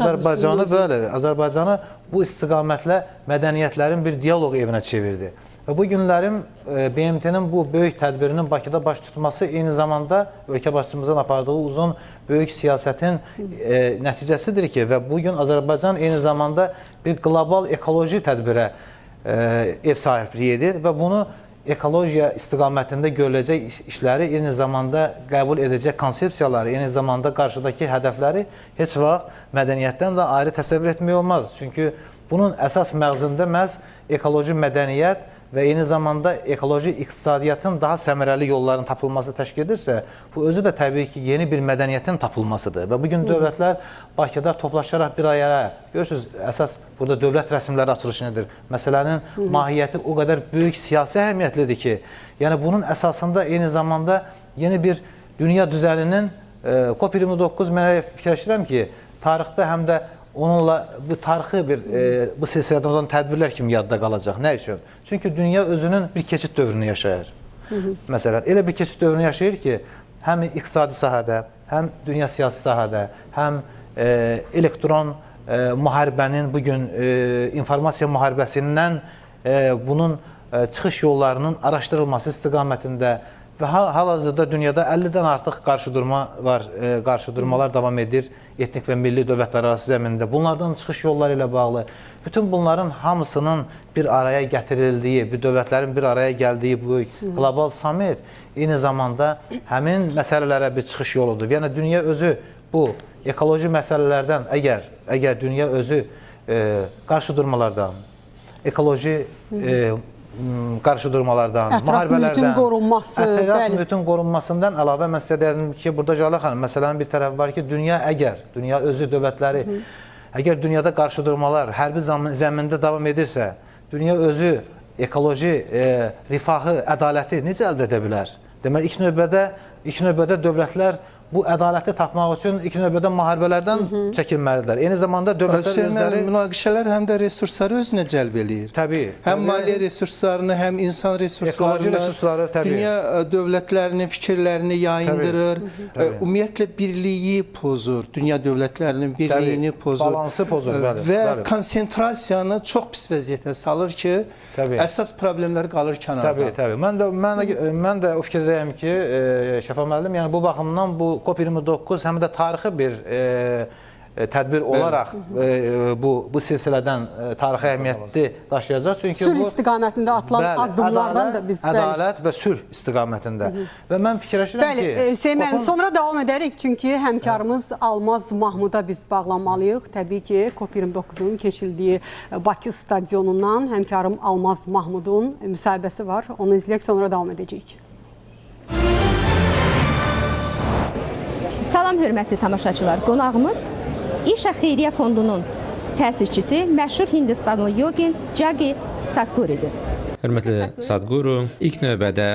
Azərbaycanı bu istiqamətlə mədəniyyətlərin bir dialoq evinə çevirdi. Və bu günlərin BMT-nin bu böyük tədbirinin Bakıda baş tutması eyni zamanda ölkə başçımızın apardığı uzun böyük siyasətin nəticəsidir ki, və bugün Azərbaycan eyni zamanda bir qlobal ekoloji tədbirə ev sahibliyi edir və bunu ekologiya istiqamətində görüləcək işləri, eyni zamanda qəbul edəcək konsepsiyaları, eyni zamanda qarşıdakı hədəfləri heç vaxt mədəniyyətdən də ayrı təsəvvür etmək olmaz. Çünki bunun əsas məğzində məhz ekoloji mədəniyyət və eyni zamanda ekoloji iqtisadiyyatın daha səmərəli yolların tapılması təşkil edirsə, bu özü də təbii ki, yeni bir mədəniyyətin tapılmasıdır. Və bugün dövlətlər Bakıda toplaşaraq bir ayara, görürsünüz, əsas burada dövlət rəsmləri açılışı nedir? Məsələnin mahiyyəti o qədər böyük siyasi əhəmiyyətlidir ki, yəni bunun əsasında eyni zamanda yeni bir dünya düzəninin COP29 mənə fikirləşirəm ki, tarixdə həm də onunla bu tarixi bu silsilədən olan tədbirlər kimi yadda qalacaq. Nə üçün? Çünki dünya özünün bir keçid dövrünü yaşayır. Məsələn, elə bir keçid dövrünü yaşayır ki, həm iqtisadi sahədə, həm dünya siyasi sahədə, həm elektron müharibənin, bugün informasiya müharibəsindən bunun çıxış yollarının araşdırılması istiqamətində və hal-hazırda dünyada 50-dən artıq qarşıdurma var, qarşıdurmalar davam edir etnik və milli dövlətlər arası zəmində. Bunlardan çıxış yolları ilə bağlı, bütün bunların hamısının bir araya gətirildiyi, bir dövlətlərin bir araya gəldiyi bu qlobal summit eyni zamanda həmin məsələlərə bir çıxış yoludur. Yəni, dünya özü bu ekoloji məsələlərdən, əgər dünya özü qarşıdurmalardan, ekoloji qarşıdurmalardan, müharibələrdən, ətraf mühitin qorunmasından əlavə məsələ deyəlim ki, burada Jalə xanım, məsələnin bir tərəfi var ki, dünya özü dövlətləri, əgər dünyada qarşıdurmalar hərbi zəmində davam edirsə, dünya özü ekoloji rifahı, ədaləti necə əldə edə bilər? Deməli, ilk növbədə dövlətlər bu ədaləti tapmaq üçün ilk növbədə müharibələrdən çəkinməlidirlər. Eyni zamanda dövlətlər özləri... Münaqişələr həm də resursları özünə cəlb eləyir. Təbii. Həm maliyyə resurslarını, həm insan resurslarını, dünya dövlətlərinin fikirlərini yayındırır. Ümumiyyətlə, birliyi pozur. Dünya dövlətlərinin birliyini pozur. Balansı pozur. Və konsentrasiyanı çox pis vəziyyətə salır ki, əsas problemlər qalır kənarda. Təbii. Mən də o fikirdəyəm ki, Şəfa müəllim, yəni bu baxımdan bu COP29 həm də tarixi bir tədbir olaraq bu silsilədən tarixi əhəmiyyətli daşıyacaq. Sülh istiqamətində atılan addımlardan da biz... Ədalət və sülh istiqamətində. Və mən fikirləşirəm ki... Hüseyin müəllim, sonra davam edərik. Çünki həmkarımız Almaz Mahmuda biz bağlanmalıyıq. Təbii ki, COP29-un keçildiyi Bakı stadionundan həmkarım Almaz Mahmudun müsahibəsi var. Onu izləyək, sonra davam edəcəyik. Salam hörmətli tamaşaçılar, qonağımız İşə Xeyriyyə Fondunun təsisçisi məşhur Hindistanlı yogin Jagi Sadhgurudur. Hörmətli Sadhguru, ilk növbədə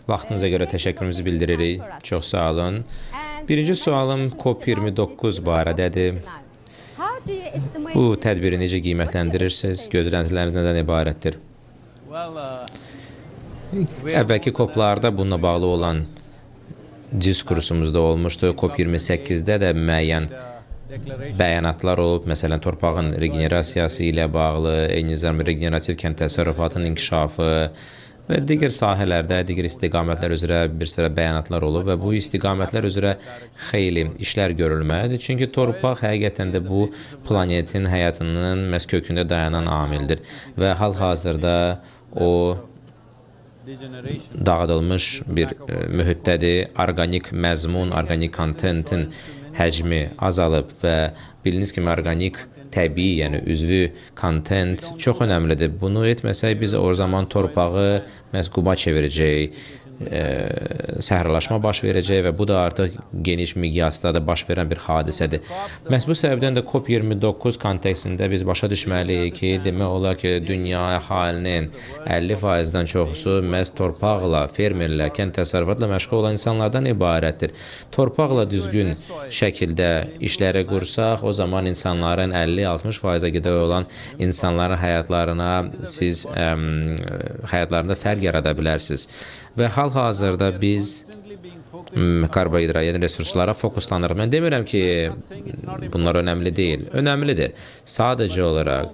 vaxtınıza görə təşəkkürümüzü bildiririk. Çox sağ olun. Birinci sualım COP29 barədədir. Bu tədbiri necə qiymətləndirirsiniz? Gözləntiləriniz nədən ibarətdir? Əvvəlki COP-larda bununla bağlı olan diskursumuzda olmuşdu. COP28-də də müəyyən bəyanatlar olub. Məsələn, torpağın regenerasiyası ilə bağlı, eyni zamanda regenerativ kənd təsərrüfatının inkişafı və digər sahələrdə, digər istiqamətlər üzrə bir sıra bəyanatlar olub və bu istiqamətlər üzrə xeyli işlər görülməlidir. Çünki torpaq həqiqətən də bu planetin həyatının məhz kökündə dayanan amildir və hal-hazırda o dağıdılmış bir mühitdədir. Orqanik məzmun, orqanik kontentin həcmi azalıb və bildiyiniz kimi orqanik təbii, yəni üzvü kontent çox önəmlidir. Bunu etməsək biz o zaman torpağı məhz quba çevirəcəyik. səhralaşma baş verəcək və bu da artıq geniş miqyasda da baş verən bir hadisədir. Məhz bu səbəbdən də COP29 kontekstində biz başa düşməliyik ki, demək olar ki, dünya əhalinin 50%-dən çoxusu məhz torpaqla, fermerlər, kənd təsərrüfatla məşğul olan insanlardan ibarətdir. Torpaqla düzgün şəkildə işləri qursaq, o zaman insanların 50-60%-ə qədər olan insanların həyatlarına siz həyatlarında fərq yarada bilərsiniz. Və hal-hazırda biz karbohidrat, yəni resurslara fokuslanırıq. Mən demirəm ki, bunlar önəmli deyil. Önəmlidir. Sadəcə olaraq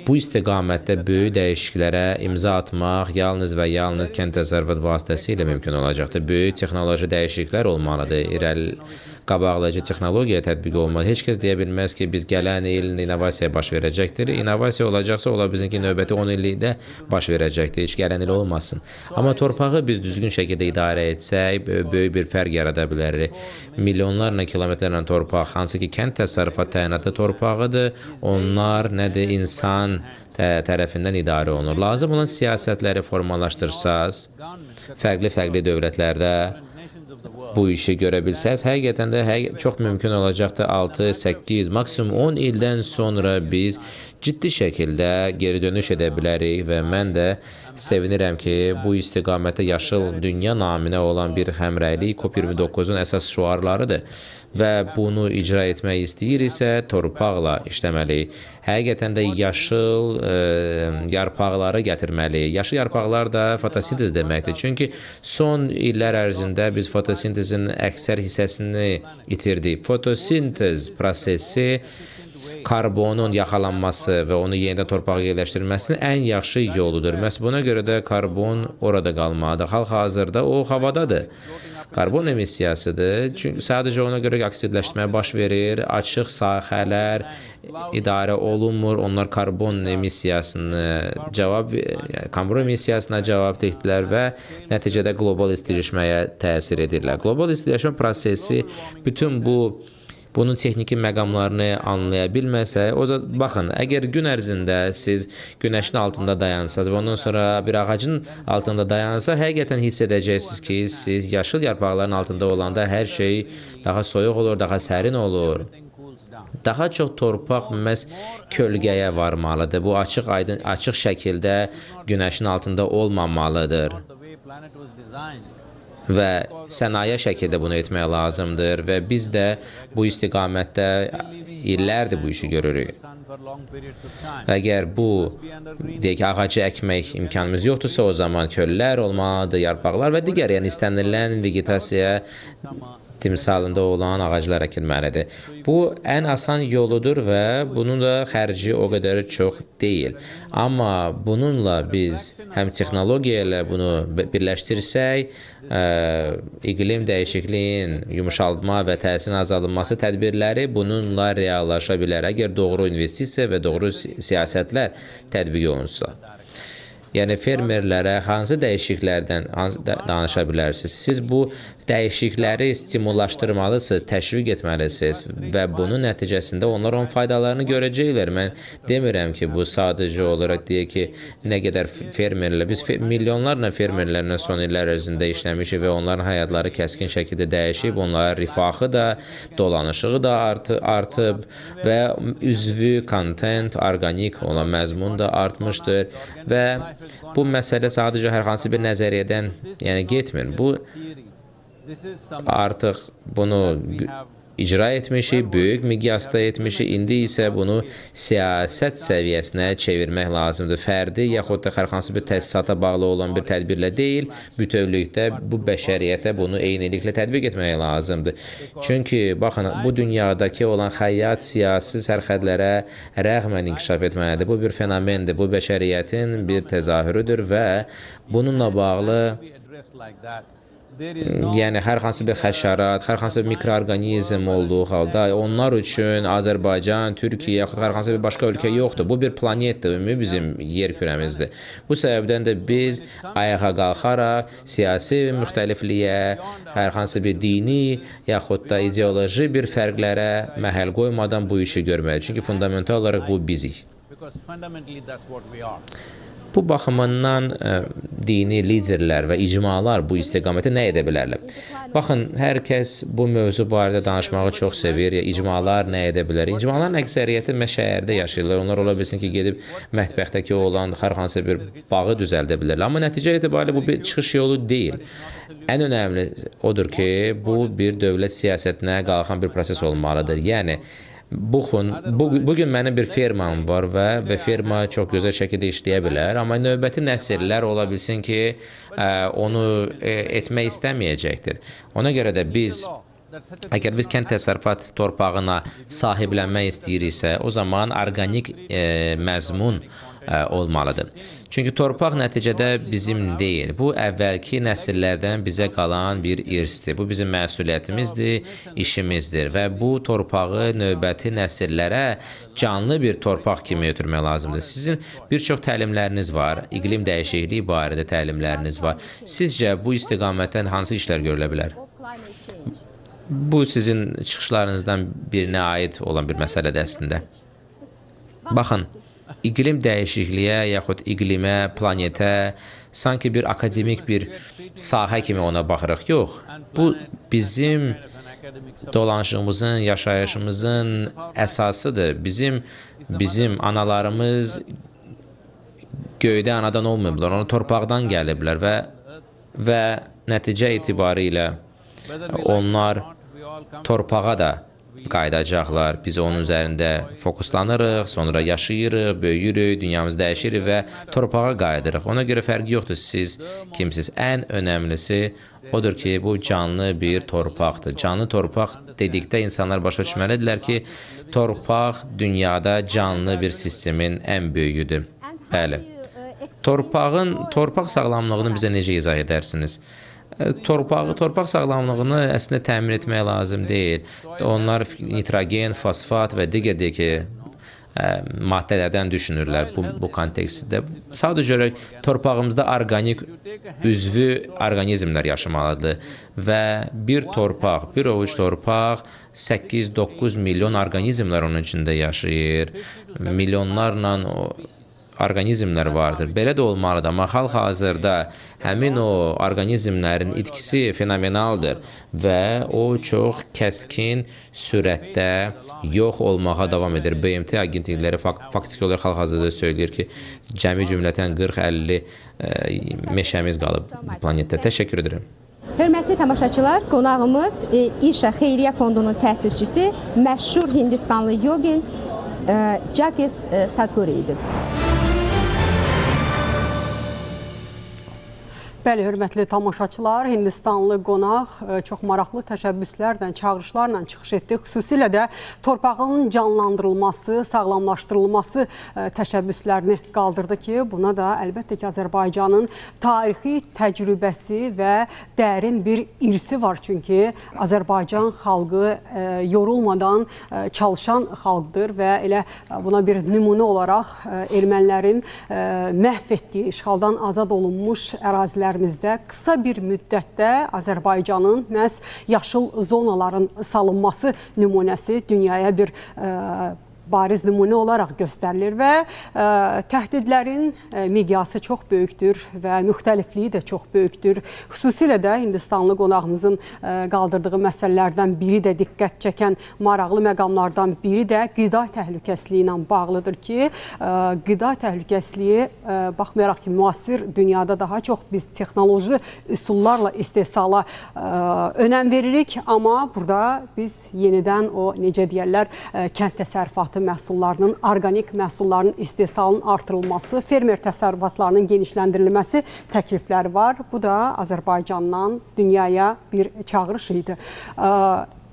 bu istiqamətdə böyük dəyişikliklərə imza atmaq yalnız və yalnız kənd təsərrüfat vasitəsilə mümkün olacaqdır. Böyük texnoloji dəyişikliklər olmalıdır. Qabaqlayıcı texnologiya tətbiq olmalı. Heç kəs deyə bilməz ki, biz gələn il innovasiya baş verəcəkdir. İnnovasiya olacaqsa, ola bilsin ki, növbəti 10 illikdə baş verəcəkdir. Heç gələn il olmasın. Amma torpağı biz düzgün şəkildə idarə etsək, böyük bir fərq yarada bilərik. Milyonlarla kilometrlərlə torpaq, hansı ki, kənd təsərrüfat təyinatlı torpağıdır. Onlar nədir? İnsan tərəfindən idarə olunur. Lazım olan siyasətləri formalaşdırsaz, fərqli dövlətlərdə bu işi görə bilsəz, həqiqətən də çox mümkün olacaqdır 6, 8, maksimum 10 ildən sonra biz ciddi şəkildə geri dönüş edə bilərik və mən də sevinirəm ki, bu istiqamətdə yaşıl dünya naminə olan bir həmrəylik COP29-un əsas şüarlarıdır və bunu icra etmək istəyiriksə torpaqla işləməliyik. Həqiqətən də yaşıl yarpaqları gətirməliyik. Yaşıl yarpaqlar da fotosintez deməkdir. Çünki son illər ərzində biz fotosintezin əksər hissəsini itirdik. Fotosintez prosesi karbonun yaxalanması və onu yenidən torpağa yerləşdirilməsinin ən yaxşı yoludur. Məhz buna görə də karbon orada qalmalıdır. Hal-hazırda o havadadır. Karbon emissiyasıdır. Çünki sadəcə ona görə oksidləşməyə baş verir. Açıq sahələr idarə olunmur. Onlar karbon emissiyasına cavab etdilər və nəticədə qlobal istiləşməyə təsir edirlər. Qlobal istiləşmə prosesi bütün bunun texniki məqamlarını anlaya bilməsə, baxın, əgər gün ərzində siz günəşin altında dayansaz və ondan sonra bir ağacın altında dayansa, həqiqətən hiss edəcəksiniz ki, siz yaşıl yarpaqların altında olanda hər şey daha soyuq olur, daha sərin olur. Daha çox torpaq məhz kölgəyə varmalıdır. Bu açıq şəkildə günəşin altında olmamalıdır. Və sənaye şəkildə bunu etmək lazımdır və biz də bu istiqamətdə illərdir bu işi görürük. Əgər deyək ki, ağacı əkmək imkanımız yoxdursa, o zaman köllər olmalıdır, yarpaqlar və digər, yəni istənilən vegetasiya timsalında olan ağaclar əkilməlidir. Bu ən asan yoludur və bunun da xərci o qədər çox deyil. Amma bununla biz həm texnologiya ilə bunu birləşdirsək, iqlim dəyişikliyin yumuşalma və təsirin azaldılması tədbirləri bununla reallaşa bilər. Əgər doğru investisiya və doğru siyasətlər tətbiq olunsa. Yəni fermerlərə hansı dəyişikliklərdən danışa bilərsiniz? Siz bu dəyişiklikləri stimullaşdırmalısınız, təşviq etməlisiniz və bunun nəticəsində onlar onun faydalarını görəcəklər. Mən demirəm ki, bu sadəcə olaraq deyək ki, nə qədər fermerlər, biz milyonlarla fermerlərlə son illər ərzində işləmişik və onların həyatları kəskin şəkildə dəyişib, onların rifahı da, dolanışığı da artıb və üzvü kontent, orqanik olan məzmun da artmışdır və bu məsələ sadəcə hər hansı bir nəzəriyyədən getmir. Bu artıq bunu icra etmişik, böyük miqyasda etmişik. İndi isə bunu siyasət səviyyəsinə çevirmək lazımdır. Fərdi yaxud da hər hansı bir təsisata bağlı olan bir tədbirlə deyil, bütövlükdə bu bəşəriyyətə bunu eyniliklə tətbiq etmək lazımdır. Çünki baxın, bu dünyadakı olan həyat siyasi sərhədlərə rəğmən inkişaf etməlidir. Bu bir fenomendir, bu bəşəriyyətin bir təzahürüdür və bununla bağlı yəni hər hansı bir həşərat, hər hansı bir mikroorqanizm olduğu halda onlar üçün Azərbaycan, Türkiyə yaxud hər hansı bir başqa ölkə yoxdur. Bu bir planetdir, bizim yer kürəmizdir. Bu səbəbdən də biz ayağa qalxaraq siyasi müxtəlifliyə, hər hansı bir dini yaxud da ideoloji bir fərqlərə məhəl qoymadan bu işi görməliyik. Çünki fundamental olaraq bu bizik. Bu baxımından dini liderlər və icmalar bu istiqamətə nə edə bilərlər? Baxın, hər kəs bu mövzu barədə danışmağı çox sevir. İcmalar nə edə bilər? İcmaların əksəriyyəti şəhərdə yaşayırlar. Onlar ola bilsin ki, gedib mətbəxdəki olan hər hansı bir bağı düzəldə bilərlər. Amma nəticə etibarilə bu bir çıxış yolu deyil. Ən önəmli odur ki, bu bir dövlət siyasətinə qalxan bir proses olmalıdır. Yəni, bugün mənim bir firmam var və firma çox gözəl şəkildə işləyə bilər, amma növbəti nəsillər ola bilsin ki, onu etmək istəməyəcəkdir. Ona görə də əgər biz kənd təsərrüfat torpağına sahiblənmək istəyiriksə, o zaman orqanik məzmun olmalıdır. Çünki torpaq nəticədə bizim deyil. Bu, əvvəlki nəsillərdən bizə qalan bir irsdir. Bu, bizim məsuliyyətimizdir, işimizdir və bu torpağı növbəti nəsillərə canlı bir torpaq kimi ötürmək lazımdır. Sizin bir çox təlimləriniz var, iqlim dəyişikliyi barədə təlimləriniz var. Sizcə, bu istiqamətdən hansı işlər görülə bilər? Bu, sizin çıxışlarınızdan birinə aid olan bir məsələdir əslində. Baxın, iqlim dəyişikliyə, yaxud iqlimə, planetə, sanki bir akademik bir sahə kimi ona baxırıq. Yox, bu bizim dolanışımızın, yaşayışımızın əsasıdır. Bizim analarımız göydə anadan olmayıblar, onu torpaqdan gəliblər və nəticə etibarilə onlar torpağa da qayıdacaqlar. Biz onun üzərində fokuslanırıq, sonra yaşayırıq, böyüyürük, dünyamız dəyişirik və torpağa qayıdırıq. Ona görə fərqi yoxdur, siz kimsiz. Ən önəmlisi odur ki, bu canlı bir torpaqdır. Canlı torpaq dedikdə insanlar başa düşməlidirlər ki, torpaq dünyada canlı bir sistemin ən böyüyüdür. Bəli. Torpaq sağlamlığını bizə necə izah edərsiniz? Torpaq sağlamlığını əslində təmin etmək lazım deyil. Onlar nitrogen, fosfat və digər maddələrdən düşünürlər bu kontekstdə. Sadəcə torpağımızda orqanik üzvü orqanizmlər yaşamalıdır və bir ovuc torpaq 8-9 milyon orqanizmlər onun içində yaşayır. Milyonlarla orqanizmlər vardır. Belə də olmalıdır, amma hal-hazırda həmin o orqanizmlərin itkisi fenomenaldır və o çox kəskin sürətdə yox olmağa davam edir. BMT agentlikləri faktiki olaraq hal-hazırda söyləyir ki, cəmi cümlətən 40-50 meşəmiz qalıb planetdə. Təşəkkür edirəm. Hörmətli tamaşaçılar, qonağımız İşə Xeyriyyə Fondunun təsisçisi, məşhur Hindistanlı yogin Jagis Sadguri idi. Bəli, hörmətli tamaşaçılar, Hindistanlı qonaq çox maraqlı təşəbbüslərlə, çağırışlarla çıxış etdi. Xüsusilə də torpağın canlandırılması, sağlamlaşdırılması təşəbbüslərini qaldırdı ki, buna da əlbəttə ki, Azərbaycanın tarixi təcrübəsi və dərin bir irsi var. Çünki Azərbaycan xalqı yorulmadan çalışan xalqdır və elə buna bir nümunə olaraq ermənilərin məhv etdiyi, işğaldan azad olunmuş ərazilərimizdə qısa bir müddətdə Azərbaycanın məhz yaşıl zonaların salınması nümunəsi dünyaya bir bariz nümunə olaraq göstərilir və təhdidlərin miqyası çox böyükdür və müxtəlifliyi də çox böyükdür. Xüsusilə də Hindistanlı qonağımızın qaldırdığı məsələlərdən biri də diqqət çəkən maraqlı məqamlardan biri də qida təhlükəsizliyi ilə bağlıdır ki, qida təhlükəsizliyi baxmayaraq ki, müasir dünyada daha çox biz texnoloji üsullarla istehsala önəm veririk, amma burada biz yenidən o necə deyərlər, kənd təsərrüfatı məhsullarının, orqanik məhsulların istehsalının artırılması, fermer təsərrüfatlarının genişləndirilməsi təklifləri var. Bu da Azərbaycandan dünyaya bir çağırış idi.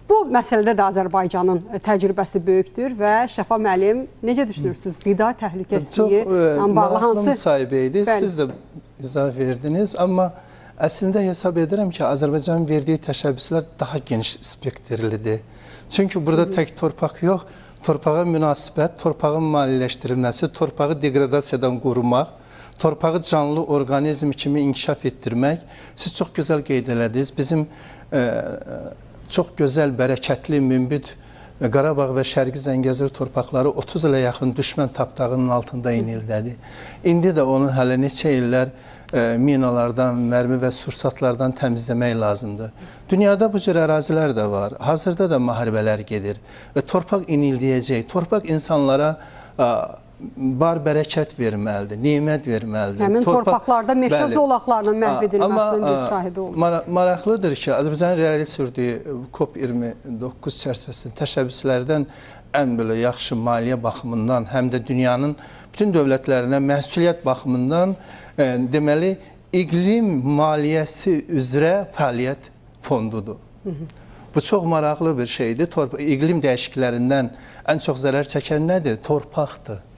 Bu məsələdə də Azərbaycanın təcrübəsi böyükdür və Şəfa müəllim, necə düşünürsünüz? Qida təhlükəsizliyi ilə bağlı hansı? Çox müsahibə idi, siz də izah verdiniz, amma əslində hesab edirəm ki, Azərbaycanın verdiyi təşəbbüslər daha geniş spektrlidir. Çünki burada tək torpaq yox, torpağa münasibət, torpağın maliyyələşdirilməsi, torpağı degradasiyadan qorumaq, torpağı canlı orqanizm kimi inkişaf etdirmək. Siz çox gözəl qeyd elədiniz. Bizim çox gözəl, bərəkətli, münbit Qarabağ və Şərqi Zəngəzur torpaqları 30 ilə yaxın düşmən tapdağının altında inildədir. İndi də onun hələ neçə illər minalardan, mərmi və sursatlardan təmizləmək lazımdır. Dünyada bu cür ərazilər də var. Hazırda da müharibələr gedir və torpaq inildiyəcək. Torpaq insanlara bar bərəkət verməlidir, nemət verməlidir. Həmin torpaqlarda meşə zolaqlarının məhv edilməsinin biz şahidi oluruz. Maraqlıdır ki, Azərbaycan irəli sürdüyü COP29 çərçivəsində təşəbbüslərdən ən belə yaxşı maliyyə baxımından, həm də dünyanın bütün dövlətlərinə məsuliyyət baxımından deməli, iqlim maliyyəsi üzrə fəaliyyət fondudur. Bu çox maraqlı bir şeydir. İqlim dəyişikliklərindən ən çox zərər çəkən nədir? Torpaqdır.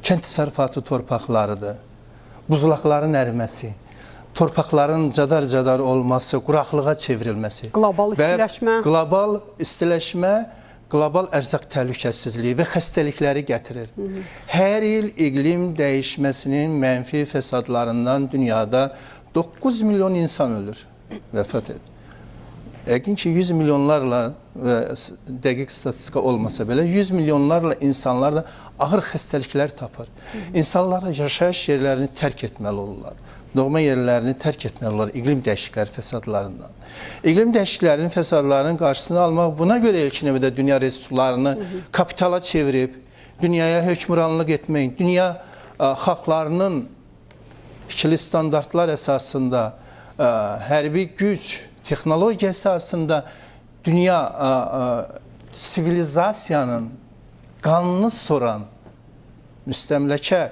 Kənd təsərrüfatı torpaqlarıdır. Buzlaqların əriməsi, torpaqların cadar-cadar olması, quraqlığa çevrilməsi. Qlobal istiləşmə. Qlobal istiləşmə, qlobal ərzaq təhlükəsizliyi və xəstəlikləri gətirir. Hər il iqlim dəyişməsinin mənfi fəsadlarından dünyada 9 milyon insan ölür, vəfat edir. Yəqin ki, 100 milyonlarla, dəqiq statistika olmasa belə, 100 milyonlarla insanlar da ağır xəstəliklər tapır. İnsanlar yaşayış yerlərini tərk etməli olurlar. Doğma yerlərini tərk etməli olurlar iqlim dəyişiklikləri fəsadlarından. İqlim dəyişikliklərinin fəsadlarının qarşısını almaq, buna görə ilk növbədə dünya resurslarını kapitala çevirib, dünyaya hökmranlıq etmək, dünya xalqlarının ikili standartlar əsasında hərbi güc, texnologiya əsasında dünya sivilizasiyanın qanını soran müstəmləkə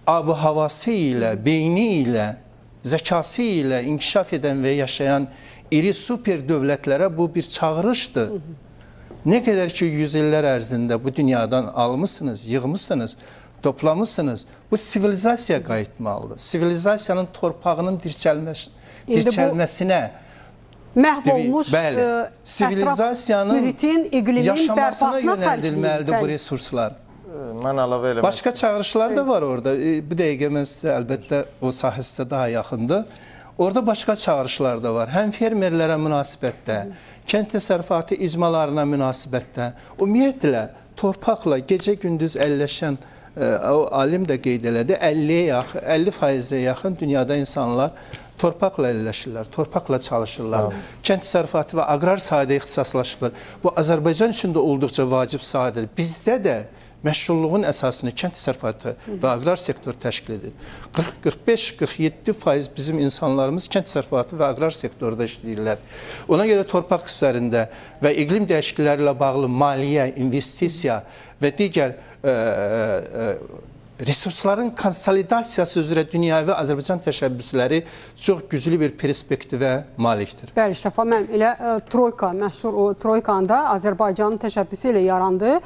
ab-ı havası ilə, beyni ilə, zəkası ilə inkişaf edən və yaşayan iri super dövlətlərə bu bir çağırışdır. Nə qədər ki, yüzillər ərzində bu dünyadan almışsınız, yığmışsınız, toplamısınız, bu sivilizasiya qayıtmalıdır. Sivilizasiyanın torpağının dirçəlməsinə məhv olmuş sivilizasiyanın yaşamasına yönəldilməlidir bu resurslar. Mən əlavə eləmək Başqa çağırışlar da var orada. Bir dəqiqə mən sizə əlbəttə o sahə sizə daha yaxındır. Orada başqa çağırışlar da var. Həm fermerlərə münasibətdə, kənd təsərrüfatı icmalarına münasibətdə, ümumiyyətlə torpaqla gecə-gündüz əlləşən alim də qeyd elədi, 50%-ə yaxın dünyada insanlar torpaqla əlləşirlər, torpaqla çalışırlar. Kənd təsərrüfatı və aqrar sahədə ixtisaslaşır. Bu, Azərbaycan üçün də olduqca vacib sahədir. Bizdə də məşğulluğun əsasını kənd təsərrüfatı və aqrar sektor təşkil edir. 45-47% bizim insanlarımız kənd təsərrüfatı və aqrar sektorda işləyirlər. Ona görə torpaq üzərində və iqlim dəyişiklikləri ilə bağlı maliyyə, investisiya və digər resursların konsolidasiyası üzrə dünyəvi Azərbaycan təşəbbüsləri çox güclü bir perspektivə malikdir. Bəli, Şəfa, mən elə Troyka, məşhur o Troykanın da Azərbaycanın təşəbbüsü ilə yarandı.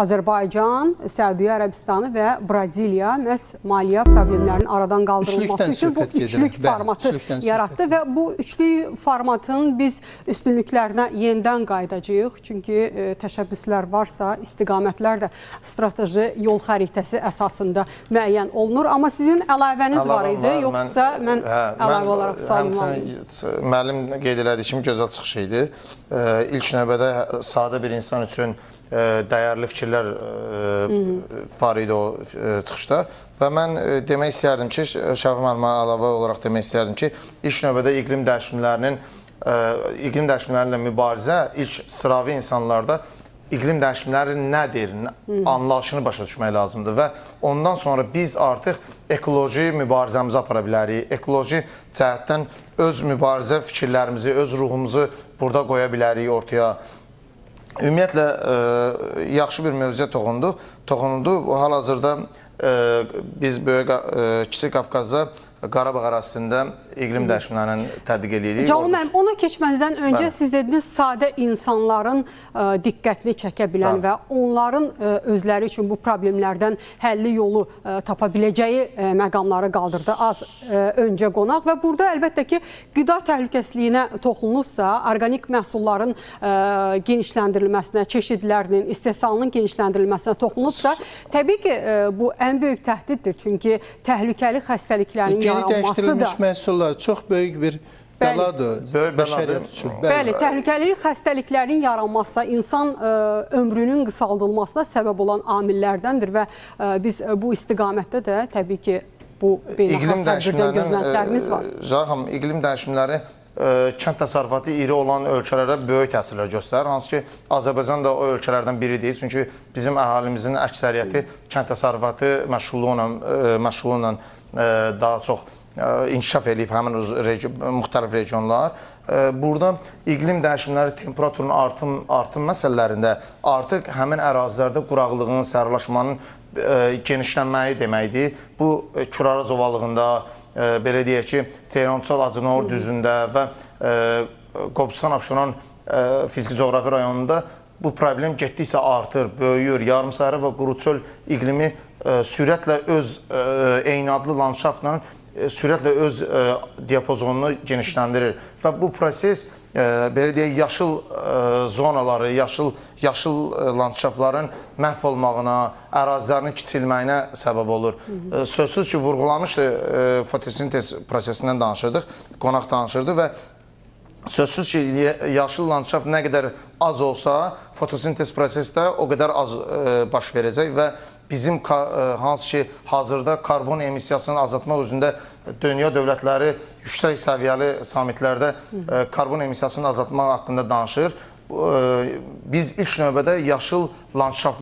Azərbaycan, Səudiyyə Ərəbistanı və Braziliya məhz maliyyə problemlərinin aradan qaldırılması üçün bu üçlük formatı yaratdı və bu üçlük formatın biz üstünlüklərinə yenidən qayıdacağıq. Çünki təşəbbüslər varsa, istiqamətlər də strateji yol xəritəsi əsasında müəyyən olunur. Amma sizin əlavəniz var idi, yoxsa mən əlavə olaraq sayılmalıyım? Müəllim qeyd elədiyi kimi gözəl çıxış idi. İlk növbədə sadə bir insan üçün dəyərli fikirlər var idi o çıxışda və mən demək istəyərdim ki, Şəfi müəllimə əlavə olaraq demək istəyərdim ki, ilk növbədə iqlim dəyişimlərlə mübarizə ilk sıravi insanlarda iqlim dəyişimləri nədir, anlayışını başa düşmək lazımdır və ondan sonra biz artıq ekoloji mübarizəmizi apara bilərik, ekoloji cəhətdən öz mübarizə fikirlərimizi, öz ruhumuzu burada qoya bilərik ortaya. Ümumiyyətlə, yaxşı bir mövzuya toxunuldu. Hal-hazırda biz Kiçik Qafqazda Qarabağ ərazisində iqlim dəyişimlərinin tətbiq edirik. Cavab müəllim, ona keçməzdən öncə siz dediniz, sadə insanların diqqətini çəkə bilən və onların özləri üçün bu problemlərdən həlli yolu tapa biləcəyi məqamları qaldırdı az öncə qonaq və burada əlbəttə ki, qida təhlükəsizliyinə toxunulubsa, orqanik məhsulların genişləndirilməsinə, çeşidlərinin, istehsalının genişləndirilməsinə toxunulubsa, təbii ki, bu ən böyük təhdiddir. Çünki təhlükəli xəstəliklərin yeni dəyişdirilmiş məhsullar çox böyük bir bəladır. Böyük bəladır. Bəli, təhlükəli xəstəliklərin yaranmasına, insan ömrünün qısaldılmasına səbəb olan amillərdəndir və biz bu istiqamətdə də təbii ki, bu beynəlxalq tədbirdən gözləntilərimiz var. Xanım, iqlim dəyişimləri kənd təsərrüfatı iri olan ölkələrə böyük təsirlər göstərir. Hansı ki, Azərbaycan da o ölkələrdən biridir. Çünki bizim əhalimizin əksəriyyəti kənd təsərrüfatı məşğulu daha çox inkişaf edib həmin müxtəlif regionlar. Burada iqlim dəyişimləri, temperaturun artım məsələlərində artıq həmin ərazilərdə quraqlığın, sərlaşmanın genişlənməyi deməkdir. Bu Küraraz ovalığında, belə deyək ki, Ceyrançal, Acınor düzündə və Qobustan-Abşeron fiziki coğrafi rayonunda bu problem getdikcə artır, böyüyür. Yarımsahara və quruçöl iqlimi sürətlə öz eyni adlı landşaftla sürətlə öz diapazonunu genişləndirir və bu proses belə deyək, yaşıl zonaları, yaşıl landşaftların məhv olmağına, ərazilərinin kiçilməyinə səbəb olur. Sözsüz ki, vurğulamışdı, fotosintez prosesindən danışırdıq, qonaq danışırdı və sözsüz ki, yaşıl landşaft nə qədər az olsa, fotosintez prosesi də o qədər az baş verəcək və bizim hansı ki, hazırda karbon emissiyasını azaltmaq üzrə dünya dövlətləri yüksək səviyyəli samitlərdə karbon emissiyasını azaltmaq haqqında danışır. Biz ilk növbədə yaşıl landşaft